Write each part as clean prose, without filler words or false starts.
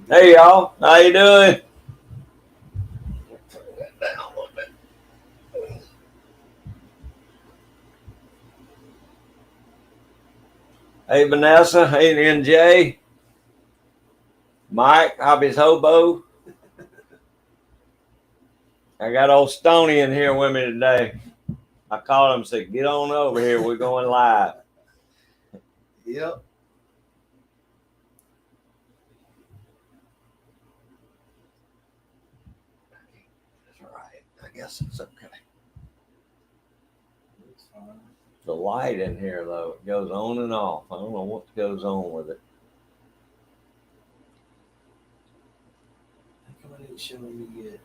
Hey y'all, how you doing? Turn that down a little bit. Hey Vanessa, hey NJ, Mike, Hobby's Hobo. I got old Stoney in here with me today. I called him and said, get on over here, we're going live. Yep. That's all right. I guess it's okay. It's fine. The light in here though, it goes on and off. I don't know what goes on with it. How come I didn't show you yet?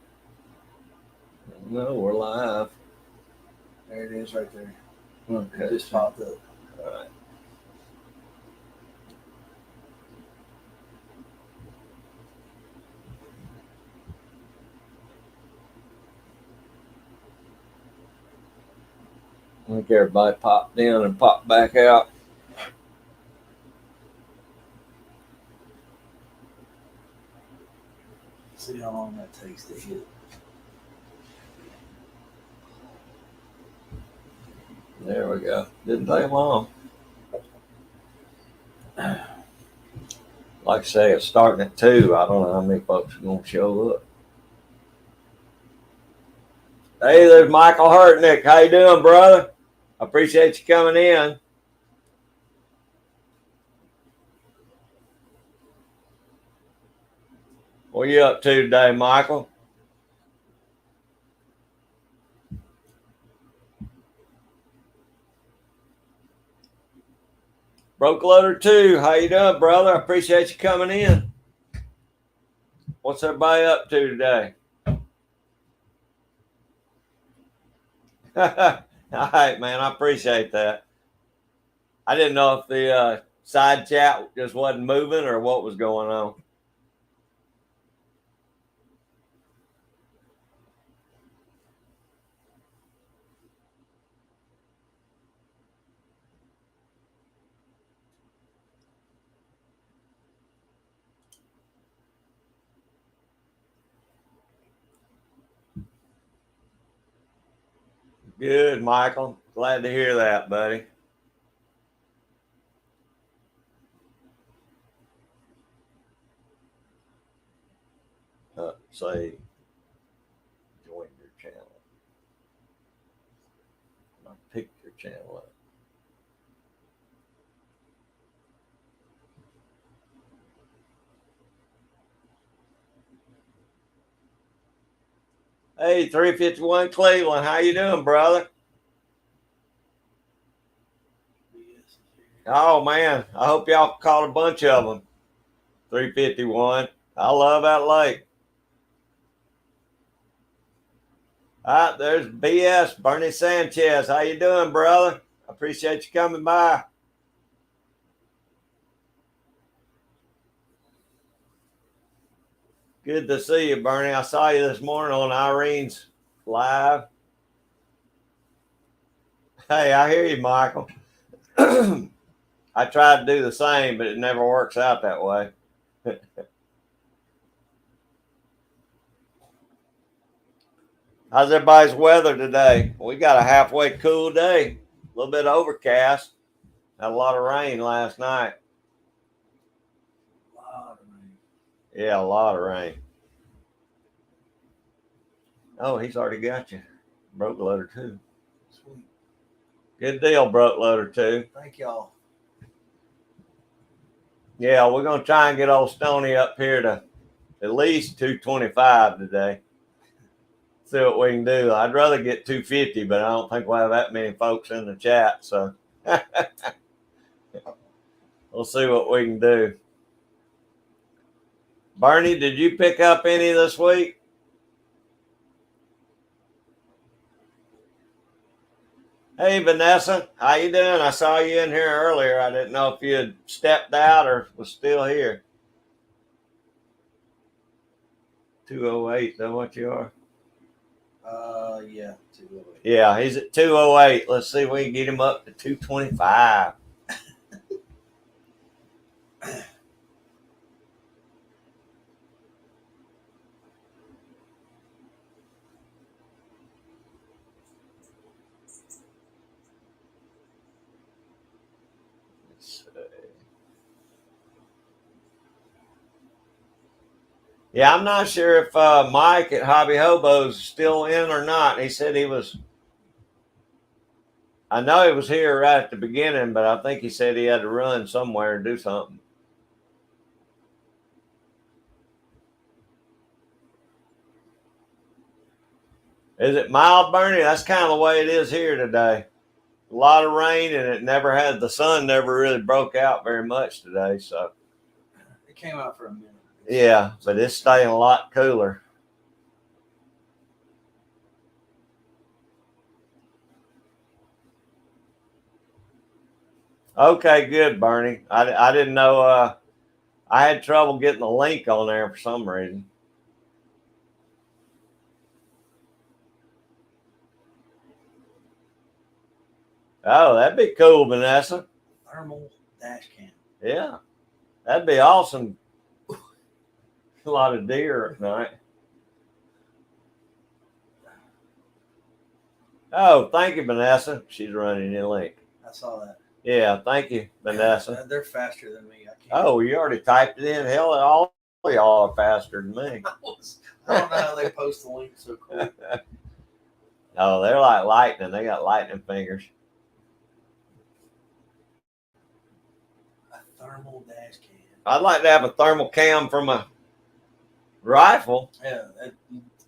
No, we're live. There it is right there. Okay. It just popped up. All right. I think everybody popped in and popped back out. See how long that takes to hit. There we go. Didn't take long. Like I say, it's starting at 2. I don't know how many folks are going to show up. Hey, there's Michael Hurtnick. How you doing, brother? I appreciate you coming in. What are you up to today, Michael? Broke Loader 2. How you doing, brother? I appreciate you coming in. What's everybody up to today? All right, man. I appreciate that. I didn't know if the side chat just wasn't moving or what was going on. Good, Michael. Glad to hear that, buddy. Say, join your channel. I picked your channel up. Hey, 351 Cleveland. How you doing, brother? Oh, man. I hope y'all caught a bunch of them. 351. I love that lake. All right, there's BS, Bernie Sanchez. How you doing, brother? I appreciate you coming by. Good to see you, Bernie. I saw you this morning on Irene's live. Hey, I hear you, Michael. I tried to do the same, but it never works out that way. How's everybody's weather today? We got a halfway cool day. A little bit overcast. Had a lot of rain last night. A lot of rain. Yeah, a lot of rain. Oh, he's already got you. Broke Loader 2. Sweet. Good deal, Broke Loader 2. Thank y'all. Yeah, we're going to try and get old Stoney up here to at least 225 today. See what we can do. I'd rather get 250, but I don't think we'll have that many folks in the chat. So we'll see what we can do. Bernie, did you pick up any this week? Hey, Vanessa, how you doing? I saw you in here earlier. I didn't know if you had stepped out or was still here. 208, is that what you are? Yeah, 208. Yeah, he's at 208. Let's see if we can get him up to 225. Yeah, I'm not sure if Mike at Hobby Hobo's is still in or not. He said he was. I know he was here right at the beginning, but I think he said he had to run somewhere and do something. Is it mild, Bernie? That's kind of the way it is here today. A lot of rain, and the sun never really broke out very much today. So It came out for a minute. yeah, but it's staying a lot cooler. Okay, good, Bernie. I didn't know. I had trouble getting the link on there for some reason. Oh, that'd be cool, Vanessa. Thermal dash cam. Yeah, that'd be awesome. A lot of deer at night. Oh, thank you, Vanessa. She's running in link. I saw that. Yeah, thank you, Vanessa. They're faster than me. I can't. Oh, you already typed it in. Hell, all y'all are faster than me. I don't know how they post the link so quick. Oh, they're like lightning. They got lightning fingers. A thermal dash cam. I'd like to have a thermal cam from a rifle. Yeah, that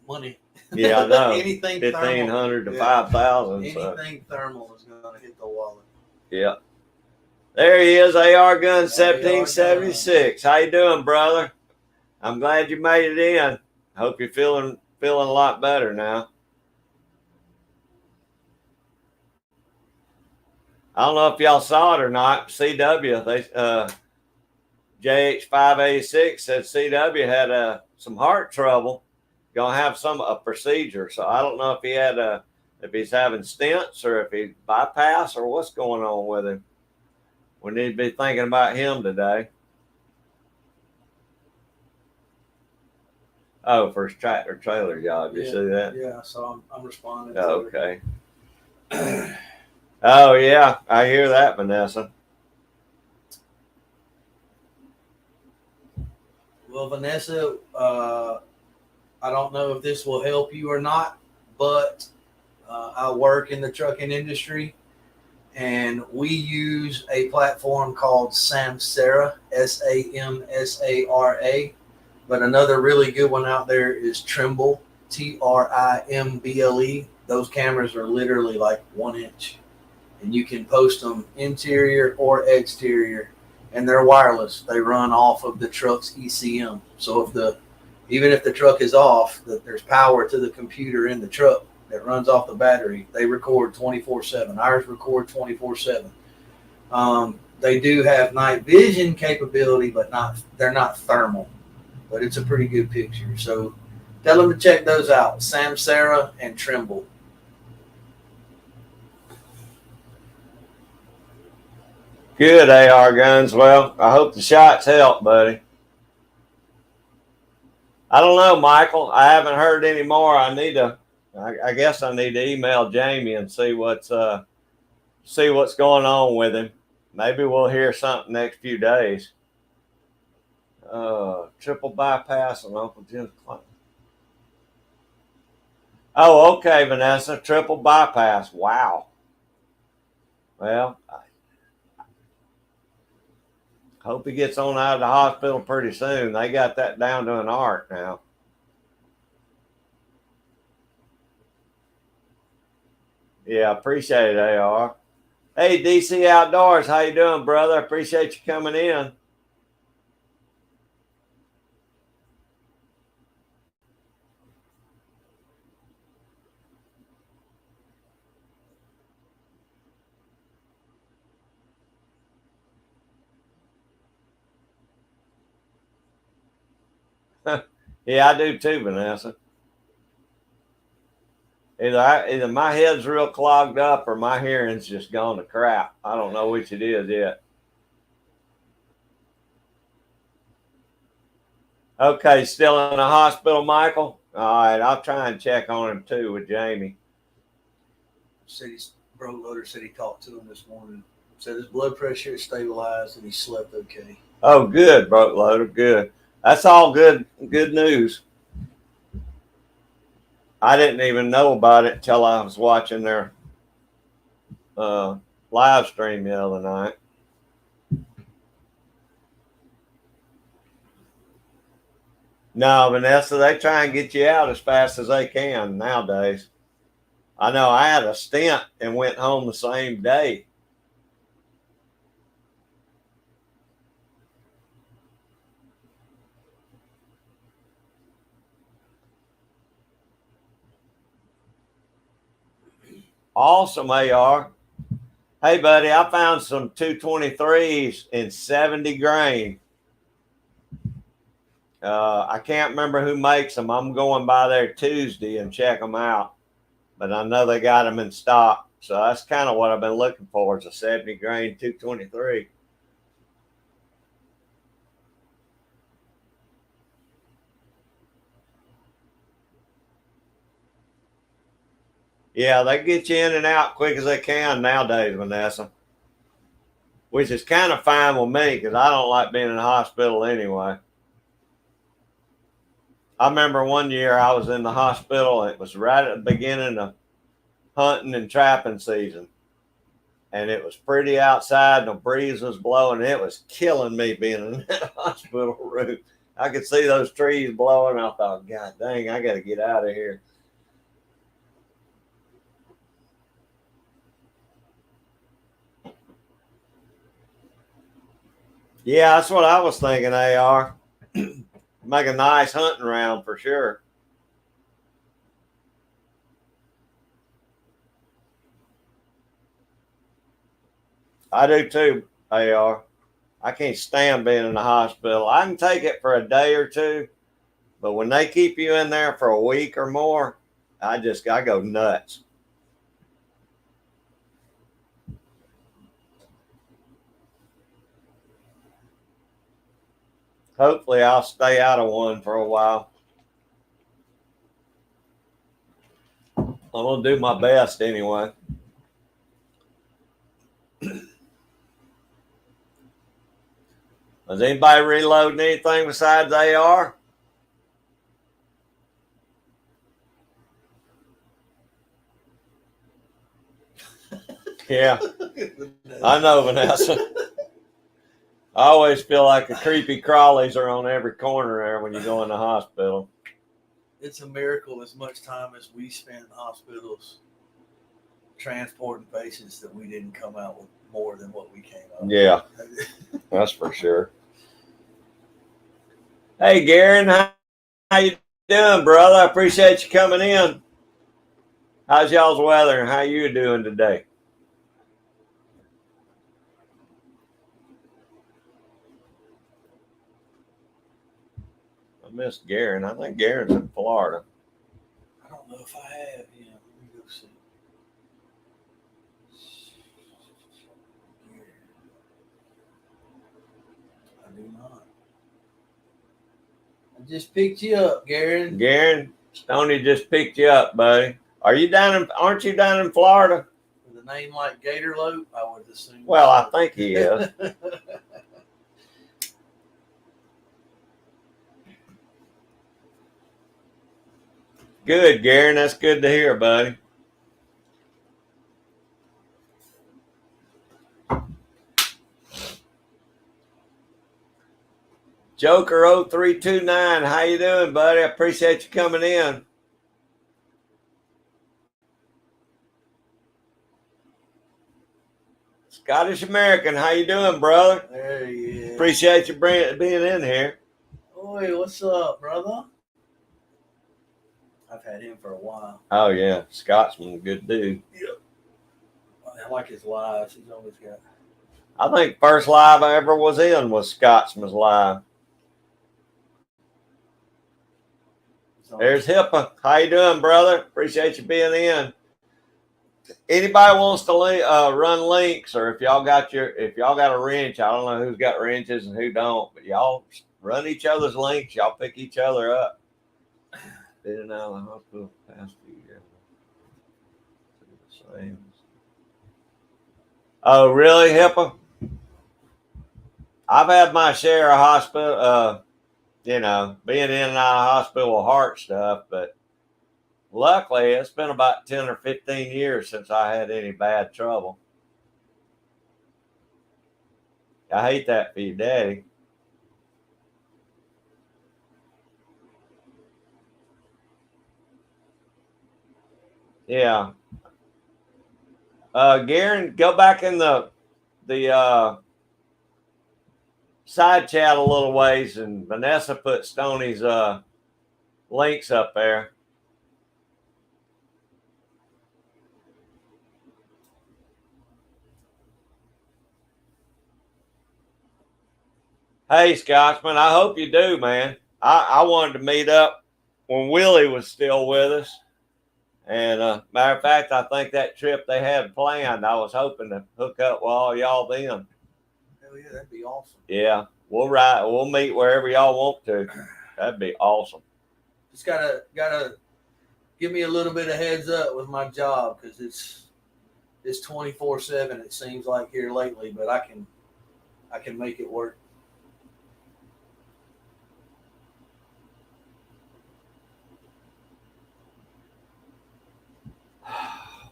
money. Yeah, I know. Anything 1,500 to yeah. 5,000. Anything thermal is going to hit the wallet. Yeah. There he is, AR Gun 1776. How you doing, brother? I'm glad you made it in. Hope you're feeling a lot better now. I don't know if y'all saw it or not. CW, JH586 said CW had some heart trouble. Gonna have a procedure. So I don't know if he's having stents or if he bypass or what's going on with him. We need to be thinking about him today. Oh, for his tractor trailer job. You see that? Yeah, so I'm responding. Oh, okay. Oh, yeah. I hear that, Vanessa. Well, Vanessa, I don't know if this will help you or not, but I work in the trucking industry, and we use a platform called Samsara, Samsara. But another really good one out there is Trimble, Trimble. Those cameras are literally like 1 inch, and you can post them interior or exterior, and they're wireless. They run off of the truck's ECM. So even if the truck is off, there's power to the computer in the truck that runs off the battery. They record 24/7. Ours record 24/7. They do have night vision capability, but they're not thermal. But it's a pretty good picture. So tell them to check those out. Samsara and Trimble. Good, AR Guns. Well, I hope the shots help, buddy. I don't know, Michael. I haven't heard any more. I guess I need to email Jamie and see what's going on with him. Maybe we'll hear something next few days. Triple bypass on Uncle Jim's client. Oh, okay, Vanessa. Triple bypass. Wow. Well, I hope he gets on out of the hospital pretty soon. They got that down to an art now. Yeah, appreciate it, AR. Hey, DC Outdoors, how you doing, brother? Appreciate you coming in. Yeah, I do too, Vanessa. Either my head's real clogged up or my hearing's just gone to crap. I don't know which it is yet. Okay, still in the hospital, Michael? All right, I'll try and check on him too with Jamie. Bro Loader said he talked to him this morning. Said his blood pressure is stabilized and he slept okay. Oh, good, Broke Loader, good. That's all good news. I didn't even know about it until I was watching their live stream the other night. No, Vanessa, they try and get you out as fast as they can nowadays. I know I had a stent and went home the same day. Awesome, AR. Hey, buddy, I found some 223s in 70 grain. I can't remember who makes them. I'm going by there Tuesday and check them out. But I know they got them in stock. So that's kind of what I've been looking for is a 70 grain 223. Yeah, they get you in and out quick as they can nowadays, Vanessa. Which is kind of fine with me because I don't like being in the hospital anyway. I remember one year I was in the hospital. And it was right at the beginning of hunting and trapping season. And it was pretty outside and the breeze was blowing. It was killing me being in that hospital room. I could see those trees blowing. I thought, God dang, I got to get out of here. Yeah, that's what I was thinking, AR. Make a nice hunting round for sure. I do too, AR. I can't stand being in the hospital. I can take it for a day or two, but when they keep you in there for a week or more, I go nuts. Hopefully, I'll stay out of one for a while. I'm gonna do my best anyway. Is anybody reloading anything besides AR? Yeah, I know, Vanessa. I always feel like the creepy crawlies are on every corner there when you go in the hospital. It's a miracle as much time as we spent in hospitals transporting patients that we didn't come out with more than what we came out with. Yeah, that's for sure. Hey, Garen, how you doing, brother? I appreciate you coming in. How's y'all's weather and how you doing today? I missed Garen. I think Garen's in Florida. I don't know if I have. Yeah, let me go see. I do not. I just picked you up, Garen. Garen, Stoney just picked you up, buddy. Aren't you down in Florida? With a name like Gatorlope, I would assume. Well, I think he is. Good, Garen. That's good to hear, buddy. Joker 0329, how you doing, buddy? I appreciate you coming in. Scottish American, how you doing, brother? There he is. Appreciate you being in here. Oi, what's up, brother? I've had him for a while. Oh yeah, Scotsman, good dude. Yep. I like his lives. He's always got. I think first live I ever was in was Scotsman's live. There's HIPAA. How you doing, brother? Appreciate you being in. Anybody wants to run links, or if y'all got a wrench, I don't know who's got wrenches and who don't, but y'all run each other's links. Y'all pick each other up. Been in out of the hospital the past few years. Same. Oh, really, HIPAA? I've had my share of hospital. being in and out of hospital with heart stuff, but luckily it's been about 10 or 15 years since I had any bad trouble. I hate that for your daddy. Yeah. Garen, go back in the side chat a little ways, and Vanessa put Stoney's links up there. Hey, Scotsman, I hope you do, man. I wanted to meet up when Willie was still with us. And matter of fact, I think that trip they had planned, I was hoping to hook up with all y'all then. Hell yeah, that'd be awesome. Yeah, we'll meet wherever y'all want to. That'd be awesome. Just gotta give me a little bit of heads up with my job, because it's 24/7. It seems like here lately, but I can make it work.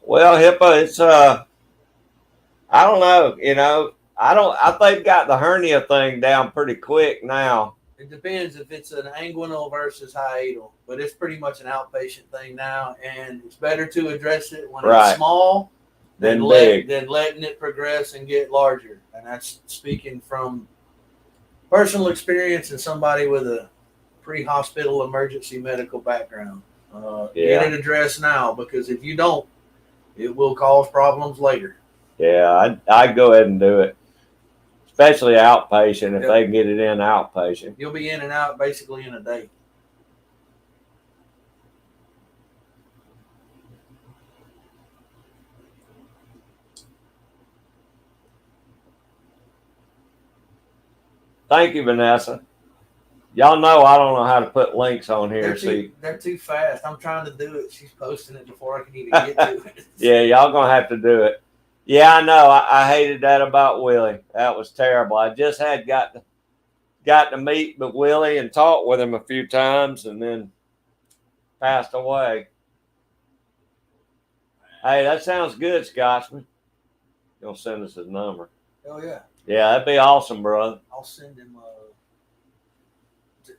Well, HIPAA, it's I don't know, I think they've got the hernia thing down pretty quick now. It depends if it's an inguinal versus hiatal, but it's pretty much an outpatient thing now, and it's better to address it when it's small than letting it progress and get larger. And that's speaking from personal experience and somebody with a pre-hospital emergency medical background. Get it addressed now, because if you don't, it will cause problems later. Yeah, I'd go ahead and do it, especially outpatient if they can get it in outpatient. You'll be in and out basically in a day. Thank you, Vanessa. Y'all know I don't know how to put links on here. They're too fast. I'm trying to do it. She's posting it before I can even get to it. Yeah, y'all gonna have to do it. Yeah, I know. I hated that about Willie. That was terrible. I just had got to meet with Willie and talk with him a few times, and then passed away. Hey, that sounds good, Scotsman. You'll send us his number. Oh yeah. Yeah, that'd be awesome, brother. I'll send him.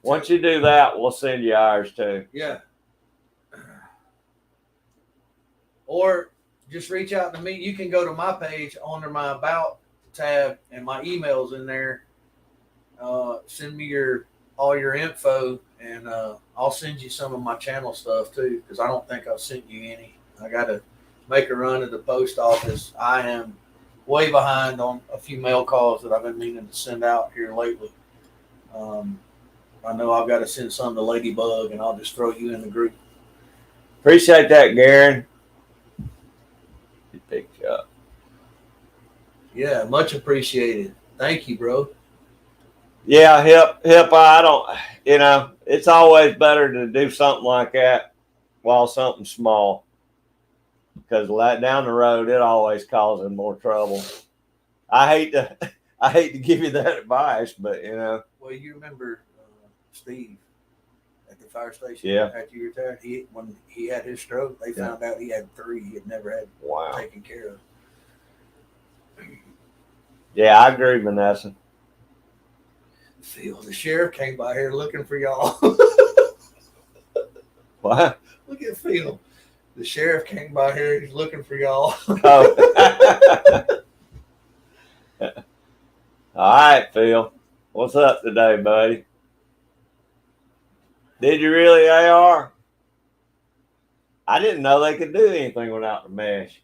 Once you do that, we'll send you ours too. Yeah. Or just reach out to me. You can go to my page under my About tab, and my email's in there. Send me all your info, and I'll send you some of my channel stuff too, because I don't think I've sent you any. I got to make a run at the post office. I am way behind on a few mail calls that I've been meaning to send out here lately. I know I've got to send some to Ladybug, and I'll just throw you in the group. Appreciate that, Garen. You picked you up. Yeah, much appreciated. Thank you, bro. Yeah, HIPAA, I don't, it's always better to do something like that while something's small, because down the road, it always causes more trouble. I hate to give you that advice, but Well, you remember Steve at the fire station? Yeah. After you retired, when he had his stroke, they found out he had 3 he had never had taken care of. Yeah, I agree, Vanessa. Phil, the sheriff came by here looking for y'all. What? Look at Phil. The sheriff came by here. He's looking for y'all. Oh. All right, Phil. What's up today, buddy? Did you really, AR? I didn't know they could do anything without the mesh.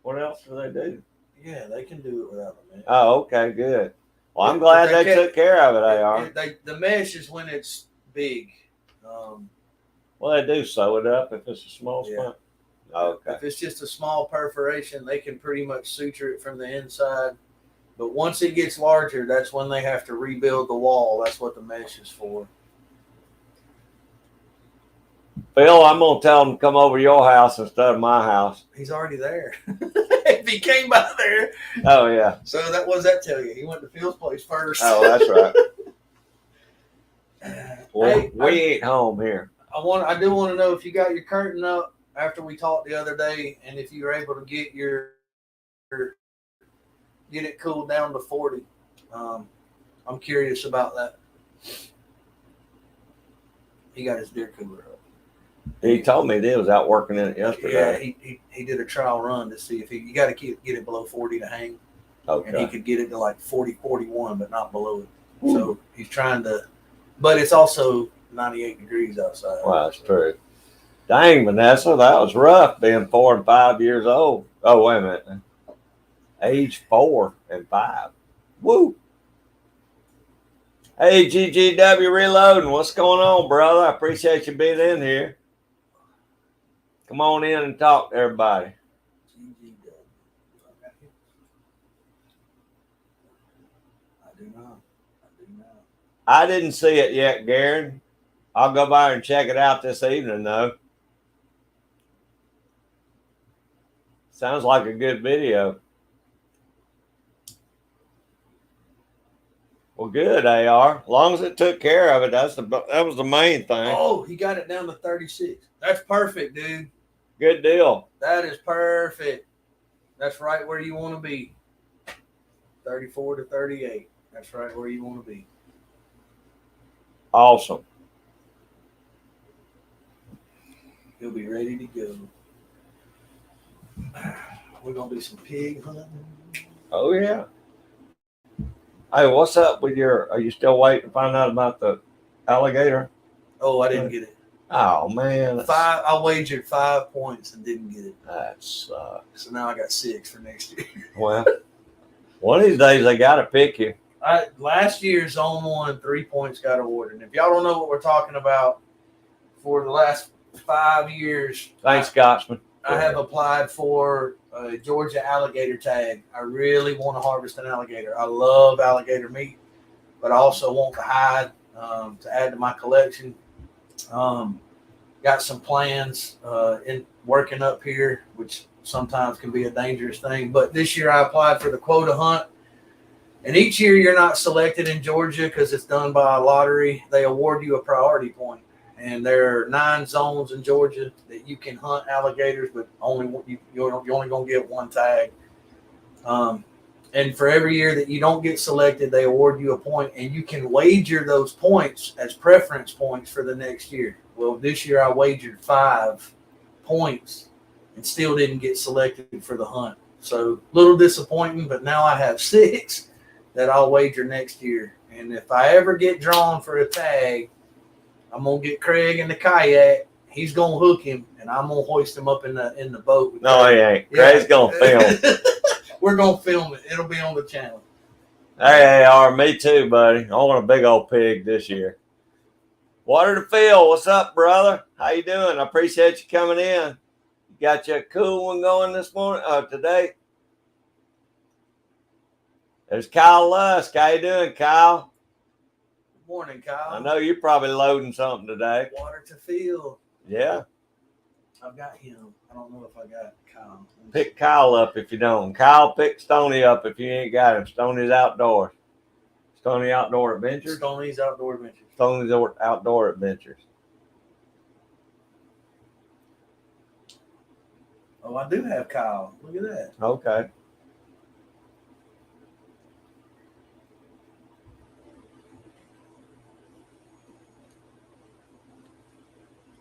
What else do they do? Yeah, they can do it without the mesh. Oh, okay, good. Well, I'm glad they took care of it, AR. The mesh is when it's big. Well, they do sew it up if it's a small spot. Yeah. Okay. If it's just a small perforation, they can pretty much suture it from the inside. But once it gets larger, that's when they have to rebuild the wall. That's what the mesh is for. Phil, I'm going to tell him to come over to your house instead of my house. He's already there. If he came by there. Oh, yeah. So what does that tell you? He went to Phil's place first. Oh, that's right. Well, Hey, we ain't home here. I do want to know if you got your curtain up after we talked the other day, and if you were able to get it cooled down to 40. I'm curious about that. He got his beer cooler up. He told me he was out working in it yesterday. Yeah, he did a trial run to see if you got to get it below 40 to hang. Okay. And he could get it to like 40, 41, but not below it. Ooh. So he's trying to, but it's also 98 degrees outside. Wow, that's true. Dang, Vanessa, that was rough being 4 and 5 years old. Oh, wait a minute. Age 4 and 5. Woo. Hey, GGW Reloading. What's going on, brother? I appreciate you being in here. Come on in and talk to everybody. I didn't see it yet, Garen. I'll go by and check it out this evening, though. Sounds like a good video. Well, good, AR. As long as it took care of it, that was the main thing. Oh, he got it down to 36. That's perfect, dude. Good deal. That is perfect. That's right where you want to be. 34 to 38. That's right where you want to be. Awesome. He'll be ready to go. We're going to do some pig hunting. Oh, yeah. Hey, what's up with are you still waiting to find out about the alligator? Oh, I didn't get it. Oh, man. I wagered 5 points and didn't get it. That sucks. So now I got 6 for next year. Well, one of these days they got to pick you. Last year's Zone 1, 3 points got awarded. And if y'all don't know what we're talking about, for the last 5 years. Thanks, Scotsman. I have applied for a Georgia alligator tag. I really want to harvest an alligator. I love alligator meat, but I also want the hide to add to my collection. Got some plans in working up here, which sometimes can be a dangerous thing. But this year I applied for the quota hunt. And each year you're not selected in Georgia because it's done by a lottery. They award you a priority point. And there are 9 zones in Georgia that you can hunt alligators, but you're only going to get one tag. And for every year that you don't get selected, they award you a point, and you can wager those points as preference points for the next year. Well, this year I wagered 5 points and still didn't get selected for the hunt. So a little disappointing, but now I have 6 that I'll wager next year. And if I ever get drawn for a tag, I'm gonna get Craig in the kayak. He's gonna hook him, and I'm gonna hoist him up in the boat. No, he ain't. Craig's gonna film. We're gonna film it. It'll be on the channel. Hey, AR, me too, buddy. I want a big old pig this year. Water to Phil, what's up, brother? How you doing? I appreciate you coming in. You got your cool one going this morning, today. There's Kyle Lusk. How you doing, Kyle? Morning, Kyle. I know you're probably loading something today. Water to Phil. Yeah. I've got him. I don't know if I got Kyle. Pick Kyle up if you don't. Kyle, pick Stoney up if you ain't got him. Stoney's outdoors. Stoney Outdoor Adventures. Stoney's Outdoor Adventures. Stoney's Outdoor Adventures. Oh, I do have Kyle. Look at that. Okay.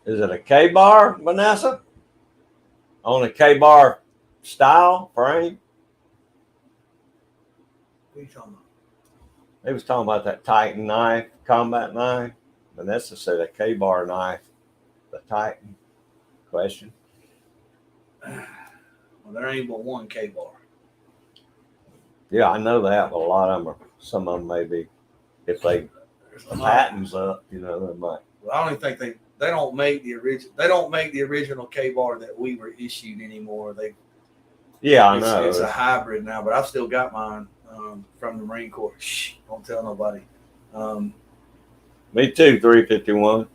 Is it a K-bar, Vanessa? On a K-bar style frame? What are you talking about? They was talking about that Titan knife, combat knife. Vanessa said a K-bar knife. The Titan question. Well, there ain't but one K-bar. Yeah, I know that, but a lot of them are, some of them may be, if the patent's up, they might. Well, I don't even think they don't make the original. They don't make the original K-bar that we were issued anymore. I know it's a hybrid now, but I've still got mine from the Marine Corps. Shh, don't tell nobody. Me too, 351.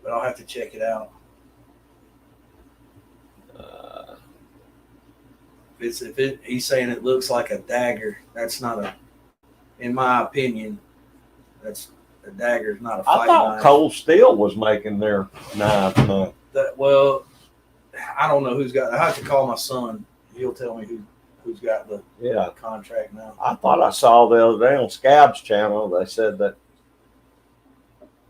But I'll have to check it out. He's saying it looks like a dagger. That's not in my opinion, that's a dagger's not a I fight thought knife. Cold Steel was making their knives now. Well, I don't know who's got. I have to call my son. He'll tell me who's got the contract now. I thought I saw the other day on Scab's channel. They said that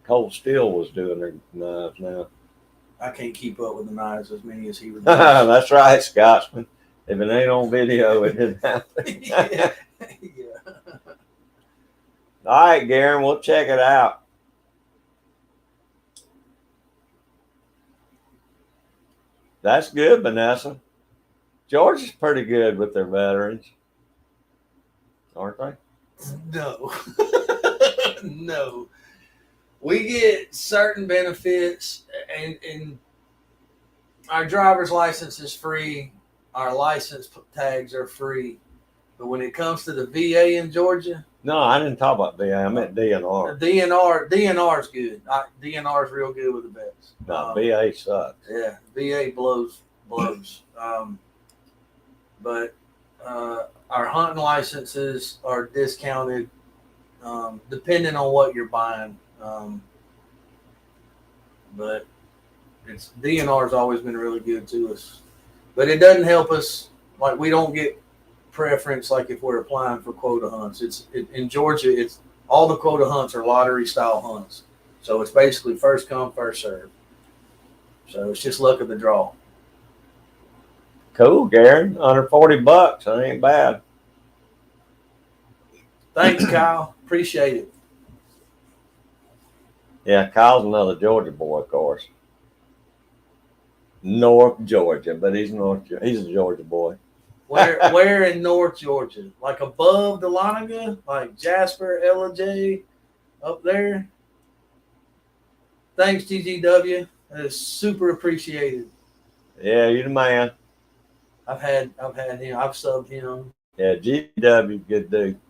Cold Steel was doing their knives now. I can't keep up with the knives as many as he was. That's right, Scotsman. If it ain't on video, it didn't happen. Yeah. All right, Garen, we'll check it out. That's good, Vanessa. Georgia's pretty good with their veterans, aren't they? No. No. We get certain benefits, and our driver's license is free. Our license tags are free. But when it comes to the VA in Georgia, no, I didn't talk about VA. I meant DNR. The DNR is good. DNR is real good with the vets. No, VA sucks. Yeah, VA blows. But our hunting licenses are discounted depending on what you're buying. But DNR has always been really good to us. But it doesn't help us. Like, we don't get preference like if we're applying for quota hunts. In Georgia, it's all the quota hunts are lottery style hunts. So it's basically first come, first serve. So it's just luck of the draw. Cool, Garen. $140. That ain't bad. Thanks, Kyle. Appreciate it. Yeah, Kyle's another Georgia boy, of course. North Georgia, but he's a Georgia boy. Where in North Georgia? Like above the Dahlonega? Like Jasper, LJ, up there? Thanks, GGW. That is super appreciated. Yeah, you're the man. I've had him. I've subbed him. Yeah, GW, good dude.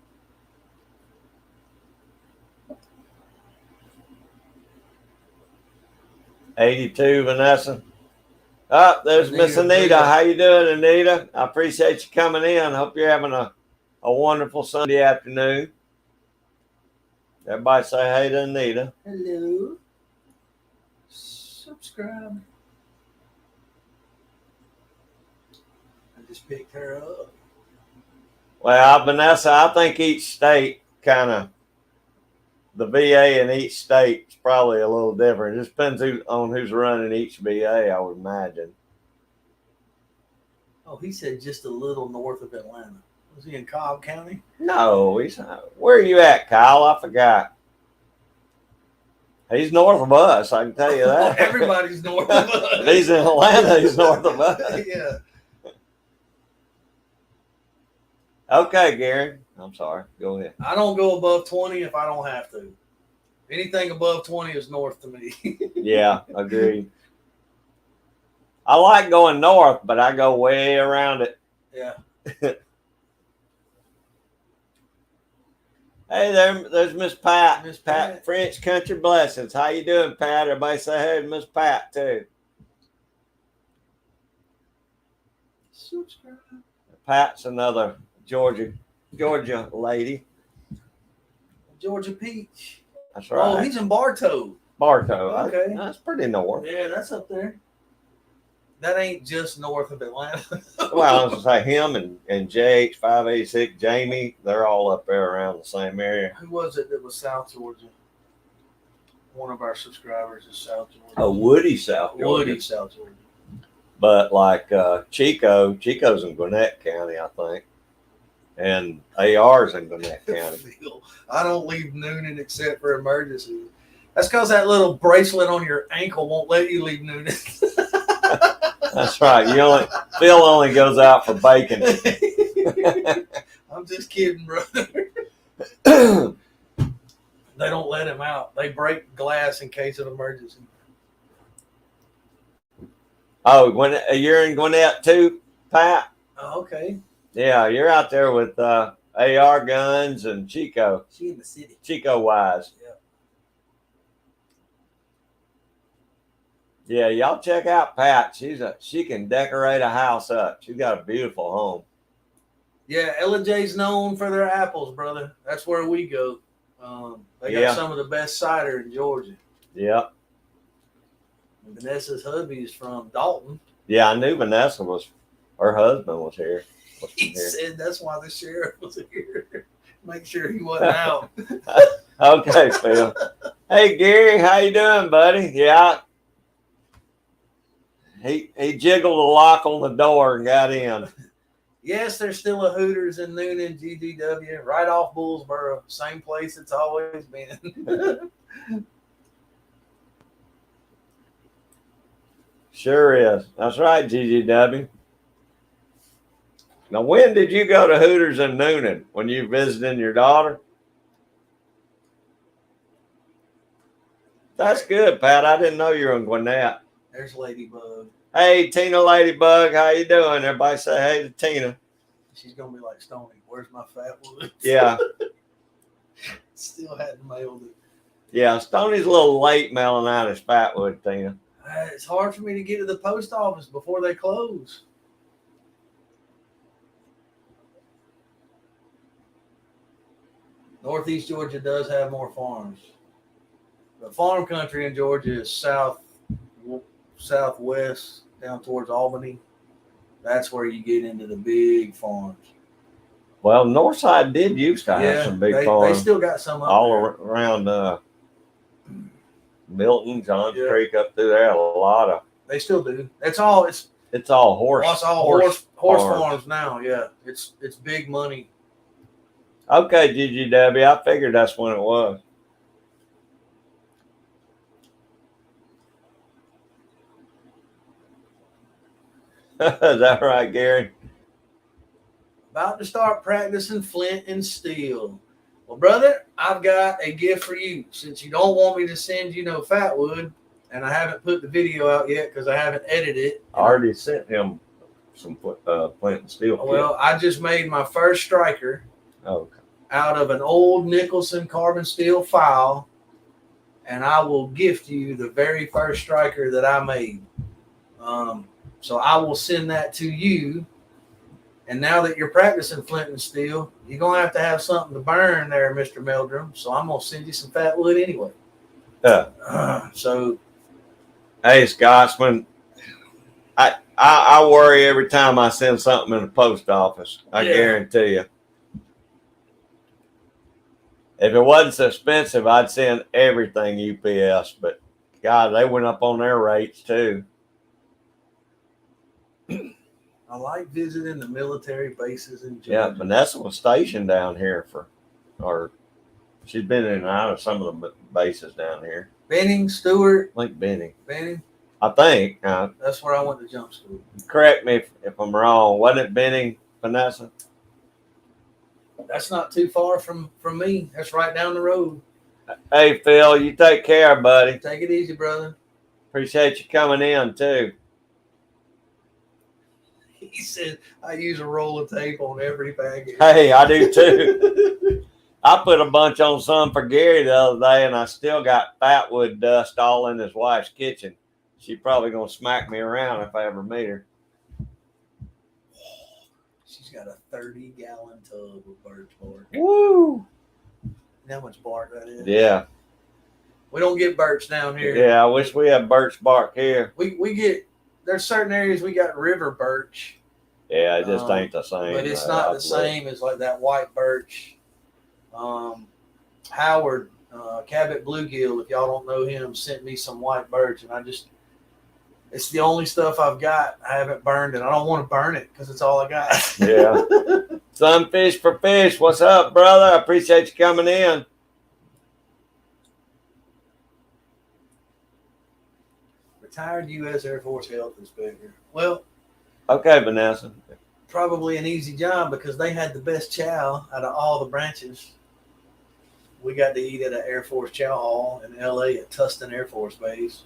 $82, Vanessa. Oh, there's Miss Anita. How you doing, Anita? I appreciate you coming in. Hope you're having a wonderful Sunday afternoon. Everybody say hey to Anita. Hello. Subscribe. I just picked her up. Well, Vanessa, I think each state the VA in each state is probably a little different. It just depends on who's running each VA, I would imagine. Oh, he said just a little north of Atlanta. Was he in Cobb County? No, he's not. Where are you at, Kyle? I forgot. He's north of us, I can tell you that. Everybody's north of us. He's in Atlanta, he's north of us. Yeah. Okay, Garen. I'm sorry. Go ahead. I don't go above 20 if I don't have to. Anything above 20 is north to me. Yeah, agreed. I like going north, but I go way around it. Yeah. Hey, there's Miss Pat. Miss Pat French Country Blessings. How you doing, Pat? Everybody say hey to Miss Pat too. Subscribe. Pat's another Georgia lady. Georgia Peach. That's right. Oh, he's in Bartow. Bartow. Okay. That's pretty north. Yeah, that's up there. That ain't just north of Atlanta. Well, I was going to say him and JH586, Jamie, they're all up there around the same area. Who was it that was South Georgia? One of our subscribers is South Georgia. Oh, Woody, South Georgia. Woody, South Georgia. But like Chico's in Gwinnett County, I think. And AR's in Gwinnett County. I don't leave Noonan except for emergencies. That's because that little bracelet on your ankle won't let you leave Noonan. That's right. Phil only goes out for bacon. I'm just kidding, brother. They don't let him out. They break glass in case of emergency. Oh, you're in Gwinnett too, Pat? Oh, okay. Yeah, you're out there with AR guns and Chico. She in the city. Chico Wise. Yeah, y'all check out Pat. She can decorate a house up. She's got a beautiful home. Yeah, Ella J's known for their apples, brother. That's where we go. They got some of the best cider in Georgia. Yep. And Vanessa's hubby is from Dalton. Yeah, I knew Vanessa was. Her husband was here. He said that's why the sheriff was here. Make sure he wasn't out. Okay, Phil. Hey, Gary, how you doing, buddy? Yeah. He jiggled the lock on the door and got in. Yes, there's still a Hooters in Noonan, GGW, right off Bullsboro. Same place it's always been. Sure is. That's right, GGW. Now, when did you go to Hooters in Noonan? When you visiting your daughter? That's good, Pat. I didn't know you were in Gwinnett. There's Ladybug. Hey, Tina Ladybug, how you doing? Everybody say hey to Tina. She's going to be like, Stoney, where's my fat wood? Yeah. Still hadn't mailed it. Yeah, Stoney's a little late mailing out his fatwood, Tina. It's hard for me to get to the post office before they close. Northeast Georgia does have more farms. The farm country in Georgia is southwest down towards Albany. That's where you get into the big farms. Well, Northside did used to have some big farms. They still got some up all there. Around Milton, Johns Creek, up through there. A lot of. They still do. It's all horse. It's all horse farms now. Yeah, it's big money. Okay, GGW. I figured that's when it was. Is that right, Gary? About to start practicing flint and steel. Well, brother, I've got a gift for you. Since you don't want me to send you no fatwood, and I haven't put the video out yet because I haven't edited it. I already sent him some flint and steel. Well, I just made my first striker out of an old Nicholson carbon steel file, and I will gift you the very first striker that I made. So I will send that to you. And now that you're practicing flint and steel, you're going to have something to burn there, Mr. Meldrum. So I'm going to send you some fat wood anyway. So. Hey, Scotsman, I worry every time I send something in the post office. I guarantee you. If it wasn't so expensive, I'd send everything UPS. But, God, they went up on their rates, too. I like visiting the military bases in Georgia. Yeah, Vanessa was stationed down here she's been in and out of some of the bases down here. Benning, Stewart. I think Benning. I think. That's where I went to jump school. Correct me if I'm wrong. Wasn't it Benning, Vanessa? That's not too far from me. That's right down the road. Hey, Phil, you take care, buddy. Take it easy, brother. Appreciate you coming in, too. He said, I use a roll of tape on every package. Hey, I do too. I put a bunch on some for Gary the other day, and I still got fatwood dust all in his wife's kitchen. She's probably going to smack me around if I ever meet her. She's got a 30-gallon tub of birch bark. Woo! You know how much bark that is? Yeah. We don't get birch down here. Yeah, I wish we had birch bark here. We get, there's certain areas we got river birch. Yeah, it just ain't the same. But it's not the same as like that white birch. Howard, Cabot Bluegill, if y'all don't know him, sent me some white birch, and it's the only stuff I've got. I haven't burned it. I don't want to burn it because it's all I got. Yeah. Sunfish for fish. What's up, brother? I appreciate you coming in. Retired U.S. Air Force Health Inspector. Well, okay, Vanessa. Probably an easy job because they had the best chow out of all the branches. We got to eat at an Air Force chow hall in L.A. at Tustin Air Force Base.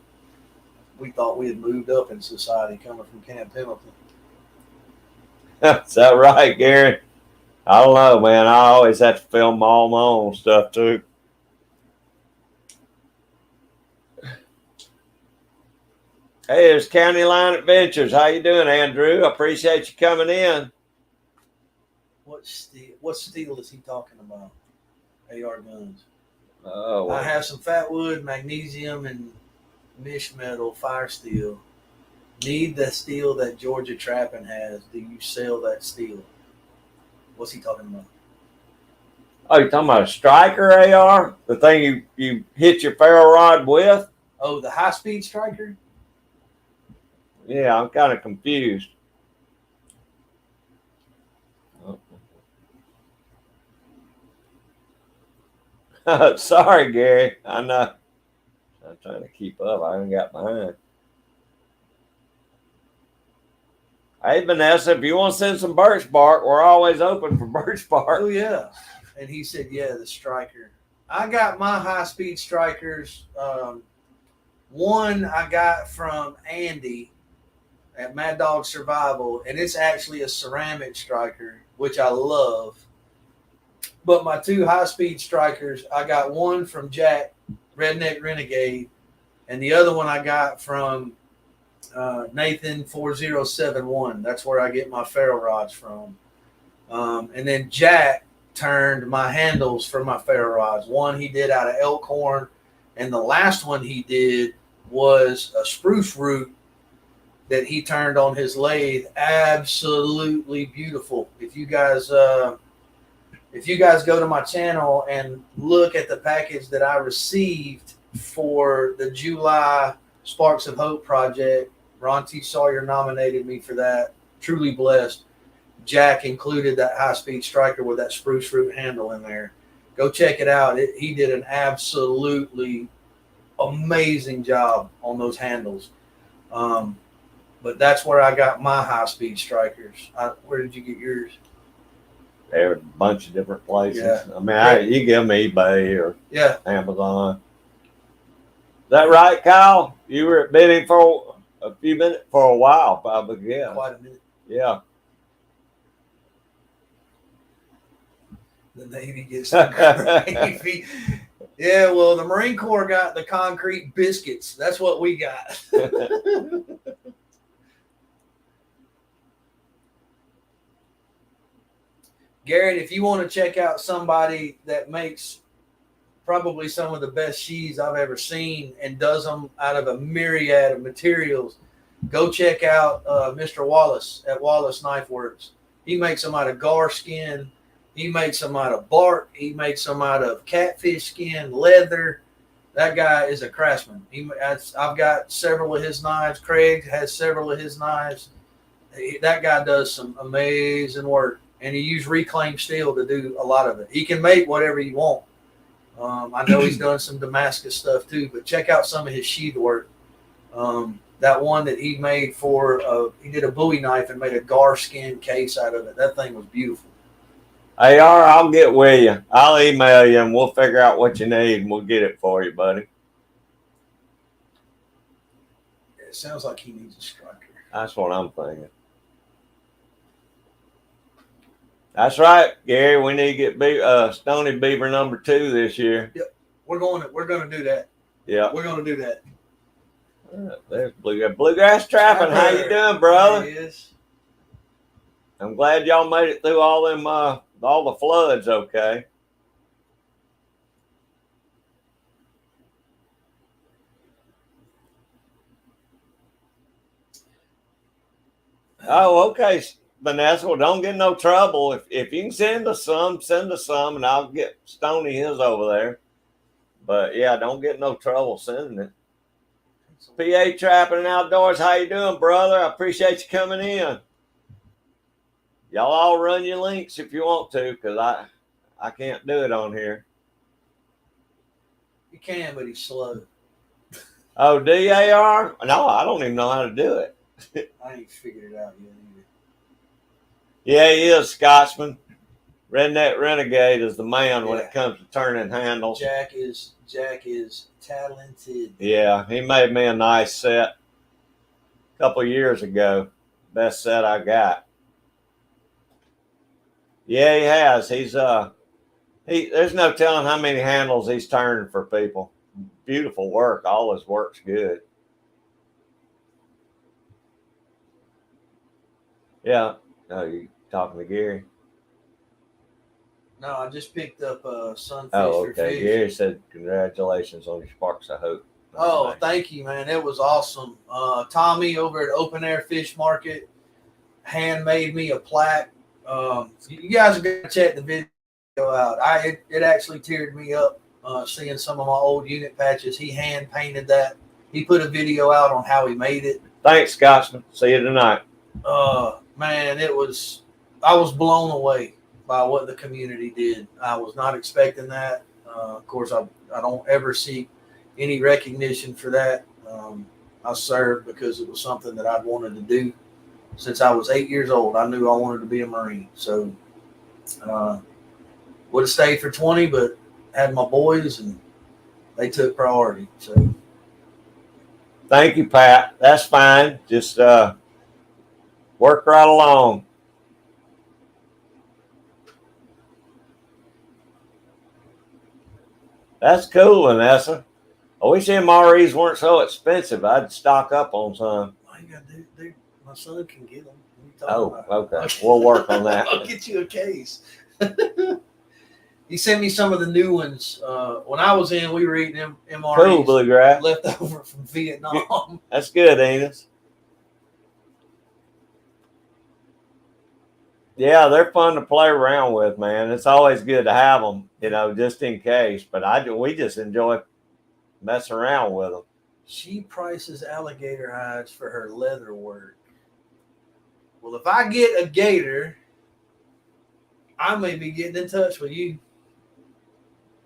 We thought we had moved up in society coming from Camp Pendleton. Is that right, Gary? I don't know, man. I always have to film all my own stuff, too. Hey, there's County Line Adventures. How you doing, Andrew? I appreciate you coming in. What steel is he talking about? AR guns. Oh, well. I have some fat wood, magnesium, and mish metal fire steel. Need the steel that Georgia Trappin has. Do you sell that steel? What's he talking about? Oh, you talking about a striker AR? The thing you hit your ferro rod with? Oh, the high speed striker? Yeah, I'm kind of confused. Sorry, Gary. I know. I'm trying to keep up. I haven't got behind. Hey, Vanessa, if you want to send some birch bark, we're always open for birch bark. Oh, yeah. And he said, yeah, the striker. I got my high speed strikers. One I got from Andy at Mad Dog Survival, and it's actually a ceramic striker, which I love. But my two high speed strikers, I got one from Jack, Redneck Renegade, and the other one I got from Nathan 4071. That's where I get my ferro rods from. And then Jack turned my handles for my ferro rods. One he did out of elk horn, and the last one he did was a spruce root that he turned on his lathe. Absolutely beautiful. If you guys go to my channel and look at the package that I received for the July Sparks of Hope project, Ron T. Sawyer nominated me for that. Truly blessed. Jack included that high-speed striker with that spruce root handle in there. Go check it out. He did an absolutely amazing job on those handles. But that's where I got my high-speed strikers. Where did you get yours? There are a bunch of different places. Yeah. I mean, you give them eBay or Amazon. Is that right, Kyle? You were at bidding for a few minutes, for a while, probably. Yeah. Quite a minute. Yeah. The Navy gets the gravy. Yeah, well, the Marine Corps got the concrete biscuits. That's what we got. Garrett, if you want to check out somebody that makes probably some of the best sheaths I've ever seen and does them out of a myriad of materials, go check out Mr. Wallace at Wallace Knife Works. He makes them out of gar skin. He makes them out of bark. He makes them out of catfish skin, leather. That guy is a craftsman. I've got several of his knives. Craig has several of his knives. That guy does some amazing work. And he used reclaimed steel to do a lot of it. He can make whatever you want. I know he's done some Damascus stuff too, but check out some of his sheath work. That one that he made he did a Bowie knife and made a gar skin case out of it. That thing was beautiful. AR, I'll get with you. I'll email you and we'll figure out what you need and we'll get it for you, buddy. It sounds like he needs a striker. That's what I'm thinking. That's right, Gary. We need to get Stoney Beaver number 2 this year. Yep, we're going to do that. Yeah, we're going to do that. There's Bluegrass Trappin. How you doing, brother? There he is. I'm glad y'all made it through all the floods. Okay. Oh, okay. Vanessa, well, don't get in no trouble. If you can send us some, and I'll get Stoney his over there. But yeah, don't get in no trouble sending it. PA Trapping and Outdoors, how you doing, brother? I appreciate you coming in. Y'all all run your links if you want to, because I can't do it on here. You can, but he's slow. Oh, DAR? No, I don't even know how to do it. I ain't figured it out yet either. Yeah, he is Scotsman. Redneck Renegade is the man when it comes to turning handles. Jack is talented. Yeah, he made me a nice set a couple years ago. Best set I got. Yeah, he has. There's no telling how many handles he's turned for people. Beautiful work. All his work's good. Yeah. Oh, you talking to Gary? No, I just picked up sunfish Oh, for okay. fish. Gary said congratulations on your Sparks of Hope. Oh, Nice. thank you, man. It was awesome. Tommy over at Open Air Fish Market handmade me a plaque. You guys are going to check the video out. It actually teared me up seeing some of my old unit patches. He hand painted that. He put a video out on how he made it. Thanks, Scotsman. See you tonight. Man, I was blown away by what the community did. I was not expecting that. Of course, I don't ever seek any recognition for that. I served because it was something that I'd wanted to do since I was 8 years old. I knew I wanted to be a Marine. So would have stayed for 20, but had my boys and they took priority. So thank you, Pat. That's fine. Just work right along. That's cool, Vanessa. I wish MREs weren't so expensive. I'd stock up on some. all you gotta do, my son can get them. Oh, okay. We'll work on that. I'll get you a case. He sent me some of the new ones. When I was in, we were eating MREs Cool, Bluegrass. left over from Vietnam. That's good, Enos. Yeah, they're fun to play around with, man. It's always good to have them, just in case. But we just enjoy messing around with them. She prices alligator hides for her leather work. Well, if I get a gator, I may be getting in touch with you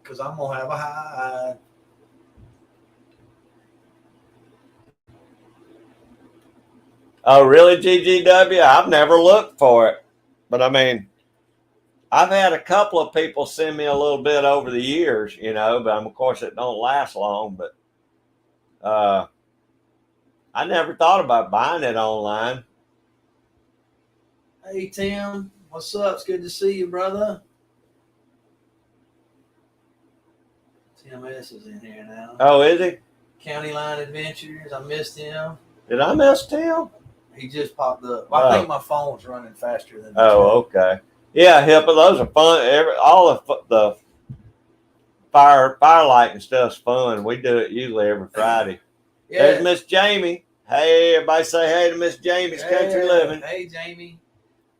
because I'm going to have a hide. Oh, really, GGW? I've never looked for it. But, I mean, I've had a couple of people send me a little bit over the years, but of course it don't last long. But I never thought about buying it online. Hey, Tim. What's up? It's good to see you, brother. Tim S. is in here now. Oh, is he? County Line Adventures. I missed him. Did I miss Tim? He just popped up. I think my phone was running faster than. Oh, okay. Yeah, HIPAA. Those are fun. All the firelight and stuff's fun. We do it usually every Friday. Yeah. There's Miss Jamie. Hey, everybody say hey to Miss Jamie's Country Living. Hey, Jamie.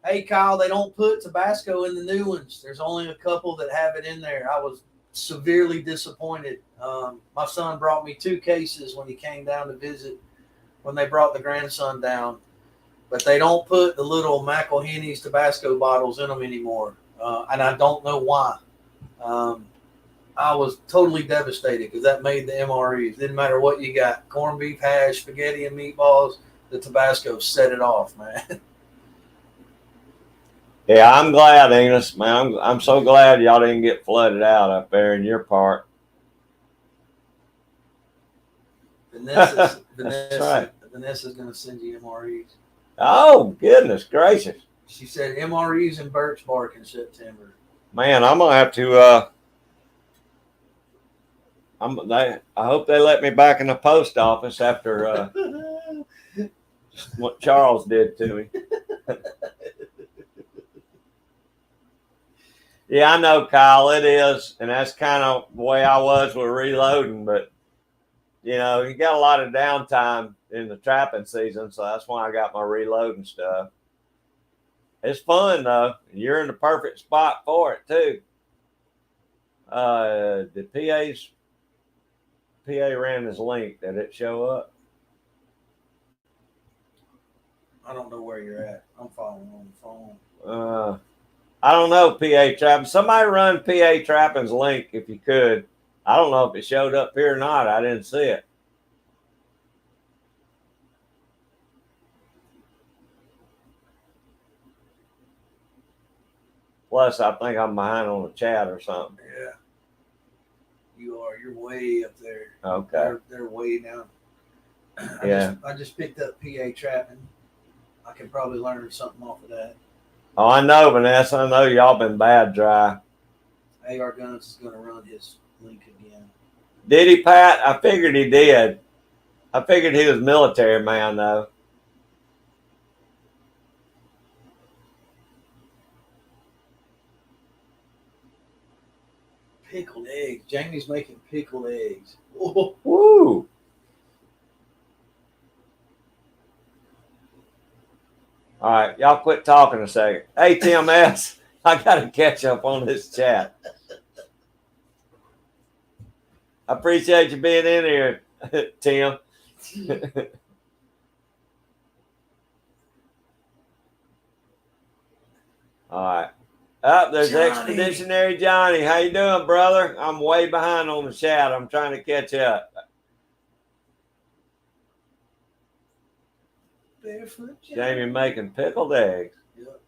Hey, Kyle. They don't put Tabasco in the new ones. There's only a couple that have it in there. I was severely disappointed. My son brought me 2 cases when he came down to visit. When they brought the grandson down, but they don't put the little McElhenney's Tabasco bottles in them anymore, and I don't know why. I was totally devastated because that made the MREs. Didn't matter what you got, corned beef hash, spaghetti and meatballs, the Tabasco set it off, man. Yeah, I'm glad, Enos, man. I'm so glad y'all didn't get flooded out up there in your part. Vanessa's going to send you MREs. Oh, goodness gracious. She said MREs and birch bark in September. Man, I'm going to have to, I hope they let me back in the post office after what Charles did to me. Yeah, I know, Kyle, it is. And that's kind of the way I was with reloading, but you got a lot of downtime in the trapping season, so that's why I got my reloading stuff. It's fun, though. You're in the perfect spot for it, too. The PA ran his link. Did it show up? I don't know where you're at. I'm following on the phone. I don't know, PA Trappin. Somebody run PA Trappin's link if you could. I don't know if it showed up here or not. I didn't see it. Plus, I think I'm behind on the chat or something. Yeah. You are. You're way up there. Okay. They're way down. I just picked up PA Trappin. I can probably learn something off of that. Oh, I know, Vanessa. I know y'all been bad dry. AR Guns is going to run his link again. Did he, Pat? I figured he did. I figured he was a military man, though. Pickled eggs. Jamie's making pickled eggs. Oh. Woo! All right, y'all quit talking a second. Hey, Tim S., I got to catch up on this chat. I appreciate you being in here, Tim. All right. There's Johnny. Expeditionary Johnny. How you doing, brother? I'm way behind on the chat. I'm trying to catch up. Barefoot Jamie making pickled eggs. Yep.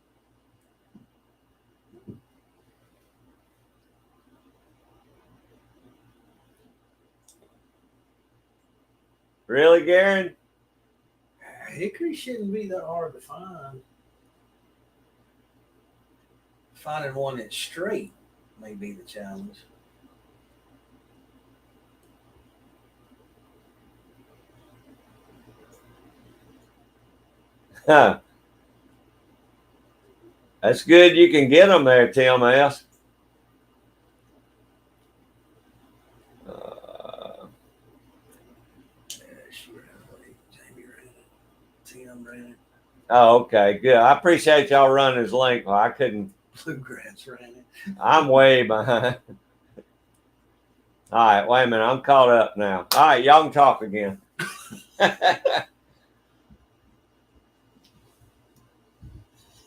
Really, Garen? Hickory shouldn't be that hard to find. Finding one that's straight may be the challenge. Huh. That's good. You can get them there, Tim S. Jamie ran it. Tim ran it. Oh, okay, good. I appreciate y'all running his link. Well, I couldn't. Bluegrass ran it. I'm way behind. All right, wait a minute. I'm caught up now. All right, y'all can talk again.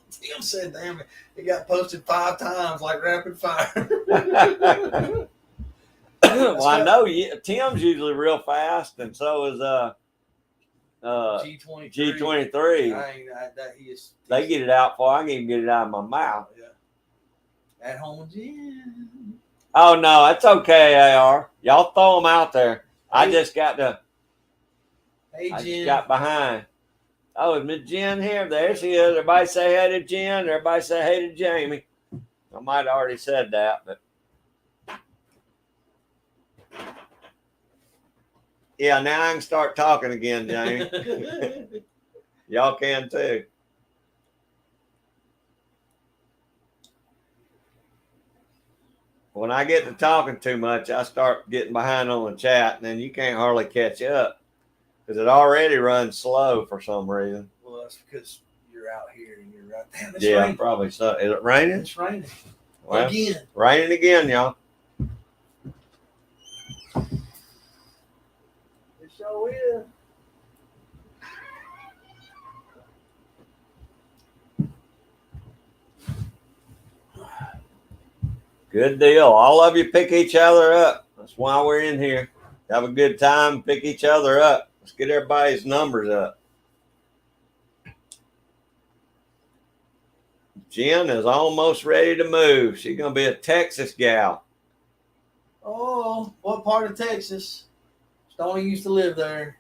Tim said, damn it got posted 5 times like rapid fire. Well, I know Tim's usually real fast, and so is G23. G23. They get it out before I can even get it out of my mouth. Yeah. At home again. Oh, no, that's okay, AR. Y'all throw them out there. I just got to. Hey, I Jen. just got behind. Oh, is Miss Jen here? There she is. Everybody say hey to Jen. Everybody say hey to Jamie. I might have already said that, but. Yeah, now I can start talking again, Jamie. Y'all can too. When I get to talking too much, I start getting behind on the chat, and then you can't hardly catch up because it already runs slow for some reason. Well, that's because you're out here and you're right there. It's Yeah, raining. probably so. Is it raining? It's raining. Well, Again. Raining again, y'all. It sure is. Good deal. All of you pick each other up. That's why we're in here. Have a good time. Pick each other up. Let's get everybody's numbers up. Jen is almost ready to move. She's going to be a Texas gal. Oh, what part of Texas? Stoney used to live there.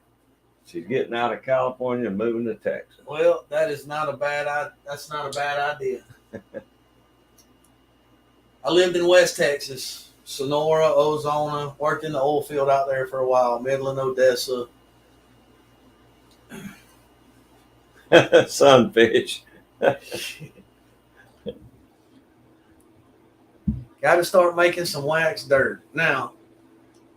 She's getting out of California and moving to Texas. Well, that's not a bad idea. I lived in West Texas, Sonora, Ozona, worked in the oil field out there for a while, Midland, Odessa. Sunfish. Got to start making some wax dirt. Now,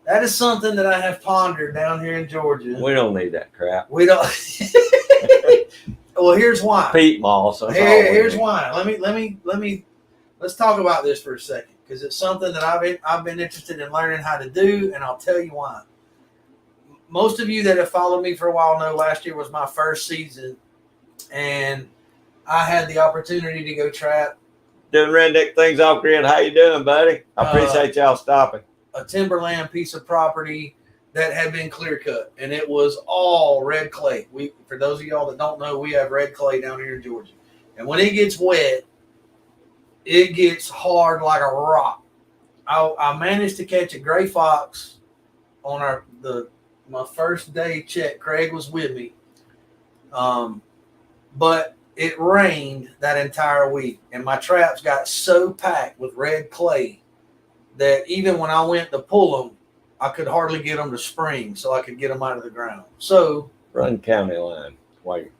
that is something that I have pondered down here in Georgia. We don't need that crap. We don't. Well, here's why. Peat moss. Here's why. Let's talk about this for a second, because it's something that I've been interested in learning how to do, and I'll tell you why. Most of you that have followed me for a while know last year was my first season, and I had the opportunity to go trap. Doing redneck things off grid. How you doing, buddy? I appreciate y'all stopping. A timberland piece of property that had been clear cut, and it was all red clay. For those of y'all that don't know, we have red clay down here in Georgia, and when it gets wet, it gets hard like a rock. I managed to catch a gray fox on my first day check. Craig was with me, but it rained that entire week, and my traps got so packed with red clay that even when I went to pull them, I could hardly get them to spring, so I could get them out of the ground. So run county line. Wait.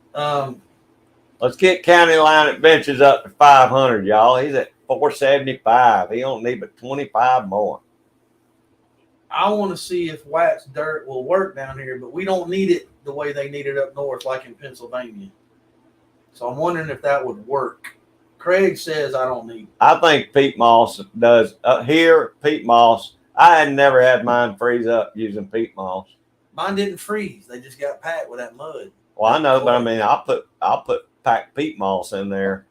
Let's get County Line Adventures up to 500, y'all. He's at 475. He don't need but 25 more. I want to see if waxed dirt will work down here, but we don't need it the way they need it up north, like in Pennsylvania. So I'm wondering if that would work. Craig says I don't need it. I think peat moss does. Here, peat moss, I had never had mine freeze up using peat moss. Mine didn't freeze. They just got packed with that mud. Well, I know, but I mean, I'll put packed peat moss in there,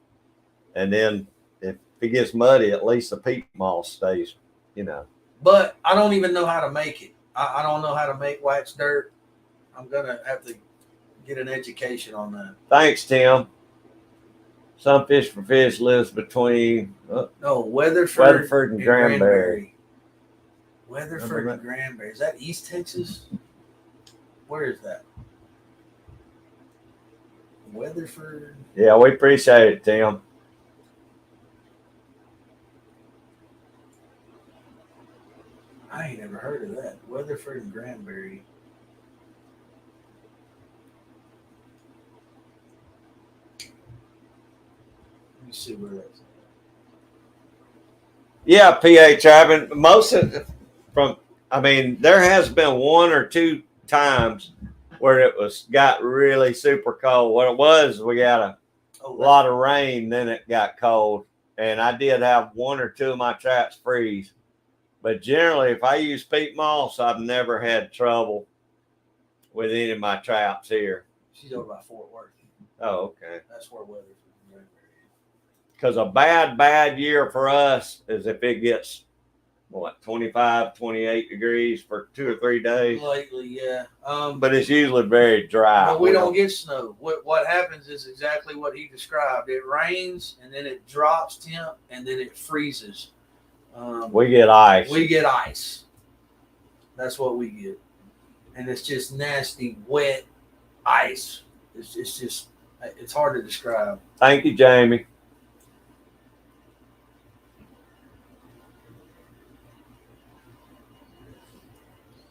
and then if it gets muddy, at least the peat moss stays, you know. But I don't even know how to make it. I don't know how to make waxed dirt. I'm gonna have to get an education on that. Thanks, Tim. Some Fish for Fish lives between No, Weatherford and Granbury. Weatherford and Granbury. Is that East Texas? Where is that? Weatherford. Yeah, we appreciate it, Tim. I ain't never heard of that. Weatherford and Granbury. Let me see where that's at. Yeah, PA Trappin. Most of there has been one or two times where it got really super cold. What it was, we got a lot of rain, then it got cold, and I did have one or two of my traps freeze. But generally, if I use peat moss, I've never had trouble with any of my traps here. She's over by Fort Worth. Oh, okay. That's where Weatherford and Granbury is. Because a bad year for us is if it gets, 25, 28 degrees for 2 or 3 days. Lately, yeah. But it's usually very dry. But we don't get snow. What happens is exactly what he described. It rains, and then it drops temp, and then it freezes. We get ice. We get ice. That's what we get. And it's just nasty, wet ice. It's hard to describe. Thank you, Jamie.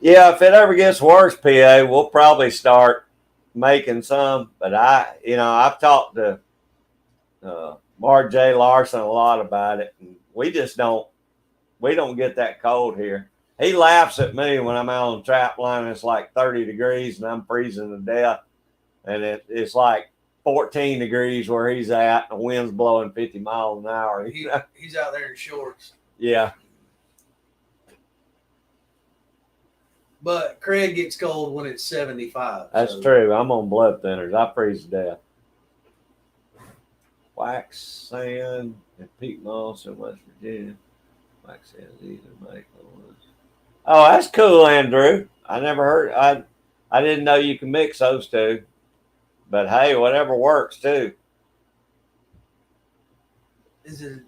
Yeah, if it ever gets worse, PA, we'll probably start making some. But I've talked to Mark J. Larson a lot about it, and we don't get that cold here. He laughs at me when I'm out on the trap line. It's like 30 degrees, and I'm freezing to death. And it's like 14 degrees where he's at, and the wind's blowing 50 miles an hour. He's out there in shorts. Yeah. But Craig gets cold when it's 75. That's true. I'm on blood thinners. I freeze to death. Wax sand and peat moss in West Virginia. Wax sand is easy to make. Oh, that's cool, Andrew. I never heard. I didn't know you can mix those two. But hey, whatever works too. Is it?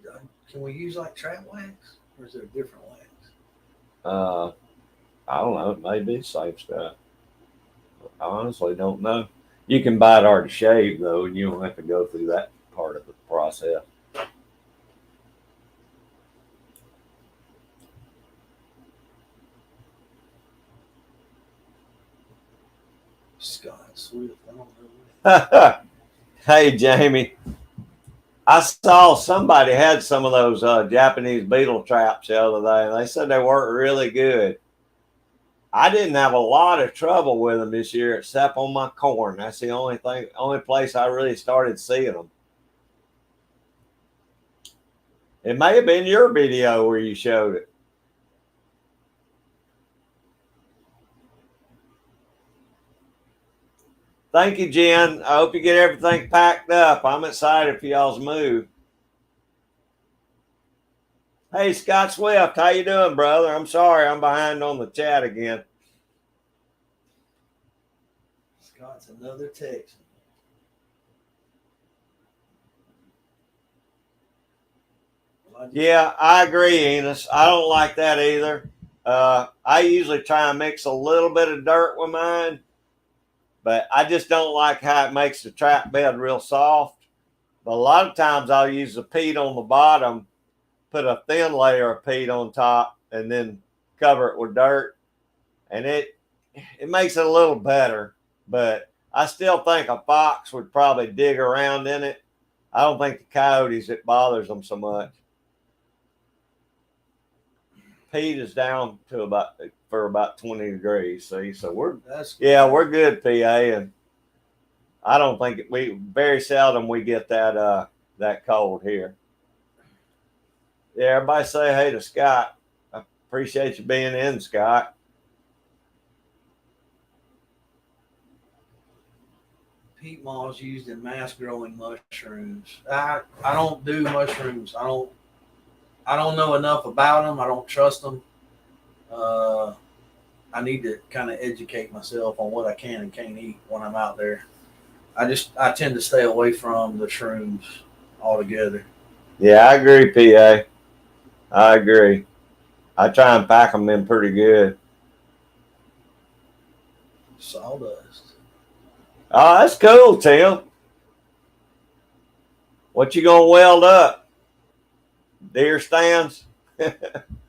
Can we use like trap wax, or is it a different wax? I don't know. It may be the same stuff. I honestly don't know. You can buy it already shaved, though, and you don't have to go through that part of the process. Scott Swift. I don't know. Hey, Jamie. I saw somebody had some of those Japanese beetle traps the other day, and they said they worked really good. I didn't have a lot of trouble with them this year, except on my corn. That's the only place I really started seeing them. It may have been your video where you showed it. Thank you, Jen. I hope you get everything packed up. I'm excited for y'all's move. Hey, Scott Swift, how you doing, brother? I'm sorry, I'm behind on the chat again. Scott's another Texan. Yeah, I agree, Enos. I don't like that either. I usually try and mix a little bit of dirt with mine, but I just don't like how it makes the trap bed real soft. But a lot of times I'll use the peat on the bottom, put a thin layer of peat on top, and then cover it with dirt. And it makes it a little better, but I still think a fox would probably dig around in it. I don't think the coyotes, it bothers them so much. Peat is down to about for about 20 degrees. See, so we're That's we're good, PA, and I don't think we very seldom we get that cold here. Yeah, everybody say hey to Scott. I appreciate you being in, Scott. peat moss used in mass growing mushrooms. I don't do mushrooms. I don't know enough about them. I don't trust them. I need to kind of educate myself on what I can and can't eat when I'm out there. I tend to stay away from the shrooms altogether. Yeah, I agree, PA. I agree. I try and pack them in pretty good. Sawdust. Oh, that's cool, Tim. What you gonna weld up? Deer stands?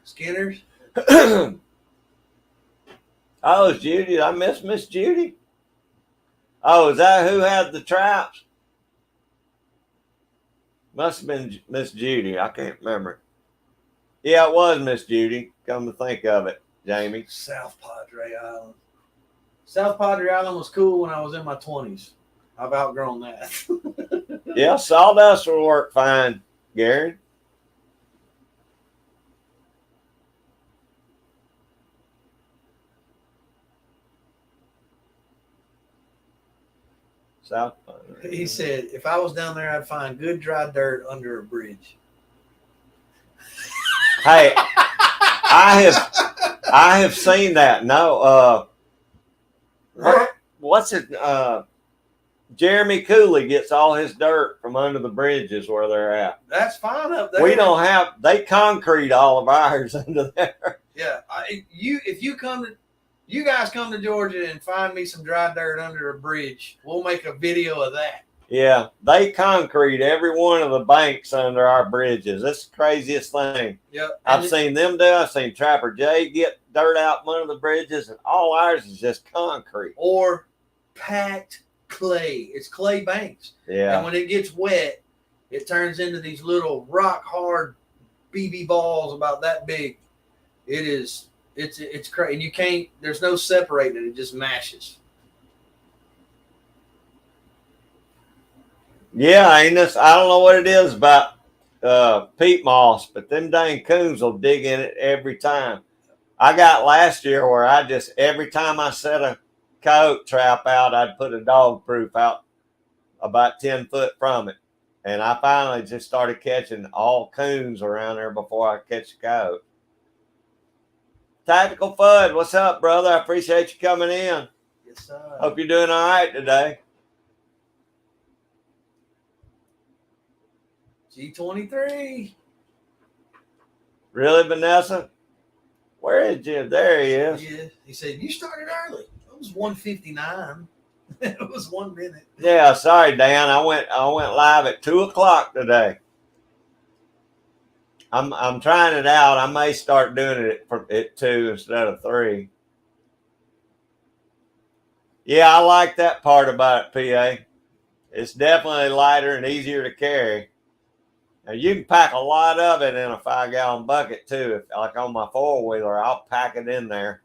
Skinners. Oh, it's Judy. I miss Miss Judy. Oh, is that who had the traps? Must have been Miss Judy. I can't remember. Yeah, it was Miss Judy. Come to think of it, Jamie. South Padre Island. South Padre Island was cool when I was in my 20s. I've outgrown that. Yeah, sawdust will work fine, Gary. South Padre. He said, if I was down there, I'd find good dry dirt under a bridge. Hey, I have seen that. No, what's it? Jeremy Cooley gets all his dirt from under the bridges where they're at. That's fine up there. We don't have. They concrete all of ours under there. Yeah, if you guys come to Georgia and find me some dry dirt under a bridge, we'll make a video of that. Yeah, they concrete every one of the banks under our bridges. That's the craziest thing. Yep. I've seen them do. I've seen Trapper Jay get dirt out from under the bridges, and all ours is just concrete. Or packed clay. It's clay banks. Yeah. And when it gets wet, it turns into these little rock hard BB balls about that big. It's crazy. And you can't, there's no separating it. It just mashes. Yeah, I don't know what it is about peat moss, but them dang coons will dig in it every time. I got last year where every time I set a coyote trap out, I'd put a dog proof out about 10 foot from it. And I finally just started catching all coons around there before I catch a coyote. Tactical Fud, what's up, brother? I appreciate you coming in. Yes, sir. Hope you're doing all right today. G23. Really, Vanessa? Where is Jim? There he is. Yeah. He said, you started early. It was 1:59. It was 1 minute. Yeah, sorry, Dan. I went live at 2:00 today. I'm trying it out. I may start doing it at 2 instead of 3. Yeah, I like that part about it, PA. It's definitely lighter and easier to carry. Now, you can pack a lot of it in a 5-gallon bucket, too. If, like on my 4-wheeler, I'll pack it in there.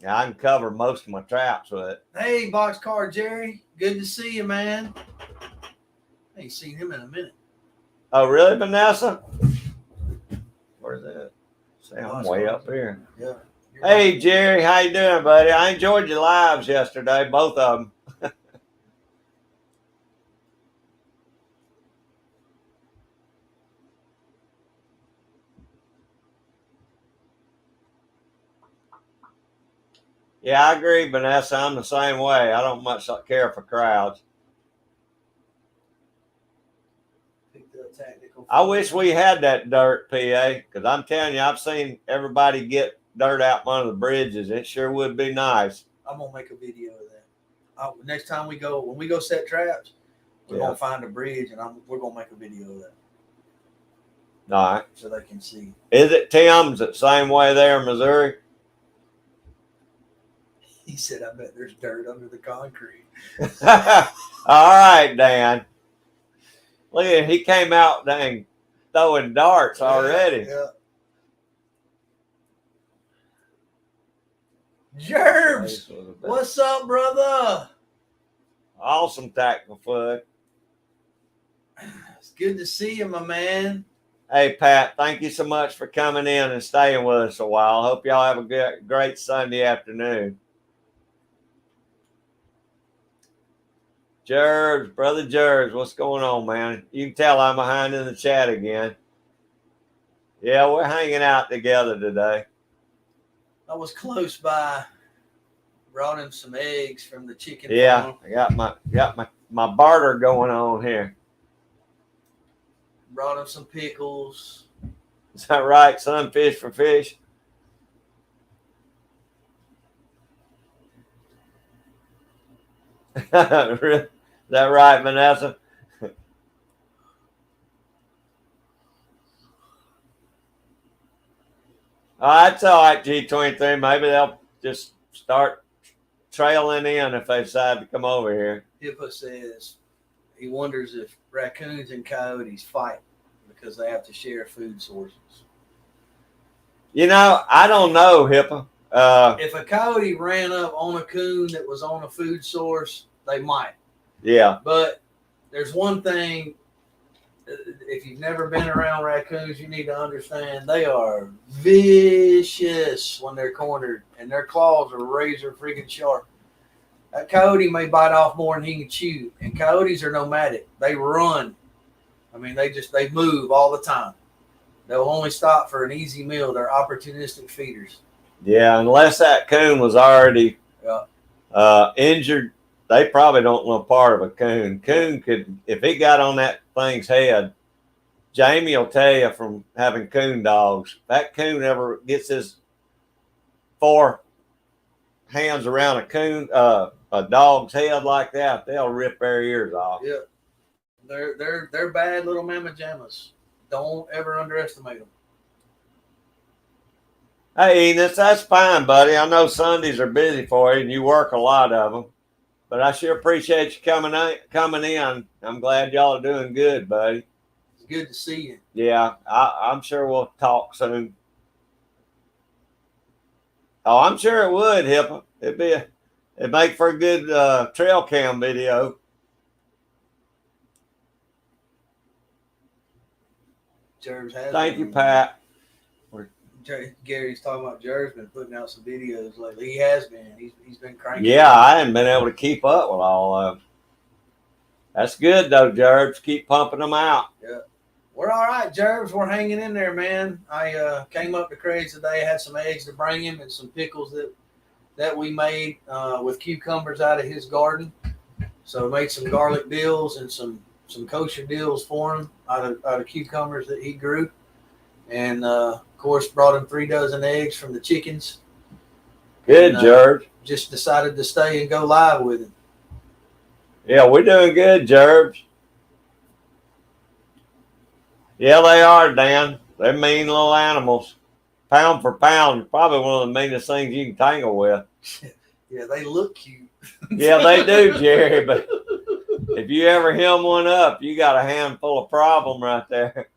Yeah, I can cover most of my traps with it. Hey, Boxcar Jerry. Good to see you, man. I ain't seen him in a minute. Oh, really, Vanessa? Where's that? See, I'm Boxcar. way up here. Yeah. Hey, Jerry. How you doing, buddy? I enjoyed your lives yesterday, both of them. Yeah, I agree, Vanessa. I'm the same way. I don't much care for crowds. I wish we had that dirt, PA, because I'm telling you, I've seen everybody get dirt out one of the bridges. It sure would be nice. I'm going to make a video of that. Next time when we go set traps, we're going to find a bridge, and we're going to make a video of that. All right. So they can see. Is it Tim's the same way there in Missouri? He said, I bet there's dirt under the concrete. All right, Dan. Look at he came out dang throwing darts already. Yeah. Jerbs, what's up, brother? Awesome tactical foot. It's good to see you, my man. Hey, Pat, thank you so much for coming in and staying with us a while. Hope y'all have a great Sunday afternoon. Jerbs, brother Jerbs, what's going on, man? You can tell I'm behind in the chat again. Yeah, we're hanging out together today. I was close by. Brought him some eggs from the chicken farm. farm. I got my barter going on here. Brought him some pickles. Is that right, son? Fish for fish? Is that right, Vanessa? That's all right, G23. Maybe they'll just start trailing in if they decide to come over here. Hippo says he wonders if raccoons and coyotes fight because they have to share food sources. You know, I don't know, Hippo. If a coyote ran up on a coon that was on a food source, they might. Yeah. But there's one thing, if you've never been around raccoons, you need to understand they are vicious when they're cornered, and their claws are razor freaking sharp. A coyote may bite off more than he can chew, and coyotes are nomadic. They run. I mean, they move all the time. They'll only stop for an easy meal. They're opportunistic feeders. Yeah, unless that coon was already injured, they probably don't want part of a coon. Coon could, if he got on that thing's head, Jamie will tell you from having coon dogs, if that coon ever gets his 4 hands around a dog's head like that, they'll rip their ears off. Yeah, they're bad little mamma jammas. Don't ever underestimate them. Hey, Enos, that's fine, buddy. I know Sundays are busy for you, and you work a lot of them. But I sure appreciate you coming in. I'm glad y'all are doing good, buddy. It's good to see you. Yeah, I'm sure we'll talk soon. Oh, I'm sure it would, Hippo. It'd make for a good trail cam video. Thank you, Pat. Gary's talking about Jer's been putting out some videos lately. He has been. He's been cranking. Yeah, I haven't been able to keep up with all of them. That's good, though, Jerbs. Keep pumping them out. Yeah. We're all right, Jerbs. We're hanging in there, man. I came up to Craig's today, had some eggs to bring him and some pickles that we made with cucumbers out of his garden. So made some garlic dills and some kosher dills for him out of cucumbers that he grew. And, of course, brought him 3 dozen eggs from the chickens. Good, Jerbs. Just decided to stay and go live with him. Yeah, we're doing good, Jerbs. Yeah, they are, Dan. They're mean little animals. Pound for pound, probably one of the meanest things you can tangle with. Yeah, they look cute. Yeah, they do, Jerry. But if you ever hem one up, you got a handful of problem right there.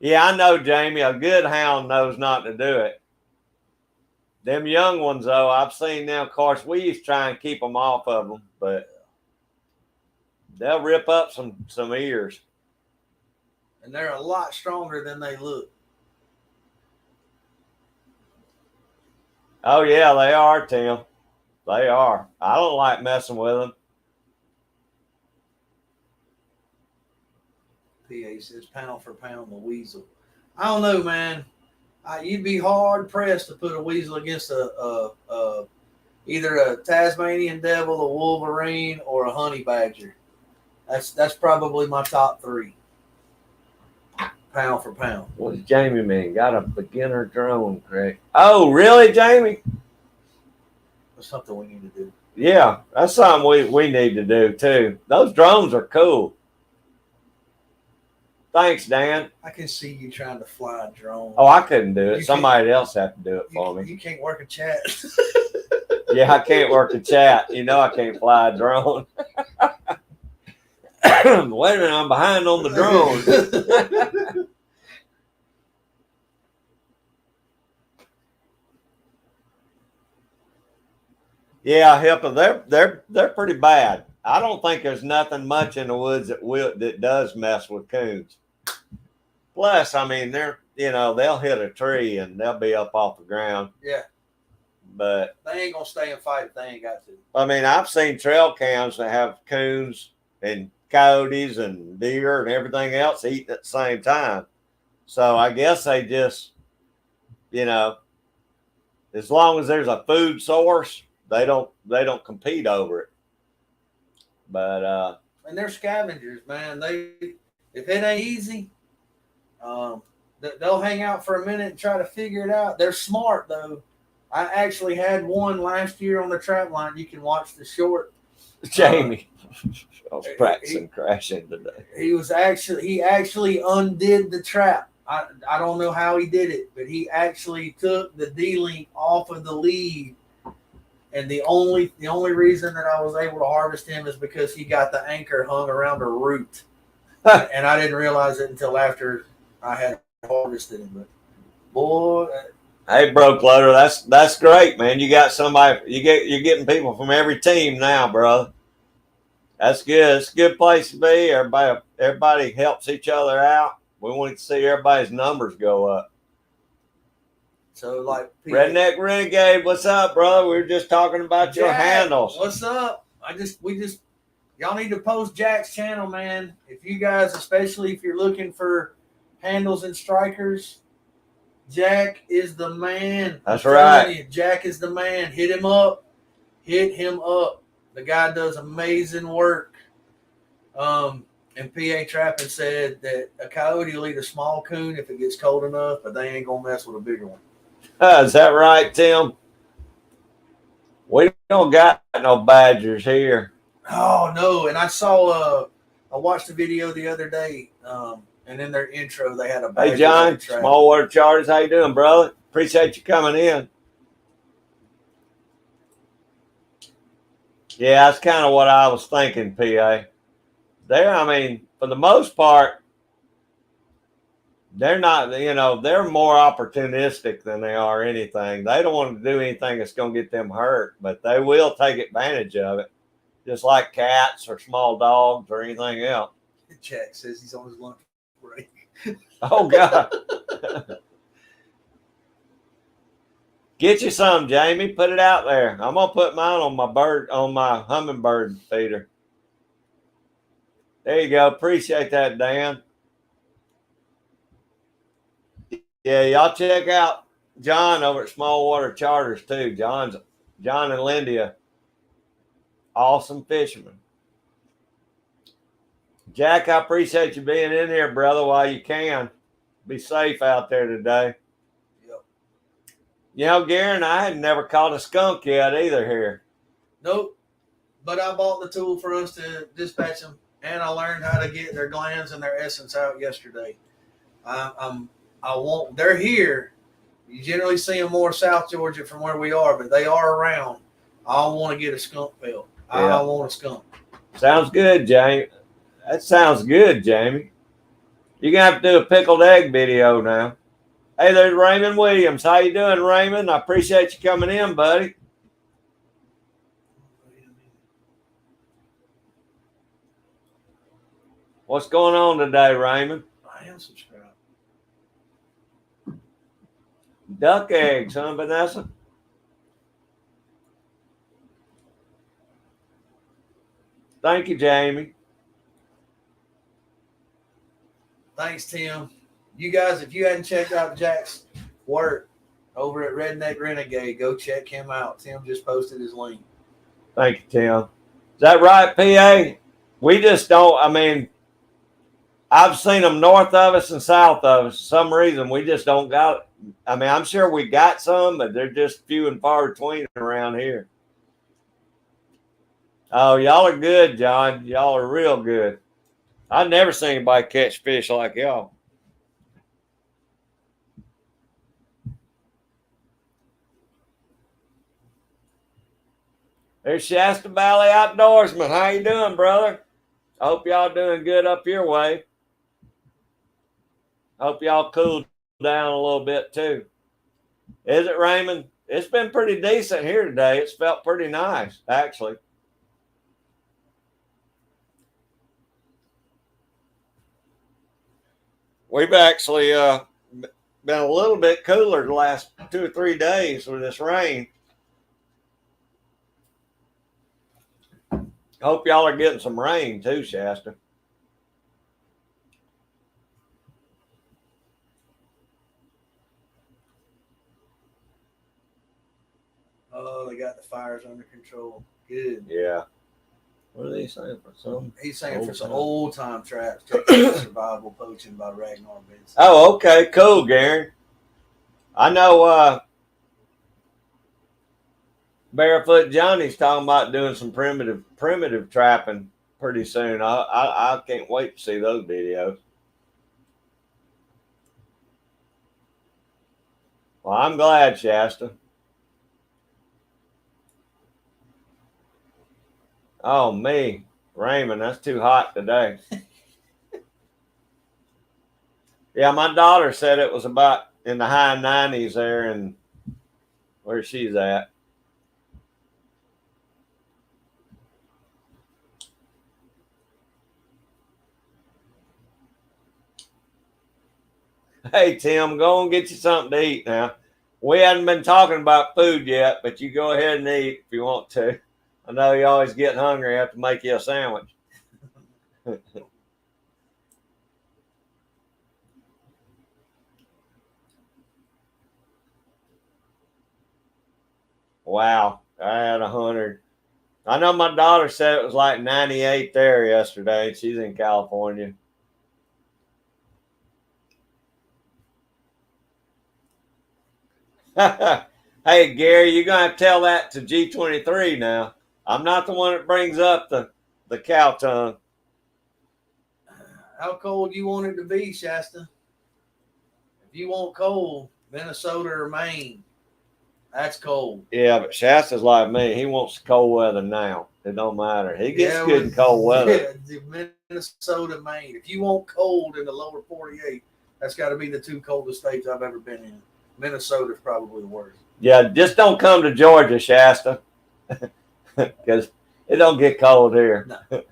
Yeah, I know, Jamie. A good hound knows not to do it. Them young ones, though, I've seen them. Of course, we used to try and keep them off of them, but they'll rip up some ears. And they're a lot stronger than they look. Oh, yeah, they are, Tim. They are. I don't like messing with them. PA says pound for pound the weasel. I don't know, man. You'd be hard pressed to put a weasel against either a Tasmanian devil, a wolverine, or a honey badger. That's probably my top 3. Pound for pound. What does Jamie mean? Got a beginner drone, Craig. Oh, really, Jamie? That's something we need to do. Yeah, that's something we need to do too. Those drones are cool. Thanks, Dan. I can see you trying to fly a drone. Oh, I couldn't do it. Somebody else had to do it for me. You can't work a chat. Yeah, I can't work a chat. You know I can't fly a drone. Wait a minute, I'm behind on the drone. Yeah, HIPAA, they're pretty bad. I don't think there's nothing much in the woods that does mess with coons. Plus, I mean, they'll hit a tree and they'll be up off the ground. Yeah. But they ain't gonna stay and fight if they ain't got to. I mean, I've seen trail cams that have coons and coyotes and deer and everything else eating at the same time. So I guess they just, as long as there's a food source, they don't compete over it. But and they're scavengers, man. If it ain't easy, they'll hang out for a minute and try to figure it out. They're smart though. I actually had one last year on the trap line. You can watch the short. Jamie, I was practicing crashing today. He actually undid the trap. I don't know how he did it, but he actually took the D-link off of the lead. And the only reason that I was able to harvest him is because he got the anchor hung around a root. And I didn't realize it until after I had harvested him. But boy, hey, broke loader, that's great, man. You got somebody. You're getting people from every team now, brother. That's good. It's a good place to be. Everybody helps each other out. We want to see everybody's numbers go up. So, like, Redneck Renegade, what's up, brother? We were just talking about your handles. What's up? Y'all need to post Jack's channel, man. If you guys, especially if you're looking for handles and strikers, Jack is the man. That's right. Jack is the man. Hit him up. The guy does amazing work. And PA Trappin said that a coyote will eat a small coon if it gets cold enough, but they ain't gonna mess with a bigger one. Is that right, Tim? We don't got no badgers here. Oh no! And I watched a video the other day, and in their intro they had a badger. Hey John, Small Water Charters, how you doing, brother? Appreciate you coming in. Yeah, that's kind of what I was thinking, PA. I mean, for the most part, they're not, they're more opportunistic than they are anything. They don't want to do anything that's going to get them hurt, but they will take advantage of it, just like cats or small dogs or anything else. Jack says he's on his lunch break. Oh, God. Get you some, Jamie. Put it out there. I'm going to put mine on my hummingbird feeder. There you go. Appreciate that, Dan. Yeah, y'all check out John over at Small Water Charters too. John and Lindy, awesome fishermen. Jack, I appreciate you being in here, brother, while you can. Be safe out there today. Yep. Garen, I had never caught a skunk yet either here. Nope. But I bought the tool for us to dispatch them. And I learned how to get their glands and their essence out yesterday. They're here. You generally see them more South Georgia from where we are, but they are around. I want to get a skunk pelt. I want a skunk. Sounds good, Jamie. That sounds good, Jamie. You're going to have to do a pickled egg video now. Hey, there's Raymond Williams. How you doing, Raymond? I appreciate you coming in, buddy. What's going on today, Raymond? I am subscribed. Duck eggs, huh, Vanessa? Thank you, Jamie. Thanks, Tim. You guys, if you hadn't checked out Jack's work over at Redneck Renegade, go check him out. Tim just posted his link. Thank you, Tim. Is that right, PA? We just don't, I've seen them north of us and south of us. For some reason, we just don't got. I'm sure we got some, but they're just few and far between around here. Oh, y'all are good, John. Y'all are real good. I've never seen anybody catch fish like y'all. There's Shasta Valley Outdoorsman. How you doing, brother? I hope y'all doing good up your way. Hope y'all cooled down a little bit too. Is it, Raymond? it's been pretty decent here today. It's felt pretty nice, actually. We've actually been a little bit cooler the last 2 or 3 days with this rain. Hope y'all are getting some rain too, Shasta. Oh, they got the fires under control. Good. Yeah. What are they saying for some? He's saying for some old time traps, survival poaching by Ragnar Benson. Oh, okay, cool, Garen. I know Barefoot Johnny's talking about doing some primitive trapping pretty soon. I can't wait to see those videos. Well, I'm glad, Shasta. Oh, me, Raymond, that's too hot today. Yeah, my daughter said it was about in the high 90s there and where she's at. Hey, Tim, go and get you something to eat now. We hadn't been talking about food yet, but you go ahead and eat if you want to. I know you always get hungry. I have to make you a sandwich. Wow, I had 100. I know my daughter said it was like 98 there yesterday. She's in California. Hey, Gary, you're going to tell that to G23 now. I'm not the one that brings up the cow tongue. How cold you want it to be, Shasta? If you want cold, Minnesota or Maine, that's cold. Yeah, but Shasta's like me. He wants cold weather now. It don't matter. He gets good in cold weather. Yeah, Minnesota, Maine. If you want cold in the lower 48, that's got to be the 2 coldest states I've ever been in. Minnesota's probably worse. Yeah, just don't come to Georgia, Shasta, because it don't get cold here. No.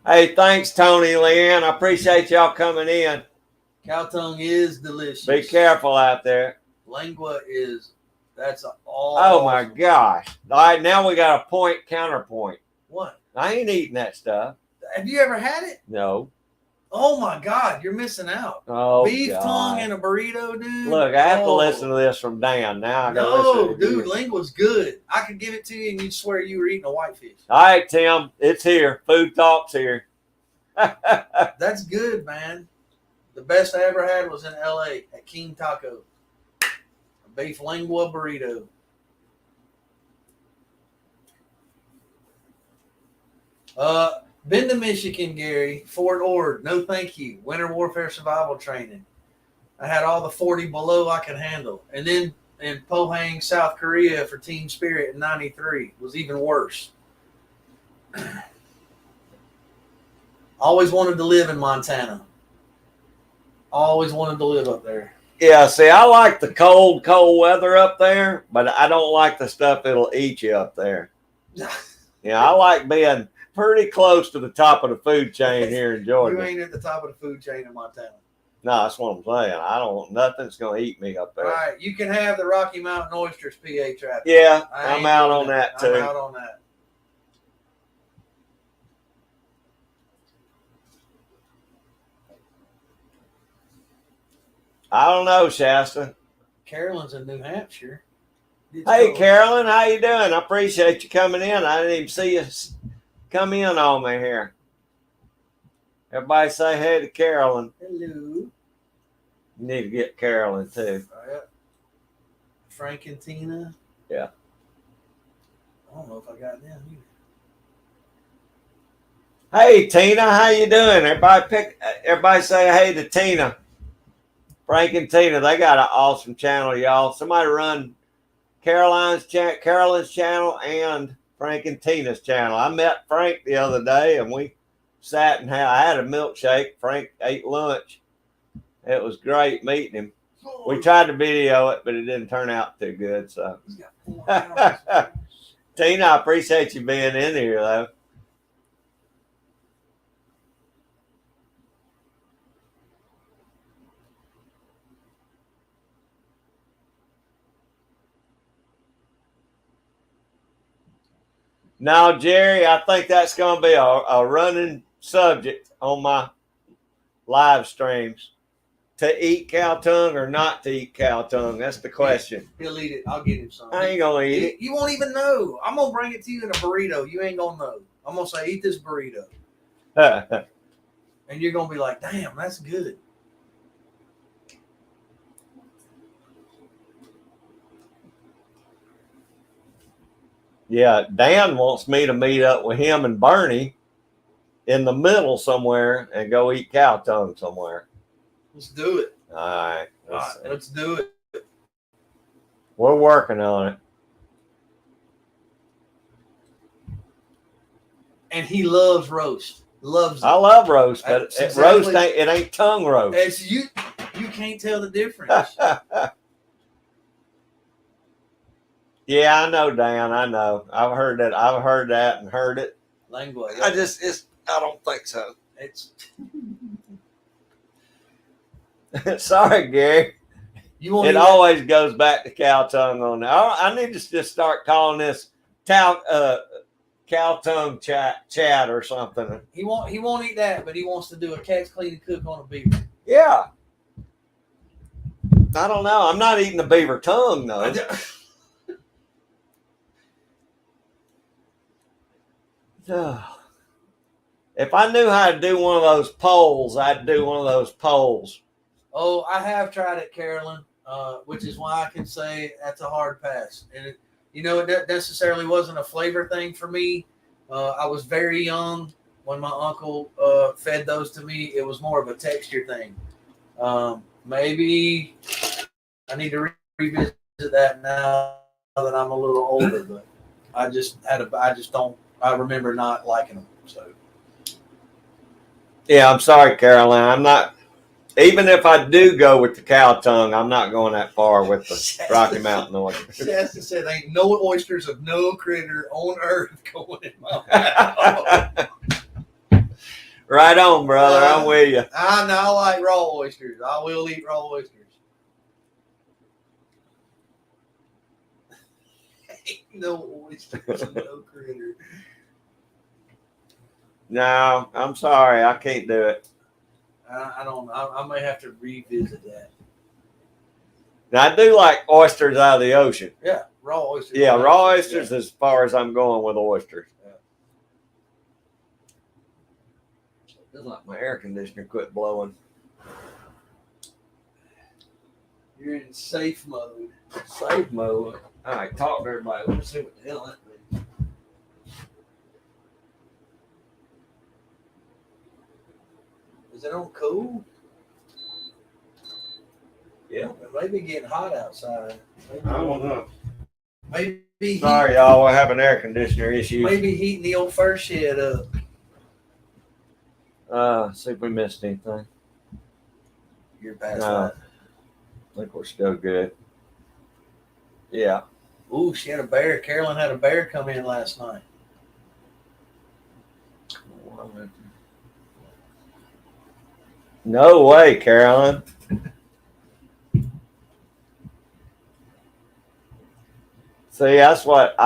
Hey, thanks, Tony, Leanne. I appreciate y'all coming in. Cow tongue is delicious. Be careful out there. Lingua that's all. Oh, my gosh. All right, now we got a point counterpoint. What? I ain't eating that stuff. Have you ever had it? No. Oh, my God. You're missing out. Oh, beef God. tongue in a burrito, dude. Look, I have to listen to this from Dan. Now I got to listen to dude, Lingua's good. I could give it to you and you'd swear you were eating a whitefish. All right, Tim. It's here. Food Talk's here. That's good, man. The best I ever had was in L.A. at King Taco. A beef lingua burrito. Been to Michigan, Gary. Fort Ord. No, thank you. Winter warfare survival training. I had all the 40 below I could handle. And then in Pohang, South Korea for Team Spirit in 93 was even worse. Always wanted to live in Montana. Always wanted to live up there. Yeah, see, I like the cold weather up there, but I don't like the stuff that'll eat you up there. Yeah, I like being pretty close to the top of the food chain here in Georgia. You ain't at the top of the food chain in Montana. No, that's what I'm saying. Nothing's going to eat me up there. All right, you can have the Rocky Mountain oysters, PA Trappin. Yeah, I'm out on that too. I'm out on that. I don't know, Shasta. Carolyn's in New Hampshire. Hey, Carolyn, how you doing? I appreciate you coming in. I didn't even see you come in on me here. Everybody say hey to Carolyn. Hello. You need to get Carolyn too. All right. Frank and Tina. Yeah. I don't know if I got them either. Hey, Tina, how you doing? Everybody say hey to Tina. Frank and Tina, they got an awesome channel, y'all. Somebody run Carolyn's channel and Frank and Tina's channel. I met Frank the other day, and we sat and I had a milkshake. Frank ate lunch. It was great meeting him. We tried to video it, but it didn't turn out too good. So, He's got 4 ounces. Tina, I appreciate you being in here, though. Now, Jerry, I think that's going to be a running subject on my live streams. To eat cow tongue or not to eat cow tongue? That's the question. He'll eat it. I'll get him some. I ain't going to eat it. You won't even know. I'm going to bring it to you in a burrito. You ain't going to know. I'm going to say, eat this burrito. And you're going to be like, damn, that's good. Yeah, Dan wants me to meet up with him and Bernie in the middle somewhere and go eat cow tongue somewhere. Let's do it. All right. Let's do it. We're working on it. And he loves roast. Loves it. I love roast, but Exactly. roast ain't tongue roast. It's you can't tell the difference. Yeah, I know, Dan. I know. I've heard that and heard it. Language. I don't think so. It's sorry, Gary. It always goes back to cow tongue on there. I need to just start calling this cow tongue chat or something. He won't eat that, but he wants to do a catch, clean, and cook on a beaver. Yeah. I don't know. I'm not eating the beaver tongue though. If I knew how to do one of those poles, I'd do one of those poles. Oh, I have tried it, Carolyn, which is why I can say that's a hard pass. And it necessarily wasn't a flavor thing for me. I was very young when my uncle fed those to me. It was more of a texture thing. Maybe I need to revisit that now that I'm a little older. But I remember not liking them. So. Yeah, I'm sorry, Caroline. I'm not. Even if I do go with the cow tongue, I'm not going that far with the Rocky Mountain oysters. Shasta said, "Ain't no oysters of no critter on earth going in my mouth." Right on, brother. I'm with you. I like raw oysters. I will eat raw oysters. Ain't no oysters of no critter. No, I'm sorry. I can't do it. I don't. I may have to revisit that. Now, I do like oysters out of the ocean. Yeah, raw oysters. Yeah, raw oysters as far as I'm going with oysters. Yeah. Feels like my air conditioner quit blowing. You're in safe mode. Safe mode. All right, talk to everybody. Let's see what the hell that means. Is it on cool? Yeah. It may be getting hot outside. I don't know. Maybe. Sorry, y'all. We're having air conditioner issues. Maybe heating the old fur shed up. See if we missed anything. You're past No. that. I think we're still good. Yeah. Ooh, she had a bear. Carolyn had a bear come in last night. No way, Carolyn. See, that's what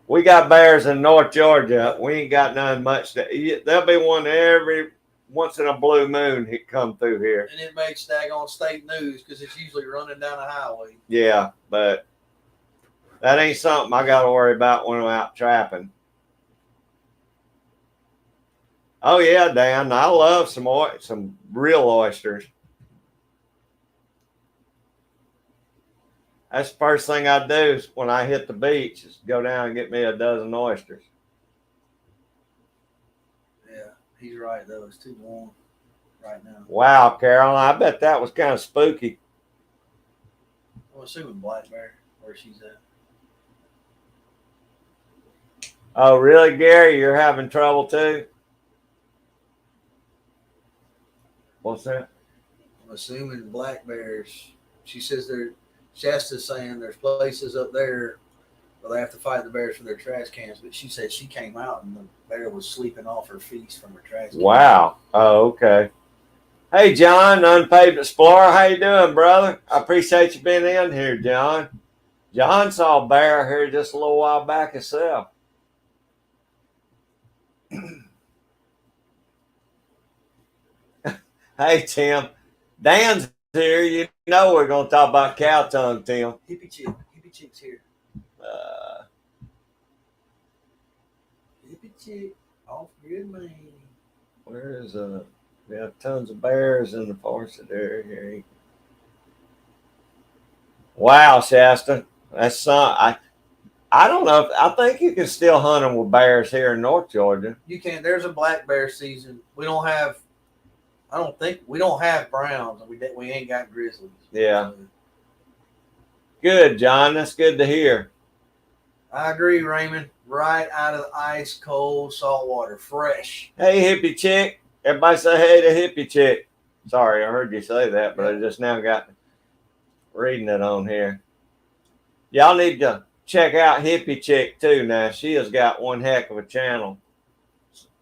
we got bears in North Georgia. We ain't got none much. There'll be one every once in a blue moon he come through here. And it makes daggone state news because it's usually running down a highway. Yeah, but that ain't something I got to worry about when I'm out trapping. Oh yeah, Dan, I love some real oysters. That's the first thing I do is when I hit the beach is go down and get me a dozen oysters. Yeah, he's right though. It's too warm right now. Wow, Carolyn, I bet that was kind of spooky. I'm assuming Black Bear, where she's at. Oh, really, Gary? You're having trouble too? What's that? I'm assuming Black Bear's she says Shasta's saying there's places up there where they have to fight the bears for their trash cans. But she said she came out and the bear was sleeping off her feast from her trash can. Wow. Oh, okay. Hey, John, Unpaved Explorer. How you doing, brother? I appreciate you being in here, John. John saw a bear here just a little while back himself. Hey, Tim. Dan's here. You know we're going to talk about cow tongue, Tim. Hippie chick's here. Hippie chick, off grid man. Where is we have tons of bears in the forested area here. Wow, Shasta. That's some. I don't know. I think you can still hunt them with bears here in North Georgia. You can. There's a black bear season. We don't have. I don't think we don't have browns. We ain't got grizzlies. Yeah. So. Good, John. That's good to hear. I agree, Raymond. Right out of the ice cold salt water, fresh. Hey, hippie chick. Everybody say hey to hippie chick. Sorry, I heard you say that, but I just now got reading it on here. Y'all need to check out Hippie Chick too. Now she has got one heck of a channel.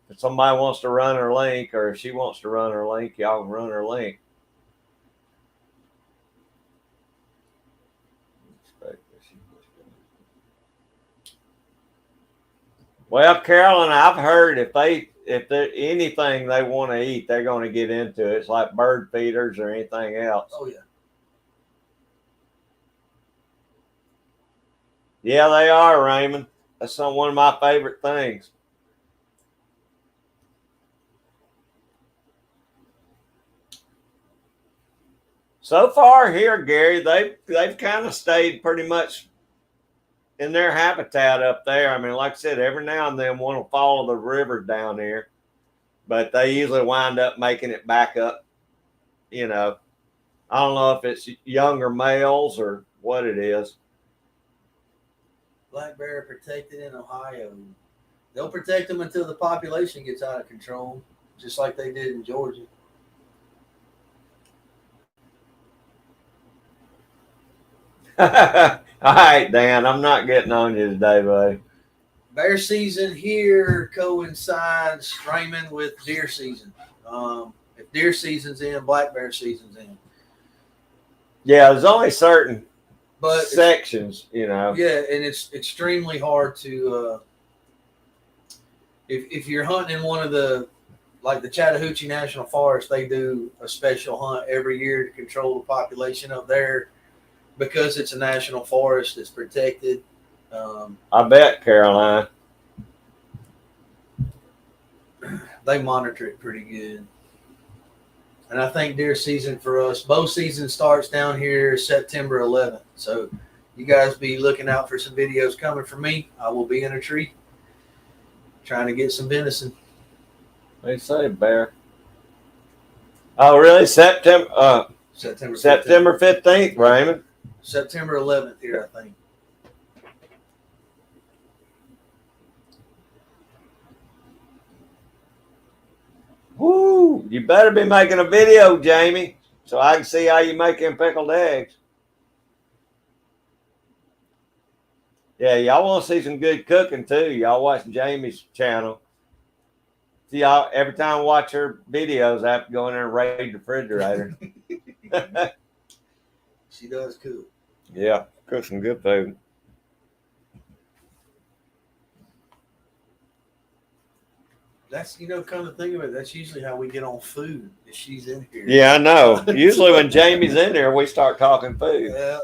If somebody wants to run her link, or if she wants to run her link, y'all can run her link. Well, Carolyn, I've heard if there's anything they want to eat, they're going to get into it. It's like bird feeders or anything else. Oh yeah. Yeah, they are, Raymond. That's one of my favorite things. So far here, Gary, they've kind of stayed pretty much in their habitat up there. I mean, like I said, every now and then one will follow the river down here, but they usually wind up making it back up. You know, I don't know if it's younger males or what it is. Black bear protected in Ohio. They'll protect them until the population gets out of control, just like they did in Georgia. All right, Dan, I'm not getting on you today, buddy. Bear season here coincides, Raymond, with deer season. If deer season's in, black bear season's in. Yeah, there's only certain sections, you know. Yeah, and it's extremely hard to if you're hunting in one of the, like the Chattahoochee National Forest, they do a special hunt every year to control the population up there because it's a national forest. It's protected. I bet, Caroline. They monitor it pretty good. And I think deer season for us, bow season starts down here September 11th. So you guys be looking out for some videos coming from me. I will be in a tree trying to get some venison. What do you say, bear? Oh, really? September 15th, Raymond. September 11th here, I think. Woo! You better be making a video, Jamie, so I can see how you make them pickled eggs. Yeah, y'all want to see some good cooking too. Y'all watch Jamie's channel. See, y'all every time I watch her videos, I have to go in there and raid the refrigerator. She does cook. Yeah, cook some good food. That's, come to think of it, that's usually how we get on food, if she's in here. Yeah, I know. Usually when Jamie's in there, we start talking food. Yeah.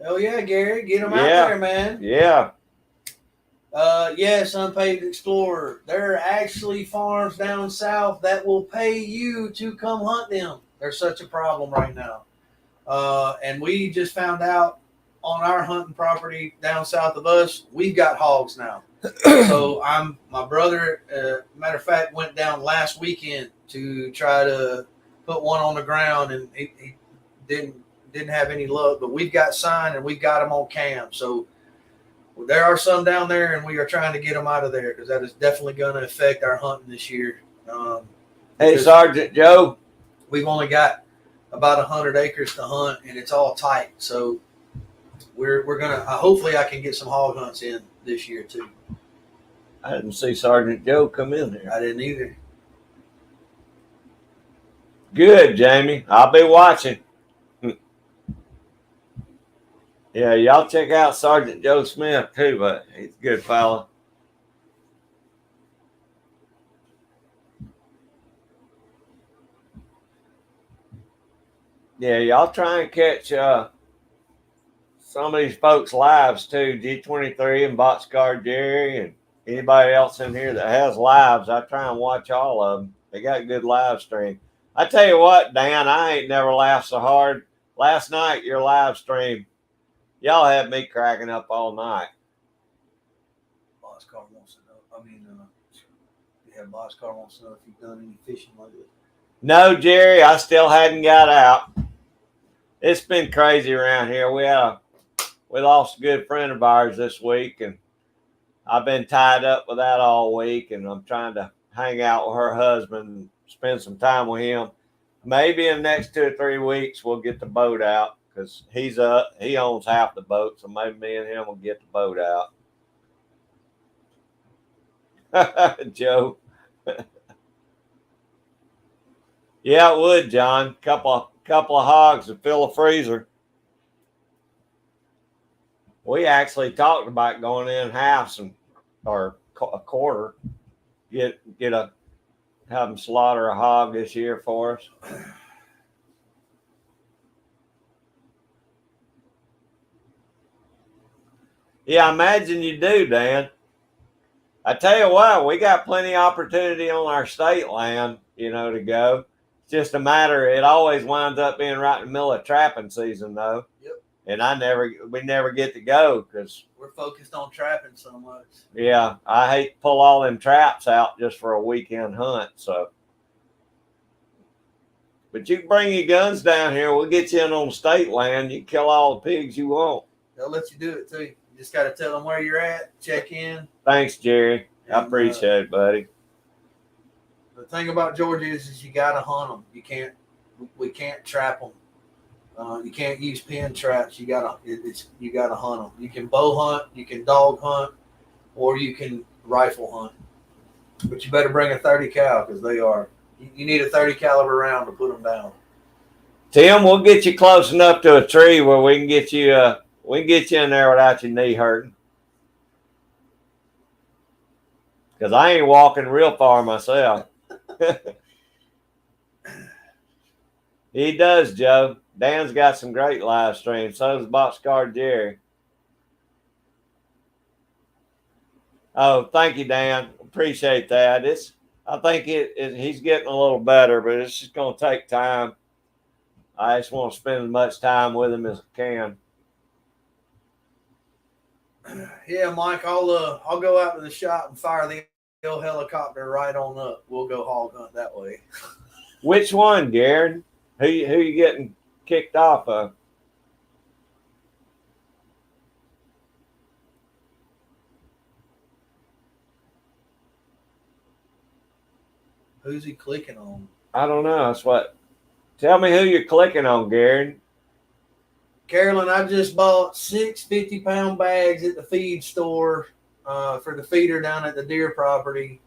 Hell yeah, Gary. Get them out there, man. Yeah. Yes, Unpaid Explorer. There are actually farms down south that will pay you to come hunt them. There's such a problem right now. And we just found out on our hunting property down south of us, we've got hogs now. So my brother, matter of fact, went down last weekend to try to put one on the ground, and he didn't have any luck, but we've got sign and we've got them on cam. So There are some down there, and we are trying to get them out of there because that is definitely going to affect our hunting this year. Hey, Sergeant Joe. We've only got about 100 acres to hunt, and it's all tight. So we're gonna. Hopefully, I can get some hog hunts in this year too. I didn't see Sergeant Joe come in there. I didn't either. Good, Jamie. I'll be watching. Yeah, y'all check out Sergeant Joe Smith too, but he's a good fella. Yeah, y'all try and catch some of these folks' lives too. G23 and Boxcar Jerry and anybody else in here that has lives. I try and watch all of them. They got good live stream. I tell you what, Dan, I ain't never laughed so hard. Last night, your live stream, y'all had me cracking up all night. Boxcar wants to know. Boxcar wants to know if you've done any fishing lately. No, Jerry, I still hadn't got out. It's been crazy around here. We lost a good friend of ours this week, and I've been tied up with that all week, and I'm trying to hang out with her husband and spend some time with him. Maybe in the next 2 or 3 weeks we'll get the boat out because he owns half the boat, so maybe me and him will get the boat out. Joe. Yeah, it would, John. Couple of hogs to fill a freezer. We actually talked about going in halves or a quarter. Have them slaughter a hog this year for us. Yeah, I imagine you do, Dan. I tell you what, we got plenty of opportunity on our state land, to go. It's just a matter. It always winds up being right in the middle of trapping season, though. Yep. And we never get to go because we're focused on trapping so much. Yeah, I hate to pull all them traps out just for a weekend hunt. So, but you can bring your guns down here. We'll get you in on state land. You can kill all the pigs you want. They'll let you do it too. You just got to tell them where you're at. Check in. Thanks, Jerry. I appreciate it, buddy. The thing about Georgia is you got to hunt them. We can't trap them. You can't use pin traps. You gotta hunt them. You can bow hunt, you can dog hunt, or you can rifle hunt. But you better bring a 30 cal because you need a 30 caliber round to put them down. Tim, we'll get you close enough to a tree where we can get you in there without your knee hurting. Because I ain't walking real far myself. He does, Joe. Dan's got some great live streams. So does Boxcar Jerry. Oh, thank you, Dan. Appreciate that. I think he's getting a little better, but it's just going to take time. I just want to spend as much time with him as I can. Yeah, Mike, I'll go out to the shop and fire the old helicopter right on up. We'll go hog hunt that way. Which one, Garen? Who you getting kicked off of? Who's he clicking on? I don't know. That's what. Tell me who you're clicking on, Garen. Carolyn, I just bought 6 50-pound bags at the feed store for the feeder down at the deer property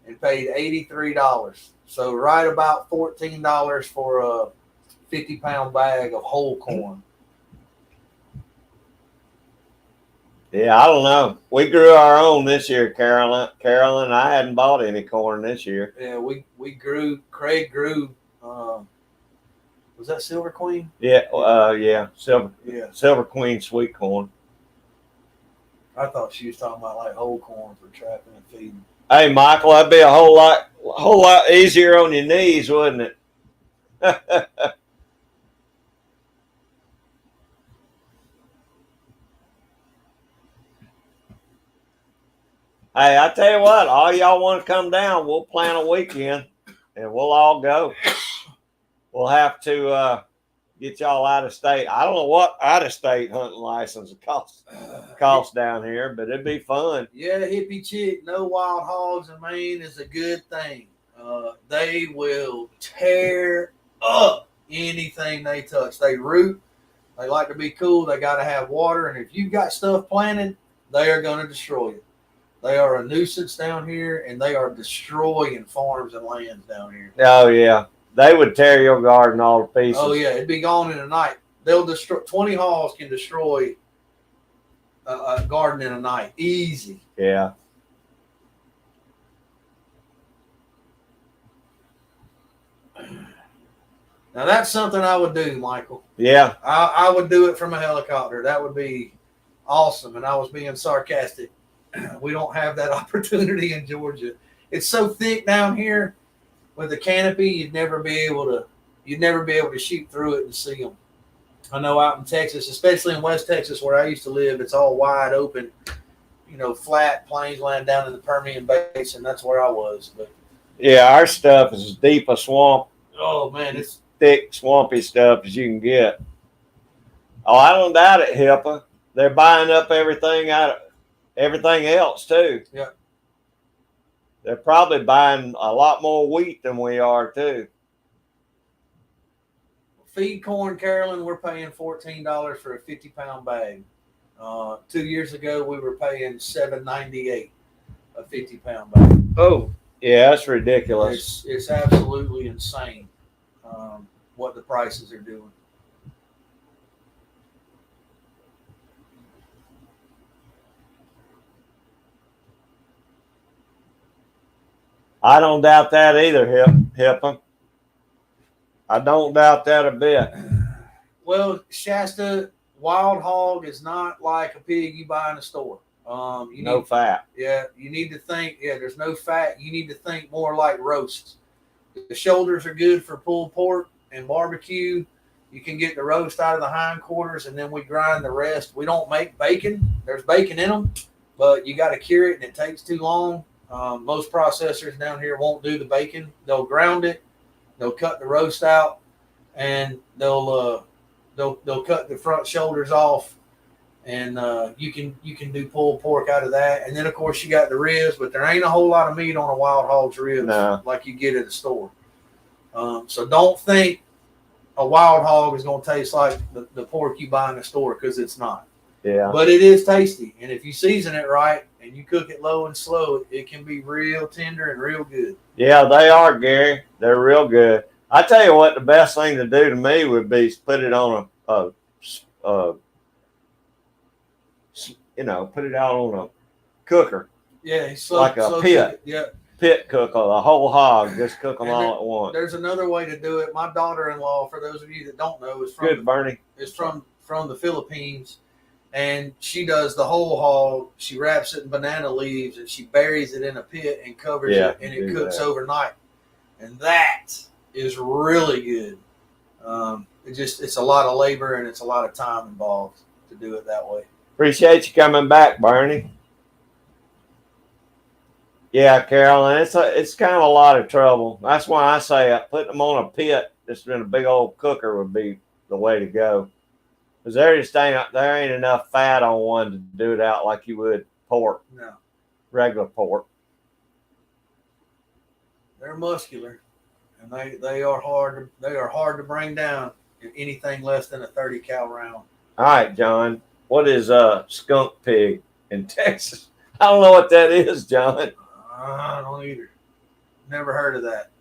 and paid $83. So right about $14 for a 50-pound bag of whole corn. Yeah, I don't know. We grew our own this year, Carolyn. I hadn't bought any corn this year. Yeah, we grew. Craig grew. Was that Silver Queen? Yeah, Silver Queen sweet corn. I thought she was talking about like whole corn for trapping and feeding. Hey, Michael, that'd be a whole lot easier on your knees, wouldn't it? Hey, I tell you what, all y'all want to come down, we'll plan a weekend and we'll all go. We'll have to Get y'all out of state. I don't know what out of state hunting license costs down here, but it'd be fun. Yeah, hippie chick, no wild hogs in Maine is a good thing. They will tear up anything they touch. They root. They like to be cool. They got to have water. And if you've got stuff planted, they are going to destroy it. They are a nuisance down here, and they are destroying farms and lands down here. Oh, yeah. They would tear your garden all to pieces. Oh, yeah. It'd be gone in a night. They'll destroy. 20 hogs can destroy a garden in a night. Easy. Yeah. Now, that's something I would do, Michael. Yeah. I would do it from a helicopter. That would be awesome. And I was being sarcastic. We don't have that opportunity in Georgia. It's so thick down here with the canopy, you'd never be able to shoot through it and see them. I know out in Texas, especially in West Texas where I used to live, it's all wide open, flat plains land down in the Permian Basin. That's where I was. But yeah, our stuff is as deep a swamp. Oh man, it's thick, swampy stuff as you can get. Oh, I don't doubt it, Hippa. They're buying up everything else too. Yeah. They're probably buying a lot more wheat than we are too. Feed corn, Carolyn, we're paying $14 for a 50-pound bag. 2 years ago, we were paying $7.98 a 50-pound bag. Oh, yeah, that's ridiculous. It's absolutely insane what the prices are doing. I don't doubt that either, Hippa. I don't doubt that a bit. Well, Shasta, wild hog is not like a pig you buy in a store. No fat. Yeah, you need to think. Yeah, there's no fat. You need to think more like roasts. The shoulders are good for pulled pork and barbecue. You can get the roast out of the hindquarters, and then we grind the rest. We don't make bacon. There's bacon in them, but you got to cure it, and it takes too long. Most processors down here won't do the bacon. They'll ground it. They'll cut the roast out, and they'll cut the front shoulders off, and you can do pulled pork out of that. And then of course you got the ribs, but there ain't a whole lot of meat on a wild hog's ribs like you get at the store. So don't think a wild hog is going to taste like the pork you buy in the store, because it's not. Yeah. But it is tasty, and if you season it right and you cook it low and slow, it can be real tender and real good. Yeah, they are, Gary. They're real good. I tell you what, the best thing to do to me would be put it on put it out on a cooker. Yeah, like a pit. Yeah. Pit cook a whole hog, just cook them all at once. There's another way to do it. My daughter-in-law, for those of you that don't know, is from the Philippines, and she does the whole hog. She wraps it in banana leaves and she buries it in a pit and covers it, and it cooks overnight. And that is really good. It's a lot of labor and it's a lot of time involved to do it that way. Appreciate you coming back, Bernie. Yeah, Carolyn, it's kind of a lot of trouble. That's why I say putting them on a pit just in a big old cooker would be the way to go. Because there ain't enough fat on one to do it out like you would pork. No. Regular pork. They're muscular, and they are hard to bring down anything less than a 30 cal round. All right, John. What is skunk pig in Texas? I don't know what that is, John. I don't either. Never heard of that.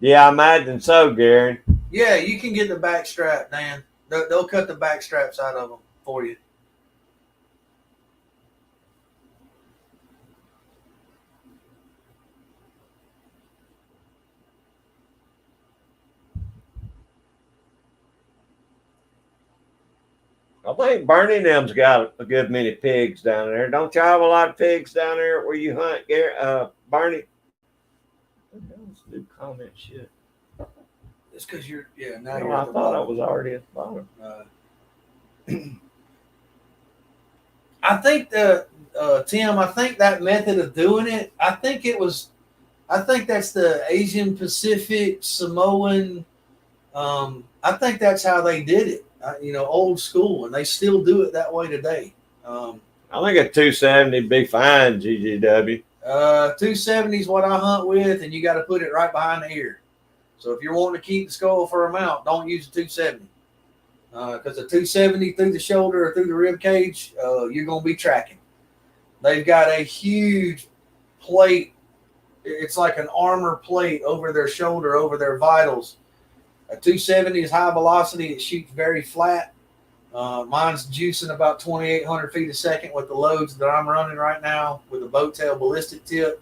Yeah, I imagine so, Gary. Yeah, you can get the back strap, Dan. They'll cut the back straps out of them for you. I think Bernie them's got a good many pigs down there. Don't y'all have a lot of pigs down there where you hunt, Gary, Bernie? Do comment shit. It's because you're I thought I was already at the bottom. I think Tim, I think that method of doing it, I think that's the Asian Pacific Samoan. I think that's how they did it. Old school, and they still do it that way today. I think a 270 would be fine, GGW. 270 is what I hunt with, and you got to put it right behind the ear. So if you're wanting to keep the skull for a mount, don't use a 270. Because a 270 through the shoulder or through the rib cage, you're going to be tracking. They've got a huge plate. It's like an armor plate over their shoulder, over their vitals. A 270 is high velocity. It shoots very flat. Mine's juicing about 2,800 feet a second with the loads that I'm running right now with a boat tail ballistic tip.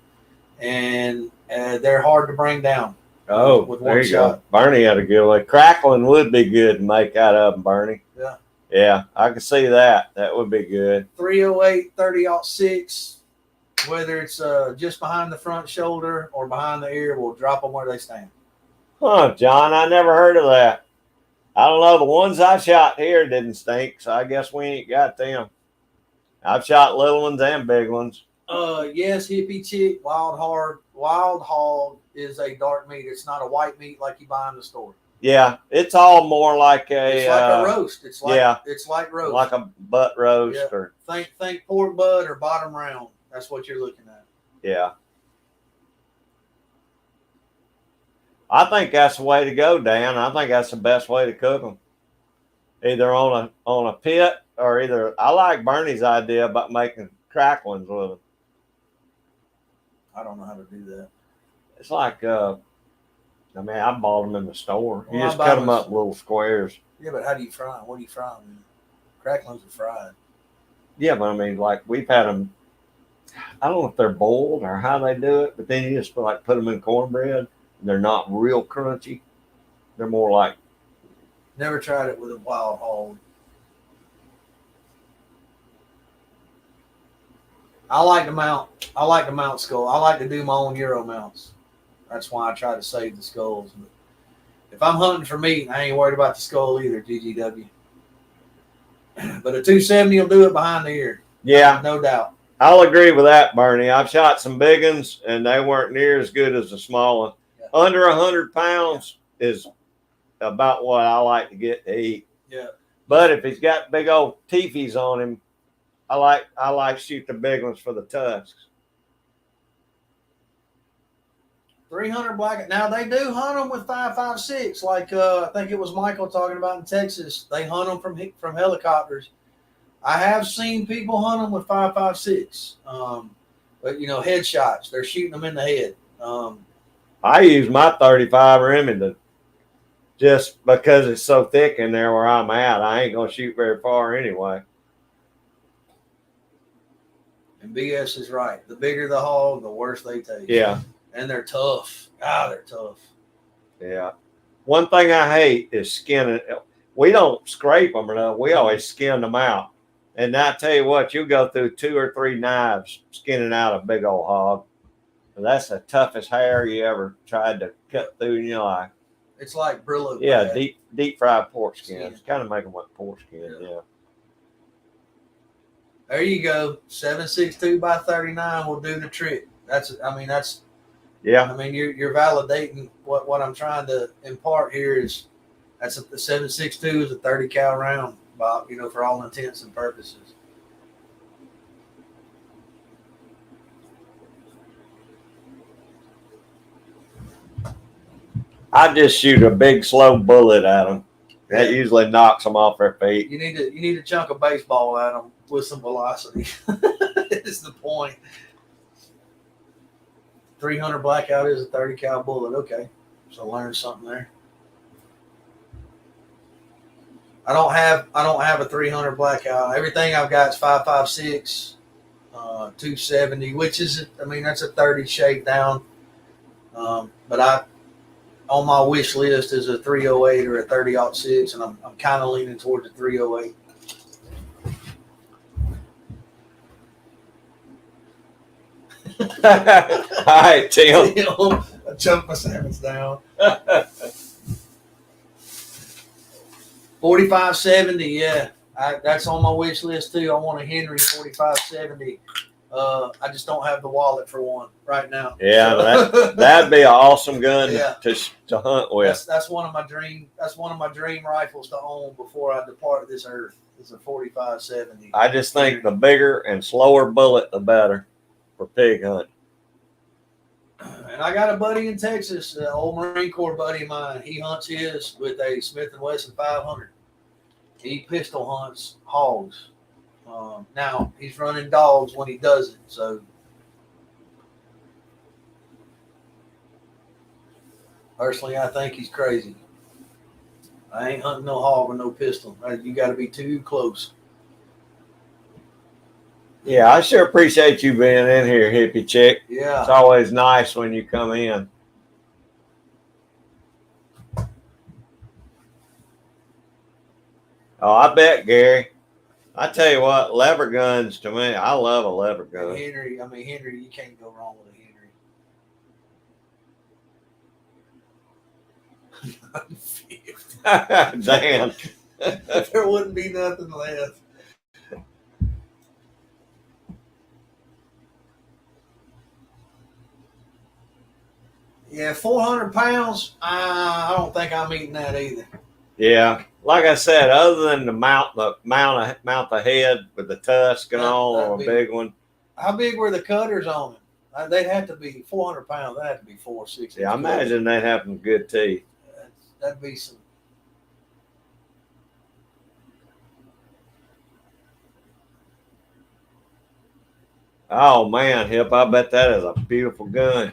And they're hard to bring down. Oh, with there one you shot. go. Bernie had a good one. Crackling would be good to make out of them, Bernie. Yeah. Yeah, I can see that. That would be good. 308, 30-06, whether it's just behind the front shoulder or behind the ear, we'll drop them where they stand. Huh, John, I never heard of that. I don't know. The ones I shot here didn't stink, so I guess we ain't got them. I've shot little ones and big ones. Yes, hippie chick, wild hog is a dark meat. It's not a white meat like you buy in the store. Yeah, it's all more like a. It's like a roast. It's like roast. Like a butt roast, Yeah. or think pork butt or bottom round. That's what you're looking at. yeah. I think that's the way to go, Dan. I think that's the best way to cook them. Either on a pit or I like Bernie's idea about making cracklings with them. I don't know how to do that. It's like, I bought them in the store. You Well, just cut them up in little squares. Yeah, but how do you fry them? What do you fry them in? Cracklings are fried. Yeah, but like we've had them. I don't know if they're boiled or how they do it, but then you just put them in cornbread. And they're not real crunchy. They're more like. Never tried it with a wild hog. I like to mount skull. I like to do my own Euro mounts. That's why I try to save the skulls. But if I'm hunting for meat, I ain't worried about the skull either, GGW. But a 270 will do it behind the ear. Yeah. No doubt. I'll agree with that, Bernie. I've shot some big ones, and they weren't near as good as the small one. Yeah. Under 100 pounds is about what I like to get to eat. Yeah. But if he's got big old teefies on him, I like to shoot the big ones for the tusks. 300 black. Now they do hunt them with 5.56, like I think it was Michael talking about in Texas. They hunt them from helicopters. I have seen people hunt them with 5.56, but headshots. They're shooting them in the head. I use my 35 Remington just because it's so thick in there where I'm at. I ain't gonna shoot very far anyway. And BS is right. The bigger the hog, the worse they taste. Yeah. And they're tough. They're tough. Yeah. One thing I hate is skinning. We don't scrape them enough. We always skin them out. And I tell you what, you go through 2 or 3 knives skinning out a big old hog. And that's the toughest hair you ever tried to cut through in your life. It's like Brillo. Yeah, deep fried pork skins. Kind of make them like pork skins, yeah. There you go. 7.62 by 39 will do the trick. Yeah. You're validating what I'm trying to impart here is the 7.62 is a 30 cal round, for all intents and purposes. I just shoot a big slow bullet at them. That usually knocks them off their feet. You need to chunk a baseball at them with some velocity. Is the point. 300 blackout is a 30 cal bullet. Okay, so learn something there. I don't have a 300 blackout. Everything I've got is 5.56, 270, which is that's a 30 shade down. But on my wish list is a 308 or a 30-06, and I'm kind of leaning towards the 308. All right, Tim. I choked my salmons down. 45.70, yeah. That's on my wish list too. I want a Henry 4570. I just don't have the wallet for one right now. Yeah, so. that'd be an awesome gun Yeah. to hunt with. That's one of my dream. That's one of my dream rifles to own before I depart this earth. It's a 4570. I just think the bigger and slower bullet, the better for pig hunting. And I got a buddy in Texas, an old Marine Corps buddy of mine. He hunts his with a Smith & Wesson 500. He pistol hunts hogs. Now he's running dogs when he does it. So personally, I think he's crazy. I ain't hunting no hog with no pistol. You got to be too close. Yeah, I sure appreciate you being in here, hippie chick. Yeah. It's always nice when you come in. Oh, I bet, Gary. I tell you what, lever guns to me, I love a lever gun. Henry, you can't go wrong with a Henry. Damn. There wouldn't be nothing left. Yeah, 400 pounds. I don't think I'm eating that either. Yeah, like I said, other than the mount the head with the tusk and all, or a big one. How big were the cutters on it? They'd have to be 400 pounds. That'd have to be 4 or 6. Yeah, I imagine they'd have some good teeth. That'd be some. Oh man, Hip! I bet that is a beautiful gun.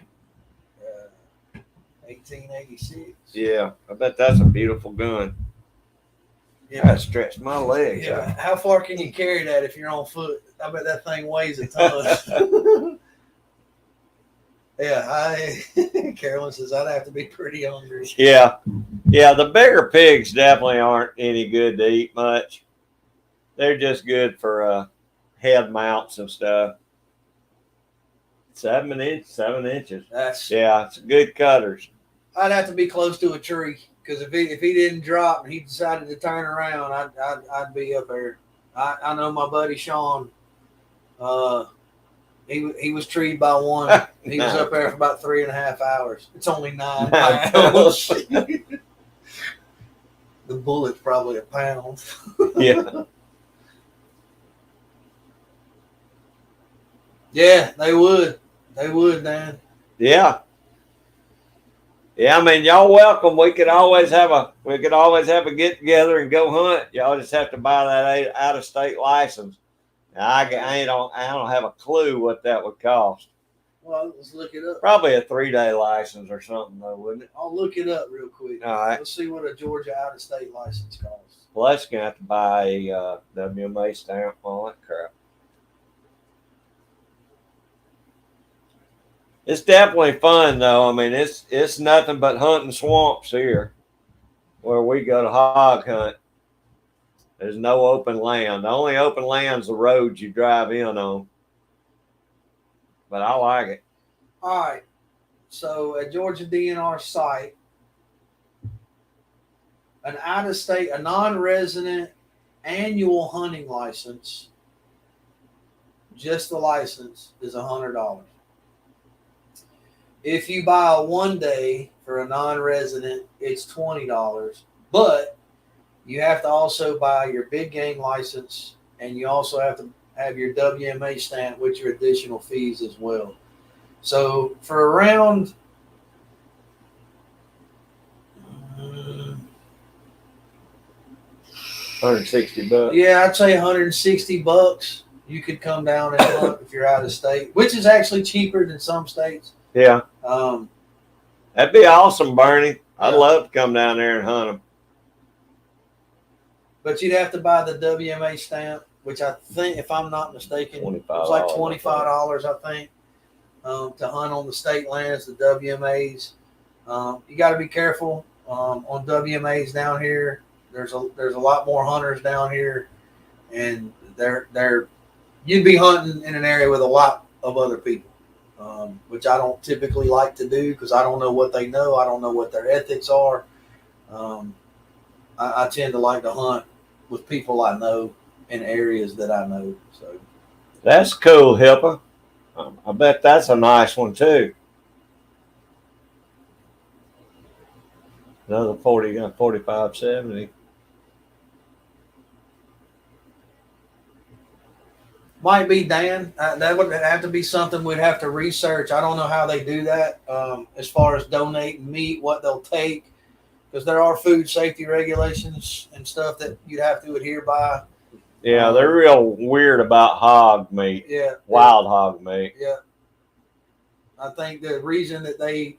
1886. Yeah, I bet that's a beautiful gun. Yeah, I stretched my legs. Yeah. How far can you carry that if you're on foot? I bet that thing weighs a ton. Yeah, Carolyn says I'd have to be pretty hungry. Yeah, the bigger pigs definitely aren't any good to eat much. They're just good for head mounts and stuff. 7 inches. It's good cutters. I'd have to be close to a tree because if he didn't drop and he decided to turn around, I'd be up there. I know my buddy Sean. He was treed by one. He was up there for about 3.5 hours. It's only 9 pounds. The bullet's probably a pound. Yeah. Yeah, they would. They would, Dan. Yeah. Yeah, I mean, y'all welcome. We could always have a get together and go hunt. Y'all just have to buy that out of state license. I don't have a clue what that would cost. Well, let's look it up. Probably a 3-day license or something, though, wouldn't it? I'll look it up real quick. All right. Let's see what a Georgia out of state license costs. Well, that's gonna have to buy a WMA stamp, all that crap. It's definitely fun, though. I mean, it's nothing but hunting swamps here, where we go to hog hunt. There's no open land. The only open land's the roads you drive in on. But I like it. All right. So at Georgia DNR site, an out-of-state, a non-resident annual hunting license, just the license, is $100. If you buy a 1-day for a non-resident, it's $20. But you have to also buy your big game license, and you also have to have your WMA stamp with your additional fees as well. So for around $160. Yeah, I'd say $160. You could come down and hunt if you're out of state, which is actually cheaper than some states. Yeah. That'd be awesome, Bernie. I'd love to come down there and hunt them. But you'd have to buy the WMA stamp, which I think, if I'm not mistaken, it was like $25, I think, to hunt on the state lands, the WMAs. You got to be careful on WMAs down here. There's a lot more hunters down here, and you'd be hunting in an area with a lot of other people, which I don't typically like to do because I don't know what they know. I don't know what their ethics are. I tend to like to hunt with people I know in areas that I know. So that's cool, Hippa. I bet that's a nice one too. Another 4570. might be Dan. That would have to be something we'd have to research. I don't know how they do that as far as donating meat, what they'll take, because there are food safety regulations and stuff that you'd have to adhere by. Yeah, they're real weird about hog meat. Yeah, wild hog meat. Yeah, I think the reason that they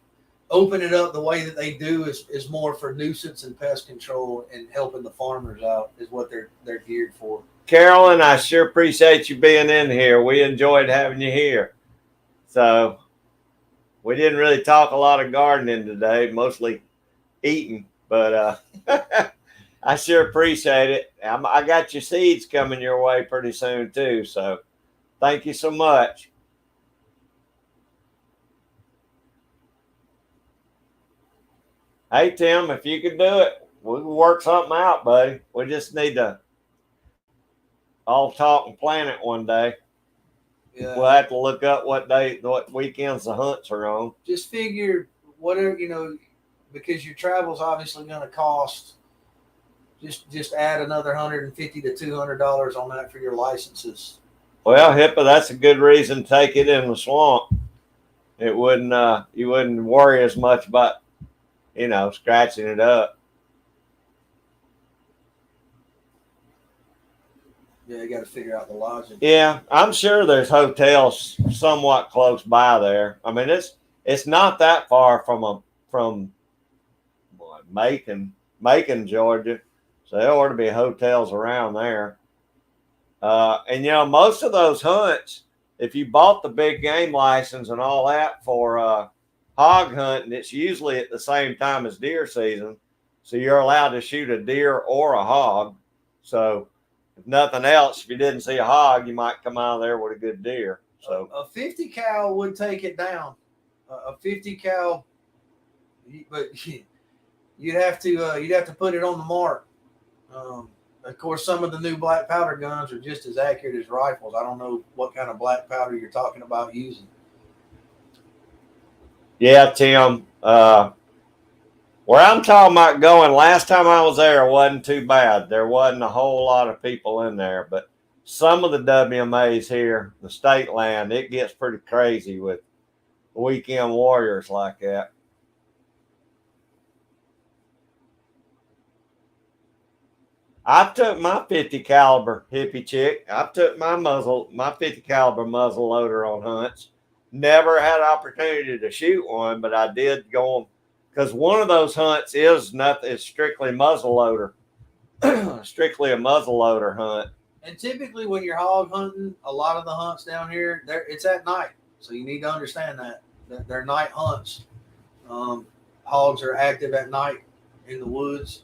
open it up the way that they do is more for nuisance and pest control and helping the farmers out is what they're geared for. Carolyn, I sure appreciate you being in here. We enjoyed having you here. So we didn't really talk a lot of gardening today, mostly eating, but I sure appreciate it. I got your seeds coming your way pretty soon too. So thank you so much. Hey, Tim, if you could do it, we can work something out, buddy. We just need to all talk and plan it one day. Yeah. We'll have to look up what weekends the hunts are on. Just figure whatever, because your travel's obviously going to cost. Just add another $150 to $200 on that for your licenses. Well, Hippa, that's a good reason to take it in the swamp. It wouldn't you wouldn't worry as much about scratching it up. Yeah, you got to figure out the lodging. Yeah, I'm sure there's hotels somewhat close by there. I mean, it's not that far from Macon, Georgia. So there ought to be hotels around there. And most of those hunts, if you bought the big game license and all that for hog hunting, it's usually at the same time as deer season. So you're allowed to shoot a deer or a hog. So if nothing else, if you didn't see a hog, you might come out of there with a good deer. So a 50 cal would take it down. A 50 cal, but you'd have to put it on the mark. Of course, some of the new black powder guns are just as accurate as rifles. I don't know what kind of black powder you're talking about using. Yeah, Tim. Where I'm talking about going, last time I was there, it wasn't too bad. There wasn't a whole lot of people in there, but some of the WMAs here, the state land, it gets pretty crazy with weekend warriors like that. I took my 50 caliber hippie chick. I took my 50 caliber muzzle loader on hunts. Never had an opportunity to shoot one, but I did go on because one of those hunts is strictly muzzle loader, strictly a muzzle loader hunt. And typically, when you're hog hunting, a lot of the hunts down here, it's at night, so you need to understand that they're night hunts. Hogs are active at night in the woods.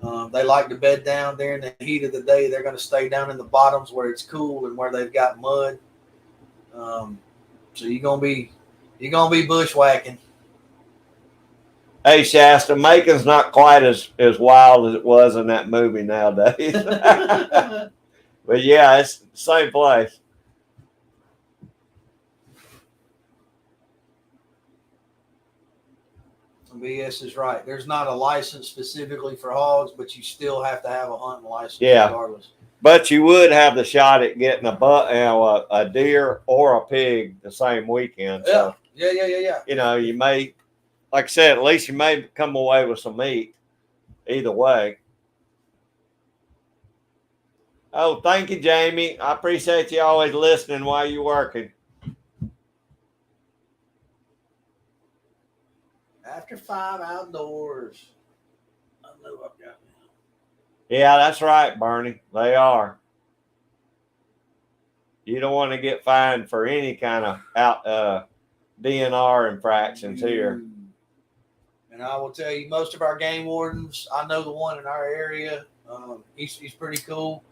They like to bed down during the heat of the day. They're going to stay down in the bottoms where it's cool and where they've got mud. So you're gonna be bushwhacking. Hey, Shasta, Macon's not quite as wild as it was in that movie nowadays. But yeah, it's the same place. BS is right. There's not a license specifically for hogs, but you still have to have a hunting license regardless. But you would have the shot at getting a deer or a pig the same weekend. So, yeah. You may, like I said, at least you may come away with some meat. Either way. Oh, thank you, Jamie. I appreciate you always listening while you're working. After 5 outdoors. I know I've got them. Yeah, that's right, Bernie. They are. You don't want to get fined for any kind of DNR infractions here. And I will tell you, most of our game wardens, I know the one in our area. He's pretty cool.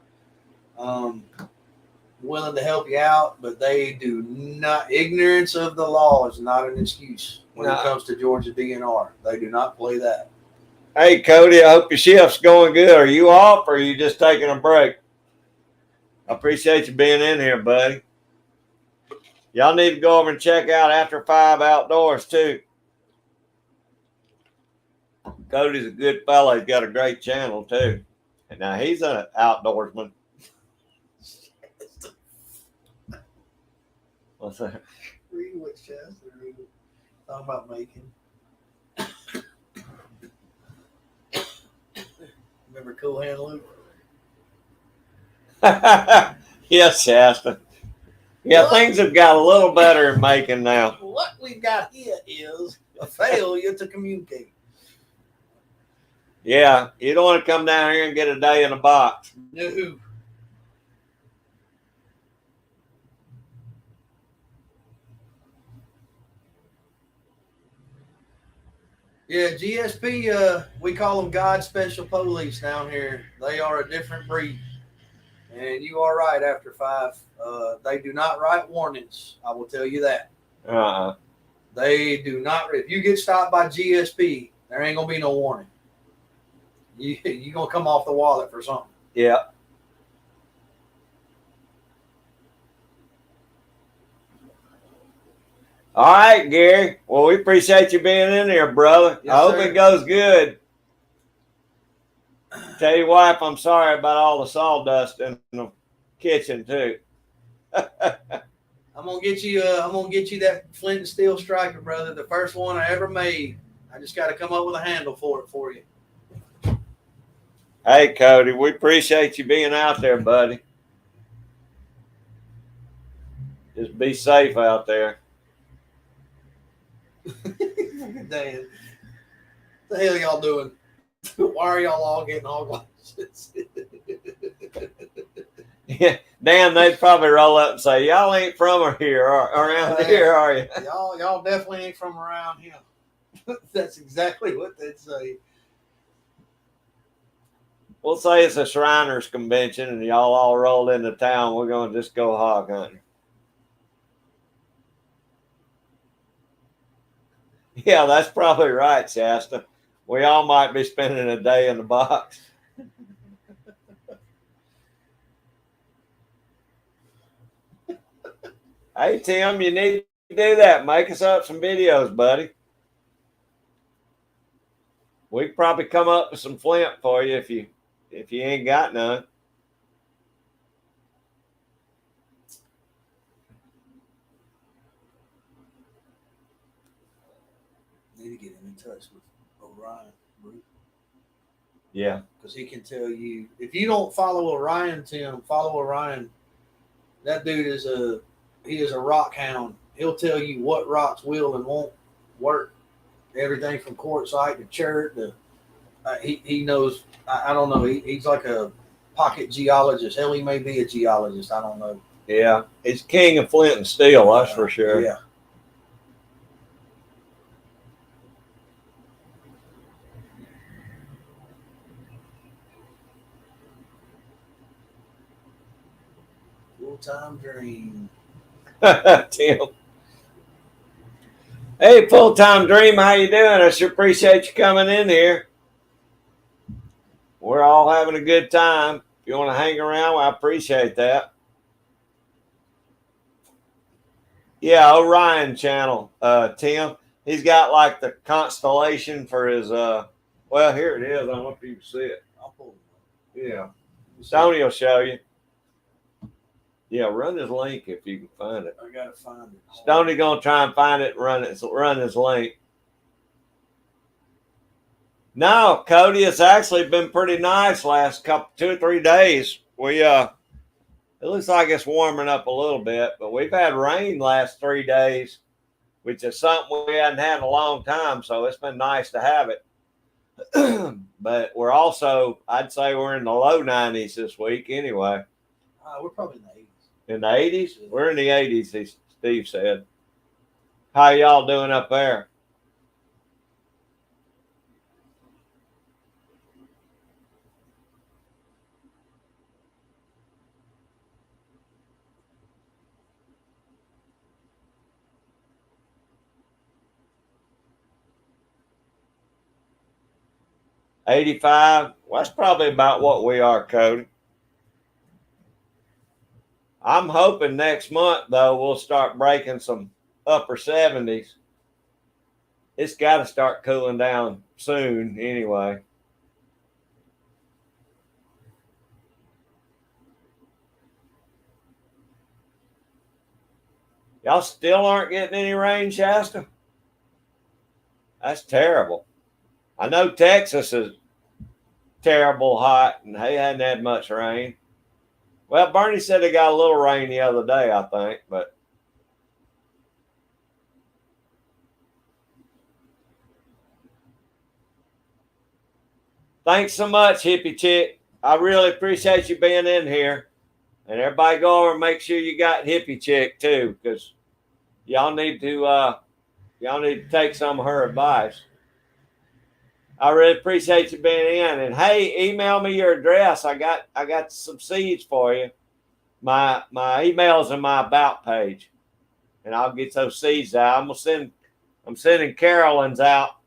Willing to help you out, but they do not. Ignorance of the law is not an excuse when it comes to Georgia DNR. They do not play that. Hey, Cody, I hope your shift's going good. Are you off or are you just taking a break? I appreciate you being in here, buddy. Y'all need to go over and check out After 5 Outdoors, too. Cody's a good fella. He's got a great channel, too. And now he's an outdoorsman. What's that? Read what Shasta read. Talking about making. Remember Cool Hand Luke? Yes, Shasta. Yeah, What? things have got a little better in making now. What we've got here is a failure to communicate. Yeah, you don't want to come down here and get a day in a box. No. Yeah, GSP, we call them God's Special Police down here. They are a different breed. And you are right, After 5. They do not write warnings. I will tell you that. They do not. If you get stopped by GSP, there ain't going to be no warning. You're going to come off the wallet for something. Yeah. All right, Gary. Well, we appreciate you being in here, brother. Yes, I hope sir. it goes good. Tell your wife I'm sorry about all the sawdust in the kitchen too. I'm gonna get you that flint and steel striker, brother. The first one I ever made. I just got to come up with a handle for it for you. Hey, Cody, we appreciate you being out there, buddy. Just be safe out there. Dan, what the hell y'all doing? Why are y'all all getting all glasses? Yeah, Dan, they'd probably roll up and say, "Y'all ain't from here or around here, are you?" Y'all definitely ain't from around here. That's exactly what they'd say. We'll say it's a Shriners convention and y'all all rolled into town. We're going to just go hog hunting. Yeah, that's probably right, Shasta. We all might be spending a day in the box. Hey, Tim, you need to do that. Make us up some videos, buddy. We could probably come up with some flint for you if you ain't got none. Need to get him in touch with Orion, Bruce. Yeah. Because he can tell you. If you don't follow Orion, Tim, follow Orion. That dude is a rock hound. He'll tell you what rocks will and won't work. Everything from quartzite to chert to he knows. I don't know. He's like a pocket geologist. Hell, he may be a geologist. I don't know. Yeah, he's king of flint and steel. That's for sure. Yeah. Full-time dream. Tim. Hey, full-time dream, how you doing? I sure appreciate you coming in here. We're all having a good time. If you want to hang around, I appreciate that. Yeah, Orion channel, Tim. He's got like the constellation for his well, here it is. I don't know if you can see it. I'll pull it. Yeah. Stoney will show you. Yeah, run his link if you can find it. I gotta find it. Stoney gonna try and find it and run his link. No, Cody, it's actually been pretty nice last 2 or 3 days. We it looks like it's warming up a little bit, but we've had rain last 3 days, which is something we hadn't had in a long time, so it's been nice to have it. But we're also, I'd say we're in the low 90s this week anyway. We're probably in the 80s. In the 80s? We're in the 80s, Steve said. How y'all doing up there? 85. Well, that's probably about what we are, Cody. I'm hoping next month, though, we'll start breaking some upper 70s. It's got to start cooling down soon anyway. Y'all still aren't getting any rain, Shasta? That's terrible. I know Texas is terrible hot and they hadn't had much rain. Well, Bernie said they got a little rain the other day, I think, but thanks so much, Hippie Chick. I really appreciate you being in here. And everybody go over and make sure you got Hippie Chick too, because y'all need to take some of her advice. I really appreciate you being in. And hey, email me your address. I got some seeds for you. My email's in my about page, and I'll get those seeds out. I'm sending Carolyn's out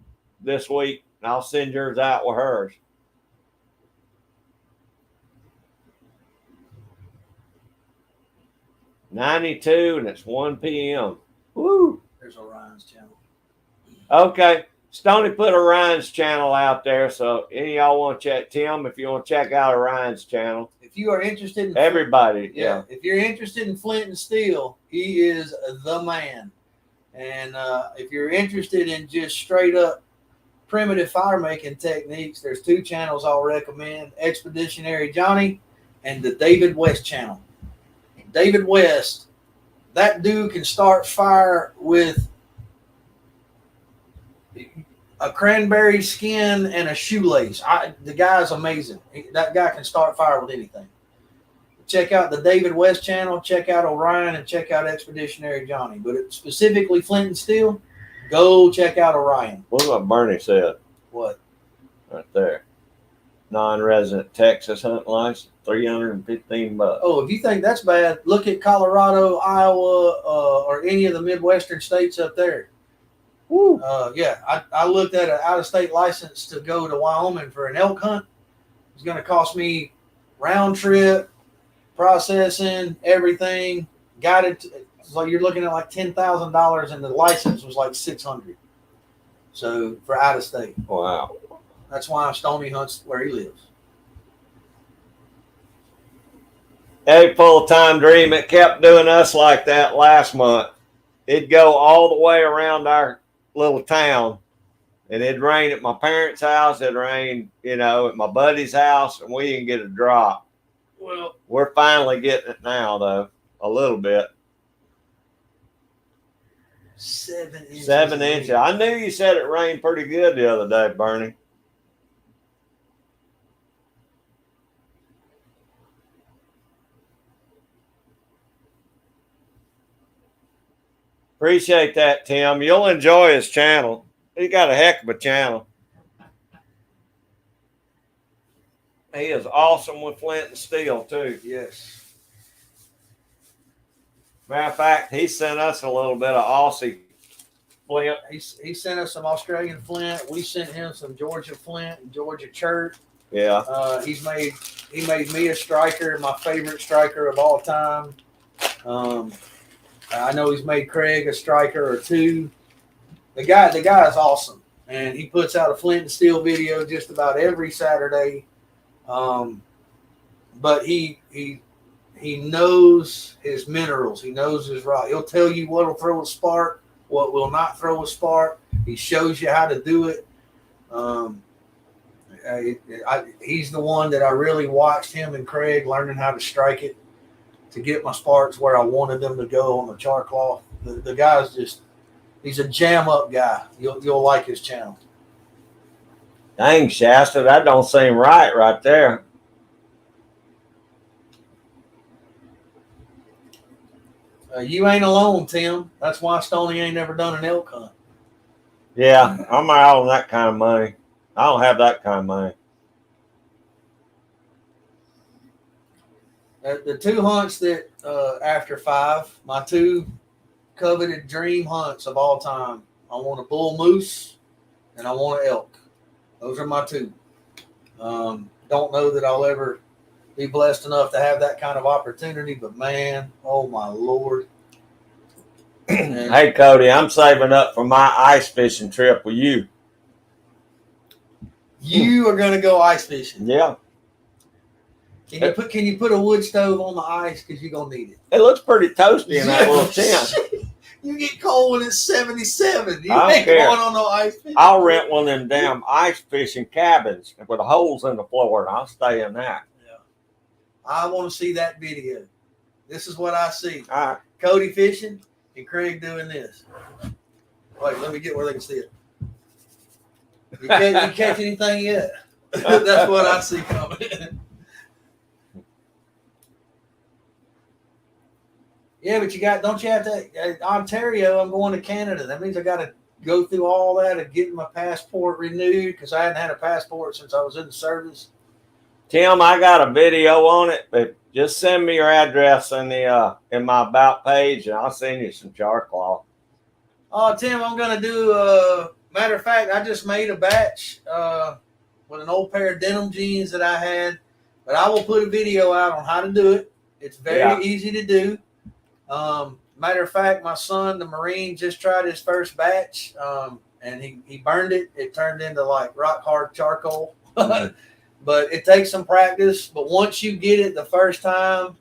this week, and I'll send yours out with hers. $92, and it's 1 p.m. Woo! There's Orion's channel. Okay. Stoney put Orion's channel out there, so any of y'all want to check Tim, if you want to check out Orion's channel. If you are interested in everybody, yeah. If you're interested in flint and steel, he is the man. And if you're interested in just straight up primitive fire making techniques, there's 2 channels I'll recommend: Expeditionary Johnny and the David West channel. David West, that dude can start fire with a cranberry skin and a shoelace. The guy's amazing. That guy can start fire with anything. Check out the David West channel, check out Orion, and check out Expeditionary Johnny. But specifically Flint and Steel, go check out Orion. Look what Bernie said. What? Right there. Non-resident Texas hunting license, $315. Oh, if you think that's bad, look at Colorado, Iowa, or any of the Midwestern states up there. Woo. Yeah, I looked at an out-of-state license to go to Wyoming for an elk hunt. It's going to cost me round trip, processing, everything. So you're looking at like $10,000, and the license was like $600. So for out of state. Wow. That's why Stoney hunts where he lives. A full-time dream. It kept doing us like that last month. It'd go all the way around our little town, and it'd rain at my parents' house. It'd rain, at my buddy's house, and we didn't get a drop. Well, we're finally getting it now, though, a little bit. 7 inches. 7 inches. I knew you said it rained pretty good the other day, Bernie. Appreciate that, Tim. You'll enjoy his channel. He got a heck of a channel. He is awesome with flint and steel, too. Yes. Matter of fact, he sent us a little bit of Aussie flint. He sent us some Australian flint. We sent him some Georgia flint and Georgia chert. Yeah. He made me a striker, my favorite striker of all time. I know he's made Craig a striker or 2. The guy is awesome, and he puts out a flint and steel video just about every Saturday. But he knows his minerals. He knows his rock. He'll tell you what will throw a spark, what will not throw a spark. He shows you how to do it. He's the one that I really watched, him and Craig learning how to strike it to get my sparks where I wanted them to go on the char cloth. The guy's he's a jam up guy. You'll like his channel. Dang, Shasta, that don't seem right there. You ain't alone, Tim. That's why Stoney ain't never done an elk hunt. Yeah, I'm out on that kind of money. I don't have that kind of money. The 2 hunts that after 5, my 2 coveted dream hunts of all time. I want a bull moose and I want an elk. Those are my 2. Don't know that I'll ever be blessed enough to have that kind of opportunity, but man, oh my Lord. Hey, Cody, I'm saving up for my ice fishing trip with you. You are going to go ice fishing. Yeah. Can you put a wood stove on the ice, because you're going to need it? It looks pretty toasty in that little tent. You get cold when it's 77. You I don't ain't care. going on no ice fishing. I'll rent one of them damn ice fishing cabins with holes in the floor, and I'll stay in that. Yeah. I want to see that video. This is what I see. All right. Cody fishing and Craig doing this. Wait, let me get where they can see it. You catch anything yet? That's what I see coming. Yeah, but don't you have to, Ontario, I'm going to Canada. That means I got to go through all that and get my passport renewed, because I hadn't had a passport since I was in the service. Tim, I got a video on it, but just send me your address in my about page, and I'll send you some char cloth. Oh, Tim, I'm going to do, matter of fact, I just made a batch with an old pair of denim jeans that I had, but I will put a video out on how to do it. It's very easy to do. Matter of fact, my son, the Marine, just tried his first batch, and he burned it. It turned into like rock hard charcoal. But it takes some practice. But once you get it the first time,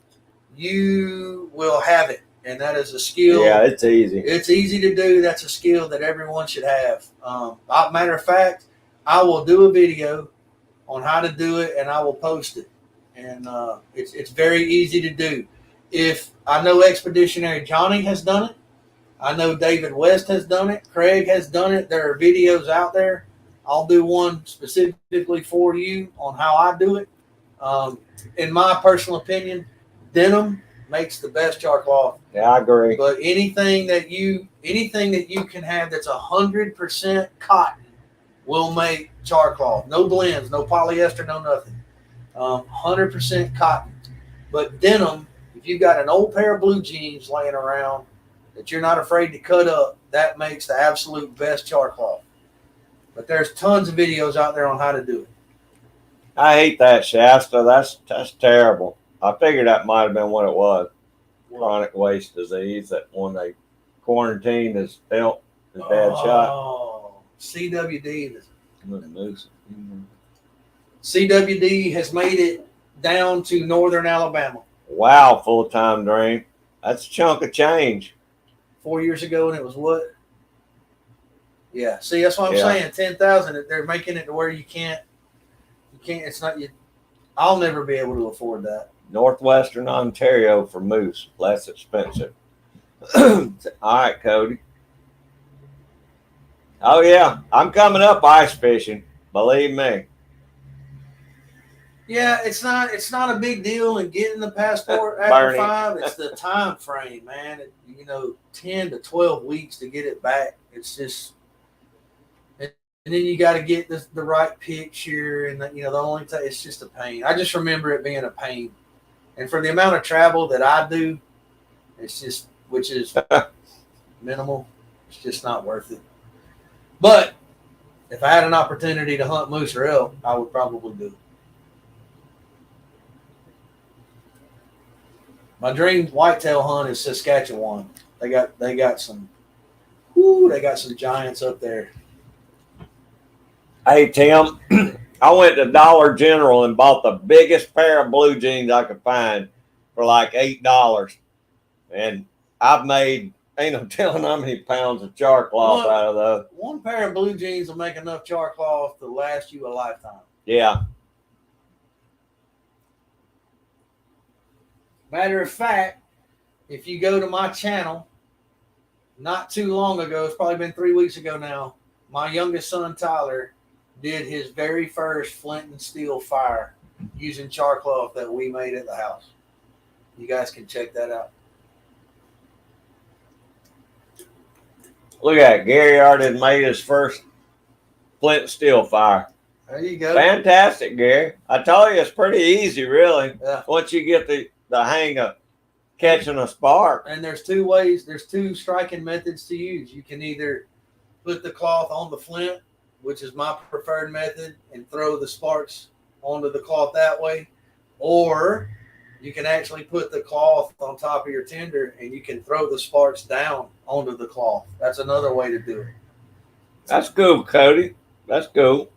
you will have it. And that is a skill. Yeah, it's easy. It's easy to do. That's a skill that everyone should have. Matter of fact, I will do a video on how to do it, and I will post it. And it's very easy to do. If I know Expeditionary Johnny has done it, I know David West has done it, Craig has done it. There are videos out there. I'll do one specifically for you on how I do it. In my personal opinion, denim makes the best char cloth. Yeah, I agree. But anything that you can have that's 100% cotton will make char cloth. No blends, no polyester, no nothing. 100% cotton. But denim, if you've got an old pair of blue jeans laying around that you're not afraid to cut up, that makes the absolute best char cloth. But there's tons of videos out there on how to do it. I hate that, Shasta. That's terrible. I figured that might have been what it was. Chronic waste disease, that when they quarantined his dad shot. Oh, CWD. CWD has made it down to northern Alabama. Wow, full-time dream. That's a chunk of change. 4 years ago, and it was what? Yeah. See, that's what I'm saying. 10,000. They're making it to where you can't. It's not you. I'll never be able to afford that. Northwestern Ontario for moose, less expensive. All right, Cody. Oh yeah, I'm coming up ice fishing. Believe me. Yeah, it's not a big deal in getting the passport after 5. It's the time frame, man. 10 to 12 weeks to get it back. It's just, and then you got to get the right picture, and the only time it's just a pain. I just remember it being a pain, and for the amount of travel that I do, it's just, which is minimal. It's just not worth it. But if I had an opportunity to hunt moose or elk, I would probably do it. My dream whitetail hunt is Saskatchewan. They got some giants up there. Hey Tim, I went to Dollar General and bought the biggest pair of blue jeans I could find for like $8, and I've made ain't no telling how many pounds of char cloth out of those. One pair of blue jeans will make enough char cloth to last you a lifetime. Yeah. Matter of fact, if you go to my channel, not too long ago, it's probably been 3 weeks ago now, my youngest son, Tyler, did his very first flint and steel fire using char cloth that we made at the house. You guys can check that out. Look at it. Gary already made his first flint and steel fire. There you go. Fantastic, Gary. I told you it's pretty easy, really. Yeah. Once you get the hang of catching a spark. And there's two striking methods to use. You can either put the cloth on the flint, which is my preferred method, and throw the sparks onto the cloth that way, or you can actually put the cloth on top of your tinder and you can throw the sparks down onto the cloth. That's another way to do it. That's cool, Cody. That's cool.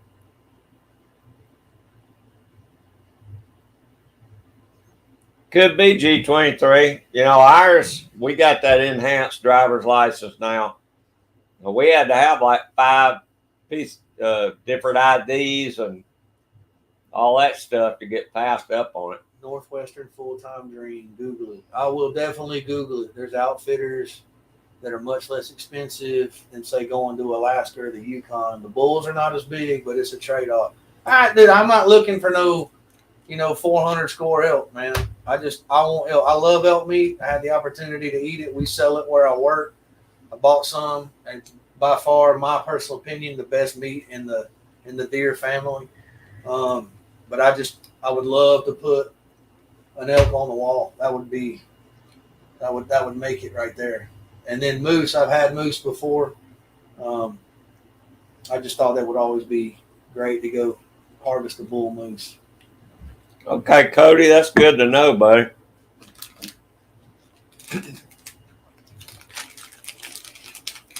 Could be G23. You know, ours, we got that enhanced driver's license now. We had to have like 5 different IDs and all that stuff to get passed up on it. Northwestern full-time dream. Google it. I will definitely Google it. There's outfitters that are much less expensive than, say, going to Alaska or the Yukon. The bulls are not as big, but it's a trade-off. All right, dude, I'm not looking for no, 400 score elk, man. I want elk. I love elk meat. I had the opportunity to eat it. We sell it where I work. I bought some, and by far, my personal opinion, the best meat in the deer family. But I would love to put an elk on the wall. That would make it right there. And then moose, I've had moose before. I just thought that would always be great to go harvest a bull moose. Okay, Cody, that's good to know, buddy.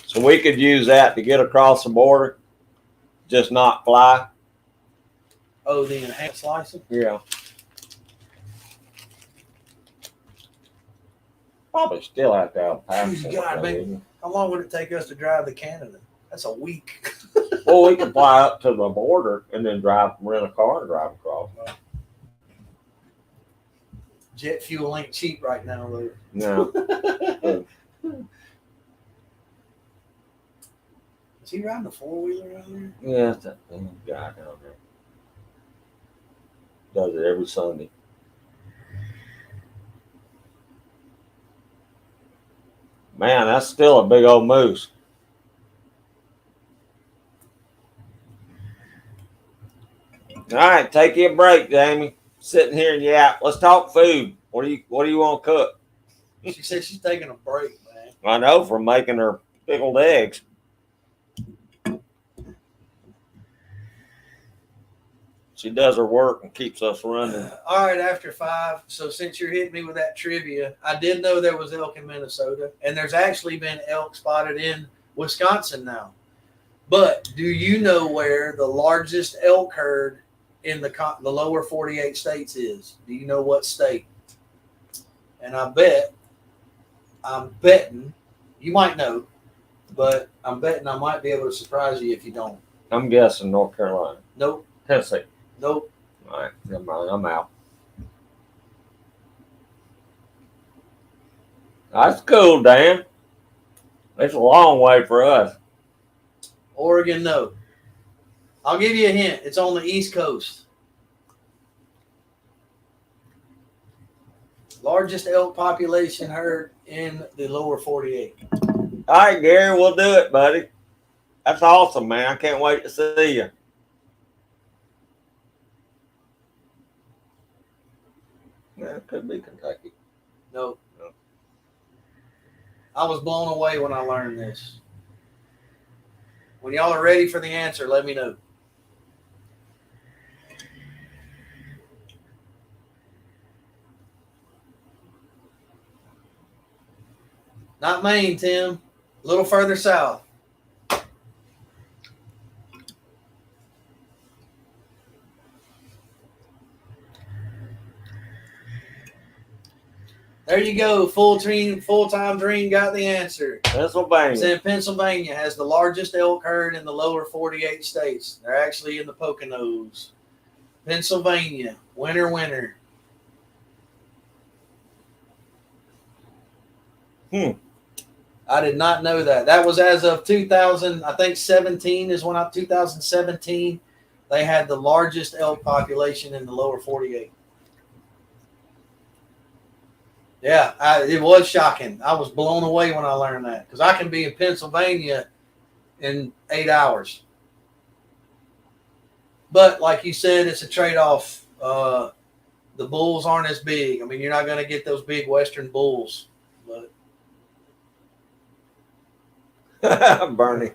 So we could use that to get across the border, just not fly. Oh, the enhanced license? Yeah. Probably still have to have a passport. God, man, how long would it take us to drive to Canada? That's a week. Well, we can fly up to the border and then rent a car and drive across. Jet fuel ain't cheap right now, though. No. Is he riding a 4-wheeler around there? Yeah, that's that damn guy down there. Does it every Sunday. Man, that's still a big old moose. All right, take you a break, Jamie. Sitting here and yap. Let's talk food. What do you want to cook? She said she's taking a break, man. I know, from making her pickled eggs. She does her work and keeps us running. All right, after 5. So since you're hitting me with that trivia, I did know there was elk in Minnesota, and there's actually been elk spotted in Wisconsin now. But do you know where the largest elk herd in the lower 48 states is? Do you know what state? And I'm betting, you might know, but I'm betting I might be able to surprise you if you don't. I'm guessing North Carolina. Nope. Tennessee. Nope. All right, never mind. I'm out. That's cool, Dan. It's a long way for us. Oregon, no. I'll give you a hint. It's on the East Coast. Largest elk population herd in the lower 48. All right, Gary, we'll do it, buddy. That's awesome, man. I can't wait to see you. Yeah, it could be Kentucky. No. I was blown away when I learned this. When y'all are ready for the answer, let me know. Not Maine, Tim. A little further south. There you go. Full-time dream got the answer. Pennsylvania. Said Pennsylvania has the largest elk herd in the lower 48 states. They're actually in the Poconos. Pennsylvania. Winner. I did not know that. That was as of 2000, I think 17 is when 2017, they had the largest elk population in the lower 48. Yeah, it was shocking. I was blown away when I learned that because I can be in Pennsylvania in 8 hours. But like you said, it's a trade-off. The bulls aren't as big. I mean, you're not going to get those big Western bulls. But Bernie.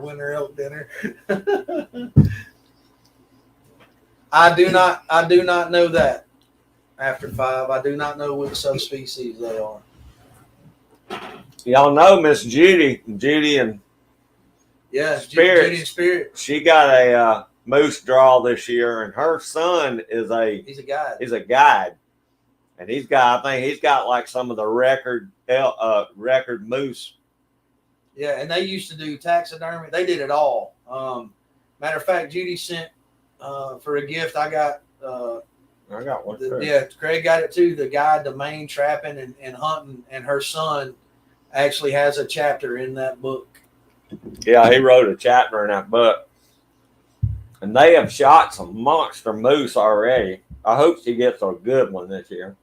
winter elk dinner. I do not know that. After 5, I do not know which subspecies they are. Y'all know Miss Judy and Yeah, Spirit. Judy and Spirit. She got a moose draw this year, and her son is He's a guide. He's a guide, and I think he's got like some of the record moose. Yeah, and they used to do taxidermy. They did it all. Matter of fact, Judy sent for a gift. I got. I got one. Yeah, Craig got it too. The guide to Maine trapping and hunting, and her son actually has a chapter in that book. Yeah, he wrote a chapter in that book. And they have shot some monster moose already. I hope she gets a good one this year.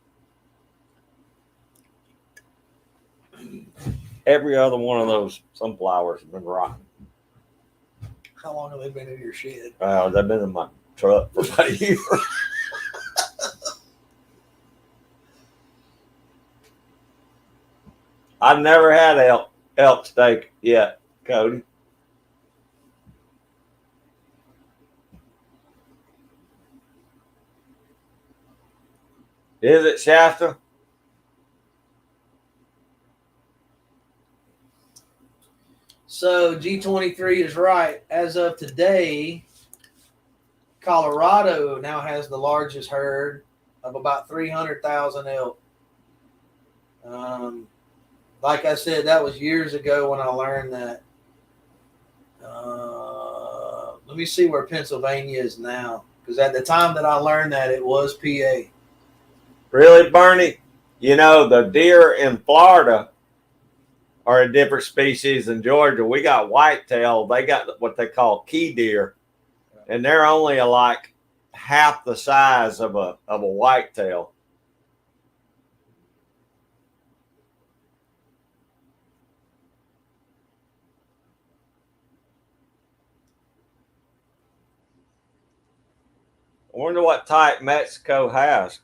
Every other one of those sunflowers has been rotten. How long have they been in your shed? They've been in my truck for about a year. I've never had elk steak yet, Cody. Is it Shasta? So G23 is right. As of today, Colorado now has the largest herd of about 300,000 elk. Like I said, that was years ago when I learned that. Let me see where Pennsylvania is now. Because at the time that I learned that, it was PA. Really, Bernie? You know, the deer in Florida are a different species than Georgia. We got whitetail. They got what they call key deer. And they're only like half the size of a whitetail. I wonder what type Mexico has.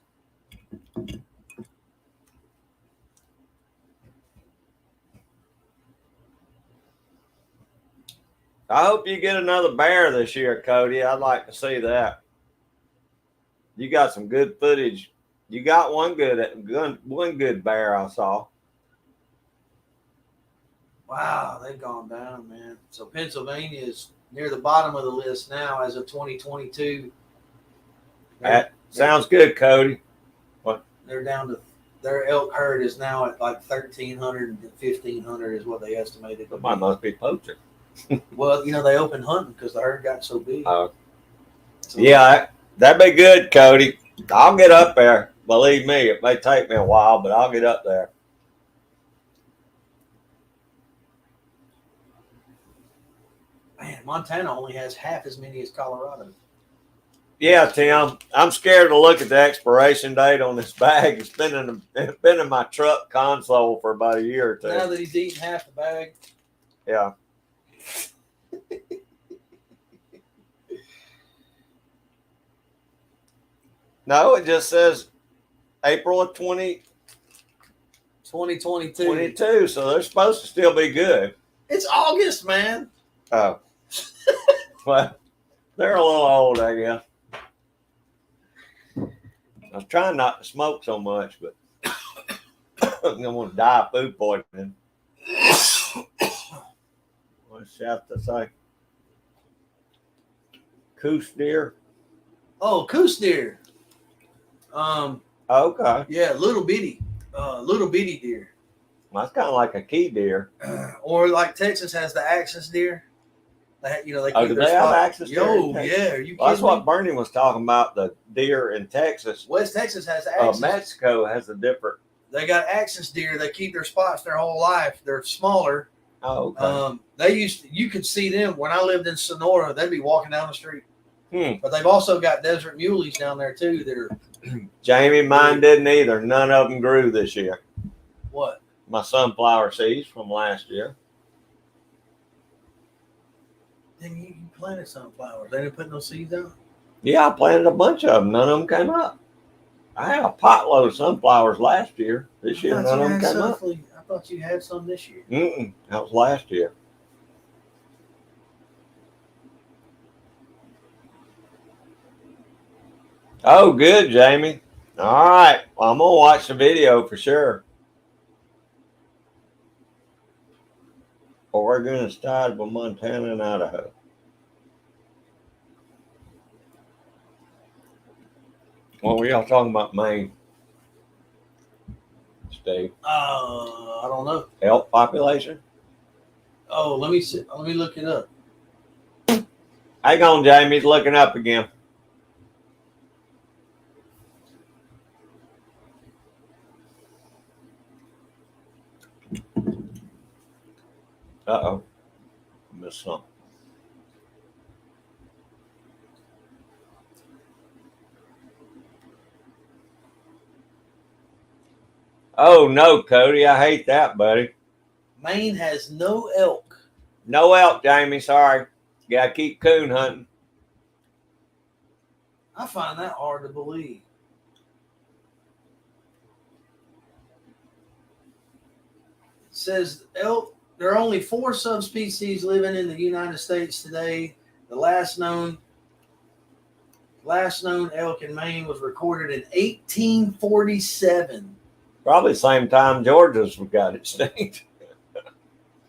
I hope you get another bear this year, Cody. I'd like to see that. You got some good footage. You got one good bear I saw. Wow, they've gone down, man. So Pennsylvania is near the bottom of the list now as of 2022. That sounds good, Cody. What? They're down to their elk herd is now at like 1,300 and 1,500 is what they estimated. Somebody must be poaching. Well, you know, they opened hunting because the herd got so big. So, yeah, that'd be good, Cody. I'll get up there. Believe me, it may take me a while, but I'll get up there. Man, Montana only has half as many as Colorado. Yeah, Tim, I'm scared to look at the expiration date on this bag. It's been in my truck console for about a year or two. Now that he's eating half the bag. Yeah. No, it just says April of 2022. 22, so they're supposed to still be good. It's August, man. Oh. Well, they're a little old, I guess. I was trying not to smoke so much, but I'm going to die of food poisoning. What's that to say? Coos deer? Oh, coos deer. Okay. Yeah, little bitty deer. Well, that's kind of like a key deer. Or like Texas has the axis deer. They keep do their they have spot. axis deer? Yo, yeah. Are you Well, that's kidding what me? Bernie was talking about, the deer in Texas. West Texas has axis. Mexico has a different. They got axis deer. They keep their spots their whole life. They're smaller. Oh, okay. You could see them when I lived in Sonora. They'd be walking down the street. But they've also got desert muleys down there too. That are Jamie, mine didn't either. None of them grew this year. What? My sunflower seeds from last year. Then you planted sunflowers. They didn't put no seeds out. Yeah, I planted a bunch of them. None of them came up. I had a potload of sunflowers last year. This year, none of them came up. I thought you had some this year. That was last year. Oh, good, Jamie. All right. Well, I'm going to watch the video for sure. Oregon is tied with Montana and Idaho. What were y'all talking about, Maine? Steve? I don't know. Elk population? Oh, let me see. Let me look it up. Hang on, Jamie. He's looking up again. Uh-oh. Missed something. Oh, no, Cody. I hate that, buddy. Maine has no elk. No elk, Jamie. Sorry. You got to keep coon hunting. I find that hard to believe. It says elk. There are only 4 subspecies living in the United States today. The last known elk in Maine was recorded in 1847. Probably the same time Georgia's got extinct.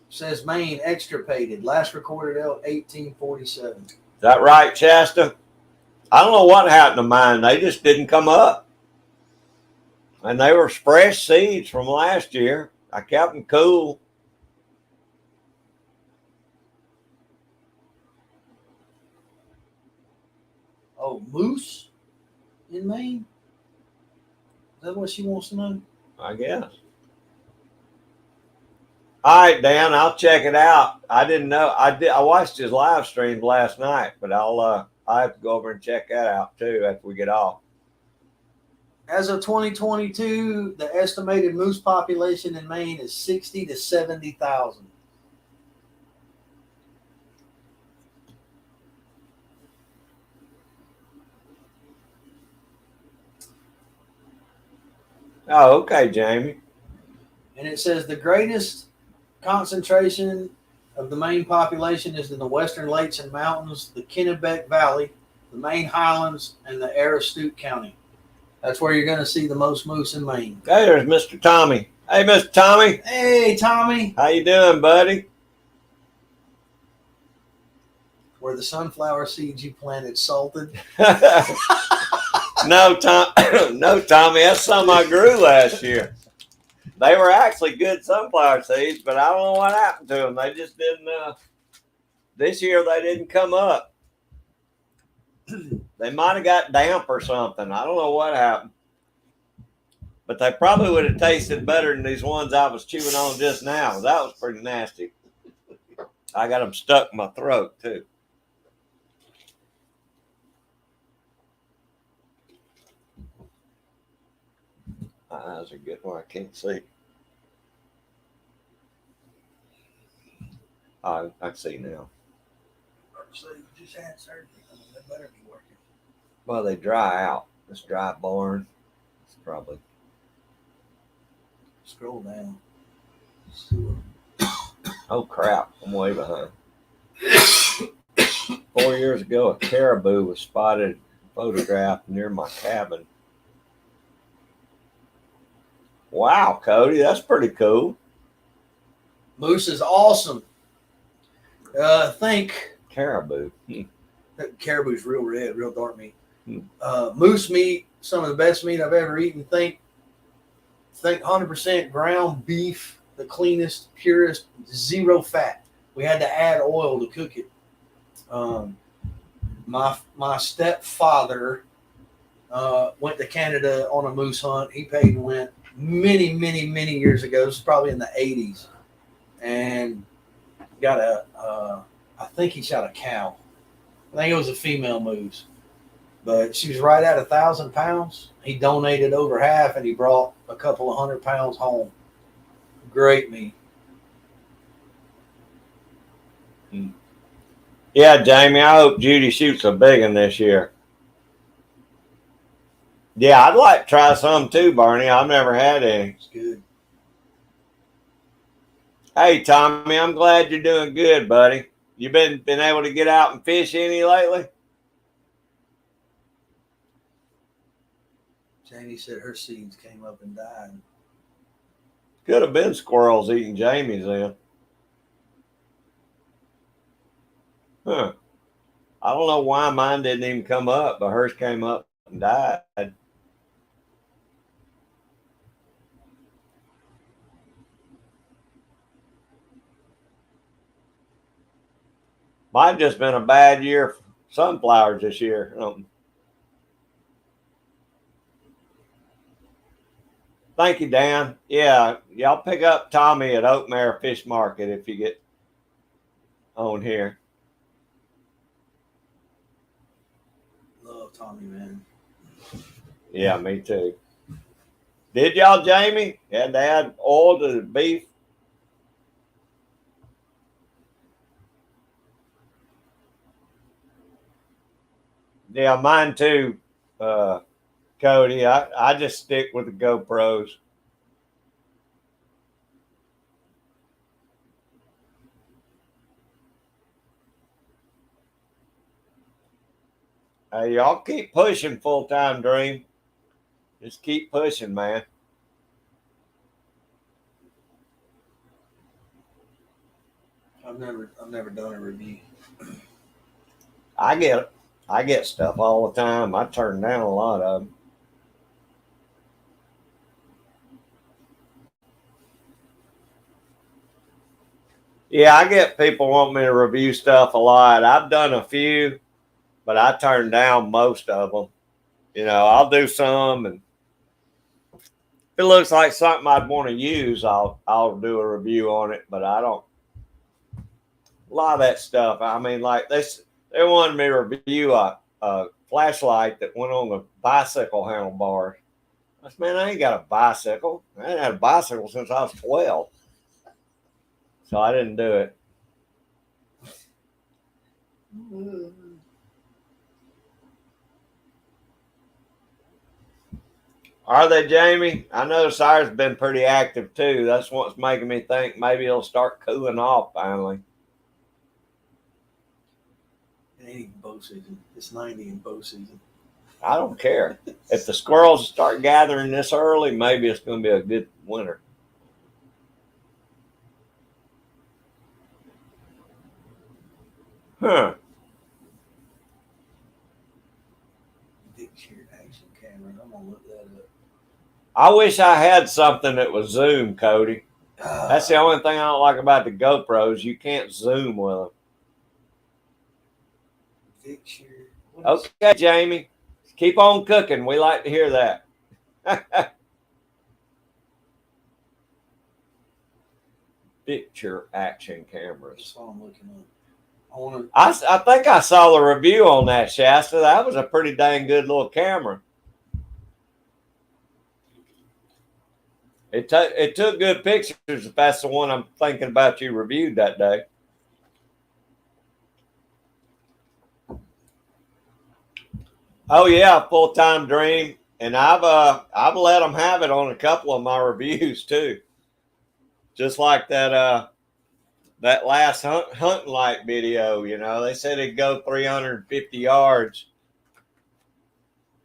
Says Maine extirpated. Last recorded elk 1847. Is that right, Shasta? I don't know what happened to mine. They just didn't come up. And they were fresh seeds from last year. I kept them cool. Oh, moose in Maine? Is that what she wants to know? I guess. All right, Dan, I'll check it out. I didn't know. I watched his live stream last night, but I have to go over and check that out too after we get off. As of 2022, the estimated moose population in Maine is 60 to 70,000. Oh, okay, Jamie. And it says the greatest concentration of the Maine population is in the western lakes and mountains, the Kennebec Valley, the Maine Highlands, and the Aroostook County. That's where you're going to see the most moose in Maine. Hey, there's Mr. Tommy. Hey, Mr. Tommy. Hey, Tommy. How you doing, buddy? Where the sunflower seeds you planted salted. No, Tommy. That's some I grew last year. They were actually good sunflower seeds, but I don't know what happened to them. They just didn't. This year they didn't come up. They might have got damp or something. I don't know what happened. But they probably would have tasted better than these ones I was chewing on just now. That was pretty nasty. I got them stuck in my throat, too. My eyes are getting where I can't see. I can see now. So you just had surgery. They better be working. Well, they dry out. This dry barn. It's probably. Scroll down. Oh, crap. I'm way behind. 4 years ago, a caribou was spotted, photographed near my cabin. Wow, Cody, that's pretty cool. Moose is awesome. Think Caribou. caribou's real red, real dark meat. Moose meat, some of the best meat I've ever eaten. Think 100% ground beef, the cleanest, purest, zero fat. We had to add oil to cook it. My stepfather went to Canada on a moose hunt. He paid and went many, many, many years ago. This was probably in the 80s. And got I think he shot a cow. I think it was a female moose. But she was right at 1,000 pounds. He donated over half and he brought a couple of 100 pounds home. Great meat. Yeah, Jamie, I hope Judy shoots a big one this year. Yeah, I'd like to try some too, Barney. I've never had any. It's good. Hey, Tommy, I'm glad you're doing good, buddy. You been able to get out and fish any lately? Jamie said her seeds came up and died. Could have been squirrels eating Jamie's in. Huh. I don't know why mine didn't even come up, but hers came up and died. Might have just been a bad year for sunflowers this year. Thank you, Dan. Yeah, y'all pick up Tommy at Oakmare Fish Market if you get on here. Love Tommy, man. Yeah, me too. Did y'all, Jamie? Had to add oil to the beef? Yeah, mine too, Cody. I just stick with the GoPros. Hey, y'all keep pushing, Full Time Dream. Just keep pushing, man. I've never done a review. I get stuff all the time. I turn down a lot of them. Yeah, I get people want me to review stuff a lot. I've done a few, but I turn down most of them. You know, I'll do some, and if it looks like something I'd want to use, I'll do a review on it. But I don't. A lot of that stuff. I mean, like they wanted me to review a flashlight that went on the bicycle handlebars. I said, man, I ain't got a bicycle. I ain't had a bicycle since I was 12. So I didn't do it. Are they, Jamie? I notice ours has been pretty active too. That's what's making me think maybe it'll start cooling off finally. It ain't even bow season. It's 90 in bow season. I don't care. If the squirrels start gathering this early, maybe it's going to be a good winter. Huh. Picture action camera. I'm gonna look that up. I wish I had something that was zoom, Cody. That's the only thing I don't like about the GoPros. You can't zoom with them. Picture. Okay, Jamie. Keep on cooking. We like to hear that. Picture action cameras. That's what I'm looking up. I think I saw the review on that, Shasta. That was a pretty dang good little camera. It took good pictures if that's the one I'm thinking about you reviewed that day. Oh yeah, Full Time Dream, and I've let them have it on a couple of my reviews too. Just like that last hunting light video, you know, they said it'd go 350 yards.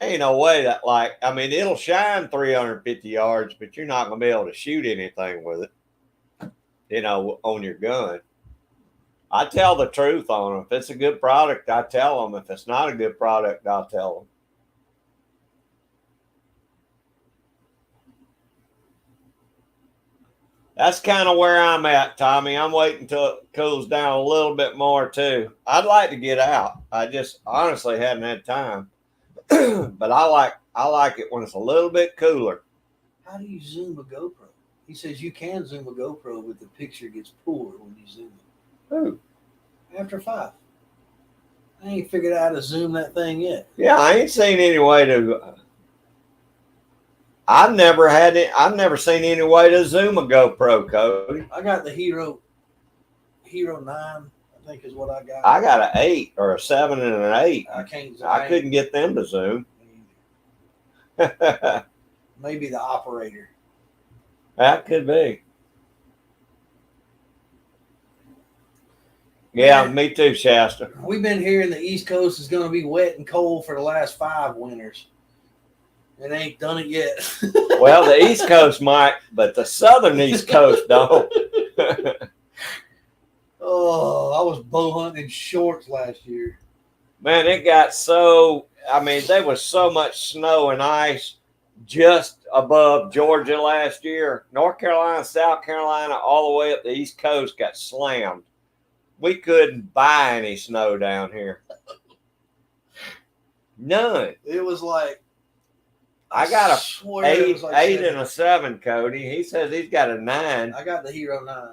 Ain't no way that I mean, it'll shine 350 yards, but you're not going to be able to shoot anything with it, you know, on your gun. I tell the truth on them. If it's a good product, I tell them. If it's not a good product, I'll tell them. That's kind of where I'm at, Tommy. I'm waiting until it cools down a little bit more too. I'd like to get out. I just honestly hadn't had time. But I like it when it's a little bit cooler. How do you zoom a GoPro? He says you can zoom a GoPro, but the picture gets poor when you zoom it. Ooh. After 5. I ain't figured out how to zoom that thing yet. Yeah, I ain't seen any way to. I've never seen any way to zoom a GoPro, Cody. I got the Hero 9, I think is what I got. I got an 8 or a 7 and an 8. I couldn't get them to zoom. Maybe the operator. That could be. Yeah, me too, Shasta. We've been here in the East Coast is going to be wet and cold for the last 5 winters. It ain't done it yet. Well, the East Coast might, but the Southern East Coast don't. Oh, I was bow hunting in shorts last year. Man, it got so, I mean, there was so much snow and ice just above Georgia last year. North Carolina, South Carolina, all the way up the East Coast got slammed. We couldn't buy any snow down here. None. It was like, I got a eight, like 8 and a 7, Cody. He says he's got a 9. I got the Hero 9.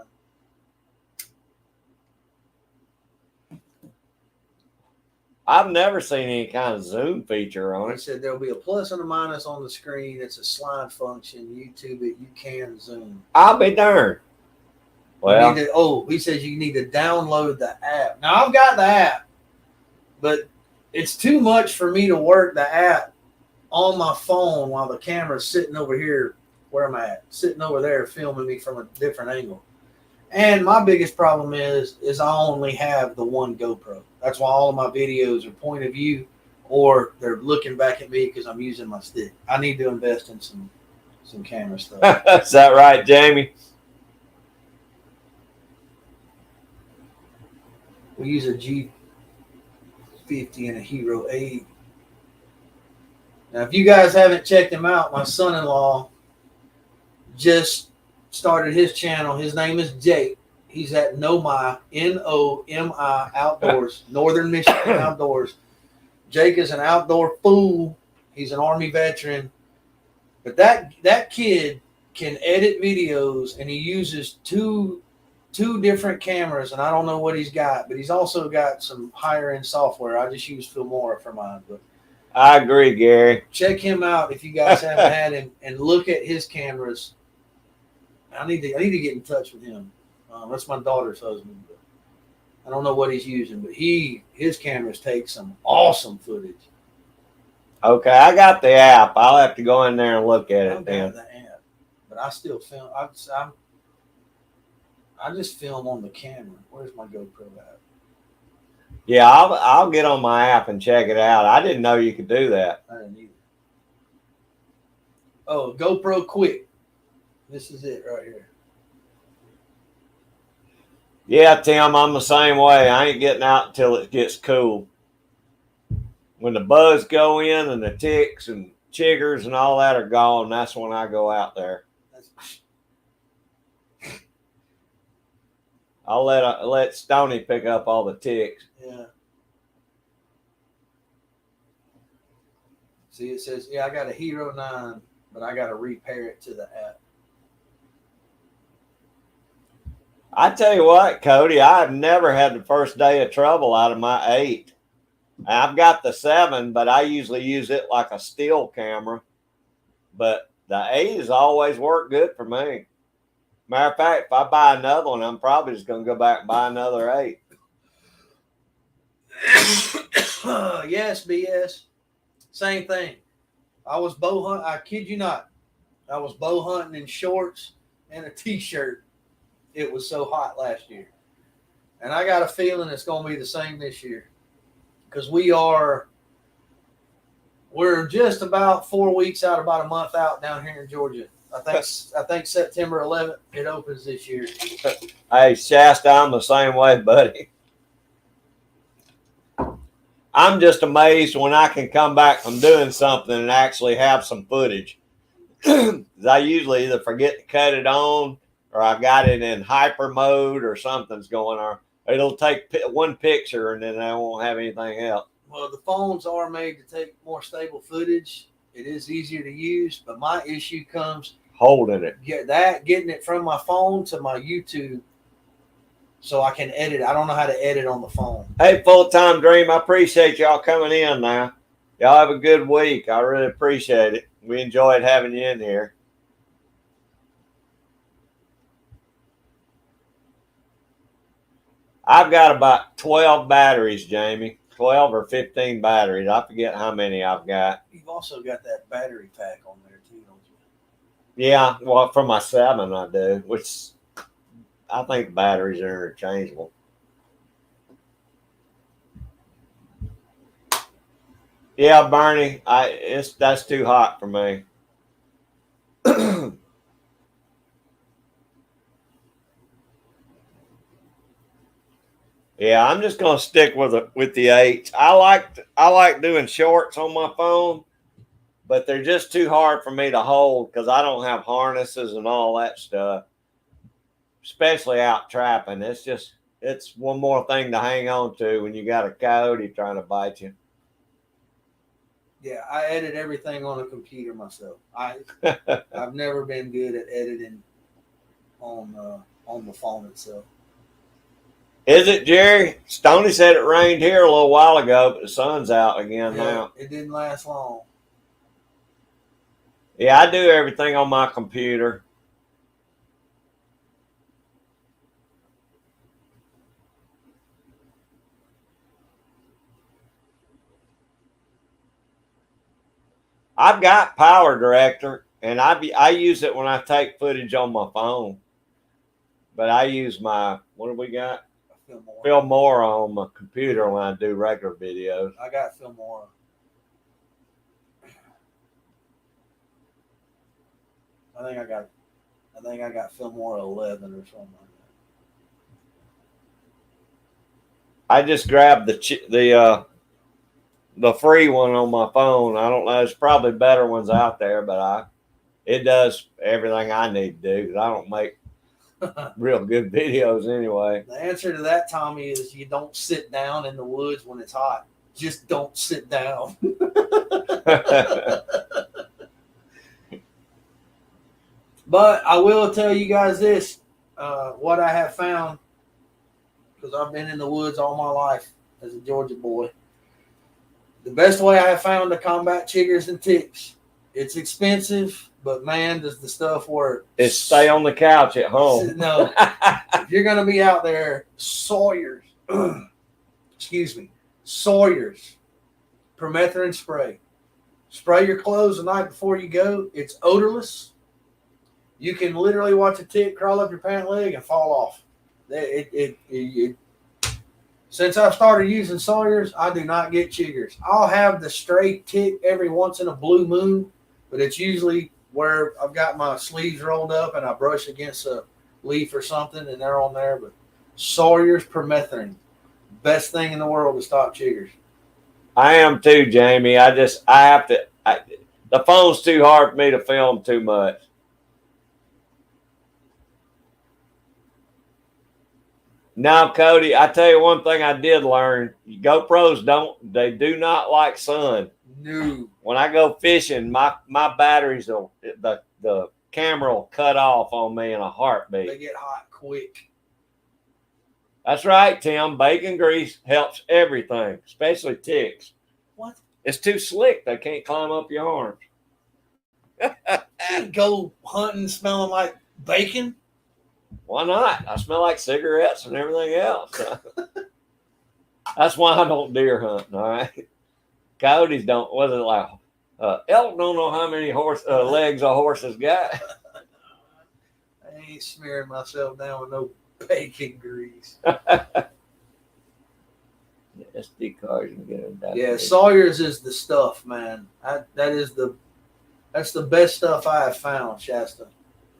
I've never seen any kind of zoom feature on He it. said there'll be a plus and a minus on the screen. It's a slide function. YouTube it. You can zoom. I'll be darned. Well, he says you need to download the app. Now I've got the app, but it's too much for me to work the app on my phone while the camera's sitting over here where I'm at, sitting over there filming me from a different angle. And my biggest problem is I only have the one GoPro. That's why all of my videos are point of view, or they're looking back at me because I'm using my stick. I need to invest in some camera stuff. is that right, Jamie? We use a G50 and a Hero 8. Now, if you guys haven't checked him out, my son-in-law just started his channel. His name is Jake. He's at Nomi, Nomi Outdoors, Northern Michigan Outdoors. Jake is an outdoor fool. He's an Army veteran. But that kid can edit videos, and he uses two different cameras, and I don't know what he's got, but he's also got some higher-end software. I just use Filmora for mine. But I agree, Gary. check him out if you guys haven't had him, and look at his cameras. I need to get in touch with him. That's my daughter's husband. But I don't know what he's using, but his cameras take some awesome footage. Okay, I got the app. I'll have to go in there and look at it then. The app, but I still film. I just film on the camera. Where's my GoPro at? Yeah, I'll get on my app and check it out. I didn't know you could do that. I didn't either. Oh, GoPro Quick. This is it right here. Yeah, Tim, I'm the same way. I ain't getting out until it gets cool. When the bugs go in and the ticks and chiggers and all that are gone, that's when I go out there. I'll let Stoney pick up all the ticks. Yeah. See, it says, I got a Hero 9, but I got to repair it to the app. I tell you what, Cody, I've never had the first day of trouble out of my 8. I've got the 7, but I usually use it like a still camera. But the 8 has always worked good for me. Matter of fact, if I buy another one, I'm probably just going to go back and buy another 8. Yes, BS. Same thing. I was bow hunting. I kid you not. I was bow hunting in shorts and a t-shirt. It was so hot last year. And I got a feeling it's going to be the same this year. Because we're just about 4 weeks out, about a month out down here in Georgia. I think September 11th it opens this year. Hey, Shasta, I'm the same way, buddy. I'm just amazed when I can come back from doing something and actually have some footage. I usually either forget to cut it on, or I got it in hyper mode, or something's going on. It'll take one picture and then I won't have anything else. Well, the phones are made to take more stable footage. It is easier to use, but my issue comes holding it. Getting it from my phone to my YouTube so I can edit. I don't know how to edit on the phone. Hey, Full Time Dream, I appreciate y'all coming in now. Y'all have a good week. I really appreciate it. We enjoyed having you in here. I've got about 12 batteries, Jamie. 12 or 15 batteries. I forget how many I've got. You've also got that battery pack on there too, don't you? Yeah, well, for my 7 I do, which I think batteries are interchangeable. Yeah, Bernie, that's too hot for me. Yeah, I'm just gonna stick with the 8s. I like doing shorts on my phone, but they're just too hard for me to hold because I don't have harnesses and all that stuff. Especially out trapping, it's one more thing to hang on to when you got a coyote trying to bite you. Yeah, I edit everything on a computer myself. I've never been good at editing on the phone itself. Is it, Jerry? Stoney said it rained here a little while ago, but the sun's out again now. It didn't last long. Yeah, I do everything on my computer. I've got Power Director, and I use it when I take footage on my phone. But I use what do we got? Filmora on my computer when I do regular videos. I got Filmora. I think I got Filmora 11 or something like that. I just grabbed the free one on my phone. I don't know. There's probably better ones out there, but it does everything I need to do because I don't make real good videos anyway. The answer to that, Tommy, is you don't sit down in the woods when it's hot. Just don't sit down. But I will tell you guys this, what I have found, because I've been in the woods all my life as a Georgia boy. The best way I have found to combat chiggers and ticks, it's expensive, but man, does the stuff work. It's stay on the couch at home. No, if you're going to be out there, Sawyer's, Sawyer's permethrin spray. Spray your clothes the night before you go. It's odorless. You can literally watch a tick crawl up your pant leg and fall off. Since I've started using Sawyer's, I do not get chiggers. I'll have the stray tick every once in a blue moon, but it's usually where I've got my sleeves rolled up and I brush against a leaf or something and they're on there. But Sawyer's permethrin, best thing in the world to stop chiggers. I am too, Jamie. The phone's too hard for me to film too much. Now, Cody, I tell you one thing I did learn. GoPros do not like sun. No. When I go fishing, my batteries the camera will cut off on me in a heartbeat. They get hot quick. That's right, Tim. Bacon grease helps everything, especially ticks. What? It's too slick. They can't climb up your arms. Go hunting smelling like bacon? Why not? I smell like cigarettes and everything else. That's why I don't deer hunt. All right. Coyotes don't. What is it like? Elk don't know how many legs a horse has got. I ain't smearing myself down with no bacon grease. SD cards and get them down. Yeah, Sawyer's is the stuff, man. That's the best stuff I have found, Shasta.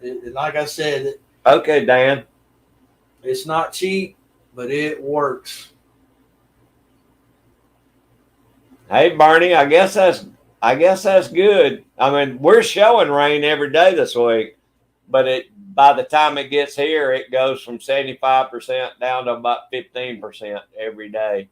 Like I said. Okay, Dan. It's not cheap, but it works. Hey, Bernie, I guess that's good. I mean, we're showing rain every day this week, but by the time it gets here, it goes from 75% down to about 15% every day.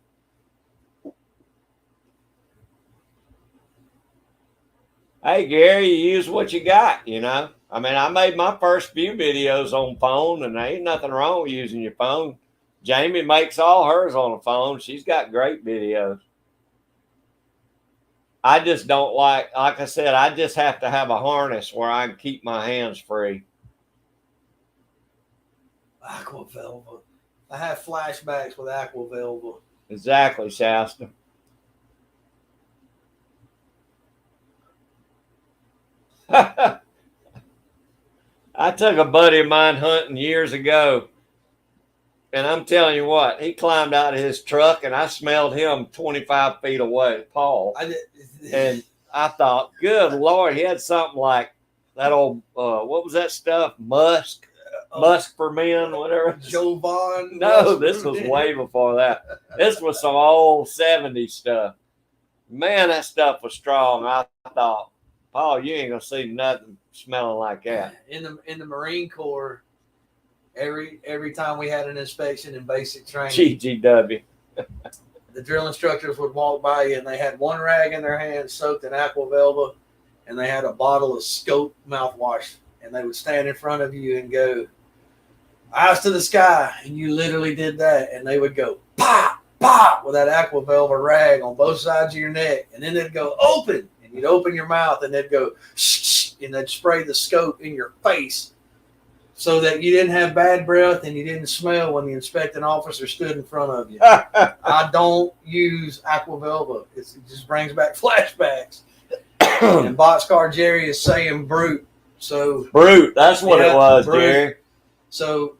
Hey, Gary, you use what you got, you know. I mean, I made my first few videos on phone, and there ain't nothing wrong with using your phone. Jamie makes all hers on a phone. She's got great videos. I just don't like I said, I just have to have a harness where I can keep my hands free. Aqua Velva. I have flashbacks with Aqua Velva. Exactly, Shasta. I took a buddy of mine hunting years ago, And I'm telling you what, he climbed out of his truck, and I smelled him 25 feet away, Paul. And I thought, good Lord, he had something like that old, what was that stuff? Musk for men, whatever. Jovan. No, this was way before that. This was some old 70s stuff. Man, that stuff was strong. I thought, Paul, you ain't gonna see nothing smelling like that. In the Marine Corps, every time we had an inspection in basic training, GGW. the drill instructors would walk by you and they had one rag in their hand soaked in aqua velva, and they had a bottle of Scope mouthwash, and they would stand in front of you and go, eyes to the sky, and you literally did that, and they would go pop, pop with that aqua velva rag on both sides of your neck, and then they'd go open, and you'd open your mouth, and they'd go shh, and they'd spray the Scope in your face so that you didn't have bad breath and you didn't smell when the inspecting officer stood in front of you. I don't use aqua velva. It just brings back flashbacks. And Boxcar Jerry is saying brute. So brute, that's what it was, brute. Jerry. So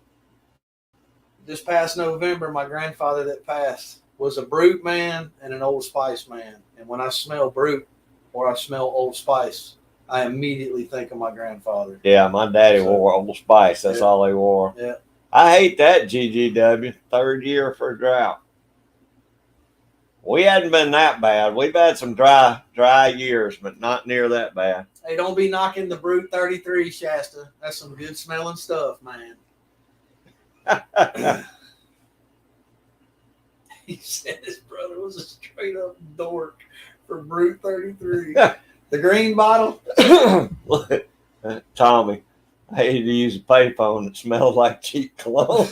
this past November, my grandfather that passed was a brute man and an Old Spice man. And when I smell brute or I smell Old Spice, I immediately think of my grandfather. Yeah, my daddy wore Old Spice. That's all he wore. Yeah. I hate that GGW. Third year for drought. We hadn't been that bad. We've had some dry years, but not near that bad. Hey, don't be knocking the Brute 33, Shasta. That's some good smelling stuff, man. He said his brother was a straight up dork for Brute 33. The green bottle. Look, Tommy, I hated to use a payphone that smelled like cheap cologne.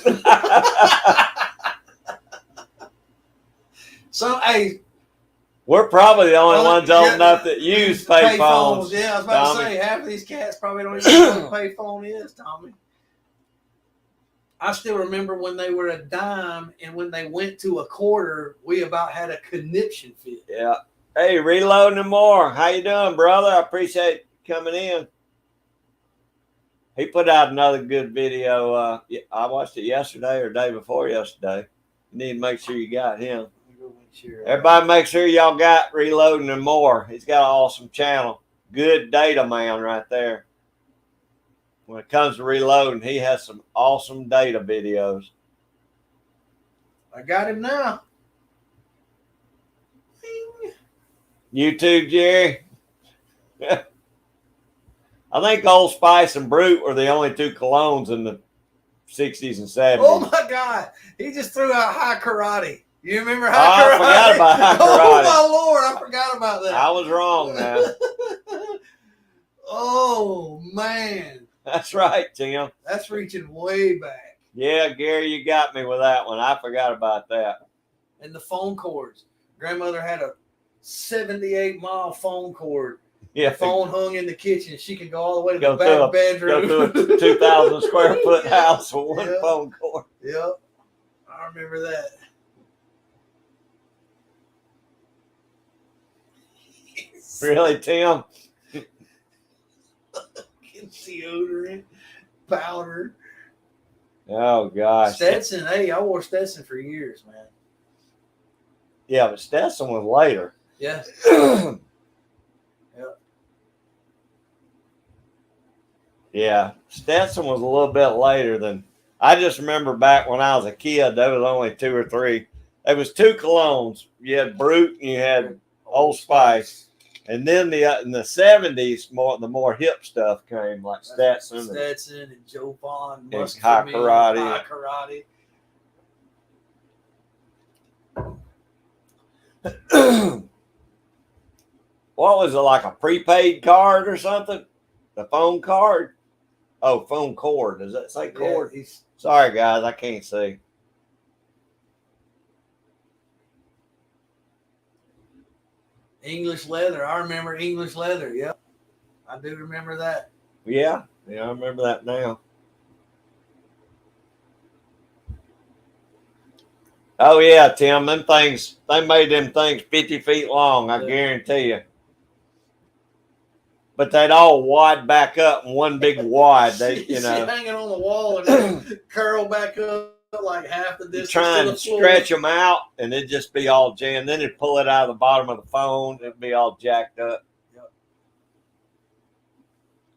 So, hey, we're probably the only ones old enough that use payphones. Yeah, I was about to say, half of these cats probably don't even know what a payphone is, Tommy. I still remember when they were a dime, and when they went to a quarter, we about had a conniption fit. Yeah. Hey, Reloading More. How you doing, brother? I appreciate you coming in. He put out another good video. I watched it yesterday or day before yesterday. You need to make sure you got him. Everybody make sure y'all got Reloading More. He's got an awesome channel. Good data man right there. When it comes to reloading, he has some awesome data videos. I got him now. YouTube, Jerry. I think Old Spice and Brute were the only two colognes in the 60s and 70s. Oh, my God. He just threw out High Karate. You remember High Karate? I forgot about High Karate. Oh, my Lord. I forgot about that. I was wrong now. Oh, man. That's right, Tim. That's reaching way back. Yeah, Gary, you got me with that one. I forgot about that. And the phone cords. Grandmother had a 78-mile phone cord. Yeah. The phone hung in the kitchen. She could go all the way to the back bedroom. Go through a 2,000 square foot house with one phone cord. Yep. I remember that. Really, Tim? Deodorant, powder. Oh, gosh. Stetson. Hey, I wore Stetson for years, man. Yeah, but Stetson was later. Yeah. Yeah, Stetson was a little bit later than. I just remember back when I was a kid, there was only two or three. There was two colognes. You had Brute and you had Old Spice. And then in the 70s, the more hip stuff came, like Stetson and Joe Bond, and High Karate. High Karate. What was it, like a prepaid card or something? The phone card? Oh, phone cord. Does that say cord? Yeah, sorry, guys, I can't see. English leather. I remember English leather. Yep. I do remember that. Yeah, I remember that now. Oh, yeah, Tim, them things, they made them things 50 feet long, I guarantee you. But they'd all wad back up in one big wad. They, hanging on the wall and curl back up like half the You distance try to the and floor. stretch them out, and it'd just be all jammed. Then it'd pull it out of the bottom of the phone. It'd be all jacked up.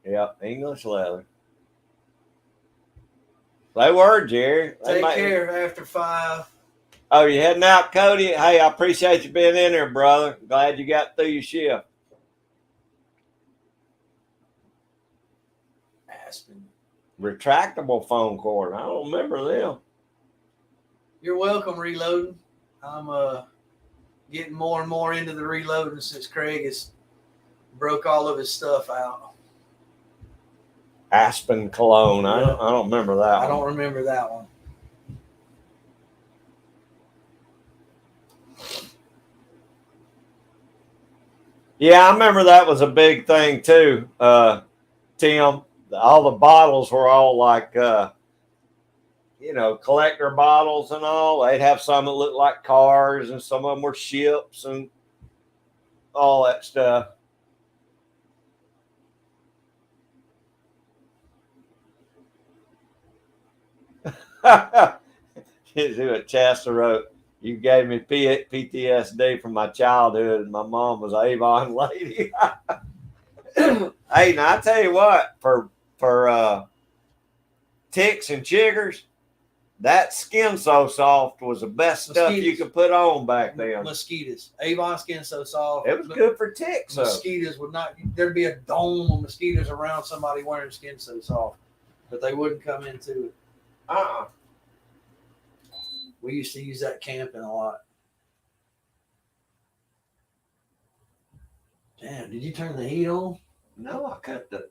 Yep, English leather. They were, Jerry. Take care after 5. Oh, you heading out, Cody? Hey, I appreciate you being in there, brother. Glad you got through your shift. Aspen. Retractable phone cord. I don't remember them. You're welcome, Reloading. I'm getting more and more into the reloading since Craig has broke all of his stuff out. Aspen cologne. Yep. I don't remember that one. I don't remember that one. Yeah, I remember that was a big thing too, Tim. All the bottles were all like, collector bottles and all. They'd have some that looked like cars, and some of them were ships and all that stuff. Here's what Chasta wrote. You gave me PTSD from my childhood, and my mom was an Avon lady. Hey, now I tell you what, for ticks and chiggers, that Skin So Soft was the best stuff you could put on back then. Mosquitoes. Avon Skin So Soft. It was good for ticks. Mosquitoes would not, there'd be a dome of mosquitoes around somebody wearing Skin So Soft, but they wouldn't come into it. We used to use that camping a lot. Damn, did you turn the heat on? No, I cut the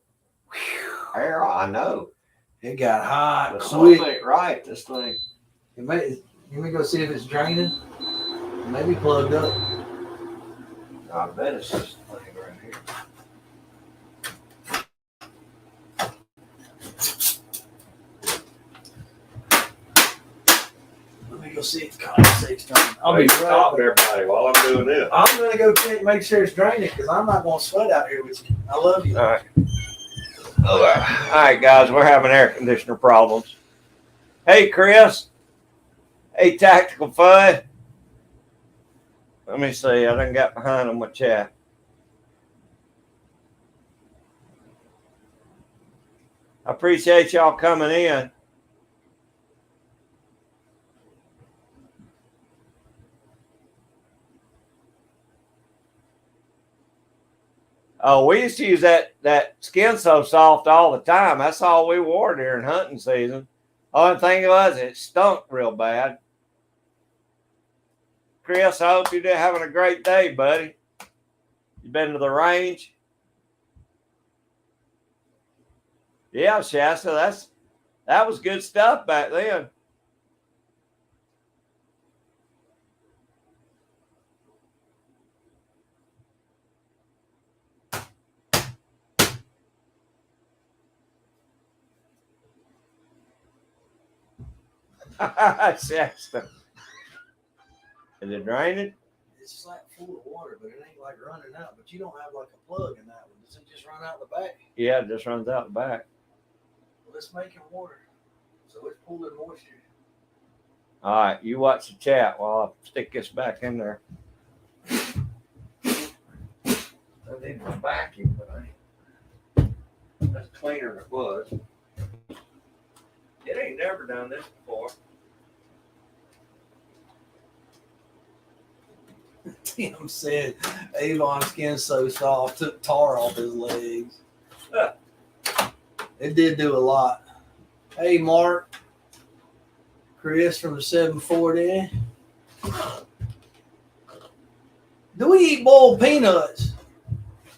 air. I know. It got hot. Something ain't right, this thing. Let me go see if it's draining. Maybe plugged up. I bet it's this thing right here. Let me go see if the condensate's draining. I'll be talking to everybody while I'm doing this. I'm going to go check, make sure it's draining, because I'm not going to sweat out here with you. I love you. All right. All right, guys, we're having air conditioner problems. Hey, Chris. Hey, Tactical Fud. Let me see. I done got behind on my chat. I appreciate y'all coming in. Oh, we used to use that Skin So Soft all the time. That's all we wore during hunting season. Only thing was, it stunk real bad. Chris, I hope you're having a great day, buddy. You been to the range? Yeah, Shasta, that was good stuff back then. Shasta. Is it draining? It's like full of water, but it ain't like running out. But you don't have like a plug in that one. Does it just run out the back? Yeah, it just runs out the back. Well, it's making water, so it's pulling moisture. All right, you watch the chat while I stick this back in there. I need my vacuum, but that's cleaner than it was. It ain't never done this before. Tim said Avon Skin So Soft took tar off his legs. It did do a lot. Hey, Mark. Chris from the 740. Do we eat boiled peanuts?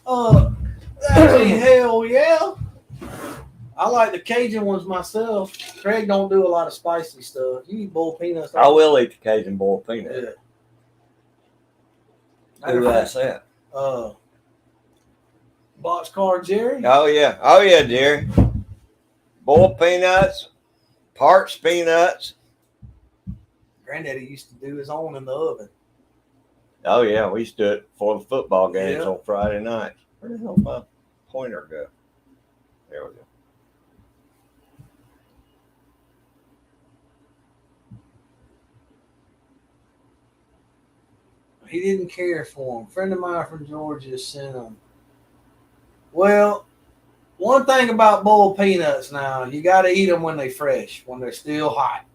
Actually, hell yeah. I like the Cajun ones myself. Craig don't do a lot of spicy stuff. You eat boiled peanuts? I will eat the Cajun boiled peanut. Yeah. Who asked that? Boxcar Jerry. Oh yeah, Jerry. Boiled peanuts, parched peanuts. Granddaddy used to do his own in the oven. Oh yeah, we used to do it before the football games on Friday nights. Where the hell did my pointer go? There we go. He didn't care for them. A friend of mine from Georgia sent them. Well, one thing about boiled peanuts now, you got to eat them when they're fresh, when they're still hot.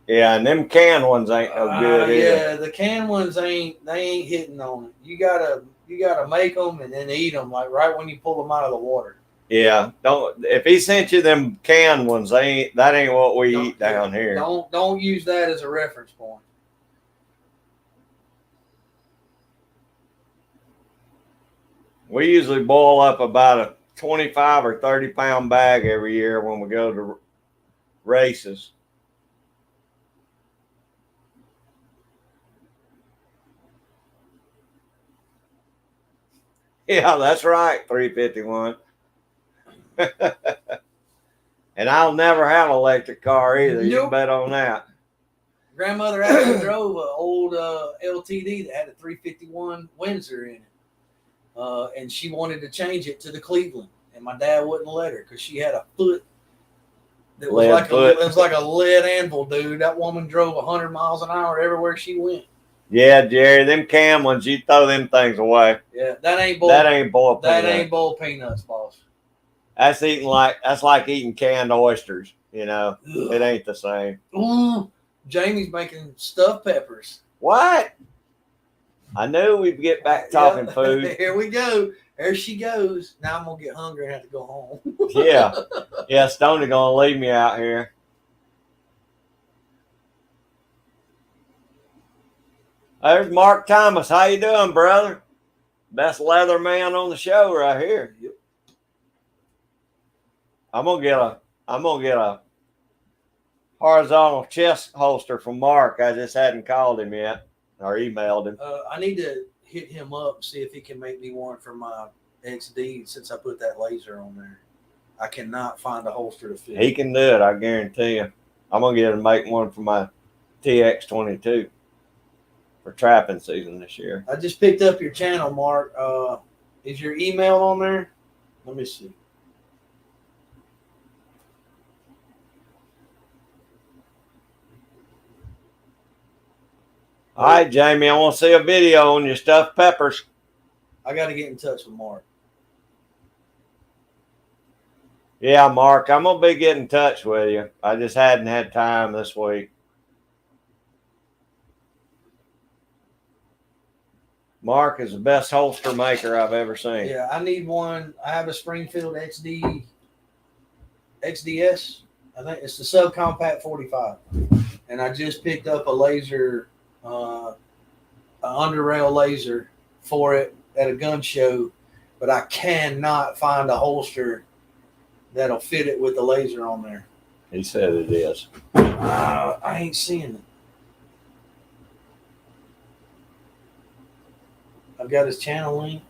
Yeah, and them canned ones ain't no good either. Yeah, the canned ones ain't hitting on it. You gotta make them and then eat them like right when you pull them out of the water. Yeah, don't. If he sent you them canned ones, that ain't what we eat down here. Don't use that as a reference point. We usually boil up about a 25 or 30 pound bag every year when we go to races. Yeah, that's right, 351. And I'll never have an electric car either. You can bet on that. Grandmother actually drove an old LTD that had a 351 Windsor in it. And she wanted to change it to the Cleveland. And my dad wouldn't let her because she had a foot that was it was like a lead anvil, dude. That woman drove 100 miles an hour everywhere she went. Yeah, Jerry, them cam ones, you throw them things away. Yeah, that ain't boiled peanuts, boss. That's like eating canned oysters, you know. Ugh. It ain't the same. Ooh, Jamie's making stuffed peppers. What? I knew we'd get back talking food. Here we go. There she goes. Now I'm gonna get hungry and have to go home. Yeah, Stoney gonna leave me out here. There's Mark Thomas. How you doing, brother? Best leather man on the show right here. Yep. I'm gonna get a horizontal chest holster from Mark. I just hadn't called him yet or emailed him. I need to hit him up and see if he can make me one for my XD since I put that laser on there. I cannot find a holster to fit. He can do it, I guarantee you. I'm gonna get him to make one for my TX22 for trapping season this year. I just picked up your channel, Mark. Is your email on there? Let me see. All right, Jamie, I want to see a video on your stuffed peppers. I got to get in touch with Mark. Yeah, Mark, I'm going to be getting in touch with you. I just hadn't had time this week. Mark is the best holster maker I've ever seen. Yeah, I need one. I have a Springfield XDS. I think it's the subcompact 45. And I just picked up a laser, an under-rail laser for it at a gun show, but I cannot find a holster that'll fit it with the laser on there. He said it is. I ain't seeing it. I've got his channel link.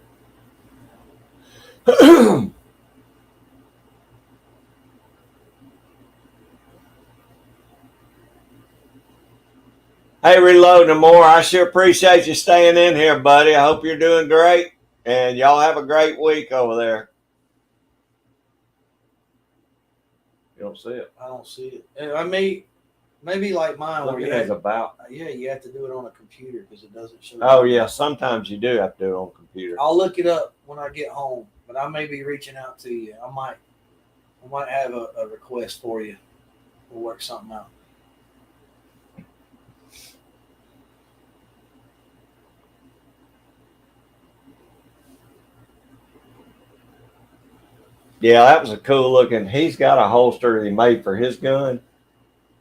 Hey, Reloading More, I sure appreciate you staying in here, buddy. I hope you're doing great, and y'all have a great week over there. You don't see it? I don't see it. I mean, maybe like mine. Look at it about. Yeah, you have to do it on a computer because it doesn't show. Oh, yeah, sometimes you do have to do it on a computer. I'll look it up when I get home, but I may be reaching out to you. I might have a request for you. We'll work something out. Yeah, that was a cool looking. He's got a holster that he made for his gun.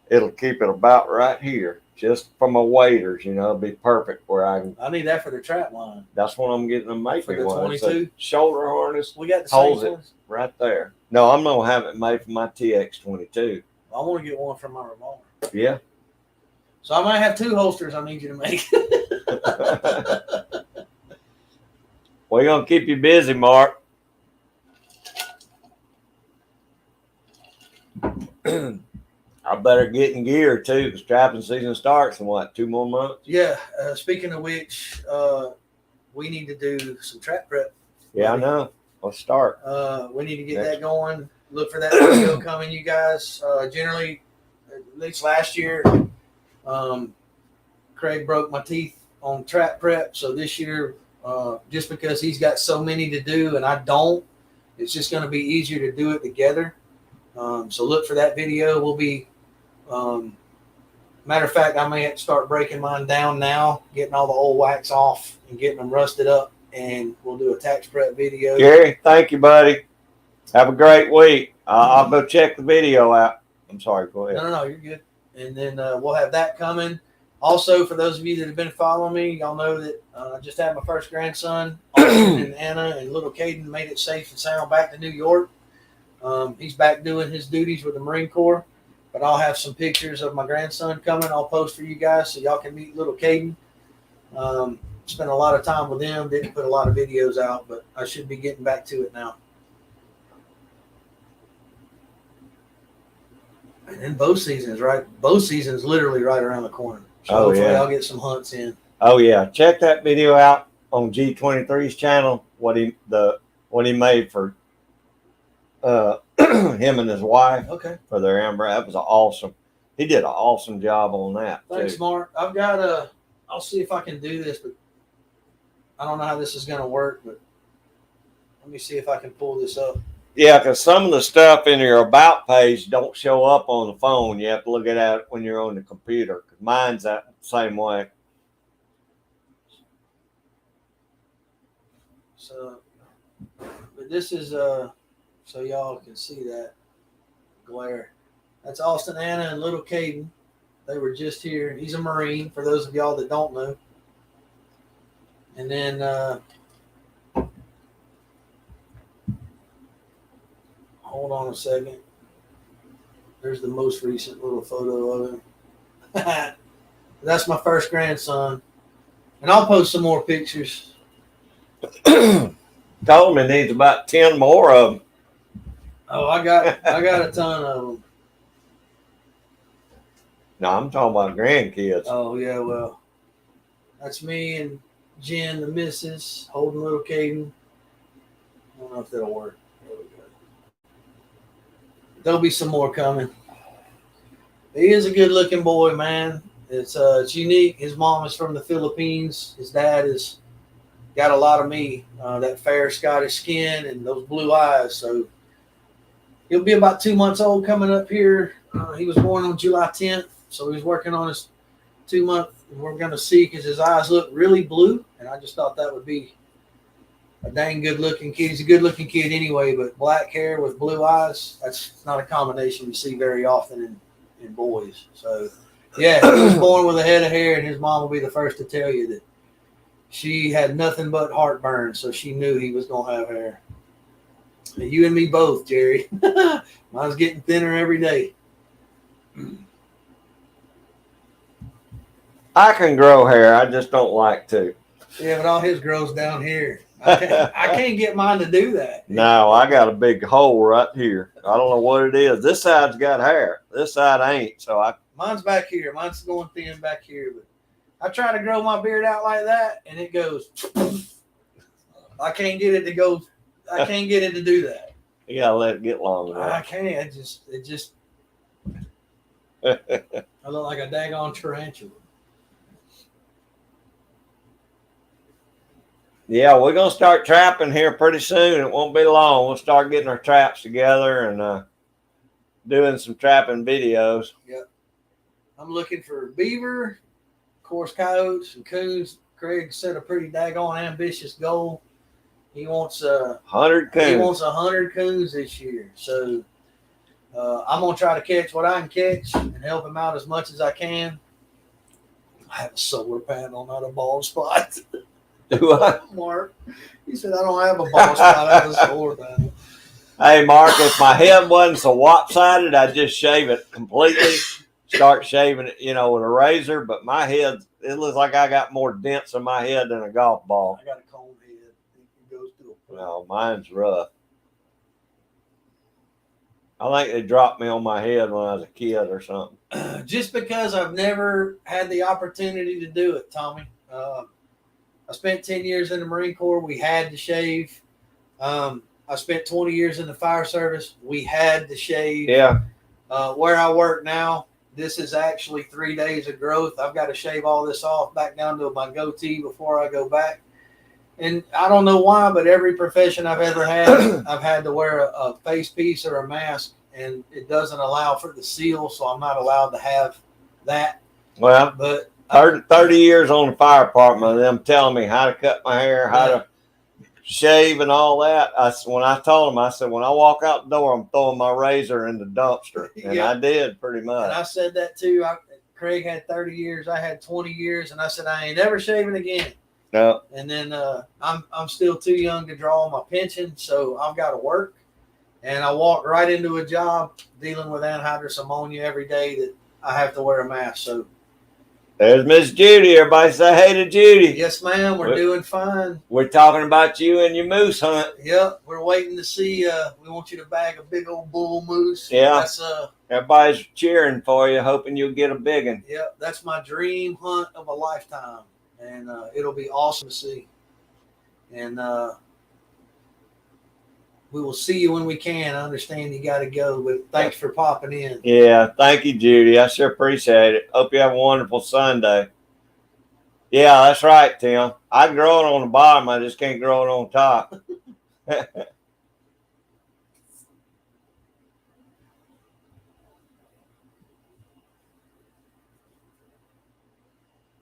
It'll keep it about right here, just from a waders. You know, it'll be perfect where I can. I need that for the trap line. That's what I'm getting them made for the 22 shoulder harness. We got the holds same it right there. No, I'm gonna have it made for my TX22. I want to get one for my revolver. Yeah. So I might have two holsters. I need you to make. We're gonna keep you busy, Mark. I better get in gear too, because trapping season starts in what, 2 more months? Yeah. Speaking of which, we need to do some trap prep. Yeah, I know. Let's start. We need to get that going. Look for that video coming, you guys. Generally, at least last year, Craig broke my teeth on trap prep. So this year, just because he's got so many to do and I don't, it's just going to be easier to do it together. So look for that video. We'll be, matter of fact, I may have to start breaking mine down now, getting all the old wax off and getting them rusted up, and we'll do a tax prep video. Gary, thank you, buddy. Have a great week. I'll go check the video out. I'm sorry, go ahead. No, you're good. And then we'll have that coming. Also, for those of you that have been following me, y'all know that I just had my first grandson, Austin and Anna, and little Caden made it safe and sound back to New York. He's back doing his duties with the Marine Corps, but I'll have some pictures of my grandson coming. I'll post for you guys so y'all can meet little Caden. Spent a lot of time with him, didn't put a lot of videos out, but I should be getting back to it now. And then bow season's literally right around the corner. So hopefully I'll get some hunts in. Oh yeah, check that video out on G23's channel. What he made for him and his wife. Okay. For their amber. That was awesome. He did an awesome job on that. Thanks, too. Mark. I'll see if I can do this, but I don't know how this is going to work. But let me see if I can pull this up. Yeah, because some of the stuff in your about page don't show up on the phone. You have to look at it when you're on the computer. Cause mine's that same way. So, but this is so y'all can see that glare. That's Austin, Anna, and little Caden. They were just here. He's a Marine, for those of y'all that don't know. And then hold on a second. There's the most recent little photo of him. That's my first grandson. And I'll post some more pictures. Told him he needs about 10 more of them. Oh, I got a ton of them. No, I'm talking about grandkids. Oh, yeah, well, that's me and Jen, the missus, holding little Caden. I don't know if that'll work. There we go. There'll be some more coming. He is a good-looking boy, man. It's unique. His mom is from the Philippines. His dad has got a lot of me, that fair Scottish skin and those blue eyes. So he'll be about 2 months old coming up here. He was born on July 10th, so he's working on his 2 month. We're going to see because his eyes look really blue, and I just thought that would be a dang good-looking kid. He's a good-looking kid anyway, but black hair with blue eyes, that's not a combination you see very often in boys. So, yeah, he was born with a head of hair, and his mom will be the first to tell you that she had nothing but heartburn, so she knew he was going to have hair. You and me both, Jerry. Mine's getting thinner every day. I can grow hair. I just don't like to. Yeah, but all his grows down here. I can't get mine to do that. No, I got a big hole right here. I don't know what it is. This side's got hair. This side ain't. So Mine's back here. Mine's going thin back here. But I try to grow my beard out like that, and it goes. I can't get it to go. I can't get it to do that. You gotta let it get long enough. I can't. It just. I look like a daggone tarantula. Yeah, we're gonna start trapping here pretty soon. It won't be long. We'll start getting our traps together and doing some trapping videos. Yep. I'm looking for beaver, of course, coyotes and coons. Craig set a pretty daggone ambitious goal. He wants 100 coons. He wants 100 coons this year. So I'm gonna try to catch what I can catch and help him out as much as I can. I have a solar panel, not a bald spot. Do I? Mark, he said I don't have a bald spot. I have a solar panel. Hey, Mark, if my head wasn't so lopsided, I'd just shave it completely. Start shaving it, with a razor. But my head, it looks like I got more dents in my head than a golf ball. I got a comb head. It goes through a No, mine's rough. I think they dropped me on my head when I was a kid or something. Just because I've never had the opportunity to do it, Tommy. I spent 10 years in the Marine Corps. We had to shave. I spent 20 years in the fire service. We had to shave. Yeah. Where I work now, this is actually 3 days of growth. I've got to shave all this off back down to my goatee before I go back. And I don't know why, but every profession I've ever had, I've had to wear a face piece or a mask, and it doesn't allow for the seal, so I'm not allowed to have that. Well, but 30 years on the fire department, them telling me how to cut my hair, how to shave and all that. When I told them, I said, when I walk out the door, I'm throwing my razor in the dumpster. And I did pretty much. And I said that too. Craig had 30 years. I had 20 years. And I said, I ain't never shaving again. No. And then I'm still too young to draw my pension, so I've got to work. And I walked right into a job dealing with anhydrous ammonia every day that I have to wear a mask. So there's Miss Judy. Everybody say hey to Judy. Yes, ma'am. We're doing fine. We're talking about you and your moose hunt. Yep. We're waiting to see. We want you to bag a big old bull moose. Yeah. That's everybody's cheering for you, hoping you'll get a big one. Yep. That's my dream hunt of a lifetime. And it'll be awesome to see. And we will see you when we can. I understand you got to go, but thanks for popping in. Yeah, thank you, Judy. I sure appreciate it. Hope you have a wonderful Sunday. Yeah, that's right, Tim. I can grow it on the bottom. I just can't grow it on top.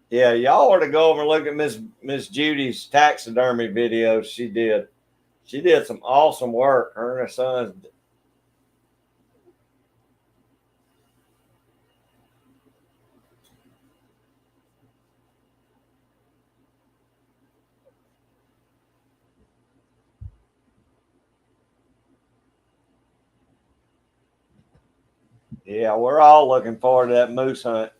Yeah, y'all ought to go over and look at Miss Judy's taxidermy videos she did. She did some awesome work. Her and her sons. Yeah, we're all looking forward to that moose hunt.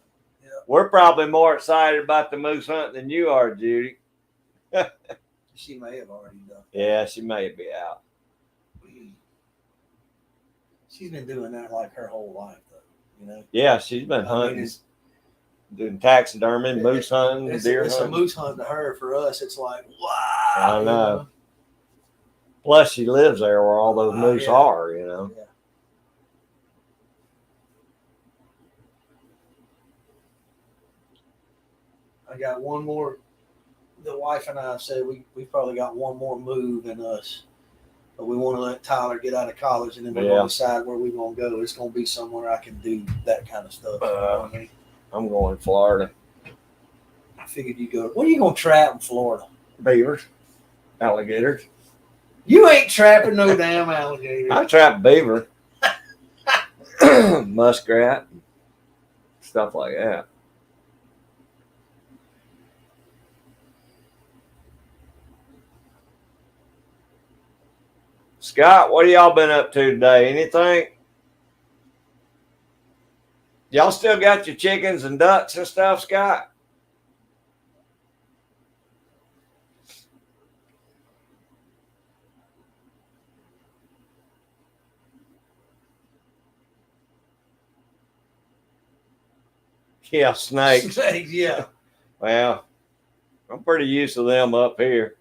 Yeah. We're probably more excited about the moose hunt than you are, Judy. She may have already done. Yeah, she may be out. She's been doing that like her whole life, though. You know. Yeah, she's been hunting, doing taxidermy, moose hunting, deer hunting. It's a moose hunt to her. For us, it's like wow. I know. You know? Plus, she lives there where all those moose are. You know. Yeah. I got one more. The wife and I said we've probably got one more move in us, but we want to let Tyler get out of college, and then we're going to decide where we're going to go. It's going to be somewhere I can do that kind of stuff. You know what I mean? I'm going to Florida. I figured you go. What are you going to trap in Florida? Beavers, alligators. You ain't trapping no damn alligator. I trap beaver, muskrat, stuff like that. Scott, what have y'all been up to today? Anything? Y'all still got your chickens and ducks and stuff, Scott? Yeah, snakes. Snakes, yeah. Well, I'm pretty used to them up here.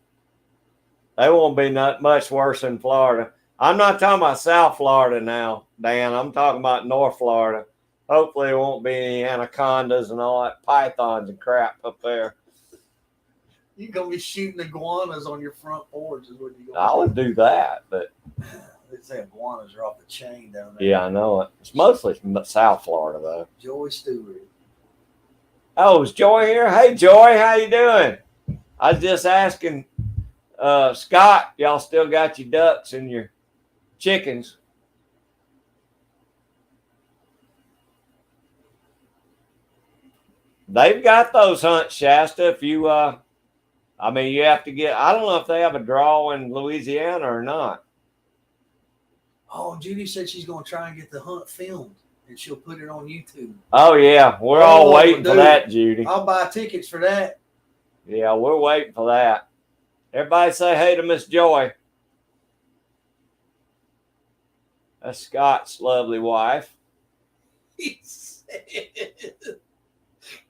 They won't be not much worse in Florida. I'm not talking about South Florida now, Dan. I'm talking about North Florida. Hopefully there won't be any anacondas and all that pythons and crap up there. You're going to be shooting iguanas on your front porch is what you're going to do. I would do that, but... They say iguanas are off the chain down there. Yeah, I know it. It's mostly South Florida, though. Joy Stewart. Oh, is Joy here? Hey, Joy, how you doing? I was just asking... Scott, y'all still got your ducks and your chickens. They've got those hunts, Shasta. If you, I mean, you have to get, I don't know if they have a draw in Louisiana or not. Oh, Judy said she's going to try and get the hunt filmed, and she'll put it on YouTube. Oh, yeah. We're all waiting for that, Judy. I'll buy tickets for that. Yeah, we're waiting for that. Everybody say hey to Miss Joy. That's Scott's lovely wife. He said,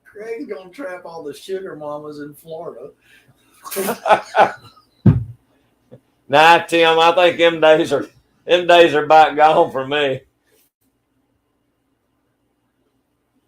Craig's going to trap all the sugar mamas in Florida. Nah, Tim, I think them days are about gone for me.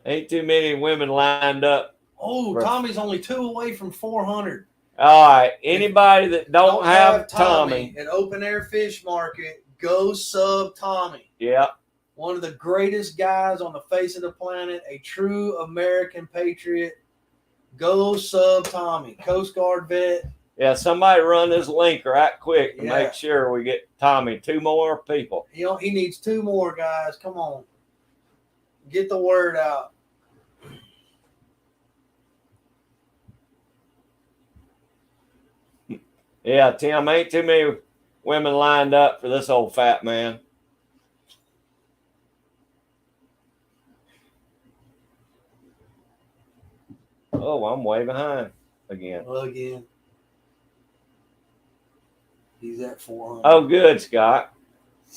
Ain't too many women lined up. Oh, Tommy's only 2 away from 400. All right. Anybody that don't have Tommy at Open Air Fish Market, go sub Tommy. Yeah. One of the greatest guys on the face of the planet, a true American patriot. Go sub Tommy, Coast Guard vet. Yeah, somebody run this link right quick to make sure we get Tommy 2 more people. He needs 2 more guys. Come on. Get the word out. Yeah, Tim, ain't too many women lined up for this old fat man. Oh, I'm way behind again. He's at 400. Oh, good, Scott.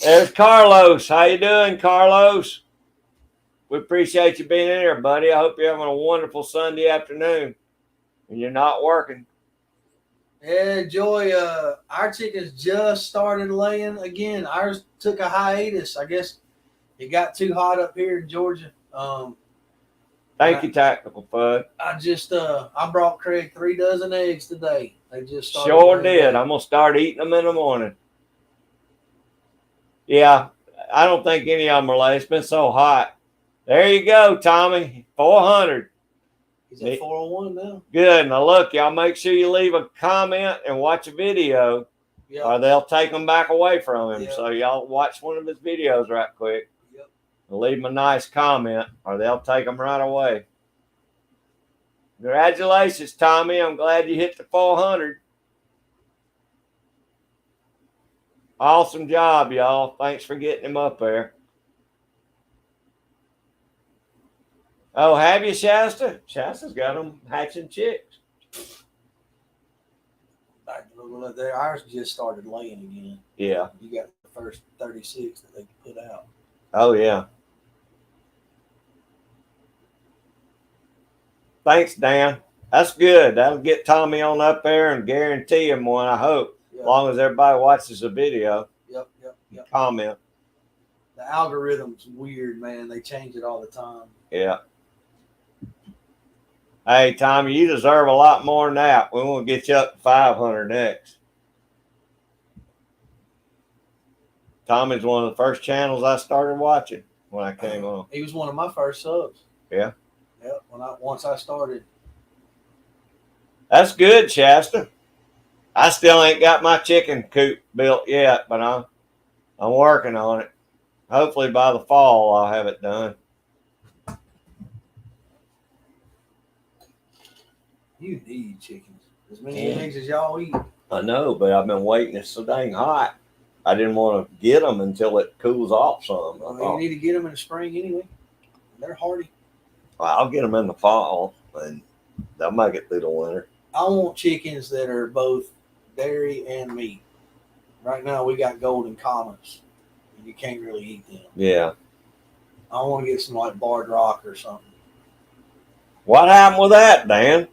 There's Carlos. How you doing, Carlos? We appreciate you being in here, buddy. I hope you're having a wonderful Sunday afternoon and you're not working. Yeah, Joy, our chickens just started laying again. Ours took a hiatus. I guess it got too hot up here in Georgia. Thank you, Tactical Fud. I brought Craig 3 dozen eggs today. They just started. Sure did. I'm going to start eating them in the morning. Yeah, I don't think any of them are laying. It's been so hot. There you go, Tommy. 400. He's at 401 now. Good. Now, look, y'all make sure you leave a comment and watch a video, or they'll take them back away from him. So y'all watch one of his videos right quick. And leave him a nice comment, or they'll take them right away. Congratulations, Tommy. I'm glad you hit the 400. Awesome job, y'all. Thanks for getting him up there. Oh, have you, Shasta? Shasta's got them hatching chicks. Ours just started laying again. Yeah. You got the first 36 that they put out. Oh, yeah. Thanks, Dan. That's good. That'll get Tommy on up there and guarantee him one, I hope. As long as everybody watches the video. Yep. Comment. The algorithm's weird, man. They change it all the time. Yeah. Hey, Tommy, you deserve a lot more than that. We want to get you up to 500 next. Tommy's one of the first channels I started watching when I came on. He was one of my first subs. Yeah. Yep. Once I started. That's good, Shasta. I still ain't got my chicken coop built yet, but I'm working on it. Hopefully by the fall I'll have it done. You need chickens. As many eggs as y'all eat. I know, but I've been waiting. It's so dang hot. I didn't want to get them until it cools off some. You need to get them in the spring anyway. They're hardy. Well, I'll get them in the fall, and they'll make it through the winter. I want chickens that are both dairy and meat. Right now, we got golden commons. You can't really eat them. Yeah. I want to get some like barred rock or something. What happened with that, Dan?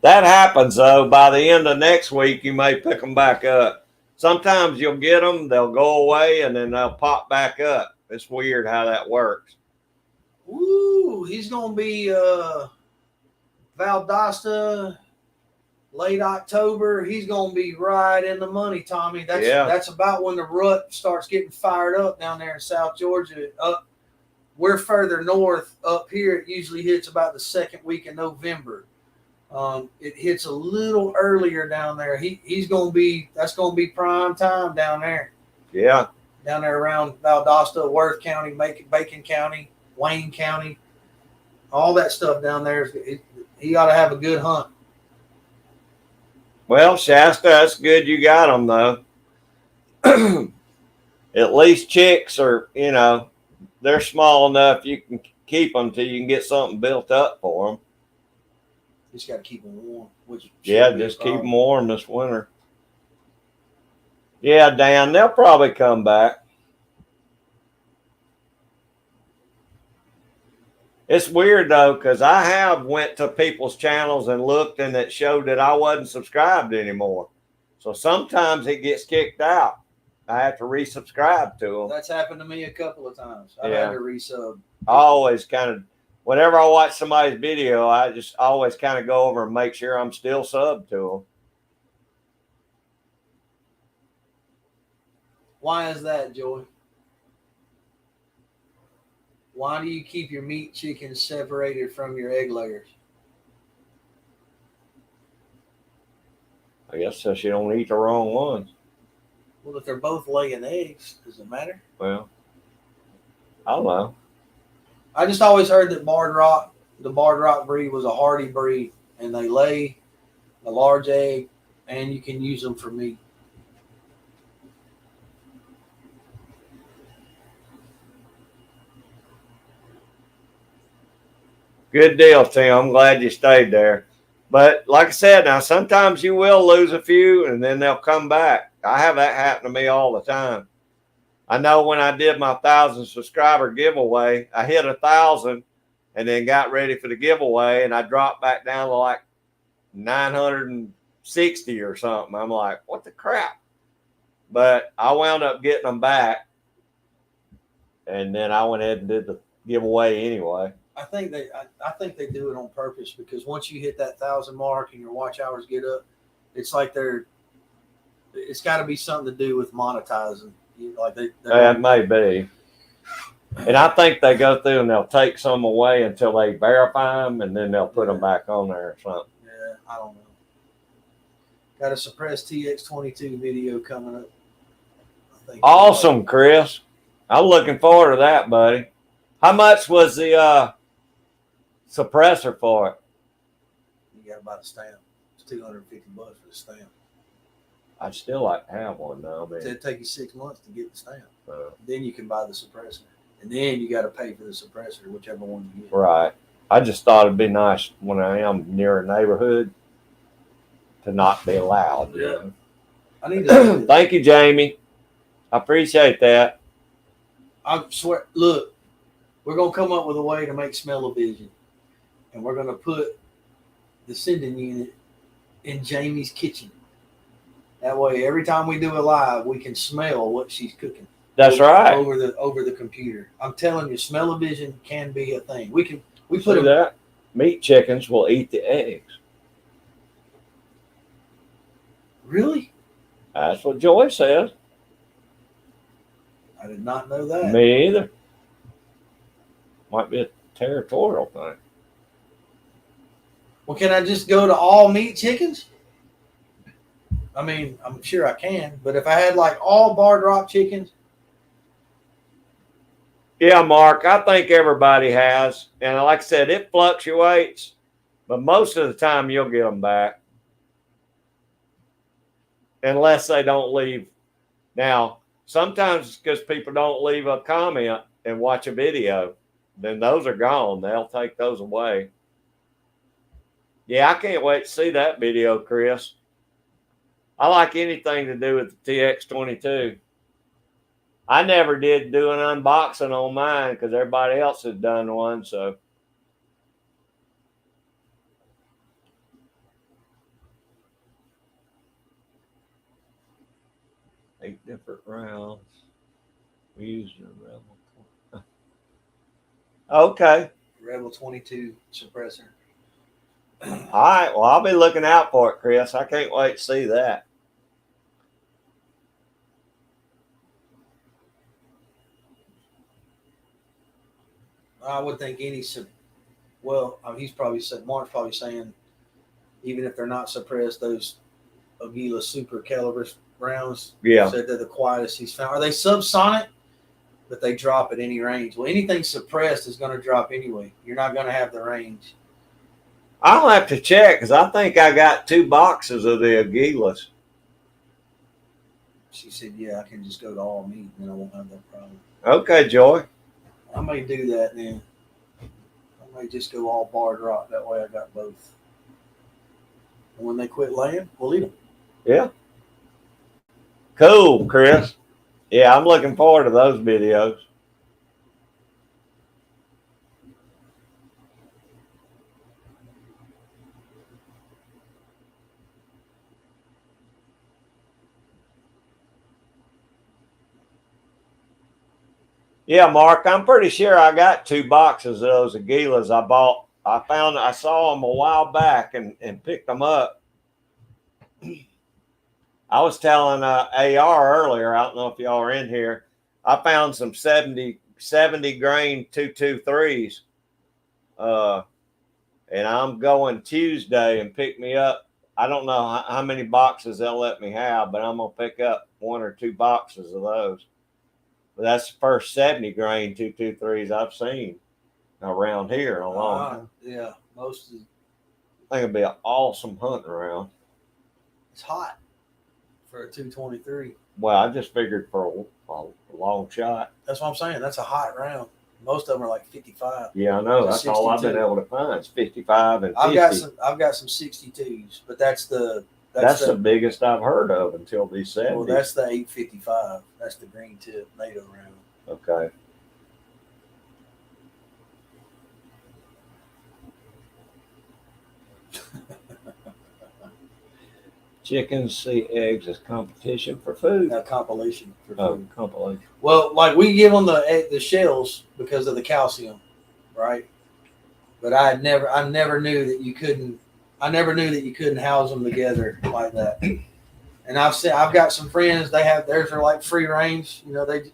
That happens, though. By the end of next week, you may pick them back up. Sometimes you'll get them, they'll go away, and then they'll pop back up. It's weird how that works. Ooh, he's going to be Valdosta late October. He's going to be right in the money, Tommy. That's about when the rut starts getting fired up down there in South Georgia. We're further north. Up here, it usually hits about the second week of November. It hits a little earlier down there. That's going to be prime time down there. Yeah. Down there around Valdosta, Worth County, Bacon County, Wayne County, all that stuff down there. He ought to have a good hunt. Well, Shasta, that's good you got them, though. At least chicks are, they're small enough you can keep them till you can get something built up for them. Just got to keep them warm. Just keep them warm this winter. Yeah, Dan, they'll probably come back. It's weird, though, because I have went to people's channels and looked, and it showed that I wasn't subscribed anymore. So sometimes it gets kicked out. I have to resubscribe to them. That's happened to me a couple of times. I Yeah. had to resub. I always kind of, whenever I watch somebody's video, I just always kind of go over and make sure I'm still subbed to them. Why is that, Joey? Why do you keep your meat chickens separated from your egg layers? I guess so she don't eat the wrong ones. Well, if they're both laying eggs, does it matter? Well, I don't know. I just always heard that the Barred Rock breed was a hardy breed, and they lay a large egg, and you can use them for meat. Good deal, Tim. I'm glad you stayed there. But like I said, now sometimes you will lose a few and then they'll come back. I have that happen to me all the time. I know when I did my 1,000 subscriber giveaway, I hit 1,000 and then got ready for the giveaway and I dropped back down to like 960 or something. I'm like, what the crap? But I wound up getting them back and then I went ahead and did the giveaway anyway. I think they do it on purpose because once you hit that 1,000 mark and your watch hours get up, it's like it's got to be something to do with monetizing. Like It may be. And I think they go through and they'll take some away until they verify them and then they'll put them back on there or something. Yeah, I don't know. Got a suppressed TX22 video coming up. Awesome, Chris. I'm looking forward to that, buddy. How much was the suppressor for it? You got about a stamp. It's $250 for the stamp. I'd still like to have one though. It'd take you 6 months to get the stamp. Then you can buy the suppressor. And then you got to pay for the suppressor, whichever one you get. Right. I just thought it'd be nice when I am near a neighborhood to not be allowed. Yeah. You know? I need to Thank you, Jamie. I appreciate that. I swear, look, we're going to come up with a way to make smell-o-vision. And we're going to put the sending unit in Jamie's kitchen. That way, every time we do a live, we can smell what she's cooking. That's right. Over the computer. I'm telling you, smell-o-vision can be a thing. We put See that? Meat chickens will eat the eggs. Really? That's what Joy says. I did not know that. Me either. Might be a territorial thing. Well, can I just go to all meat chickens? I mean, I'm sure I can, but if I had like all Barred Rock chickens. Yeah, Mark, I think everybody has. And like I said, it fluctuates, but most of the time you'll get them back. Unless they don't leave. Now, sometimes it's because people don't leave a comment and watch a video. Then those are gone. They'll take those away. Yeah, I can't wait to see that video, Chris. I like anything to do with the TX22. I never did do an unboxing on mine because everybody else has done one. So, 8 different rounds. We used a Rebel. Okay. Rebel 22 suppressor. All right. Well, I'll be looking out for it, Chris. I can't wait to see that. I would think well, he's probably said, Mark's probably saying, even if they're not suppressed, those Aguila Super Caliber rounds, said they're the quietest he's found. Are they subsonic? But they drop at any range. Well, anything suppressed is going to drop anyway. You're not going to have the range. I'll have to check because I think I got 2 boxes of the Aguilas. She said, yeah, I can just go to all meat and I won't have that problem. Okay, Joy. I may do that then. I may just go all Barred Rock. That way I got both. And when they quit laying, we'll eat them. Yeah. Cool, Chris. Yeah, I'm looking forward to those videos. Yeah, Mark, I'm pretty sure I got 2 boxes of those Aguilas I bought. I saw them a while back and picked them up. I was telling AR earlier, I don't know if y'all are in here, I found some 70 grain 223s. And I'm going Tuesday and pick me up. I don't know how many boxes they'll let me have, but I'm going to pick up 1 or 2 boxes of those. But that's the first 70 grain 223s I've seen around here in a long time. Yeah, most of I think it'd be an awesome hunting round. it's hot for a 223. Well, I just figured for a long shot. That's what I'm saying. That's a hot round. Most of them are like 55. Yeah, I know. That's all I've been able to find. It's 55 and 50. I've got some 62s, but that's the biggest I've heard of until these 70s. Well, that's the 855. That's the green tip NATO round. Okay. Chickens see eggs as competition for food. A compilation for food. Compilation. Well, like we give them the shells because of the calcium, right? But I never knew that you couldn't. I never knew that you couldn't house them together like that. And I've got some friends. Theirs are like free range. You know, they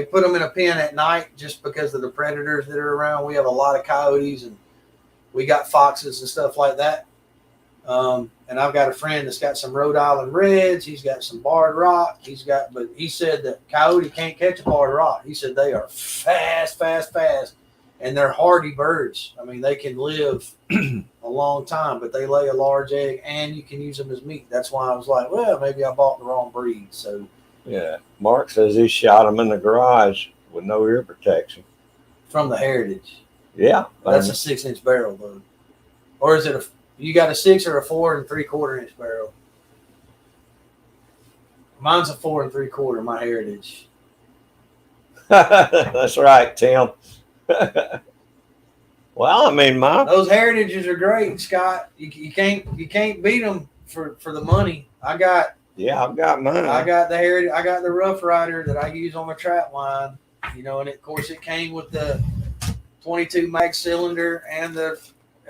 put them in a pen at night just because of the predators that are around. We have a lot of coyotes and we got foxes and stuff like that. And I've got a friend that's got some Rhode Island Reds. He's got some barred rock. But he said that coyote can't catch a barred rock. He said they are fast. And they're hardy birds. I mean, they can live a long time, but they lay a large egg and you can use them as meat. That's why I was like, well, maybe I bought the wrong breed. So yeah, Mark says he shot them in the garage with no ear protection. From the Heritage. Yeah. That's a 6-inch barrel though. Or is it you got a 6 or a 4 3/4 inch barrel? Mine's a 4 3/4, my Heritage. That's right, Tim. Well, I mean, those Heritages are great, Scott. You can't beat them for the money. I've got mine. I got the Heritage. I got the Rough Rider that I use on my trap line. You know, and of course it came with the 22 mag cylinder and the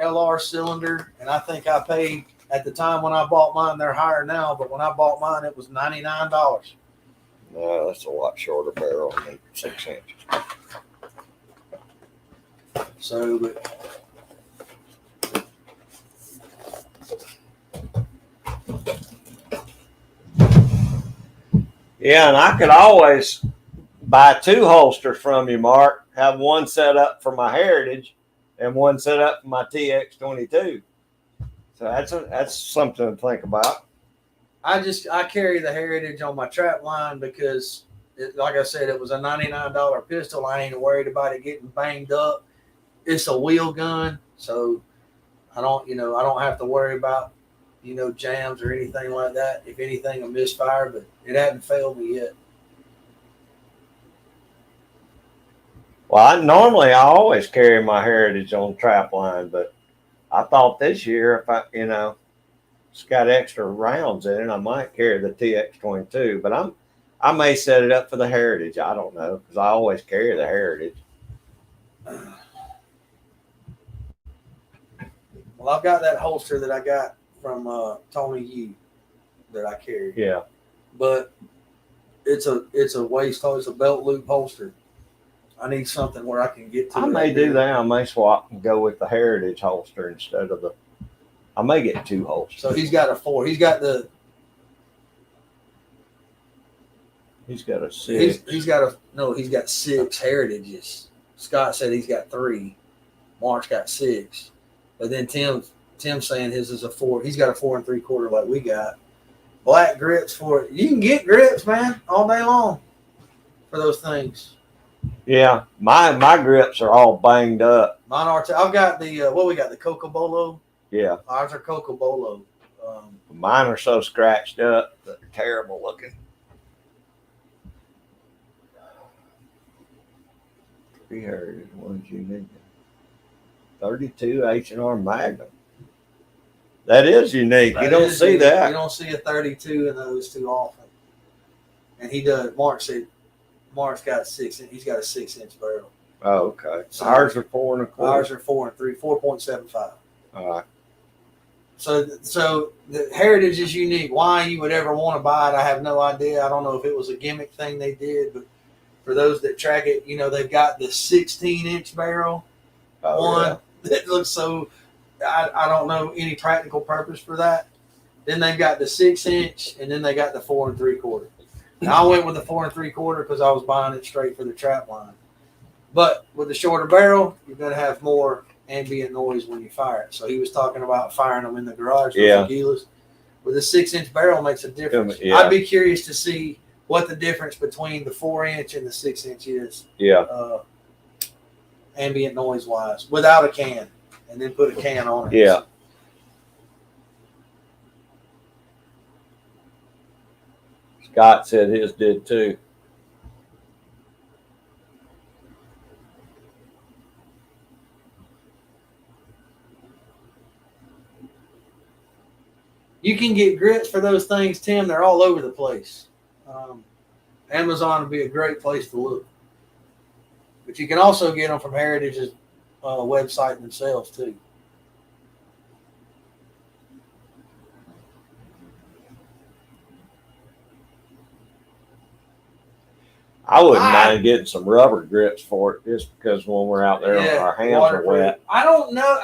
LR cylinder. And I think I paid at the time when I bought mine. They're higher now, but when I bought mine, it was $99. No, that's a lot shorter barrel than 6 inches. So, but yeah, and I could always buy 2 holsters from you, Mark. Have one set up for my Heritage and one set up for my TX22. So that's something to think about. I carry the Heritage on my trap line because, like I said, it was a $99 pistol. I ain't worried about it getting banged up. It's a wheel gun, so I don't have to worry about, jams or anything like that. If anything, a misfire, but it hasn't failed me yet. Well, I always carry my Heritage on trap line, but I thought this year if it's got extra rounds in it, I might carry the TX22, but I may set it up for the Heritage. I don't know, because I always carry the Heritage. Well, I've got that holster that I got from Tony U that I carry. Yeah. But it's a waist holster, it's a belt loop holster. I need something where I can get to. I may do that. I may swap and go with the Heritage holster instead of I may get 2 holsters. So he's got a 4. He's got a 6. He's got 6 Heritages. Scott said he's got 3. Mark's got 6. But then Tim's saying his is a 4. He's got a 4 3/4 like we got. Black grips for it. You can get grips, man, all day long for those things. Yeah, my grips are all banged up. Mine are too. I've got the we got the Coco Bolo. Yeah, ours are Coco Bolo. Mine are so scratched up that they're terrible looking. 3 Heritage ones you need. 32 H&R Magnum. That is unique. You don't see that. You don't see a 32 in those too often. And he does. Mark said Mark's got 6 inch. He's got a 6-inch barrel. Oh, okay. So Ours are 4 1/4. Ours are 4 3, 4.75. All right. So the Heritage is unique. Why you would ever want to buy it, I have no idea. I don't know if it was a gimmick thing they did, but for those that track it, they've got the 16-inch barrel. Oh, That looks so. I don't know any practical purpose for that. Then they've got the 6-inch, and then they got the 4 3/4. Now I went with the 4 3/4 because I was buying it straight for the trap line. But with the shorter barrel, you're going to have more ambient noise when you fire it. So he was talking about firing them in the garage with tequilas. With a 6-inch barrel makes a difference. Yeah. I'd be curious to see what the difference between the 4-inch and the 6-inch is. Yeah. Ambient noise wise, without a can, and then put a can on it. Yeah. Scott said his did too. You can get grits for those things, Tim. They're all over the place. Amazon would be a great place to look. But you can also get them from Heritage's website themselves, too. I wouldn't mind getting some rubber grips for it just because when we're out there, our hands are wet. I don't know.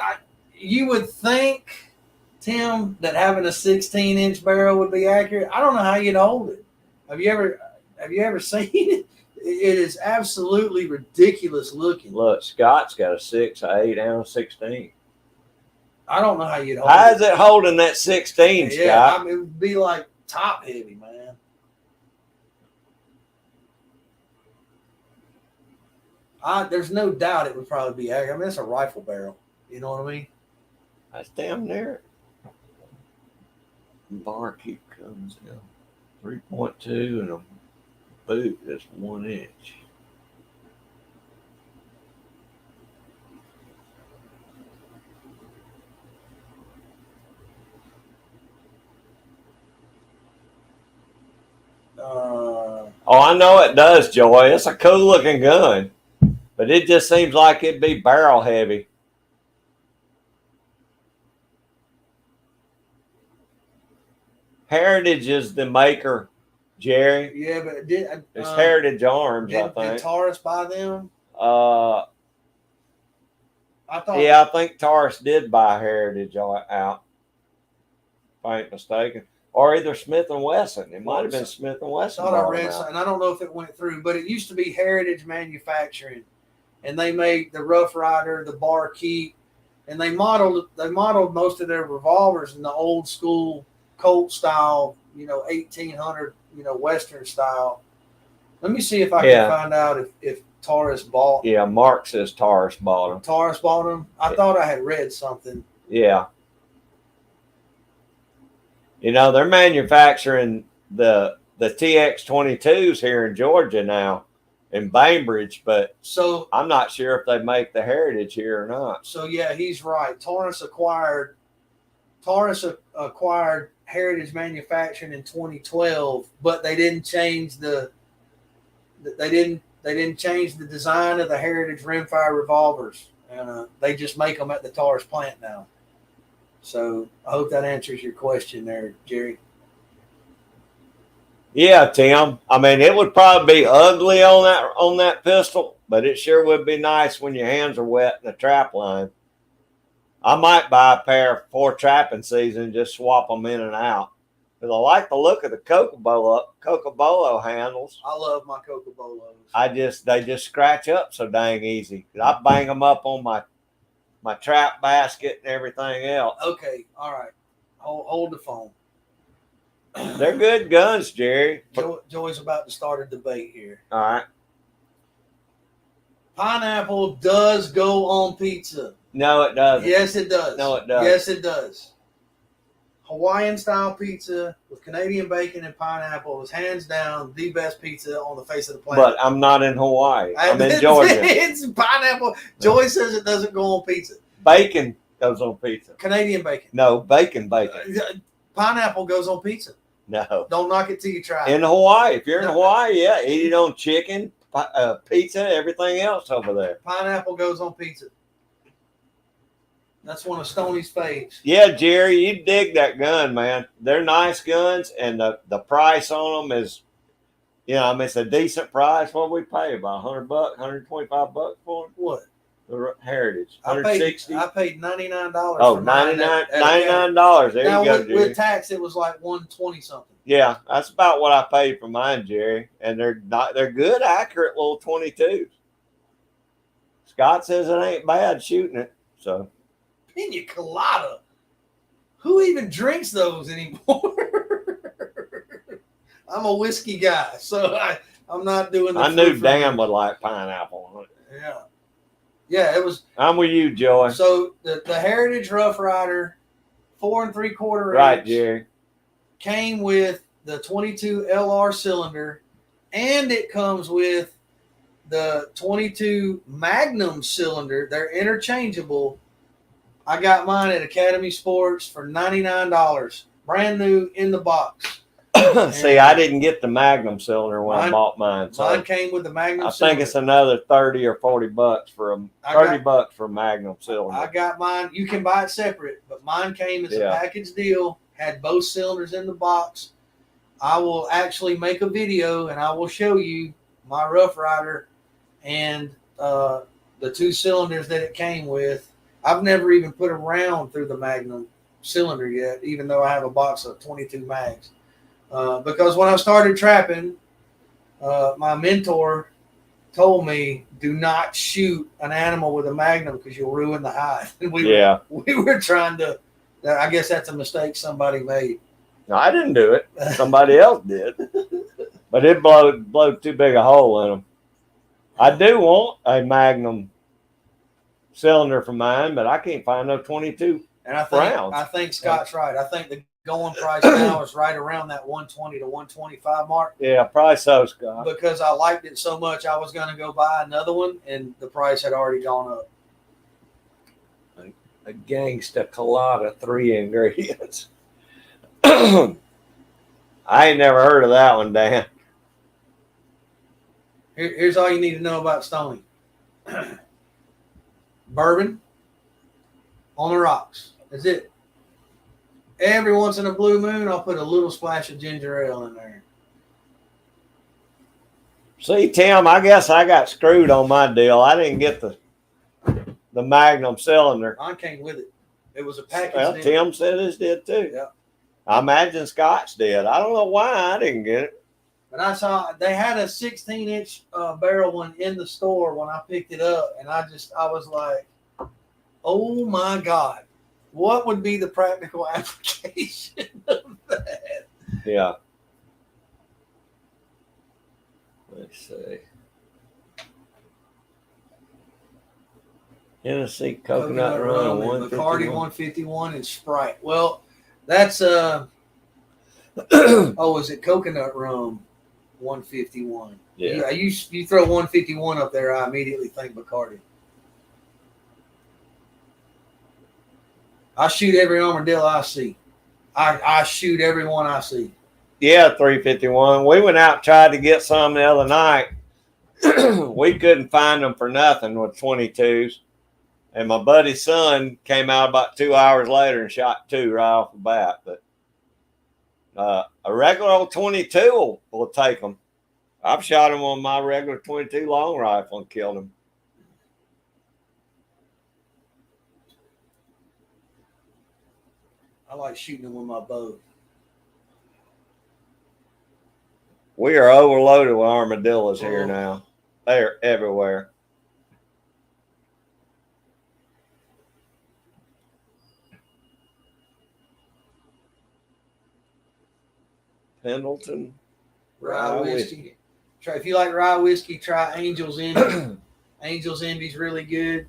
You would think, Tim, that having a 16-inch barrel would be accurate. I don't know how you'd hold it. Have you ever seen it? It is absolutely ridiculous looking. Look, Scott's got a 6, a 8, and a 16. I don't know how you'd hold it. How is it holding that 16, Scott? Yeah, it would be like top heavy, man. There's no doubt it would probably be accurate. I mean, it's a rifle barrel. You know what I mean? That's damn near it. Barkeep comes in 3.2 and a boot is 1 inch. I know it does, Joy. It's a cool looking gun, but it just seems like it'd be barrel heavy. Heritage is the maker, Jerry. Yeah, but it's Heritage Arms, I think. Did Taurus buy them? I think Taurus did buy Heritage out, if I ain't mistaken. Or either Smith & Wesson. It might have been Smith & Wesson. I read something, and I don't know if it went through, but it used to be Heritage Manufacturing, and they made the Rough Rider, the Barkeep, and they modeled most of their revolvers in the old school Colt style, 1800, Western style. Let me see if I can find out if Taurus bought. Yeah, Mark says Taurus bought them. Taurus bought them? I thought I had read something. Yeah. They're manufacturing the TX-22s here in Georgia now, in Bainbridge, but so I'm not sure if they make the Heritage here or not. So yeah, he's right. Taurus acquired Heritage Manufacturing in 2012, but they didn't change the design of the Heritage rimfire revolvers, and they just make them at the Taurus plant now. So I hope that answers your question there, Jerry. Yeah, Tim. I mean, it would probably be ugly on that pistol, but it sure would be nice when your hands are wet in the trap line. I might buy a pair for trapping season and just swap them in and out. Because I like the look of the Cocobolo handles. I love my Cocobolos. They just scratch up so dang easy. I bang them up on my trap basket and everything else. Okay, all right. Hold the phone. They're good guns, Jerry. Joey's about to start a debate here. All right. Pineapple does go on pizza. No, it doesn't. Yes, it does. No, it doesn't. Yes, it does. Hawaiian style pizza with Canadian bacon and pineapple is hands down the best pizza on the face of the planet. But I'm not in Hawaii. I'm in Georgia. It's pineapple. Joey says it doesn't go on pizza. Bacon goes on pizza. Canadian bacon. No, bacon. Pineapple goes on pizza. No. Don't knock it till you try it. In Hawaii. If you're in Hawaii, yeah, eat it on chicken, pizza, everything else over there. Pineapple goes on pizza. That's one of Stoney's faves. Yeah, Jerry, you dig that gun, man. They're nice guns, and the price on them is, it's a decent price. What we pay, about $100, $125 for them? What? The Heritage, $160. I paid $99. Oh, $99. There now, you go, with, Jerry. with tax, it was like $120 something. Yeah, that's about what I paid for mine, Jerry. And they're good, accurate little 22s. Scott says it ain't bad shooting it. So Pina colada. Who even drinks those anymore? I'm a whiskey guy, so I'm not doing the I knew Dan would like pineapple. Yeah. Yeah, it was. I'm with you, Joy. So the Heritage Rough Rider 4 3/4 inch. Right, Jerry. Came with the 22 LR cylinder, and it comes with the 22 Magnum cylinder. They're interchangeable. I got mine at Academy Sports for $99, brand new in the box. See, I didn't get the Magnum cylinder when I bought mine. So mine came with the Magnum. I think it's another $30 or $40 for $30 for a Magnum cylinder. I got mine. You can buy it separate, but mine came as a package deal. Had both cylinders in the box. I will actually make a video and I will show you my Rough Rider and the 2 cylinders that it came with. I've never even put a round through the Magnum cylinder yet, even though I have a box of 22 mags. Because when I started trapping, my mentor told me, do not shoot an animal with a Magnum because you'll ruin the hide. And we were trying to, I guess that's a mistake somebody made. No, I didn't do it. Somebody else did. But it blew too big a hole in them. I do want a Magnum cylinder for mine, but I can't find no 22 and rounds. I think Scott's right. I think the going price now is right around that 120 to 125 mark. Yeah, probably so, Scott. Because I liked it so much, I was going to go buy another one, and the price had already gone up. A gangsta colada, 3 ingredients. I ain't never heard of that one, Dan. Here's all you need to know about Stoney. Bourbon on the rocks. That's it. Every once in a blue moon, I'll put a little splash of ginger ale in there. See, Tim, I guess I got screwed on my deal. I didn't get the Magnum cylinder. Mine came with it. It was a package. Well, Tim said his did too. Yeah. I imagine Scott's did. I don't know why I didn't get it. But I saw they had a 16-inch barrel one in the store when I picked it up, and I was like, oh my God. What would be the practical application of that? Yeah. Let's see. Tennessee coconut rum, Bacardi 151 and Sprite. Well, that's is it coconut rum 151? Yeah. You throw 151 up there, I immediately think Bacardi. I shoot every armadillo I see. I shoot every one I see. Yeah, 351. We went out and tried to get some the other night. We couldn't find them for nothing with 22s. And my buddy's son came out about 2 hours later and shot 2 right off the bat. But a regular old 22 will take them. I've shot him on my regular 22 long rifle and killed him. I like shooting them with my bow. We are overloaded with armadillos here now. They are everywhere. Pendleton. Rye whiskey. If you like rye whiskey, try Angel's Envy. Angel's Envy is really good.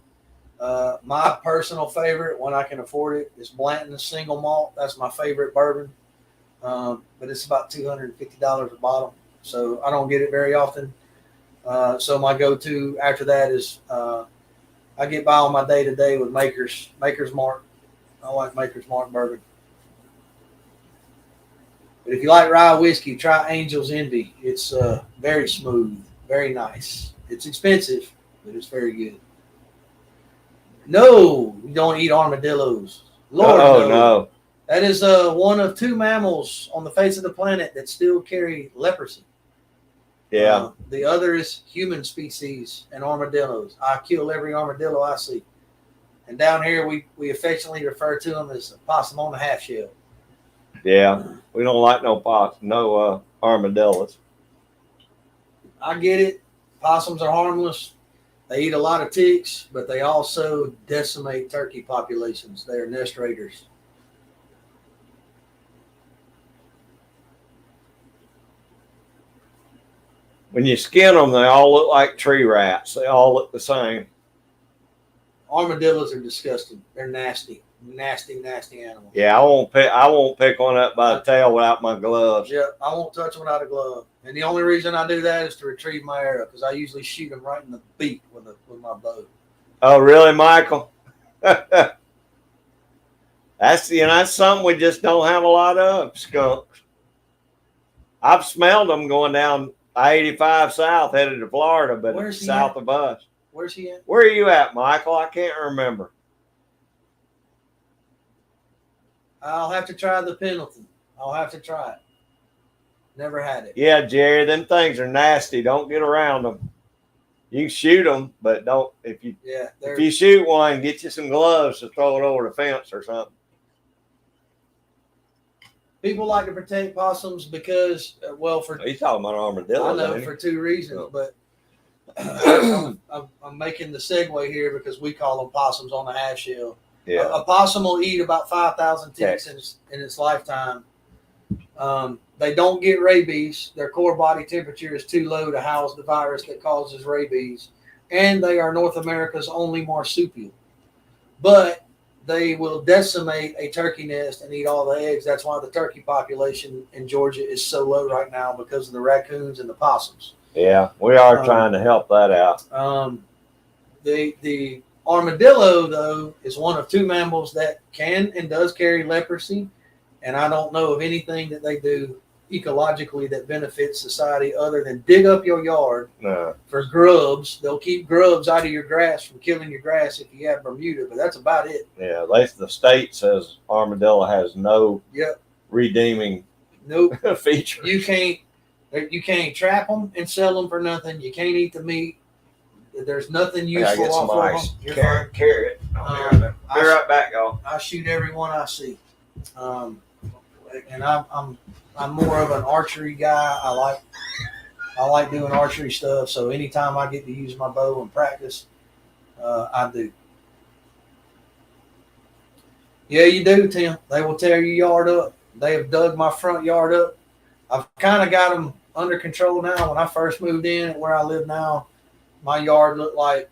My personal favorite, when I can afford it, is Blanton's Single Malt. That's my favorite bourbon. But it's about $250 a bottle. So I don't get it very often. So my go-to after that is I get by on my day-to-day with Maker's Mark. I like Maker's Mark bourbon. But if you like rye whiskey, try Angel's Envy. It's very smooth. Very nice. It's expensive, but it's very good. No, you don't eat armadillos. Lord, no. That is one of 2 mammals on the face of the planet that still carry leprosy. Yeah. The other is human species and armadillos. I kill every armadillo I see. And down here, we affectionately refer to them as a possum on the half shell. Yeah. We don't like no armadillos. I get it. Possums are harmless. They eat a lot of ticks, but they also decimate turkey populations. They are nest raiders. When you skin them, they all look like tree rats. They all look the same. Armadillos are disgusting. They're nasty, nasty, nasty animals. Yeah, I won't pick one up by the tail without my gloves. Yeah, I won't touch them without a glove. And the only reason I do that is to retrieve my arrow, because I usually shoot them right in the beak with my bow. Oh, really, Michael? That's something we just don't have a lot of, skunks. I've smelled them going down I-85 south headed to Florida, but it's south of us. Where's he at? Where are you at, Michael? I can't remember. I'll have to try the Pendleton. I'll have to try it. Never had it. Yeah, Jerry, them things are nasty. Don't get around them. You can shoot them, but don't if you shoot one, get you some gloves to throw it over the fence or something. People like to protect possums because, He's talking about armadillos. I know for 2 reasons, but I'm making the segue here because we call them possums on the half shell. Yeah. A possum will eat about 5,000 ticks in its lifetime. They don't get rabies. Their core body temperature is too low to house the virus that causes rabies. And they are North America's only marsupial. But they will decimate a turkey nest and eat all the eggs. That's why the turkey population in Georgia is so low right now, because of the raccoons and the possums. Yeah, we are trying to help that out. The armadillo, though, is one of 2 mammals that can and does carry leprosy. And I don't know of anything that they do ecologically that benefits society other than dig up your yard for grubs. They'll keep grubs out of your grass from killing your grass if you have Bermuda, but that's about it. Yeah, the state says armadillo has no redeeming feature. You can't trap them and sell them for nothing. You can't eat the meat. There's nothing useful off of them. Carrot. Be right back, y'all. I shoot every one I see. And I'm more of an archery guy. I like doing archery stuff. So anytime I get to use my bow and practice, I do. Yeah, you do, Tim. They will tear your yard up. They have dug my front yard up. I've kind of got them under control now. When I first moved in where I live now, my yard looked like,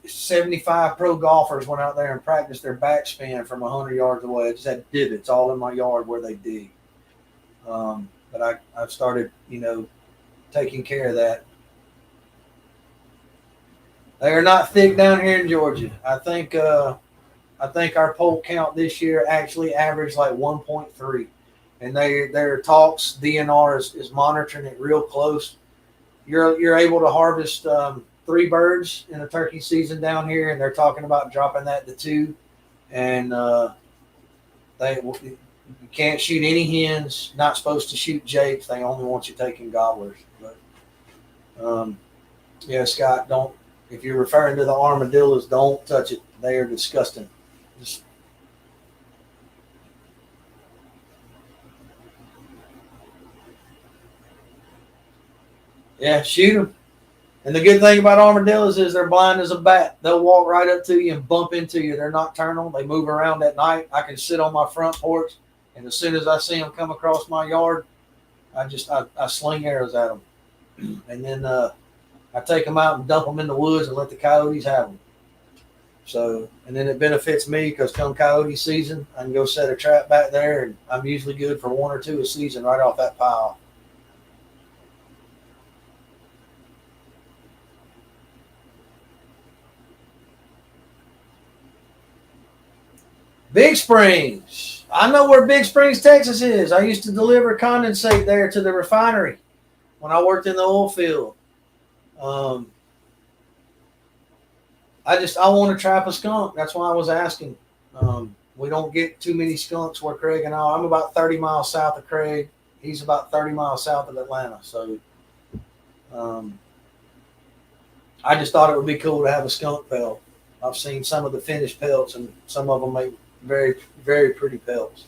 75 pro golfers went out there and practiced their backspin from 100 yards away. I just had divots all in my yard where they dig. But I've started, taking care of that. They are not thick down here in Georgia. I think our poll count this year actually averaged like 1.3. And their talks, DNR is monitoring it real close. You're able to harvest 3 birds in a turkey season down here, and they're talking about dropping that to 2. And you can't shoot any hens. Not supposed to shoot jakes. They only want you taking gobblers. But Scott, don't. If you're referring to the armadillos, don't touch it. They are disgusting. Shoot them. And the good thing about armadillos is they're blind as a bat. They'll walk right up to you and bump into you. They're nocturnal. They move around at night. I can sit on my front porch, and as soon as I see them come across my yard, I sling arrows at them. And then I take them out and dump them in the woods and let the coyotes have them. So, and then it benefits me because come coyote season, I can go set a trap back there, and I'm usually good for 1 or 2 a season right off that pile. Big Springs. I know where Big Springs, Texas is. I used to deliver condensate there to the refinery. when I worked in the oil field. I want to trap a skunk. That's why I was asking. We don't get too many skunks where Craig and I'm about 30 miles south of Craig. He's about 30 miles south of Atlanta. So I just thought it would be cool to have a skunk pelt. I've seen some of the finished pelts, and some of them make very, very pretty pelts.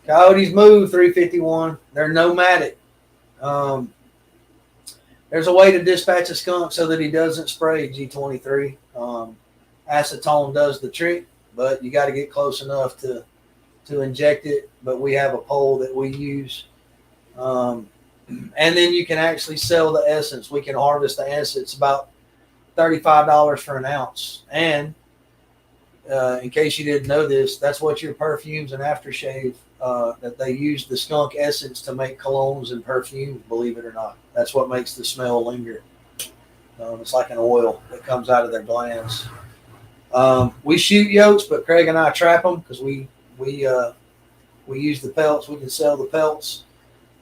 Coyotes move 351. They're nomadic. There's a way to dispatch a skunk so that he doesn't spray G23. Acetone does the trick, but you got to get close enough to inject it. But we have a pole that we use. And then you can actually sell the essence. We can harvest the essence. It's about $35 for an ounce. And in case you didn't know this, that's what your perfumes and aftershave, that they use the skunk essence to make colognes and perfumes, believe it or not. That's what makes the smell linger. It's like an oil that comes out of their glands. We shoot yotes, but Craig and I trap them because we use the pelts. We can sell the pelts.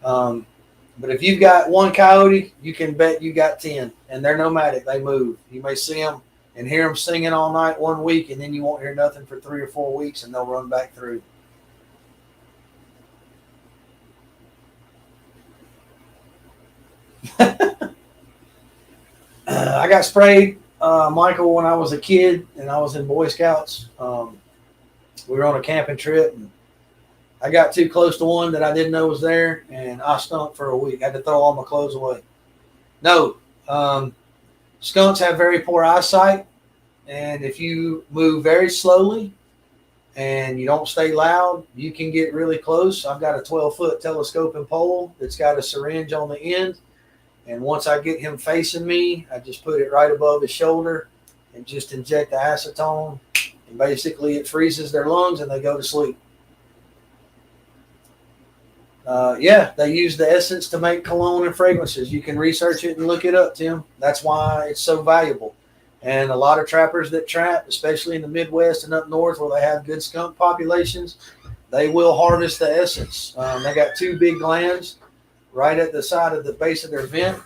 But if you've got one coyote, you can bet you got 10, and they're nomadic. They move. You may see them and hear them singing all night one week, and then you won't hear nothing for 3 or 4 weeks, and they'll run back through. I got sprayed, Michael, when I was a kid, and I was in Boy Scouts. We were on a camping trip, and I got too close to one that I didn't know was there, and I stunk for a week. I had to throw all my clothes away. No, skunks have very poor eyesight, and if you move very slowly and you don't stay loud, you can get really close. I've got a 12-foot telescoping pole that's got a syringe on the end, and once I get him facing me, I just put it right above his shoulder and just inject the acetone, and basically it freezes their lungs and they go to sleep. They use the essence to make cologne and fragrances. You can research it and look it up, Tim. That's why it's so valuable. And a lot of trappers that trap, especially in the Midwest and up north where they have good skunk populations, they will harvest the essence. They got 2 big glands right at the side of the base of their vent.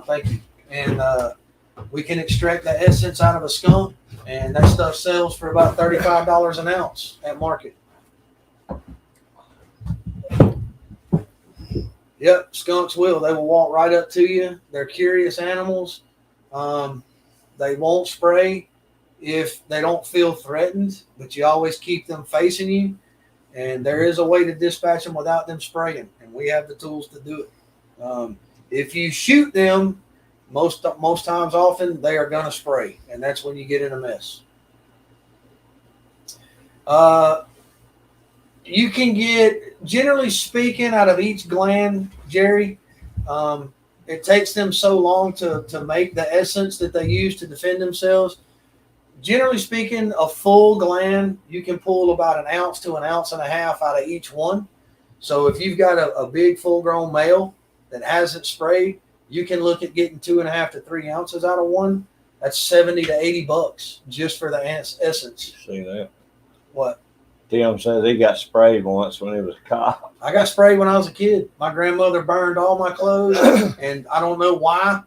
Thank you. And we can extract the essence out of a skunk, and that stuff sells for about $35 an ounce at market. Yep, skunks will. They will walk right up to you. They're curious animals. They won't spray if they don't feel threatened, but you always keep them facing you. And there is a way to dispatch them without them spraying, and we have the tools to do it. If you shoot them, most times often, they are going to spray, and that's when you get in a mess. You can get, generally speaking, out of each gland, Jerry, it takes them so long to make the essence that they use to defend themselves. Generally speaking, a full gland, you can pull about an ounce to an ounce and a half out of each one. So if you've got a big full-grown male that hasn't sprayed, you can look at getting 2.5 to 3 ounces out of one. That's $70 to $80 just for the essence. See that? What? Tim says he got sprayed once when he was a cop. I got sprayed when I was a kid. My grandmother burned all my clothes, and I don't know why,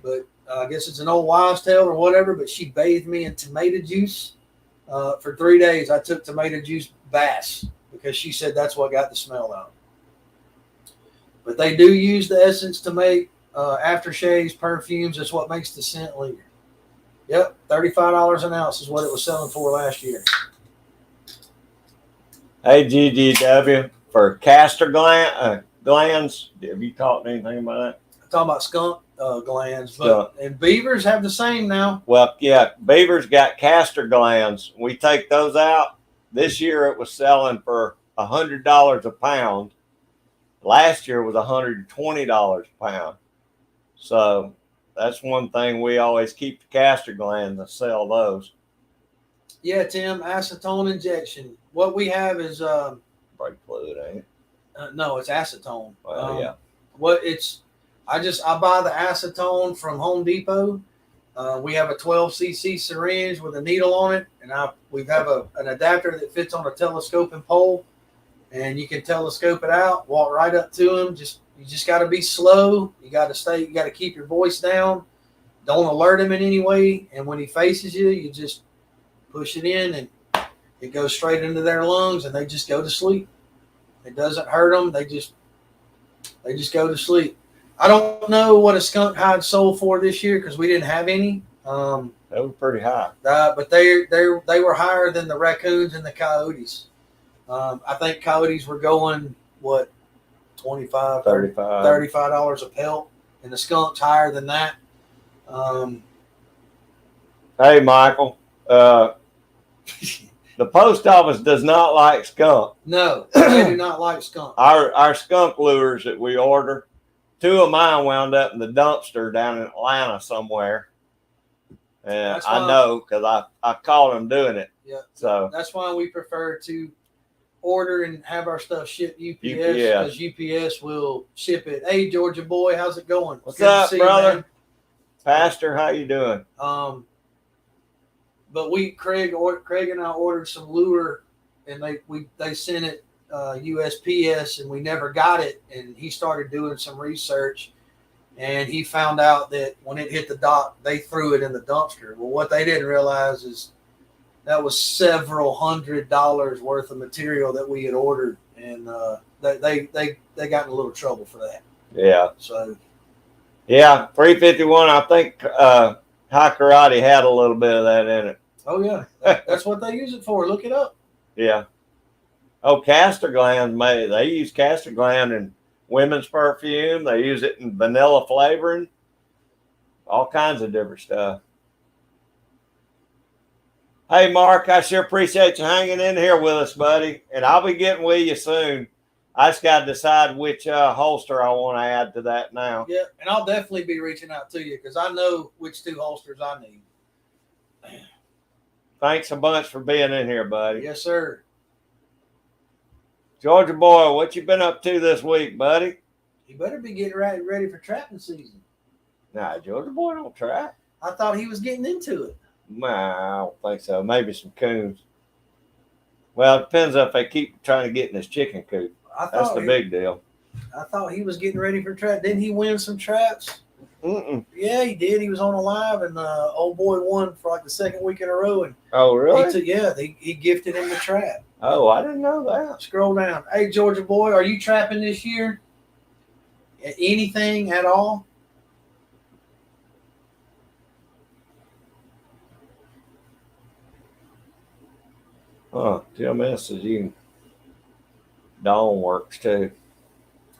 but I guess it's an old wives' tale or whatever, but she bathed me in tomato juice for 3 days. I took tomato juice baths because she said that's what got the smell out. But they do use the essence to make aftershaves, perfumes. That's what makes the scent linger. Yep, $35 an ounce is what it was selling for last year. Hey, GGW, for castor glands, have you talked anything about that? I'm talking about skunk glands, but and beavers have the same now. Well, yeah, beavers got castor glands. We take those out. This year it was selling for $100 a pound. Last year it was $120 a pound. So that's one thing we always keep the castor glands and sell those. Yeah, Tim, acetone injection. What we have is Brake fluid, ain't it? no, it's acetone. Well, yeah. I buy the acetone from Home Depot. We have a 12cc syringe with a needle on it, and we have an adapter that fits on a telescoping pole, and you can telescope it out. Walk right up to him. You just got to be slow. You got to keep your voice down. Don't alert him in any way. And when he faces you, you just push it in, and it goes straight into their lungs, and they just go to sleep. It doesn't hurt them. They just go to sleep. I don't know what a skunk hide sold for this year because we didn't have any. They were pretty high. But they were higher than the raccoons and the coyotes. I think coyotes were going, what, $25, $35 a pelt, and the skunk's higher than that. Hey, Michael, the post office does not like skunk. No, they do not like skunk. Our skunk lures that we order, 2 of mine wound up in the dumpster down in Atlanta somewhere. And I know because I caught them doing it. Yeah. So that's why we prefer to order and have our stuff shipped UPS because UPS will ship it. Hey, Georgia boy, how's it going? What's up, brother? You, Pastor, how you doing? But Craig and I ordered some lure, and they sent it USPS, and we never got it. And he started doing some research, and he found out that when it hit the dock, they threw it in the dumpster. Well, what they didn't realize is that was several $100s worth of material that we had ordered, and they got in a little trouble for that. Yeah. So. Yeah, 351. I think High Karate had a little bit of that in it. Oh yeah, that's what they use it for. Look it up. Yeah. Oh, castor gland. They use castor gland in women's perfume. They use it in vanilla flavoring. All kinds of different stuff. Hey, Mark, I sure appreciate you hanging in here with us, buddy. And I'll be getting with you soon. I just got to decide which holster I want to add to that now. Yeah, and I'll definitely be reaching out to you because I know which 2 holsters I need. Thanks a bunch for being in here, buddy. Yes, sir. Georgia boy, what you been up to this week, buddy? You better be getting ready for trapping season. Nah, Georgia boy don't trap. I thought he was getting into it. Nah, I don't think so. Maybe some coons. Well, it depends if they keep trying to get in this chicken coop. That's the big deal. I thought he was getting ready for trap. Didn't he win some traps? Yeah, he did. He was on a live, and old boy won for like the 2nd week in a row. And oh, really? He gifted him the trap. Oh, I didn't know that. Scroll down. Hey, Georgia boy, are you trapping this year? Anything at all? Oh, Tim S says you can. Dawn works too.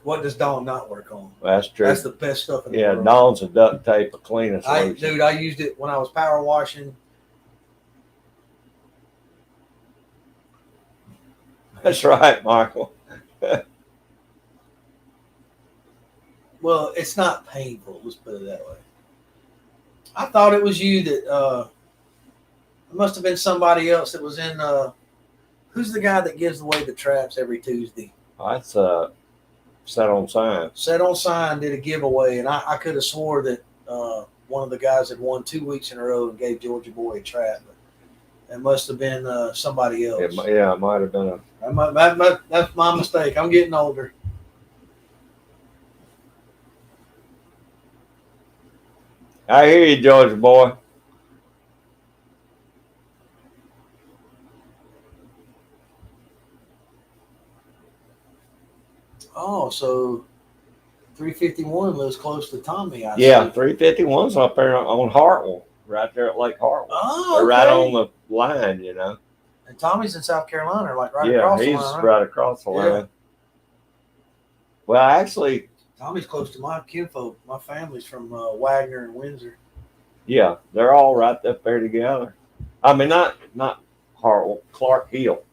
What does Dawn not work on? That's true. That's the best stuff in the world. Dawn's a duct tape, the cleanest. Dude, I used it when I was power washing. That's right, Michael. Well, it's not painful. Let's put it that way. I thought it was you that. It must have been somebody else that was in. Who's the guy that gives away the traps every Tuesday? That's Set on Sign. Set on Sign did a giveaway, and I could have swore that one of the guys had won 2 weeks in a row and gave Georgia boy a trap. But it must have been somebody else. It might have been that's my mistake. I'm getting older. I hear you, Georgia boy. Oh, so 351 lives close to Tommy. Yeah, 351's up there on Hartwell, right there at Lake Hartwell. Oh, okay. Right on the line, you know. And Tommy's in South Carolina, like right across the line. Yeah, he's right across the line. Well, actually, Tommy's close to my kinfolk. My family's from Wagner and Windsor. Yeah, they're all right up there together. I mean, not Hartwell, Clark Hill.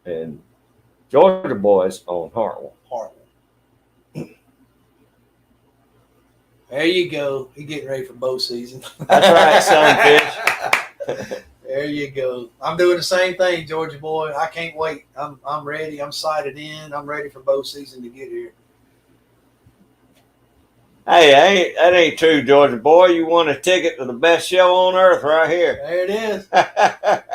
And Georgia boys on Hartwell. There you go. He getting ready for bow season. That's right, sunfish. There you go. I'm doing the same thing, Georgia boy. I can't wait. I'm ready. I'm sighted in. I'm ready for bow season to get here. Hey, that ain't true, Georgia boy. You won a ticket to the best show on earth right here. There it is. I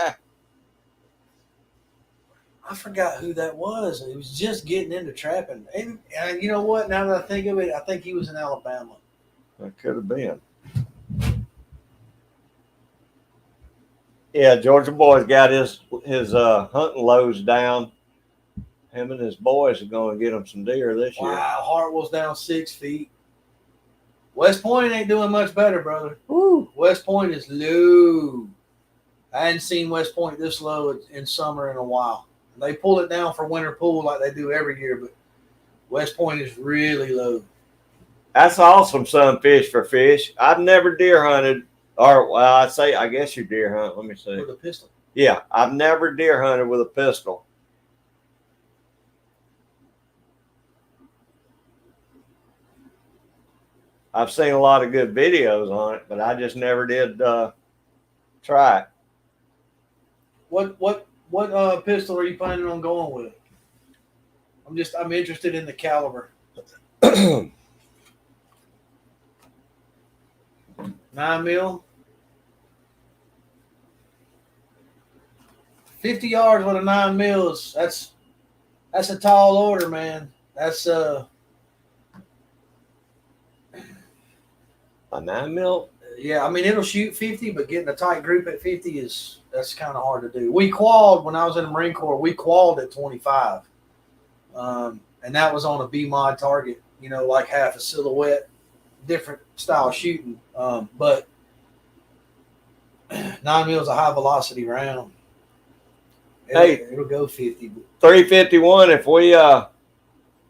forgot who that was. He was just getting into trapping. And you know what? Now that I think of it, I think he was in Alabama. That could have been. Yeah, Georgia boy's got his hunting loads down. Him and his boys are going to get him some deer this year. Wow, Hartwell's down 6 feet. West Point ain't doing much better, brother. Woo. West Point is low. I hadn't seen West Point this low in summer in a while. They pull it down for winter pool like they do every year, but West Point is really low. That's awesome, sunfish for fish. I've never deer hunted, or well, I guess you deer hunt. Let me see. With a pistol. Yeah, I've never deer hunted with a pistol. I've seen a lot of good videos on it, but I just never did try it. What pistol are you planning on going with? I'm interested in the caliber. 9mm. 50 yards with a 9mm that's a tall order, man. That's A 9mm? Yeah, I mean it'll shoot 50, but getting a tight group at 50 that's kind of hard to do. We qualled when I was in the Marine Corps. We qualled at 25, and that was on a B-mod target. You know, like half a silhouette, different style shooting. But 9mm is a high velocity round. It'll go 50. 351.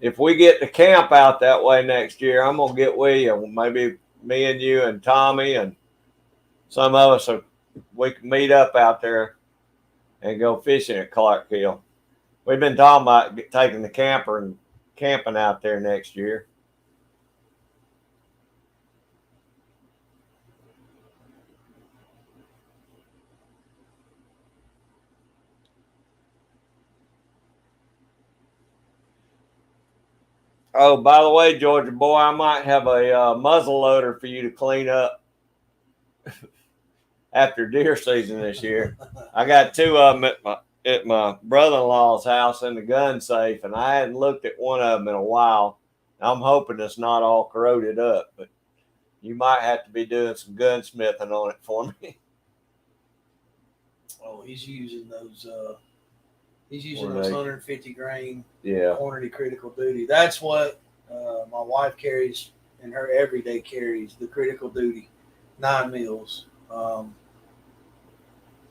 If we get to camp out that way next year, I'm gonna get with you. Maybe me and you and Tommy and some of us, we can meet up out there and go fishing at Clark Hill. We've been talking about taking the camper and camping out there next year. Oh, by the way, Georgia boy, I might have a muzzle loader for you to clean up after deer season this year. I got 2 of them at my brother-in-law's house in the gun safe, and I hadn't looked at one of them in a while. I'm hoping it's not all corroded up, but you might have to be doing some gunsmithing on it for me. Oh, he's using those 150 grain quantity critical duty. That's what my wife carries in her everyday carries, the critical duty 9mm.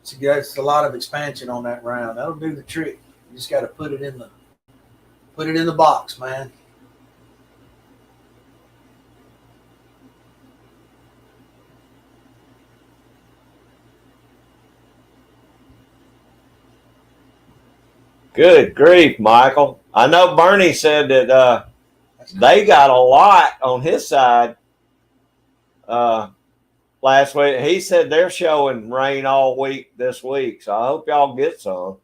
So that's a lot of expansion on that round. That'll do the trick. You just got to put it in the box, man. Good grief, Michael. I know Bernie said that they got a lot on his side last week. He said they're showing rain all week this week, so I hope y'all get some.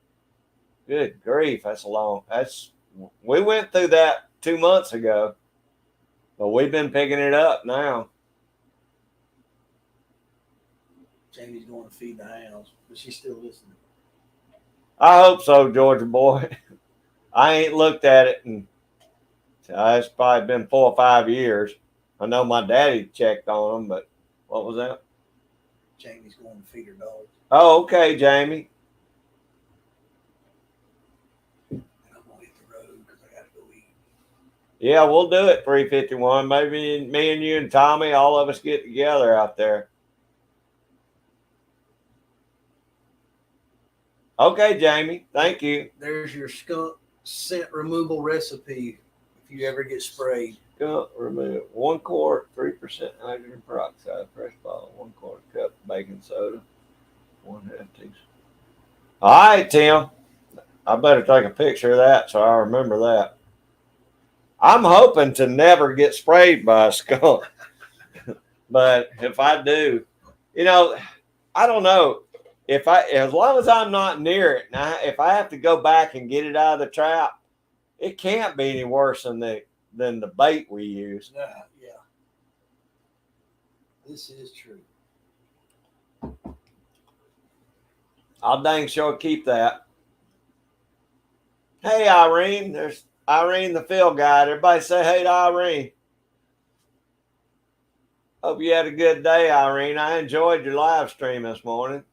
Good grief, we went through that 2 months ago, but we've been picking it up now. Jamie's going to feed the hounds, but she's still listening. I hope so, Georgia boy. I ain't looked at it, and it's probably been 4 or 5 years. I know my daddy checked on them, but what was that? Jamie's going to feed her dogs. Oh, okay, Jamie. I'm going to hit the road because I got to go eat. Yeah, we'll do it, 351. Maybe me and you and Tommy, all of us get together out there. Okay, Jamie. Thank you. There's your skunk scent removal recipe if you ever get sprayed. Skunk remove 1 quart, 3% hydrogen peroxide, fresh bottle, 1/4 cup baking soda, 1/2 teaspoon. All right, Tim. I better take a picture of that so I remember that. I'm hoping to never get sprayed by a skunk. But if I do, you know, I don't know. As long as I'm not near it, now if I have to go back and get it out of the trap, it can't be any worse than the bait we use. Yeah. This is true. I'll dang sure keep that. Hey, Irene. There's Irene, the field guide. Everybody say hey to Irene. Hope you had a good day, Irene. I enjoyed your live stream this morning.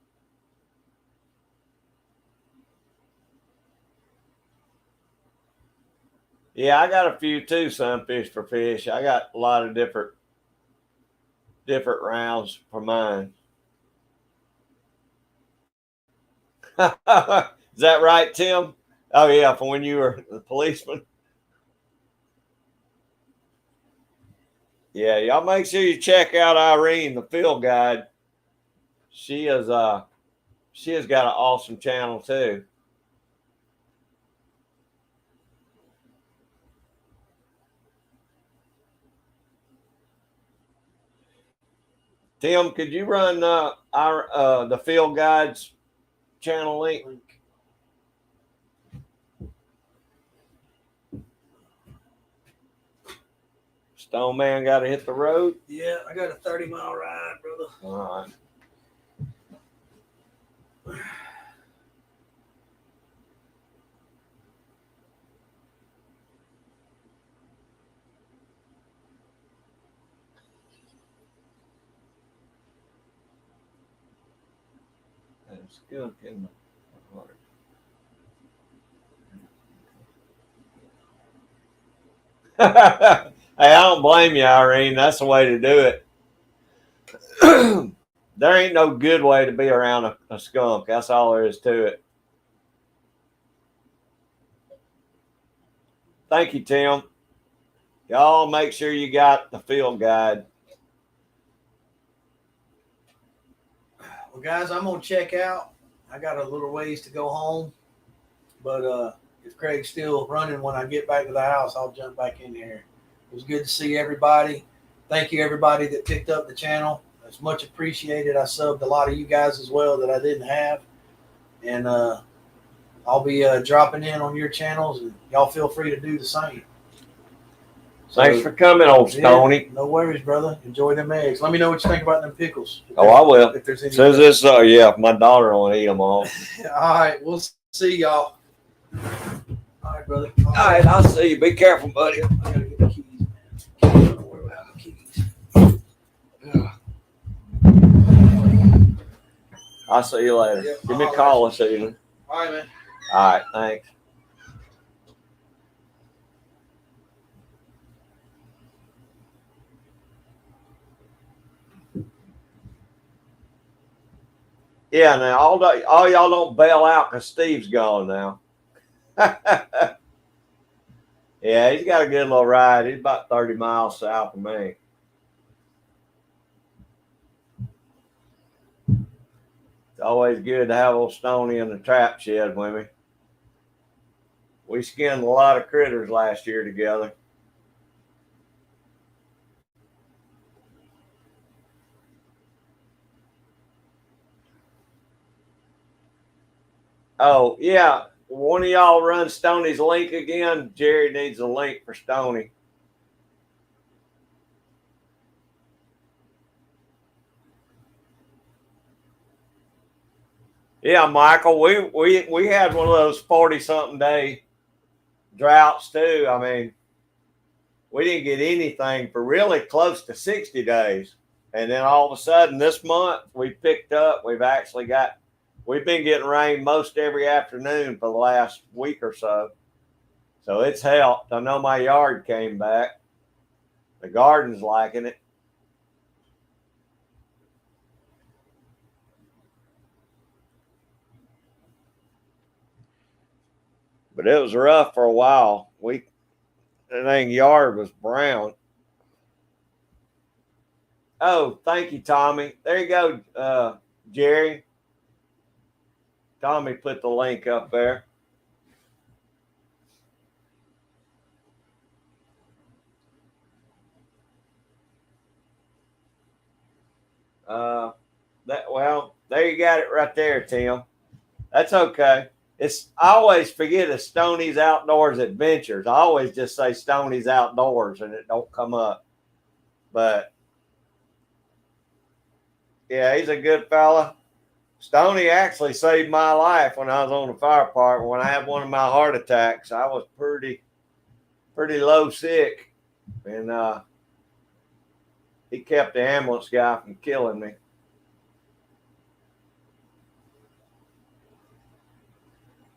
Yeah, I got a few too, Sunfish for Fish. I got a lot of different rounds for mine. Is that right, Tim? Oh yeah, from when you were the policeman. Yeah, y'all make sure you check out Irene, the field guide. She has got an awesome channel too. Tim, could you run the field guide's channel link? Stone Man got to hit the road. Yeah, I got a 30-mile ride, brother. All right. Skunk in the water. Hey, I don't blame you, Irene. That's the way to do it. There ain't no good way to be around a skunk. That's all there is to it. Thank you, Tim. Y'all make sure you got the field guide. Well, guys, I'm going to check out. I got a little ways to go home. But if Craig's still running when I get back to the house, I'll jump back in here. It was good to see everybody. Thank you, everybody that picked up the channel. It's much appreciated. I subbed a lot of you guys as well that I didn't have. And I'll be dropping in on your channels, and y'all feel free to do the same. So, thanks for coming, old Stoney. Yeah, no worries, brother. Enjoy them eggs. Let me know what you think about them pickles. Oh, I will. If there's any. Says this, yeah, my daughter will eat them all. All right, we'll see y'all. All right, brother. All right, I'll see you. Be careful, buddy. I gotta get the keys, man. Don't worry about the keys. I'll see you later. Yep, Give me a call this evening. All right, man. All right, thanks. Yeah, now all y'all don't bail out because Steve's gone now. Yeah, he's got a good little ride. He's about 30 miles south of me. It's always good to have old Stoney in the trap shed with me. We skinned a lot of critters last year together. Oh, yeah. One of y'all run Stoney's link again. Jerry needs a link for Stoney. Yeah, Michael, we had one of those 40-something day droughts too. I mean, we didn't get anything for really close to 60 days. And then all of a sudden this month we picked up. We've been getting rain most every afternoon for the last week or so. So it's helped. I know my yard came back. The garden's liking it. But it was rough for a while. The dang yard was brown. Oh, thank you, Tommy. There you go, Jerry. Tommy put the link up there. There you got it right there, Tim. That's okay. I always forget it's Stoney's Outdoors Adventures. I always just say Stoney's Outdoors and it don't come up. But yeah, he's a good fella. Stoney actually saved my life when I was on the fire department. When I had one of my heart attacks, I was pretty low sick, and he kept the ambulance guy from killing me.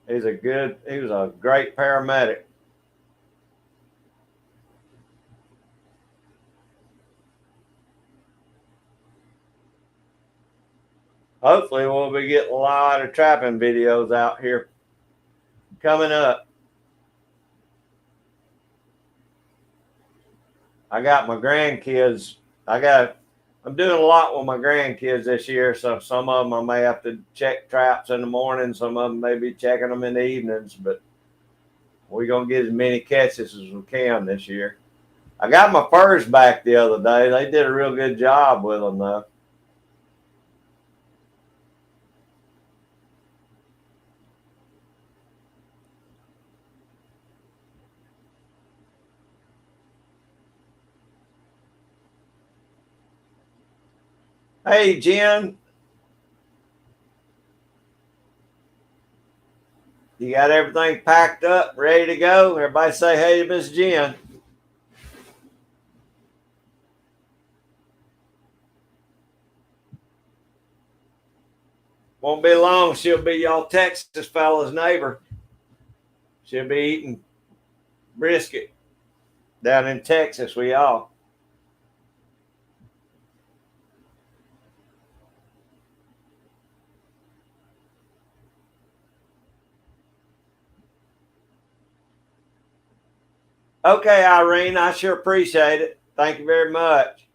He was a great paramedic. Hopefully we'll be getting a lot of trapping videos out here coming up. I got my grandkids. I'm doing a lot with my grandkids this year, so some of them I may have to check traps in the morning. Some of them may be checking them in the evenings, but we're going to get as many catches as we can this year. I got my furs back the other day. They did a real good job with them, though. Hey, Jen. You got everything packed up, ready to go? Everybody say hey to Miss Jen. Won't be long. She'll be y'all Texas fella's neighbor. She'll be eating brisket down in Texas with y'all. Okay, Irene, I sure appreciate it. Thank you very much.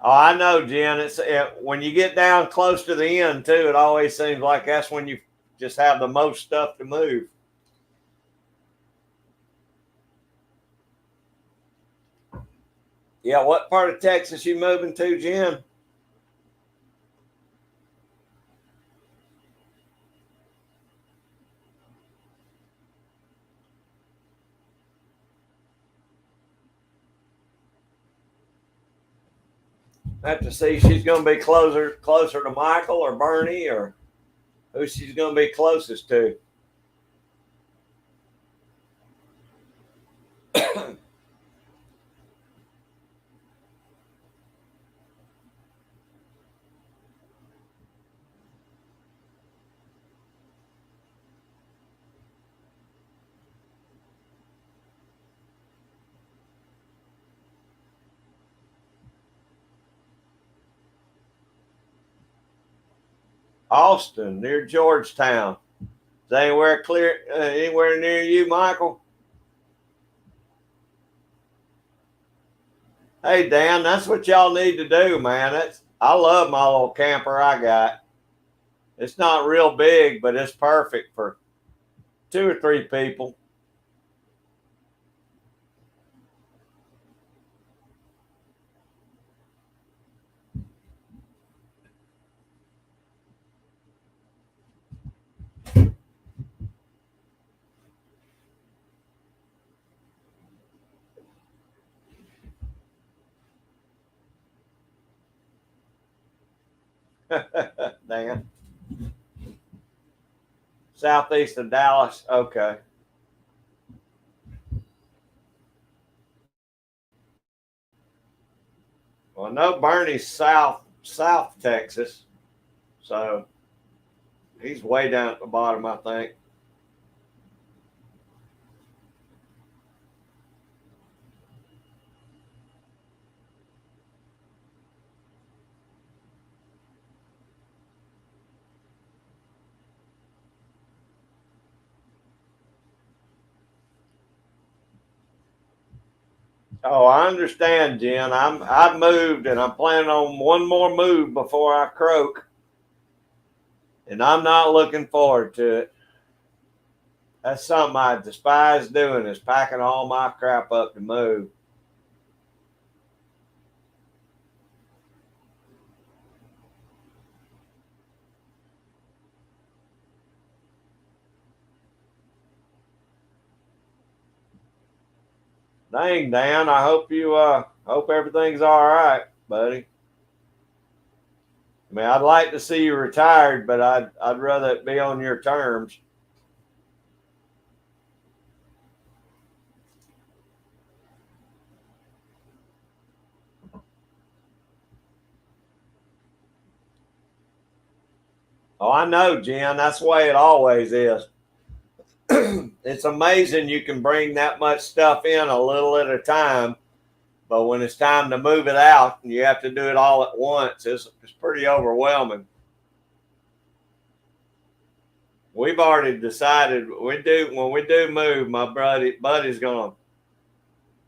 Oh, I know, Jen. When you get down close to the end, too, it always seems like that's when you just have the most stuff to move. Yeah, what part of Texas you moving to, Jen? I have to see. She's going to be closer to Michael or Bernie, or who she's going to be closest to. Austin, near Georgetown. Is anywhere near you, Michael? Hey, Dan, that's what y'all need to do, man. I love my little camper I got. It's not real big, but it's perfect for 2 or 3 people. Dan. Southeast of Dallas. Okay. Well, I know Bernie's South Texas, so he's way down at the bottom, I think. Oh, I understand, Jen. I've moved, and I'm planning on one more move before I croak, and I'm not looking forward to it. That's something I despise doing, is packing all my crap up to move. Dang, Dan, I hope you hope everything's all right, buddy. I mean, I'd like to see you retired, but I'd rather it be on your terms. Oh, I know, Jen. That's the way it always is. It's amazing you can bring that much stuff in a little at a time, but when it's time to move it out and you have to do it all at once, it's pretty overwhelming. We've already decided when we do move, my buddy's gonna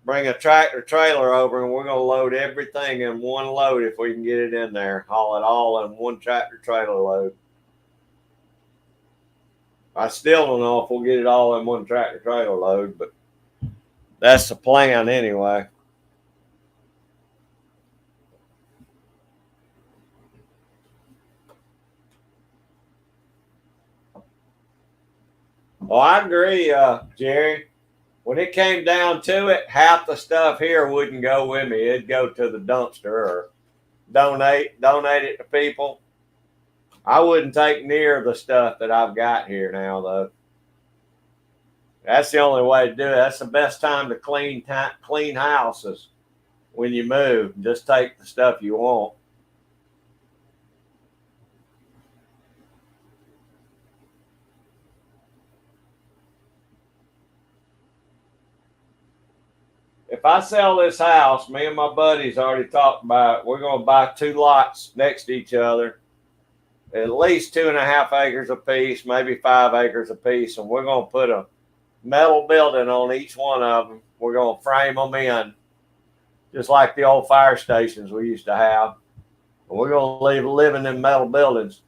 bring a tractor trailer over and we're gonna load everything in one load if we can get it in there. Haul it all in one tractor trailer load. I still don't know if we'll get it all in one tractor trailer load, but that's the plan anyway. Well, I agree, Jerry. When it came down to it, half the stuff here wouldn't go with me. It'd go to the dumpster or donate it to people. I wouldn't take near the stuff that I've got here now, though. That's the only way to do it. That's the best time to clean houses when you move. Just take the stuff you want. If I sell this house, me and my buddies already talked about it. We're going to buy 2 lots next to each other, at least 2.5 acres apiece, maybe 5 acres apiece, and we're going to put a metal building on each one of them. We're going to frame them in, just like the old fire stations we used to have. And we're going to live in them metal buildings.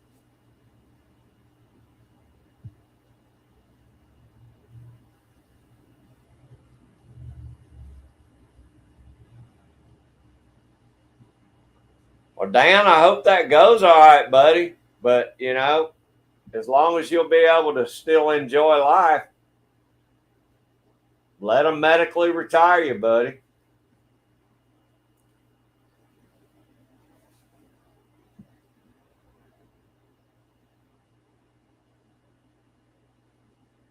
Well, Dan, I hope that goes all right, buddy. But, as long as you'll be able to still enjoy life, let them medically retire you, buddy.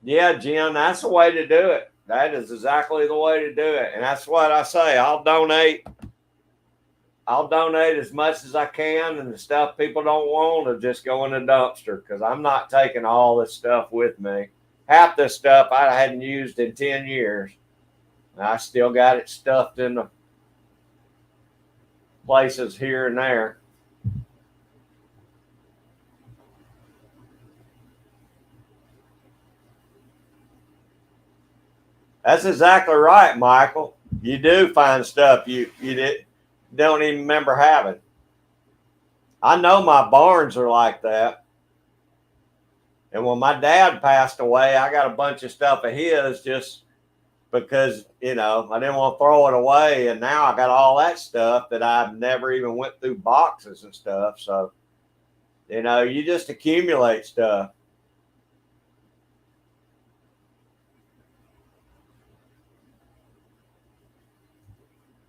Yeah, Jim, that's the way to do it. That is exactly the way to do it. And that's what I say. I'll donate as much as I can, and the stuff people don't want will just go in the dumpster because I'm not taking all this stuff with me. Half this stuff I hadn't used in 10 years. And I still got it stuffed in the places here and there. That's exactly right, Michael. You do find stuff you don't even remember having. I know my barns are like that. And when my dad passed away, I got a bunch of stuff of his just because, I didn't want to throw it away. And now I got all that stuff that I've never even went through boxes and stuff. So, you just accumulate stuff.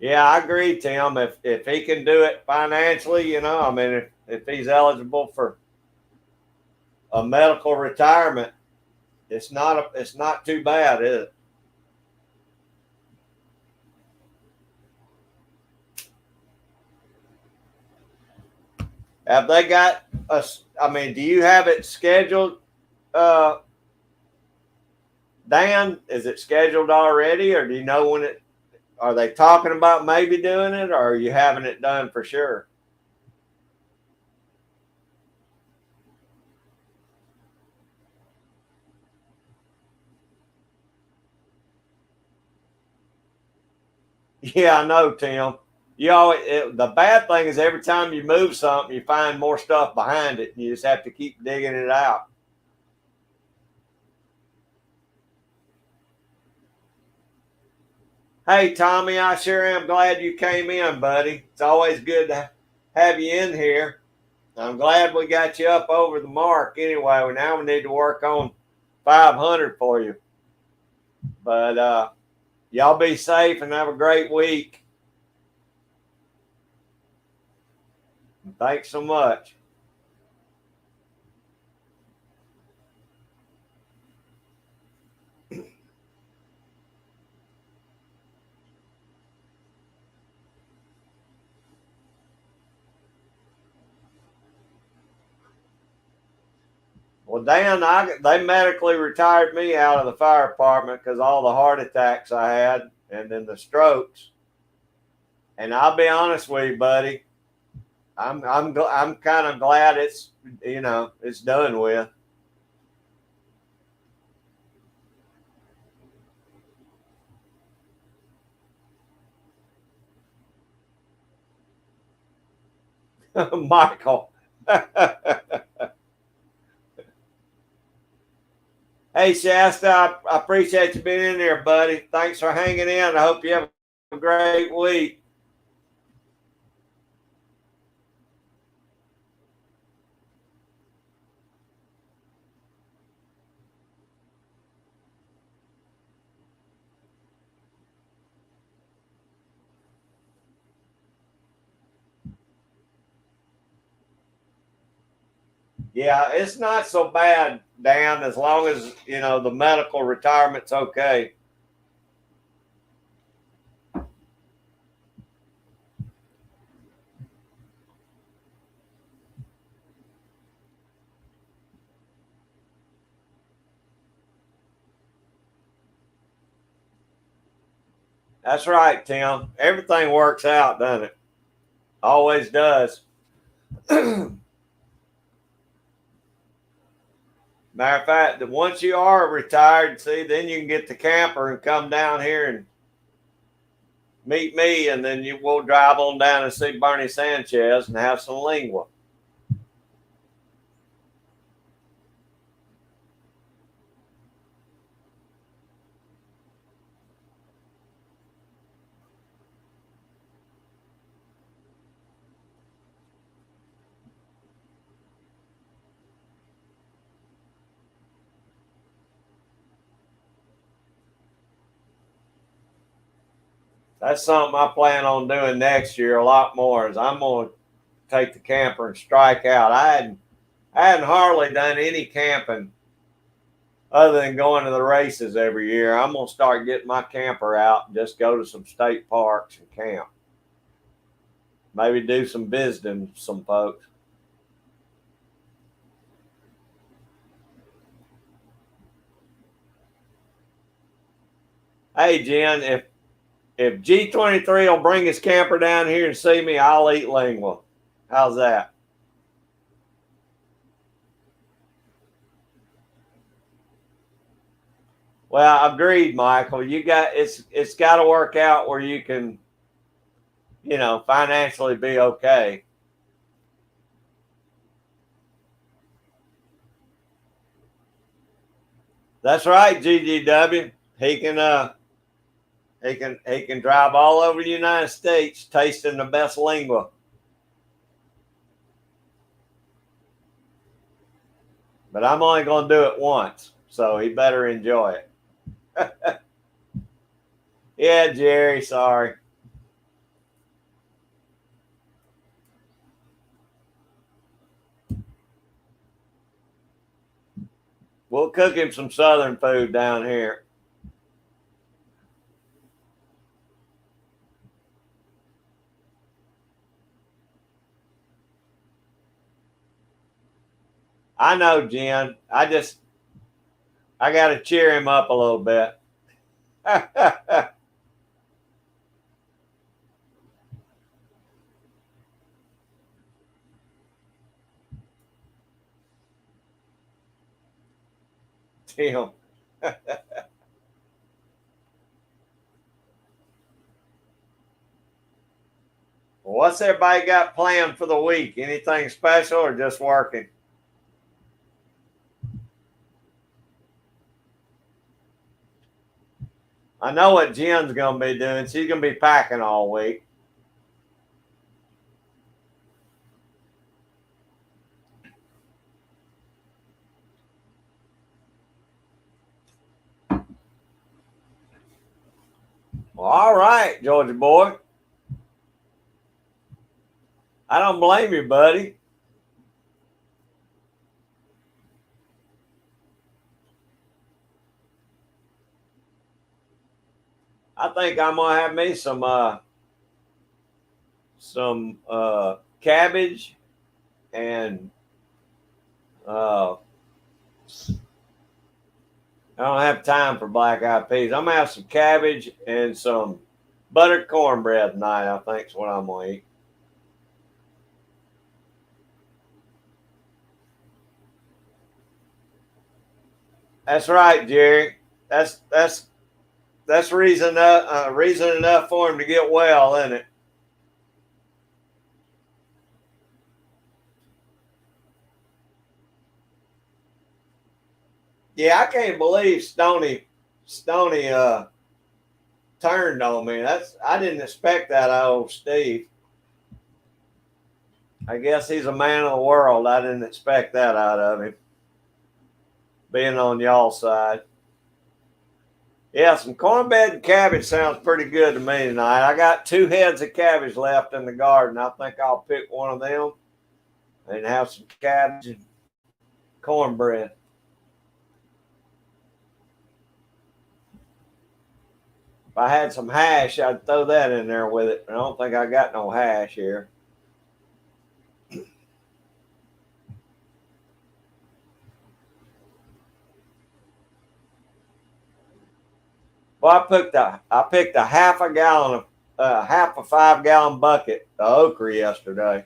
Yeah, I agree, Tim. If he can do it financially, if he's eligible for a medical retirement, it's not too bad, is it? Have they got us? I mean, do you have it scheduled, Dan? Is it scheduled already, or do you know when it? Are they talking about maybe doing it, or are you having it done for sure? Yeah, I know, Tim. The bad thing is every time you move something, you find more stuff behind it, and you just have to keep digging it out. Hey, Tommy, I sure am glad you came in, buddy. It's always good to have you in here. I'm glad we got you up over the mark anyway. Now we need to work on 500 for you. But Y'all be safe and have a great week. And thanks so much. Well, Dan, they medically retired me out of the fire department because all the heart attacks I had and then the strokes. And I'll be honest with you, buddy, I'm kind of glad it's it's done with. Michael. Hey, Shasta, I appreciate you being in there, buddy. Thanks for hanging in. I hope you have a great week. Yeah, it's not so bad, Dan, as long as, the medical retirement's okay. That's right, Tim. Everything works out, doesn't it? Always does. Matter of fact, that once you are retired, see, then you can get the camper and come down here and meet me, and then we'll drive on down and see Bernie Sanchez and have some lingua. That's something I plan on doing next year a lot more. Is I'm going to take the camper and strike out. I hadn't hardly done any camping other than going to the races every year. I'm going to start getting my camper out and just go to some state parks and camp. Maybe do some visiting with some folks. Hey, Jen, if G23 will bring his camper down here and see me, I'll eat lingua. How's that? Well, agreed, Michael. It's got to work out where you can, financially be okay. That's right, GGW. He can drive all over the United States tasting the best lingua. But I'm only going to do it once, so he better enjoy it. Yeah, Jerry, sorry. We'll cook him some Southern food down here. I know, Jen. I got to cheer him up a little bit. Tim. What's everybody got planned for the week? Anything special or just working? I know what Jen's going to be doing. She's going to be packing all week. Well, all right, Georgia boy. I don't blame you, buddy. I think I'm gonna have me some cabbage and I don't have time for black eyed peas. I'm gonna have some cabbage and some buttered cornbread tonight. I think is what I'm gonna eat. That's right, Jerry. That's reason enough for him to get well, isn't it? Yeah, I can't believe Stoney turned on me. I didn't expect that out of Steve. I guess he's a man of the world. I didn't expect that out of him. Being on y'all's side. Yeah, some cornbread and cabbage sounds pretty good to me tonight. I got 2 heads of cabbage left in the garden. I think I'll pick one of them and have some cabbage and cornbread. If I had some hash, I'd throw that in there with it. But I don't think I got no hash here. Well, I picked a half a 5-gallon bucket of okra yesterday.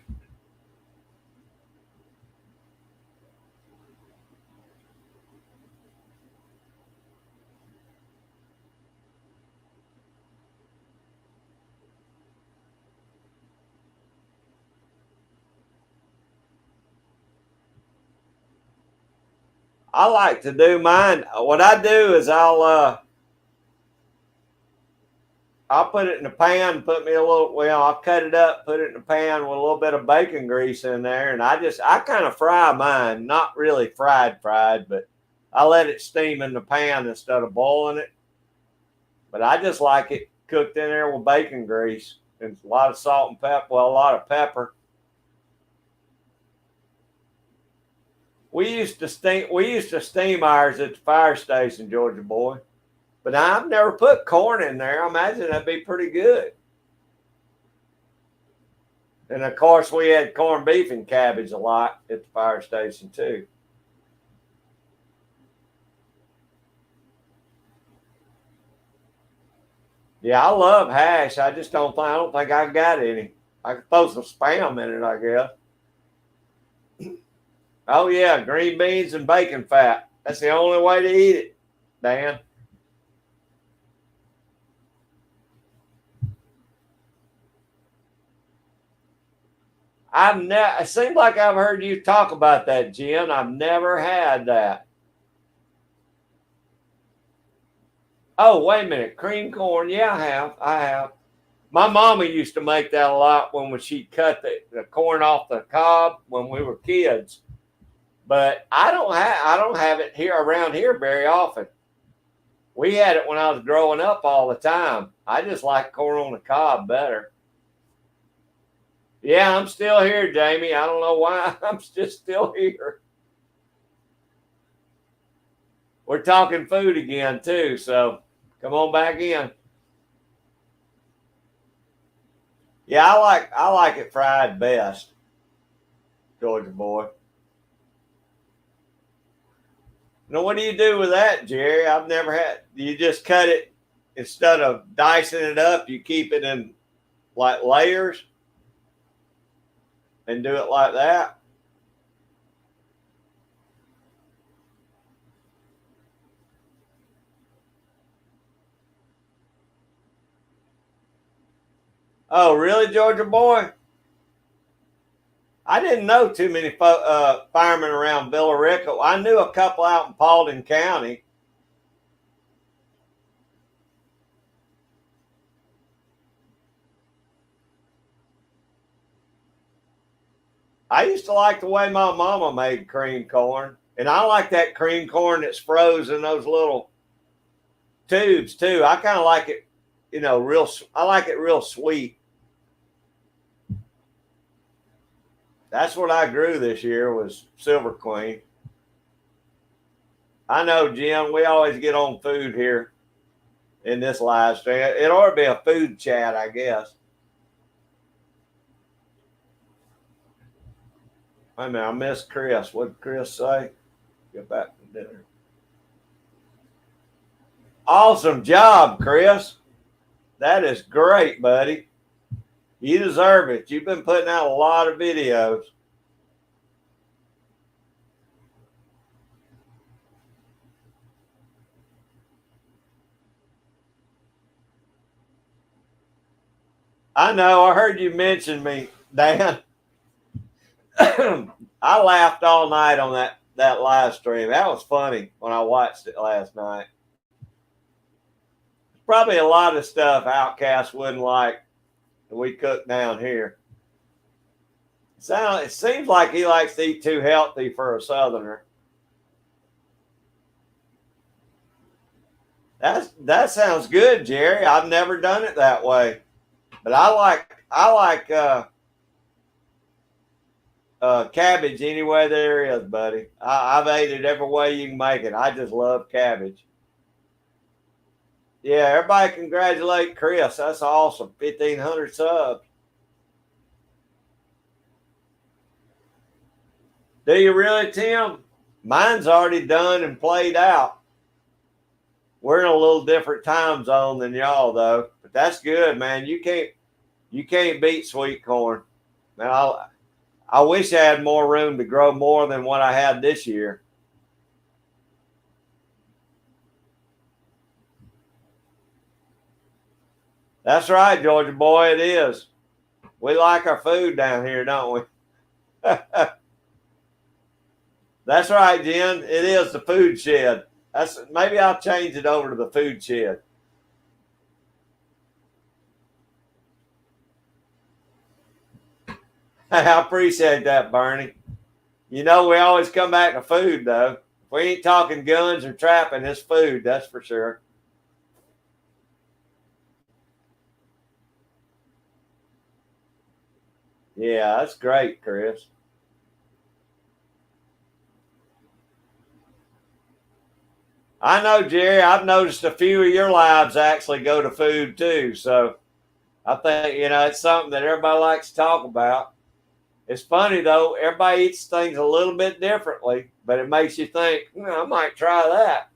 I like to do mine. What I do is I'll put it in the pan, I'll cut it up, put it in the pan with a little bit of bacon grease in there. And I kind of fry mine, not really fried, but I let it steam in the pan instead of boiling it. But I just like it cooked in there with bacon grease and a lot of salt and pepper, a lot of pepper. We used to steam ours at the fire station, Georgia boy. But I've never put corn in there. I imagine that'd be pretty good. And of course, we had corned beef and cabbage a lot at the fire station too. Yeah, I love hash. I don't think I got any. I could throw some spam in it, I guess. Oh yeah, green beans and bacon fat. That's the only way to eat it, Dan. It seems like I've heard you talk about that, Jim. I've never had that. Oh, wait a minute. Cream corn. Yeah, I have. My mama used to make that a lot when she cut the corn off the cob when we were kids. But I don't have it here around here very often. We had it when I was growing up all the time. I just like corn on the cob better. Yeah, I'm still here, Jamie. I don't know why. I'm just still here. We're talking food again, too. So come on back in. Yeah, I like it fried best, Georgia boy. Now, what do you do with that, Jerry? I've never had. You just cut it instead of dicing it up. You keep it in like layers and do it like that. Oh, really, Georgia boy? I didn't know too many firemen around Villarica. I knew a couple out in Paulding County. I used to like the way my mama made cream corn. And I like that cream corn that's frozen in those little tubes too. I kind of like it I like it real sweet. That's what I grew this year was Silver Queen. I know, Jim, we always get on food here in this live stream. It ought to be a food chat, I guess. Wait a minute, I missed Chris. What did Chris say? Get back from dinner. Awesome job, Chris. That is great, buddy. You deserve it. You've been putting out a lot of videos. I know. I heard you mention me, Dan. I laughed all night on that live stream. That was funny when I watched it last night. Probably a lot of stuff Outcast wouldn't like that we cook down here. It seems like he likes to eat too healthy for a Southerner. That sounds good, Jerry. I've never done it that way, but I like cabbage any way there is, buddy. I've ate it every way you can make it. I just love cabbage. Yeah, everybody congratulate Chris. That's awesome. 1,500 subs. Do you really, Tim? Mine's already done and played out. We're in a little different time zone than y'all, though. But that's good, man. You can't beat sweet corn. Now, I wish I had more room to grow more than what I had this year. That's right, Georgia boy, it is. We like our food down here, don't we? That's right, Jen. It is the food shed. Maybe I'll change it over to the food shed. I appreciate that, Bernie. We always come back to food, though. If we ain't talking guns or trapping, it's food, that's for sure. Yeah, that's great, Chris. I know, Jerry. I've noticed a few of your lives actually go to food too. So I think, it's something that everybody likes to talk about. It's funny, though. Everybody eats things a little bit differently, but it makes you think, I might try that.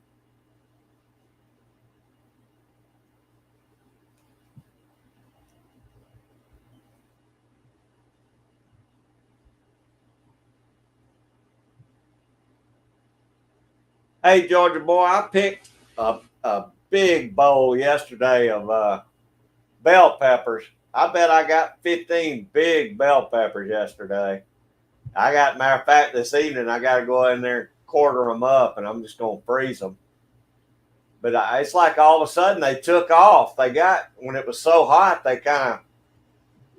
Hey, Georgia boy, I picked a big bowl yesterday of bell peppers. I bet I got 15 big bell peppers yesterday. Matter of fact, this evening I got to go in there and quarter them up, and I'm just going to freeze them. But it's like all of a sudden they took off. When it was so hot, they kind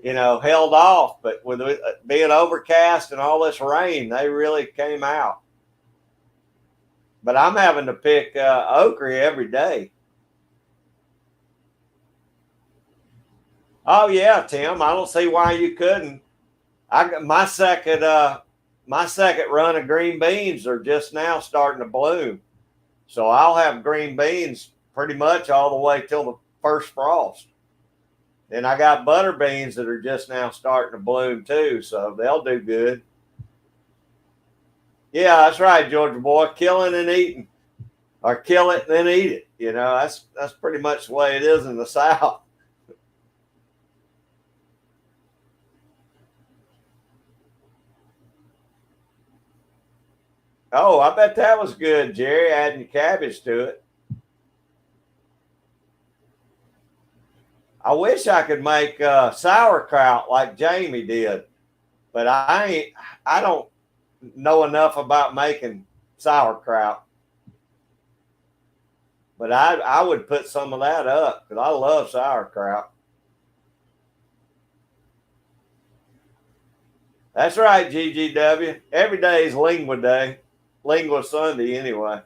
of, held off. But with it being overcast and all this rain, they really came out. But I'm having to pick okra every day. Oh yeah, Tim. I don't see why you couldn't. My second run of green beans are just now starting to bloom, so I'll have green beans pretty much all the way till the first frost. Then I got butter beans that are just now starting to bloom too, so they'll do good. Yeah, that's right, Georgia boy. Killing and eating, or kill it and then eat it. That's pretty much the way it is in the South. Oh, I bet that was good, Jerry, adding cabbage to it. I wish I could make sauerkraut like Jamie did, but I don't know enough about making sauerkraut. But I would put some of that up because I love sauerkraut. That's right, GGW. Every day is Lingua Day. Lingua Sunday, anyway.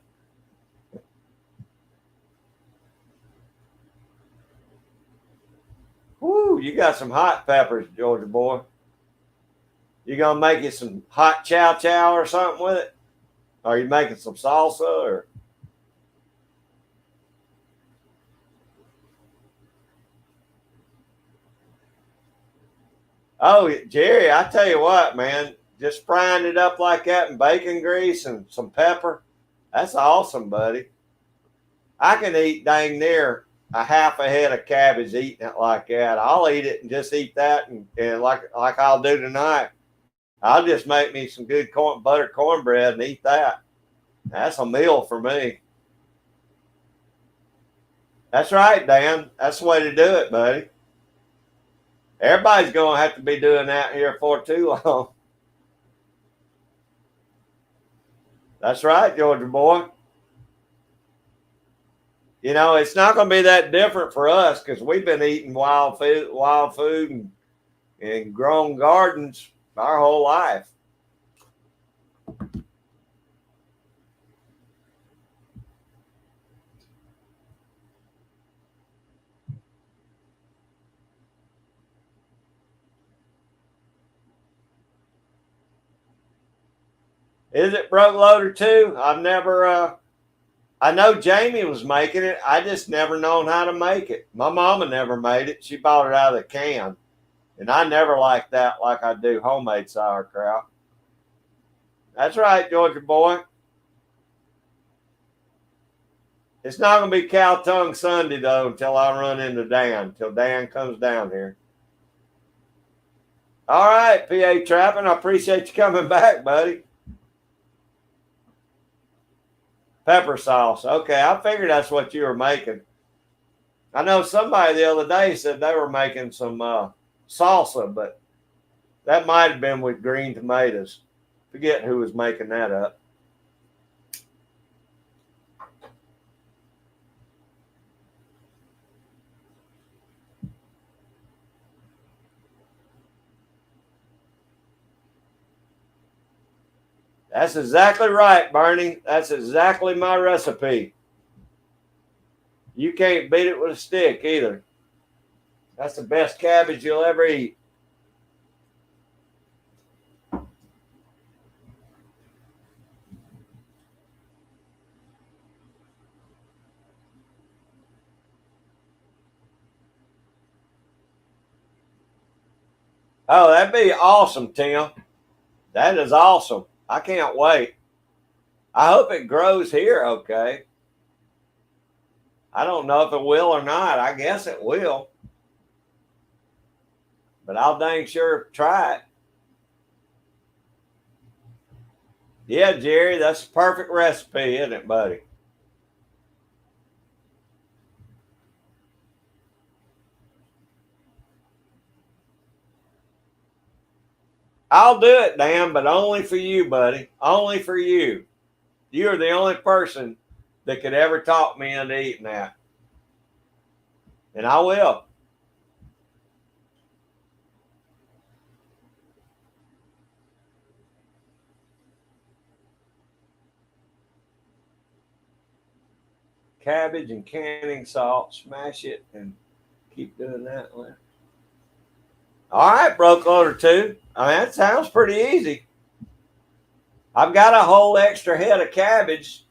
Ooh, you got some hot peppers, Georgia boy. You gonna make you some hot chow chow or something with it? Are you making some salsa or? Oh, Jerry, I tell you what, man, just frying it up like that in bacon grease and some pepper, that's awesome, buddy. I can eat dang near a half a head of cabbage eating it like that. I'll eat it and just eat that, and like I'll do tonight. I'll just make me some good buttered cornbread and eat that. That's a meal for me. That's right, Dan. That's the way to do it, buddy. Everybody's going to have to be doing that here for too long. That's right, Georgia boy. You know, it's not going to be that different for us because we've been eating wild food and grown gardens our whole life. Is it broke loader too? I've never. I know Jamie was making it. I just never known how to make it. My mama never made it. She bought it out of the can, and I never liked that like I do homemade sauerkraut. That's right, Georgia boy. It's not going to be cow tongue Sunday though until I run into Dan. Until Dan comes down here. All right, PA Trappin. I appreciate you coming back, buddy. Pepper sauce. Okay, I figured that's what you were making. I know somebody the other day said they were making some salsa, but that might have been with green tomatoes. Forget who was making that up. That's exactly right, Bernie. That's exactly my recipe. You can't beat it with a stick either. That's the best cabbage you'll ever eat. Oh, that'd be awesome, Tim. That is awesome. I can't wait. I hope it grows here okay. I don't know if it will or not. I guess it will. But I'll dang sure try it. Yeah, Jerry, that's the perfect recipe, isn't it, buddy? I'll do it, Dan, but only for you, buddy. Only for you. You're the only person that could ever talk me into eating that. And I will. Cabbage and canning salt, smash it and keep doing that. All right, broke loader two. I mean, that sounds pretty easy. I've got a whole extra head of cabbage.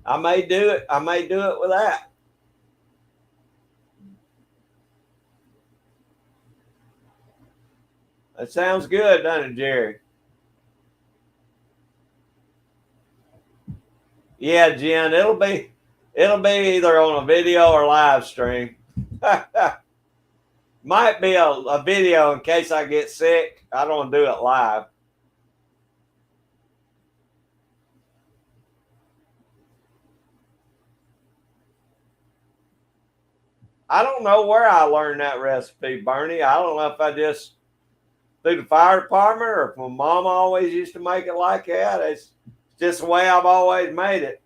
I may do it. I may do it with that. That sounds good, doesn't it, Jerry? Yeah, Jen, it'll be either on a video or live stream. Might be a video in case I get sick. I don't want to do it live. I don't know where I learned that recipe, Bernie. I don't know if I just through the fire department or if my mom always used to make it like that. It's just the way I've always made it.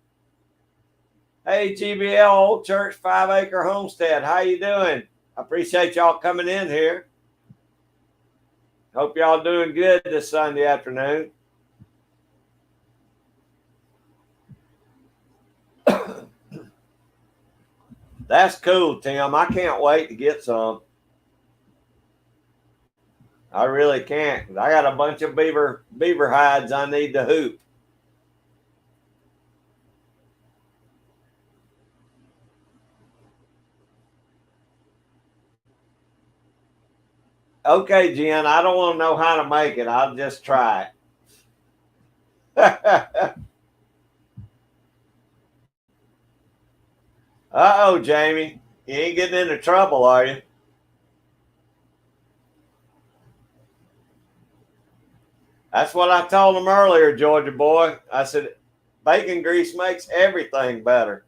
Hey, GBL Old Church 5 Acre Homestead. How you doing? I appreciate y'all coming in here. Hope y'all doing good this Sunday afternoon. That's cool, Tim. I can't wait to get some. I really can't. I got a bunch of beaver hides I need to hoop. Okay, Jen, I don't want to know how to make it. I'll just try it. Uh-oh, Jamie. You ain't getting into trouble, are you? That's what I told them earlier, Georgia boy. I said, bacon grease makes everything better.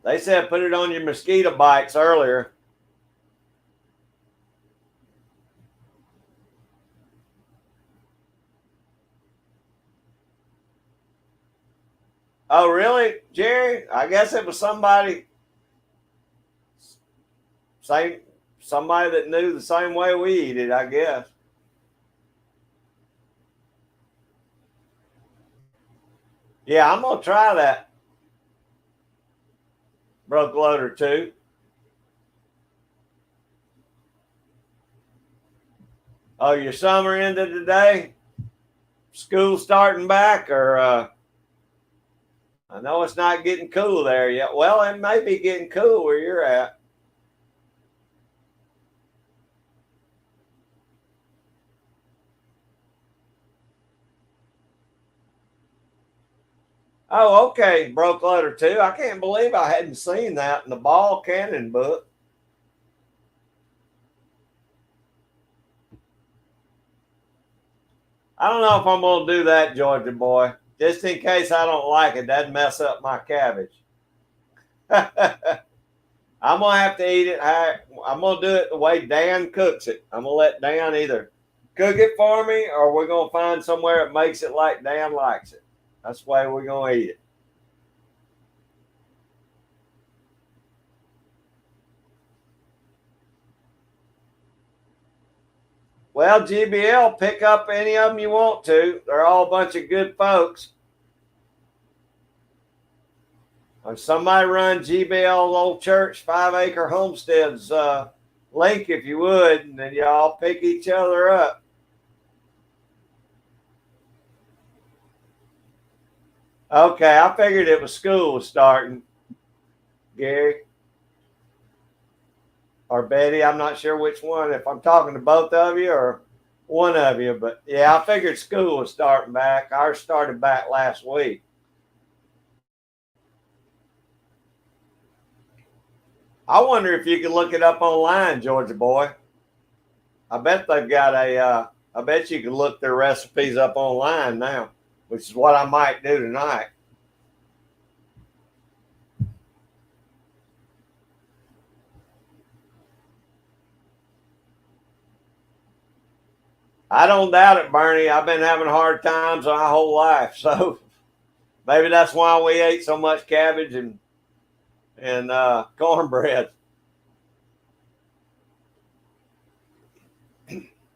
They said put it on your mosquito bites earlier. Oh, really, Jerry? I guess it was somebody that knew the same way we eat it, I guess. Yeah, I'm gonna try that broke loader too. Oh, your summer ended today? School starting back, or I know it's not getting cool there yet. Well, it may be getting cool where you're at. Oh, okay, broke letter two. I can't believe I hadn't seen that in the ball cannon book. I don't know if I'm going to do that, Georgia boy. Just in case I don't like it, that'd mess up my cabbage. I'm going to have to eat it. I'm going to do it the way Dan cooks it. I'm going to let Dan either cook it for me or we're going to find somewhere that makes it like Dan likes it. That's the way we're going to eat it. Well, GBL, pick up any of them you want to. They're all a bunch of good folks. If somebody run GBL Old Church 5-acre homesteads link, if you would, and then y'all pick each other up. Okay, I figured it was school was starting, Gary. Or Betty, I'm not sure which one, if I'm talking to both of you or one of you, but yeah, I figured school was starting back. Ours started back last week. I wonder if you can look it up online, Georgia boy. I bet they've got I bet you can look their recipes up online now, which is what I might do tonight. I don't doubt it, Bernie. I've been having hard times my whole life, so maybe that's why we ate so much cabbage and cornbread.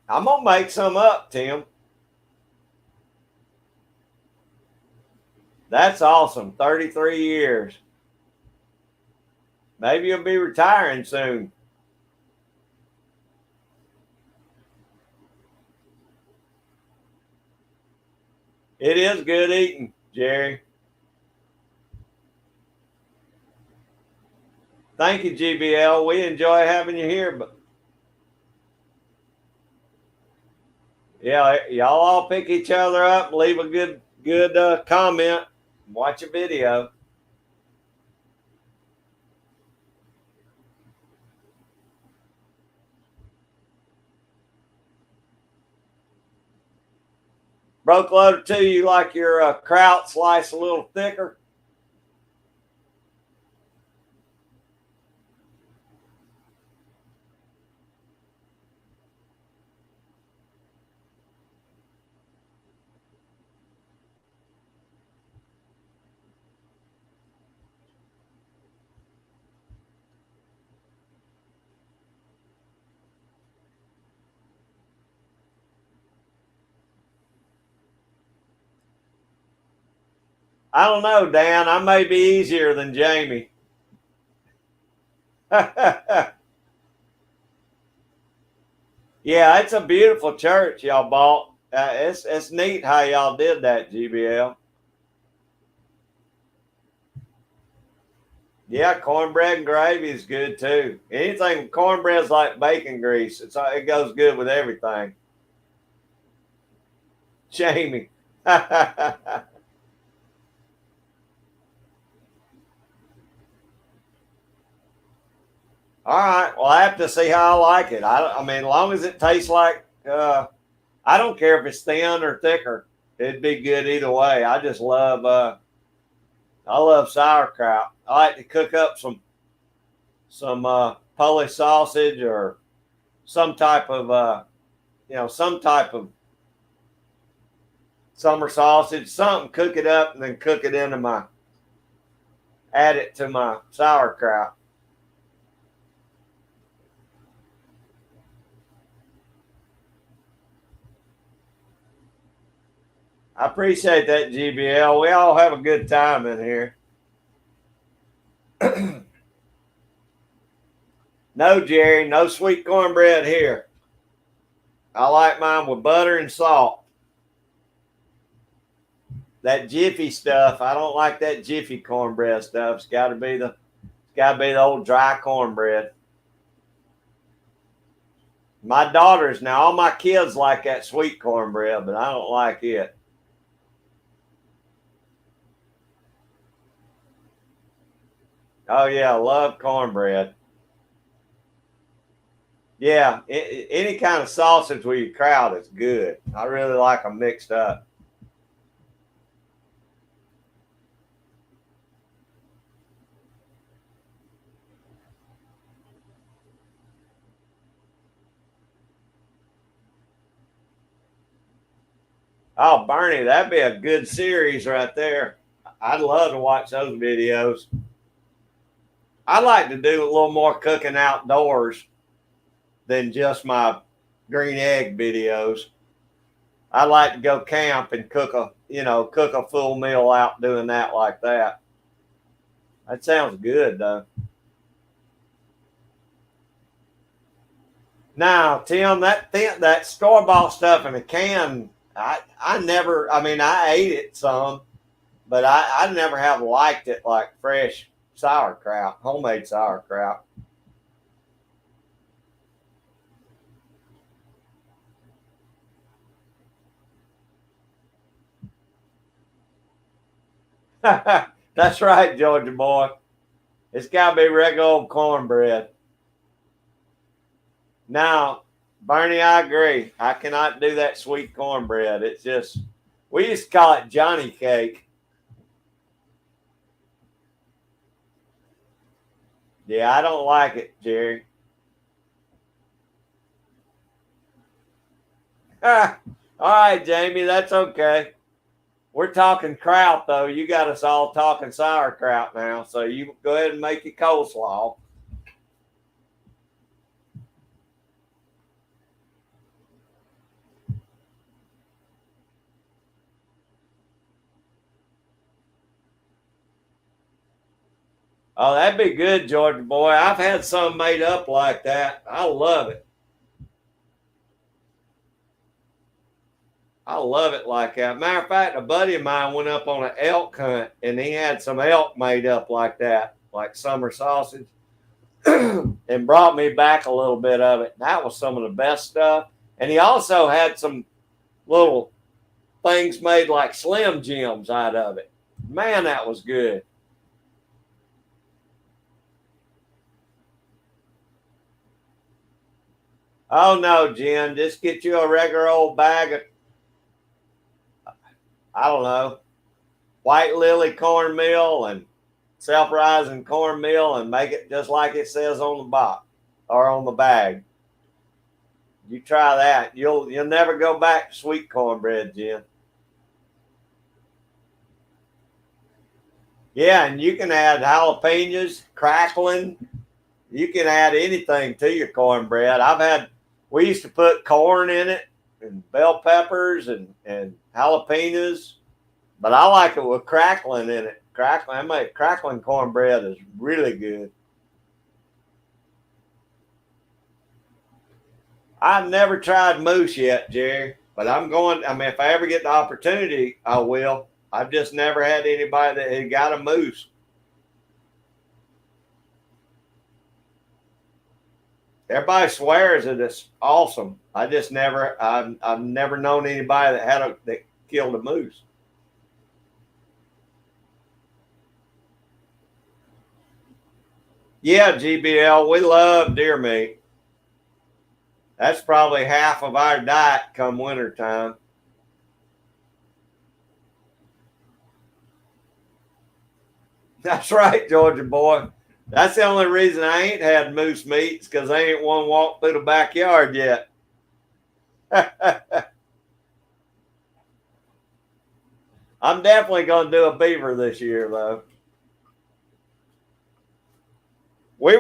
I'm gonna make some up, Tim. That's awesome. 33 years. Maybe you'll be retiring soon. It is good eating, Jerry. Thank you, GBL. We enjoy having you here, but yeah, y'all all pick each other up, leave a good comment, watch a video. Broke loader two, you like your kraut slice a little thicker? I don't know, Dan. I may be easier than Jamie. Yeah, it's a beautiful church y'all bought. It's neat how y'all did that, GBL. Yeah, cornbread and gravy is good too. Anything with cornbread's like bacon grease. It goes good with everything. Jamie. All right. Well, I have to see how I like it. I mean, as long as it tastes like, I don't care if it's thin or thicker. It'd be good either way. I love sauerkraut. I like to cook up some Polish sausage or some type of some type of summer sausage, something. Cook it up and then cook it into add it to my sauerkraut. I appreciate that, GBL. We all have a good time in here. No, Jerry, no sweet cornbread here. I like mine with butter and salt. That Jiffy stuff, I don't like that Jiffy cornbread stuff. It's got to be the old dry cornbread. My daughters now, all my kids like that sweet cornbread, but I don't like it. Oh yeah, I love cornbread. Yeah, any kind of sausage with your kraut is good. I really like them mixed up. Oh, Bernie, that'd be a good series right there. I'd love to watch those videos. I like to do a little more cooking outdoors than just my green egg videos. I like to go camp and cook a full meal out doing that like that. That sounds good though. Now, Tim, that store bought stuff in a can, I never. I mean, I ate it some, but I never have liked it like fresh sauerkraut, homemade sauerkraut. That's right, Georgia boy. It's got to be regular old cornbread. Now, Bernie, I agree. I cannot do that sweet cornbread. It's just, we used to call it Johnny cake. Yeah, I don't like it, Jerry. All right, Jamie, that's okay. We're talking kraut, though. You got us all talking sauerkraut now. So you go ahead and make your coleslaw. Oh, that'd be good, Georgia boy. I've had some made up like that. I love it. I love it like that. Matter of fact, a buddy of mine went up on an elk hunt and he had some elk made up like that, like summer sausage, and brought me back a little bit of it. That was some of the best stuff. And he also had some little things made like Slim Jims out of it. Man, that was good. Oh no, Jen, just get you a regular old bag of, I don't know, white lily cornmeal and self-rising cornmeal and make it just like it says on the box or on the bag. You try that. You'll never go back to sweet cornbread, Jen. Yeah, and you can add jalapenos, crackling. You can add anything to your cornbread. We used to put corn in it and bell peppers and jalapenos, but I like it with crackling in it. Crackling, I make crackling cornbread is really good. I've never tried moose yet, Jerry, but I'm going. I mean, if I ever get the opportunity, I will. I've just never had anybody that had got a moose. Everybody swears that it's awesome. I just never. I've never known anybody that killed a moose. Yeah, GBL, we love deer meat. That's probably half of our diet come wintertime. That's right, Georgia boy. That's the only reason I ain't had moose meats, because I ain't one walk through the backyard yet. I'm definitely going to do a beaver this year, though. We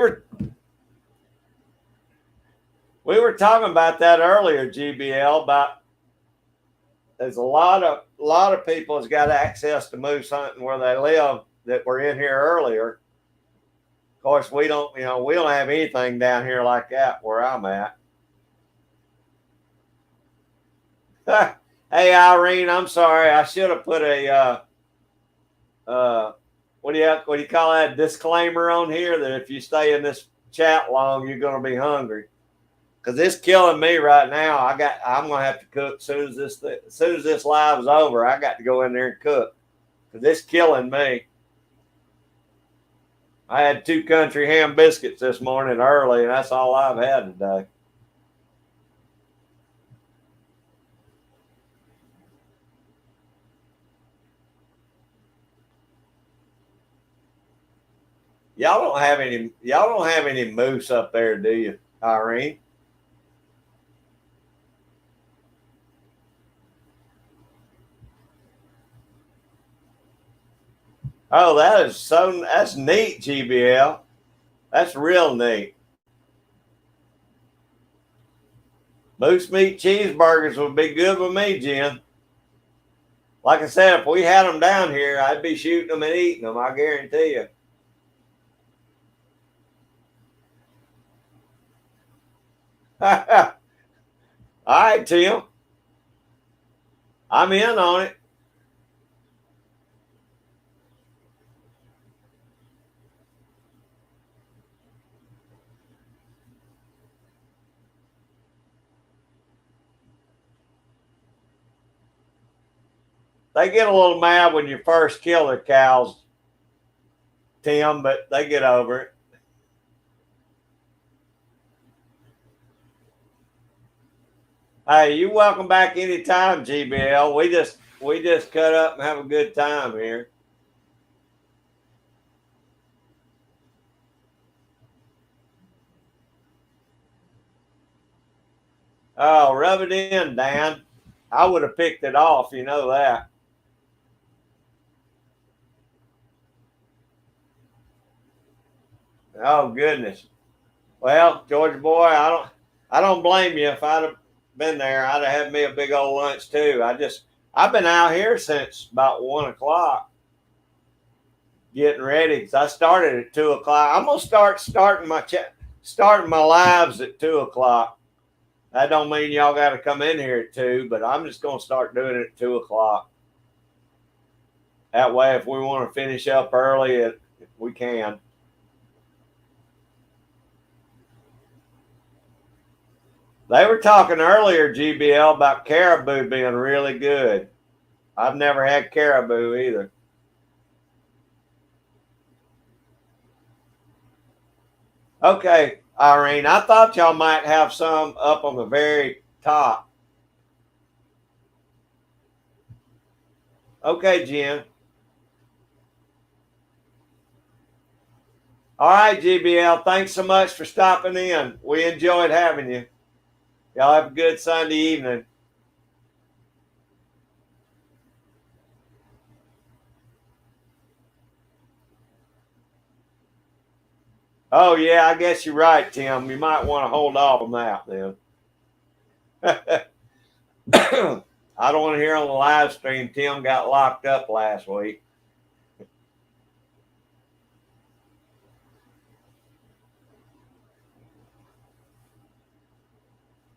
were talking about that earlier, GBL. About there's a lot of people has got access to moose hunting where they live that were in here earlier. Of course, we don't have anything down here like that where I'm at. Hey, Irene, I'm sorry. I should have put a what do you call that, disclaimer on here that if you stay in this chat long, you're going to be hungry. Because it's killing me right now. I'm gonna have to cook as soon as this live is over. I got to go in there and cook because it's killing me. I had 2 country ham biscuits this morning early, and that's all I've had today. Y'all don't have any moose up there, do you, Irene? Oh, that's neat, GBL. That's real neat. Moose meat cheeseburgers would be good with me, Jen. Like I said, if we had them down here, I'd be shooting them and eating them, I guarantee you. All right, Tim. I'm in on it. They get a little mad when you first kill their cows, Tim, but they get over it. Hey, you welcome back anytime, GBL. We just cut up and have a good time here. Oh, rub it in, Dan. I would have picked it off, you know that. Oh goodness. Well, Georgia boy, I don't blame you. If I'd have been there, I'd have had me a big old lunch too. I've been out here since about 1 o'clock getting ready because I started at 2 o'clock. I'm gonna starting my lives at 2 o'clock. That don't mean y'all got to come in here at 2, but I'm just gonna start doing it at 2 o'clock. That way, if we want to finish up early, we can. They were talking earlier, GBL, about caribou being really good. I've never had caribou either. Okay, Irene, I thought y'all might have some up on the very top. Okay, Jen. All right, GBL, thanks so much for stopping in. We enjoyed having you. Y'all have a good Sunday evening. Oh, yeah, I guess you're right, Tim. You might want to hold off on that then. I don't want to hear on the live stream Tim got locked up last week.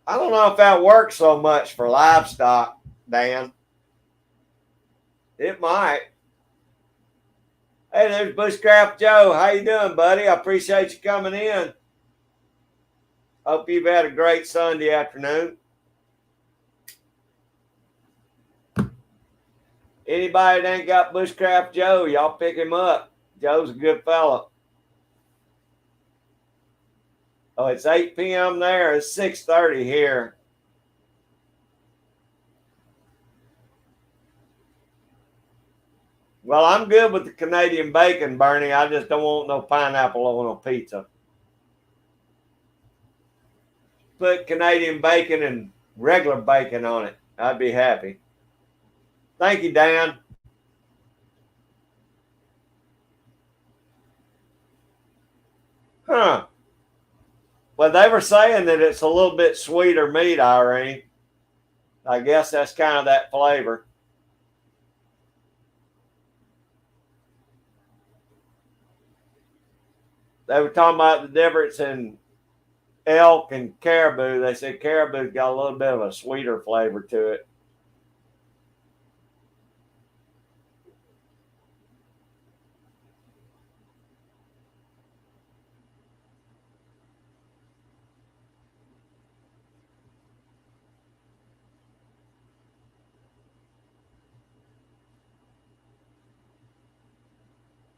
I don't know if that works so much for livestock, Dan. It might. Hey, there's Bushcraft Joe. How you doing, buddy? I appreciate you coming in. Hope you've had a great Sunday afternoon. Anybody that ain't got Bushcraft Joe, y'all pick him up. Joe's a good fella. Oh, it's 8 p.m. there. It's 6:30 here. Well, I'm good with the Canadian bacon, Bernie. I just don't want no pineapple on a pizza. Put Canadian bacon and regular bacon on it. I'd be happy. Thank you, Dan. Huh. Well, they were saying that it's a little bit sweeter meat, Irene. I guess that's kind of that flavor. They were talking about the difference in elk and caribou. They said caribou got a little bit of a sweeter flavor to it.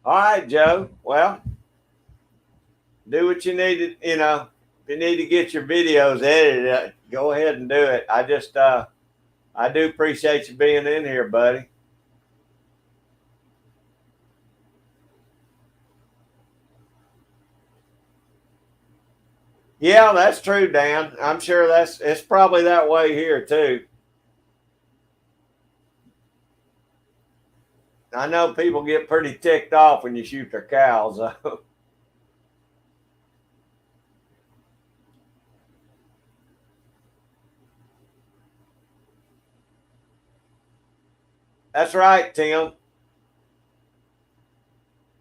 All right, Joe. Well, do what you need to, if you need to get your videos edited, go ahead and do it. I do appreciate you being in here, buddy. Yeah, that's true, Dan. I'm sure it's probably that way here too. I know people get pretty ticked off when you shoot their cows, though. That's right, Tim.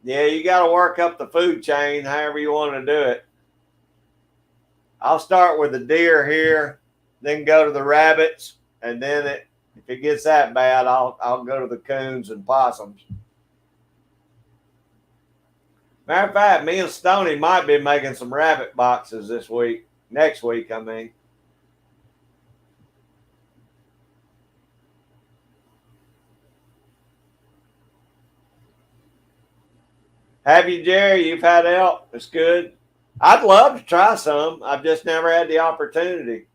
Yeah, you got to work up the food chain however you want to do it. I'll start with the deer here, then go to the rabbits, and then if it gets that bad, I'll go to the coons and possums. Matter of fact, me and Stoney might be making some rabbit boxes next week, I mean. Have you, Jerry? You've had elk. It's good. I'd love to try some. I've just never had the opportunity.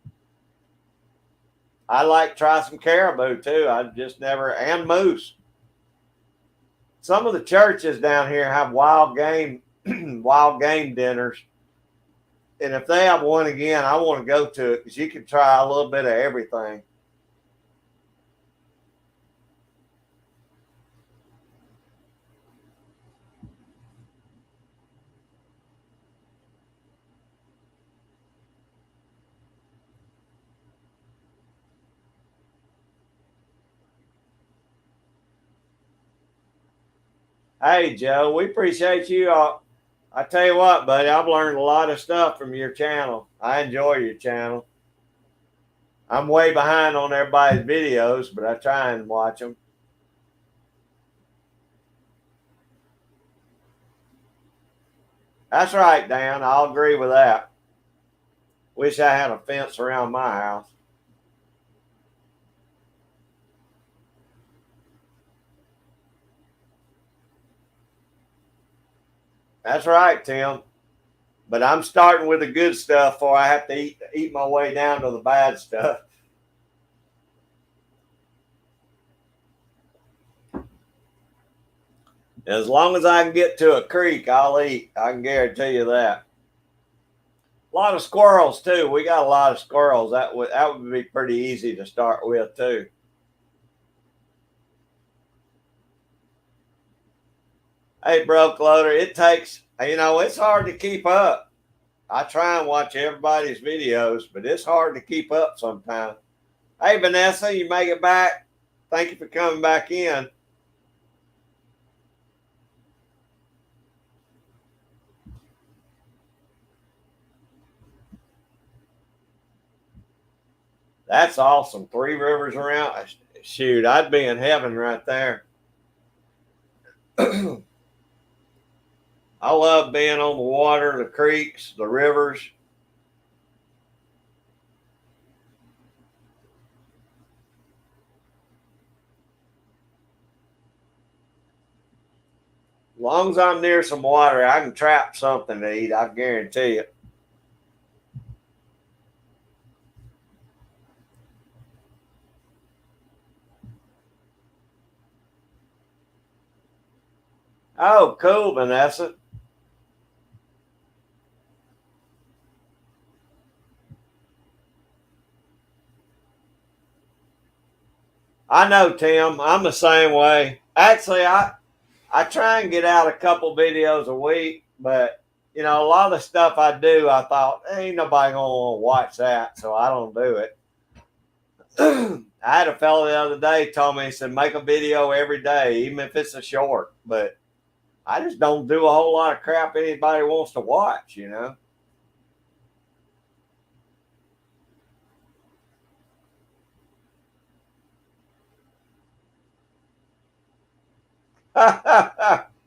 I like to try some caribou too. I just never, and moose. Some of the churches down here have wild game dinners. And if they have one again, I want to go to it because you can try a little bit of everything. Hey, Joe, we appreciate you. I tell you what, buddy, I've learned a lot of stuff from your channel. I enjoy your channel. I'm way behind on everybody's videos, but I try and watch them. That's right, Dan. I'll agree with that. Wish I had a fence around my house. That's right, Tim. But I'm starting with the good stuff before I have to eat my way down to the bad stuff. As long as I can get to a creek, I'll eat. I can guarantee you that. A lot of squirrels too. We got a lot of squirrels. That would be pretty easy to start with too. Hey, broke loader, it takes, it's hard to keep up. I try and watch everybody's videos, but it's hard to keep up sometimes. Hey, Vanessa, you make it back. Thank you for coming back in. That's awesome. 3 rivers around. Shoot, I'd be in heaven right there. I love being on the water, the creeks, the rivers. As long as I'm near some water, I can trap something to eat. I guarantee it. Oh, cool, Vanessa. I know, Tim. I'm the same way. Actually, I try and get out a couple videos a week, but you know, a lot of the stuff I do, I thought ain't nobody gonna watch that, so I don't do it. I had a fellow the other day told me, he said, make a video every day, even if it's a short. But I just don't do a whole lot of crap anybody wants to watch, you know.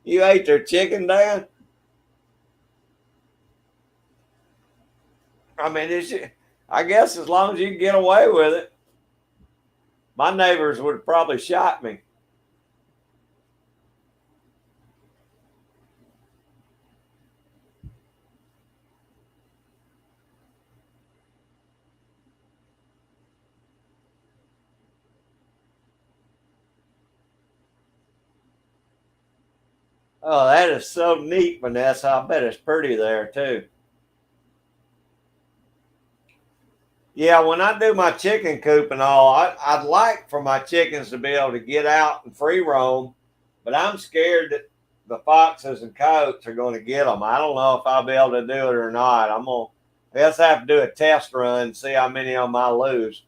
You ate their chicken, Dan? I mean, I guess as long as you can get away with it. My neighbors would have probably shot me. Oh, that is so neat, Vanessa. I bet it's pretty there, too. Yeah, when I do my chicken coop and all, I'd like for my chickens to be able to get out and free roam, but I'm scared that the foxes and coyotes are going to get them. I don't know if I'll be able to do it or not. I guess I have to do a test run and see how many of them I lose.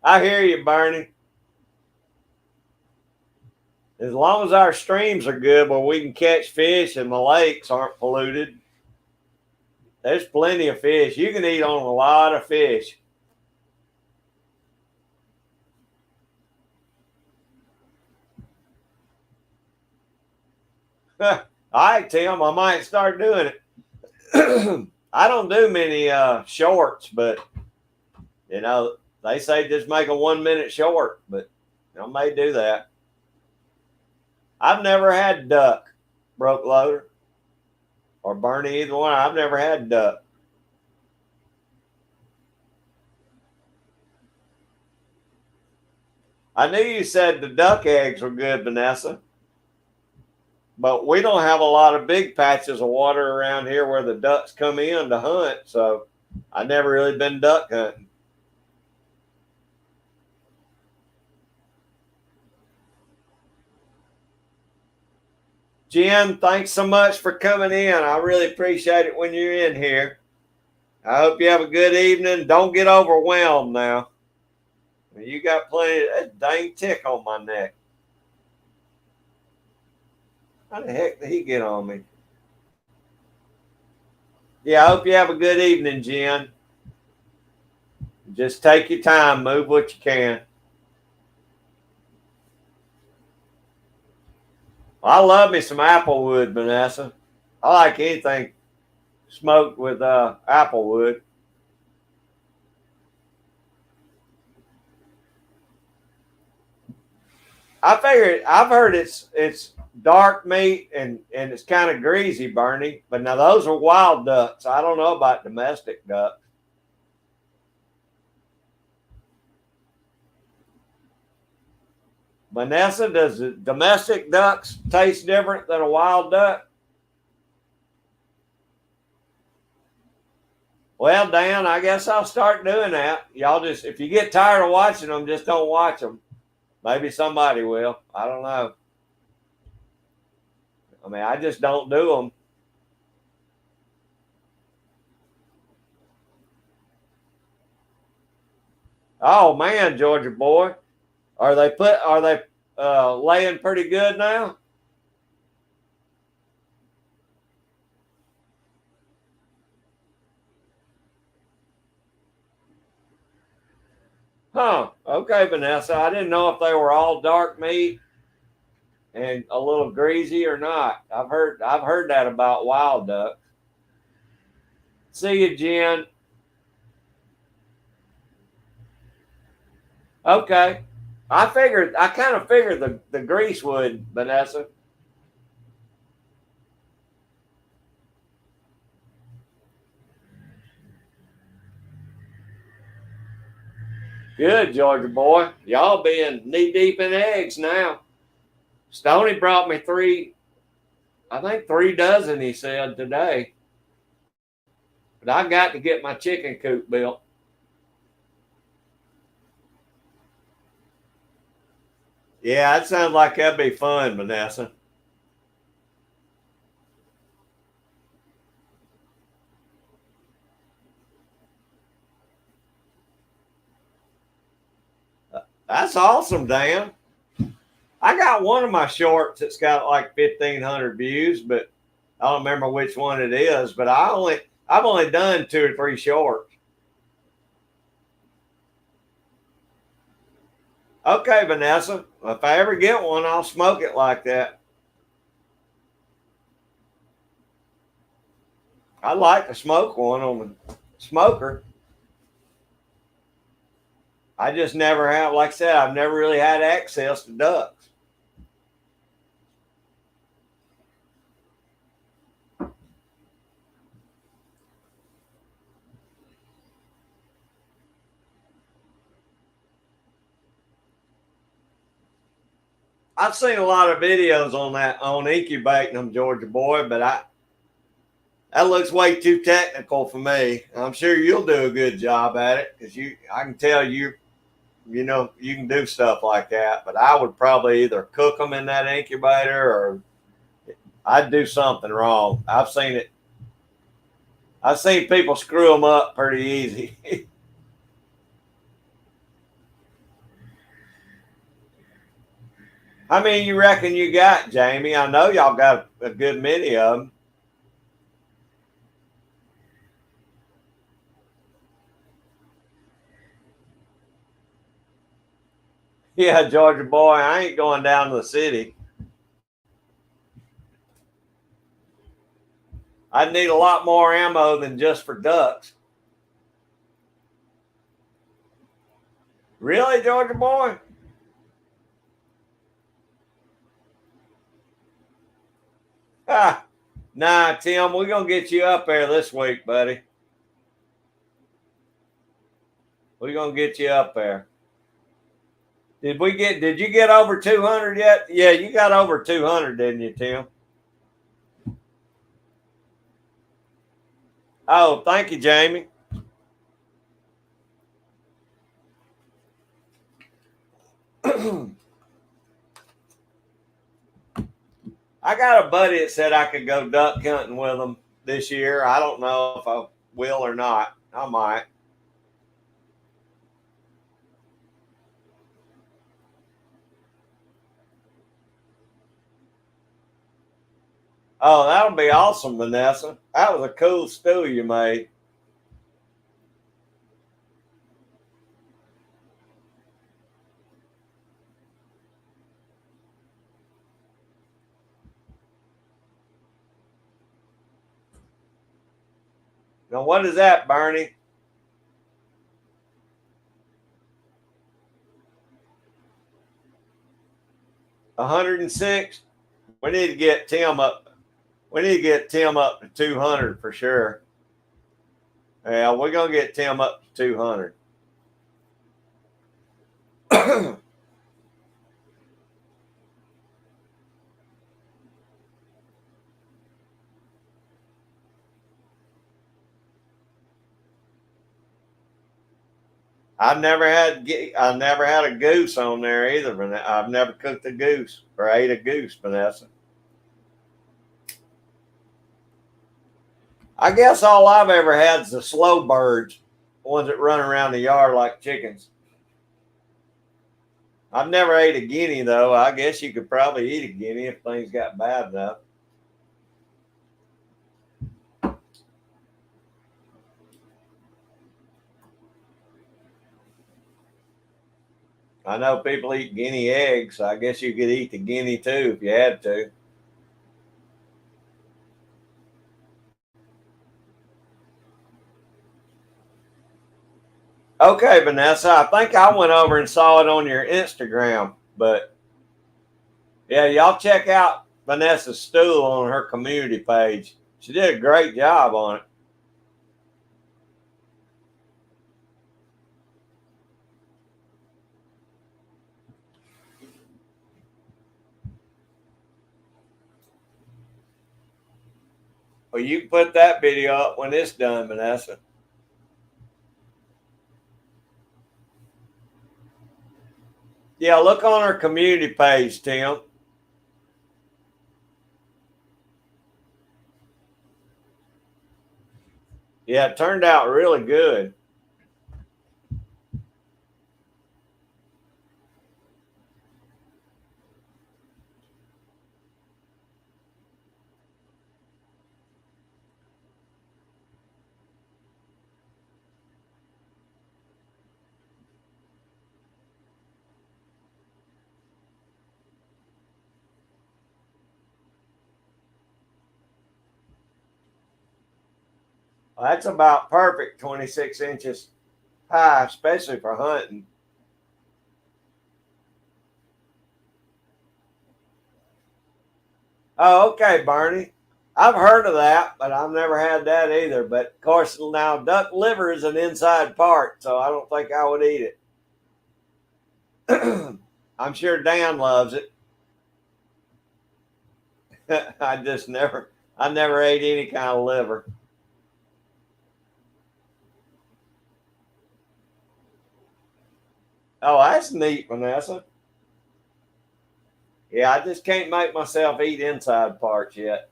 I hear you, Bernie. As long as our streams are good where we can catch fish and the lakes aren't polluted, there's plenty of fish. You can eat on a lot of fish. All right, Tim, I might start doing it. I don't do many shorts, but you know, they say just make a 1 minute short, but I may do that. I've never had duck, broke loader, or Bernie, either one. I've never had duck. I knew you said the duck eggs were good, Vanessa, but we don't have a lot of big patches of water around here where the ducks come in to hunt, so I've never really been duck hunting. Jen, thanks so much for coming in. I really appreciate it when you're in here. I hope you have a good evening. Don't get overwhelmed now. You got plenty of that dang tick on my neck. How the heck did he get on me? Yeah, I hope you have a good evening, Jen. Just take your time, move what you can. I love me some applewood, Vanessa. I like anything smoked with applewood. I've heard it's dark meat and it's kind of greasy, Bernie. But now those are wild ducks. I don't know about domestic ducks. Vanessa, does the domestic ducks taste different than a wild duck? Well, Dan, I guess I'll start doing that. Y'all just, if you get tired of watching them, just don't watch them. Maybe somebody will. I don't know. I mean, I just don't do them. Oh, man, Georgia boy. Are they laying pretty good now? Huh. Okay, Vanessa. I didn't know if they were all dark meat and a little greasy or not. I've heard that about wild duck. See you, Jen. Okay. I kind of figured the grease would, Vanessa. Good, Georgia boy. Y'all being knee deep in eggs now. Stoney brought me I think 3 dozen, he said today. But I got to get my chicken coop built. Yeah, that sounds like that'd be fun, Vanessa. That's awesome, Dan. I got one of my shorts that's got like 1,500 views, but I don't remember which one it is. But I've only done 2 or 3 shorts. Okay, Vanessa. If I ever get one, I'll smoke it like that. I'd like to smoke one on the smoker. I just never have, like I said, I've never really had access to ducks. I've seen a lot of videos on incubating them, Georgia boy, but that looks way too technical for me. I'm sure you'll do a good job at it because I can tell you can do stuff like that. But I would probably either cook them in that incubator or I'd do something wrong. I've seen it. I've seen people screw them up pretty easy. How many you reckon you got, Jamie? I know y'all got a good many of them. Yeah, Georgia boy, I ain't going down to the city. I'd need a lot more ammo than just for ducks. Really, Georgia boy? Ah, nah, Tim, we're gonna get you up there this week, buddy. We're gonna get you up there. Did you get over 200 yet? Yeah, you got over 200, didn't you, Tim? Oh, thank you, Jamie. I got a buddy that said I could go duck hunting with him this year. I don't know if I will or not. I might. Oh, that'll be awesome, Vanessa. That was a cool stew you made. Now, what is that, Bernie? 106? We need to get Tim up. We need to get Tim up to 200 for sure. Yeah, we're gonna get Tim up to 200. I've never had a goose on there either. I've never cooked a goose or ate a goose, Vanessa. I guess all I've ever had is the slow birds, ones that run around the yard like chickens. I've never ate a guinea though. I guess you could probably eat a guinea if things got bad enough. I know people eat guinea eggs. So I guess you could eat the guinea too if you had to. Okay, Vanessa, I think I went over and saw it on your Instagram, but yeah, y'all check out Vanessa's stool on her community page. She did a great job on it. Well, you can put that video up when it's done, Vanessa. Yeah, look on her community page, Tim. Yeah, it turned out really good. Well, that's about perfect, 26 inches high, especially for hunting. Oh, okay, Barney. I've heard of that, but I've never had that either. But of course, now duck liver is an inside part, so I don't think I would eat it. I'm sure Dan loves it. I never ate any kind of liver. Oh, that's neat, Vanessa. Yeah, I just can't make myself eat inside parts yet.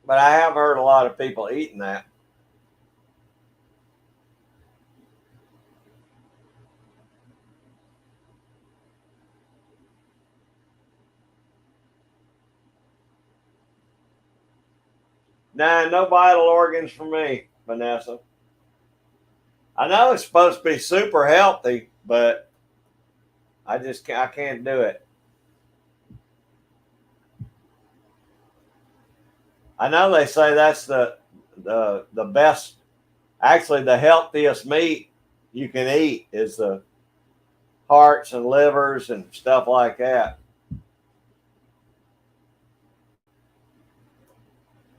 But I have heard a lot of people eating that. Nah, no vital organs for me, Vanessa. I know it's supposed to be super healthy, but I can't do it. I know they say that's the best, actually the healthiest meat you can eat is the hearts and livers and stuff like that.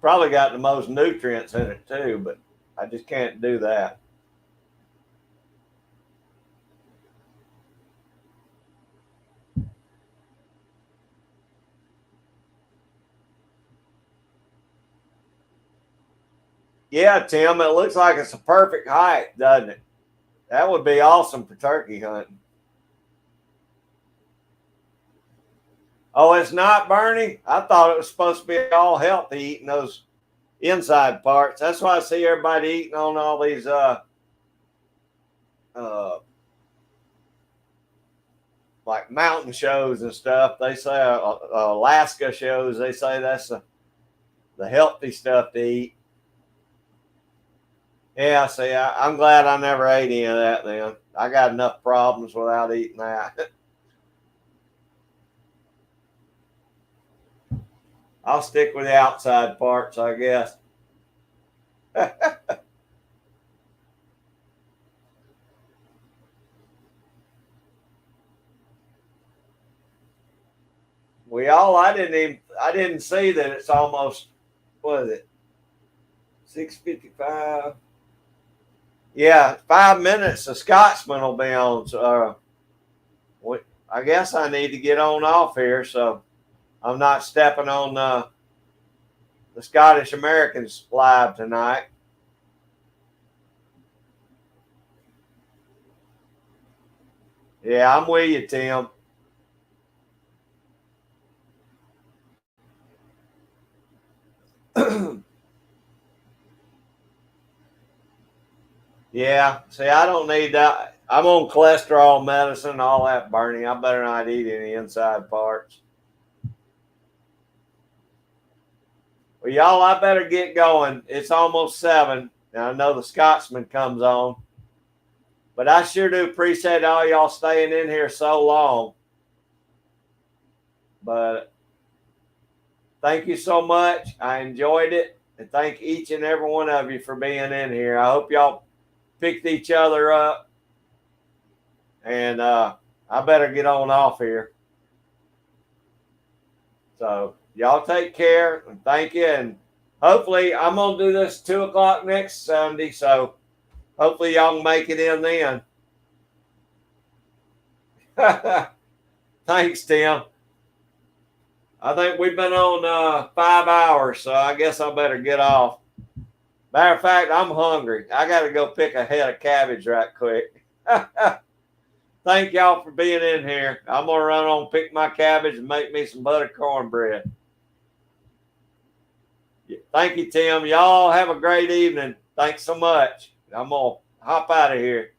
Probably got the most nutrients in it too, but I just can't do that. Yeah, Tim, it looks like it's a perfect height, doesn't it? That would be awesome for turkey hunting. Oh, it's not, Bernie? I thought it was supposed to be all healthy eating those inside parts. That's why I see everybody eating on all these uh like mountain shows and stuff. They say Alaska shows. They say that's the healthy stuff to eat. Yeah, see, I'm glad I never ate any of that. Then I got enough problems without eating that. I'll stick with the outside parts, I guess. I didn't see that it's almost, what is it, 6:55. Yeah, 5 minutes. The Scotsman will be on. So, I guess I need to get on off here so I'm not stepping on the Scottish Americans live tonight. Yeah, I'm with you, Tim. Yeah. See, I don't need that. I'm on cholesterol medicine, all that, Bernie. I better not eat any inside parts. Well, y'all, I better get going. It's almost 7. And I know the Scotsman comes on. But I sure do appreciate all y'all staying in here so long. But thank you so much. I enjoyed it. And thank each and every one of you for being in here. I hope y'all picked each other up. And I better get on off here. So y'all take care and thank you. And hopefully I'm going to do this 2 o'clock next Sunday. So hopefully y'all can make it in then. Thanks, Tim. I think we've been on 5 hours, so I guess I better get off. Matter of fact, I'm hungry. I got to go pick a head of cabbage right quick. Thank y'all for being in here. I'm going to run on, pick my cabbage, and make me some buttered cornbread. Thank you, Tim. Y'all have a great evening. Thanks so much. I'm going to hop out of here.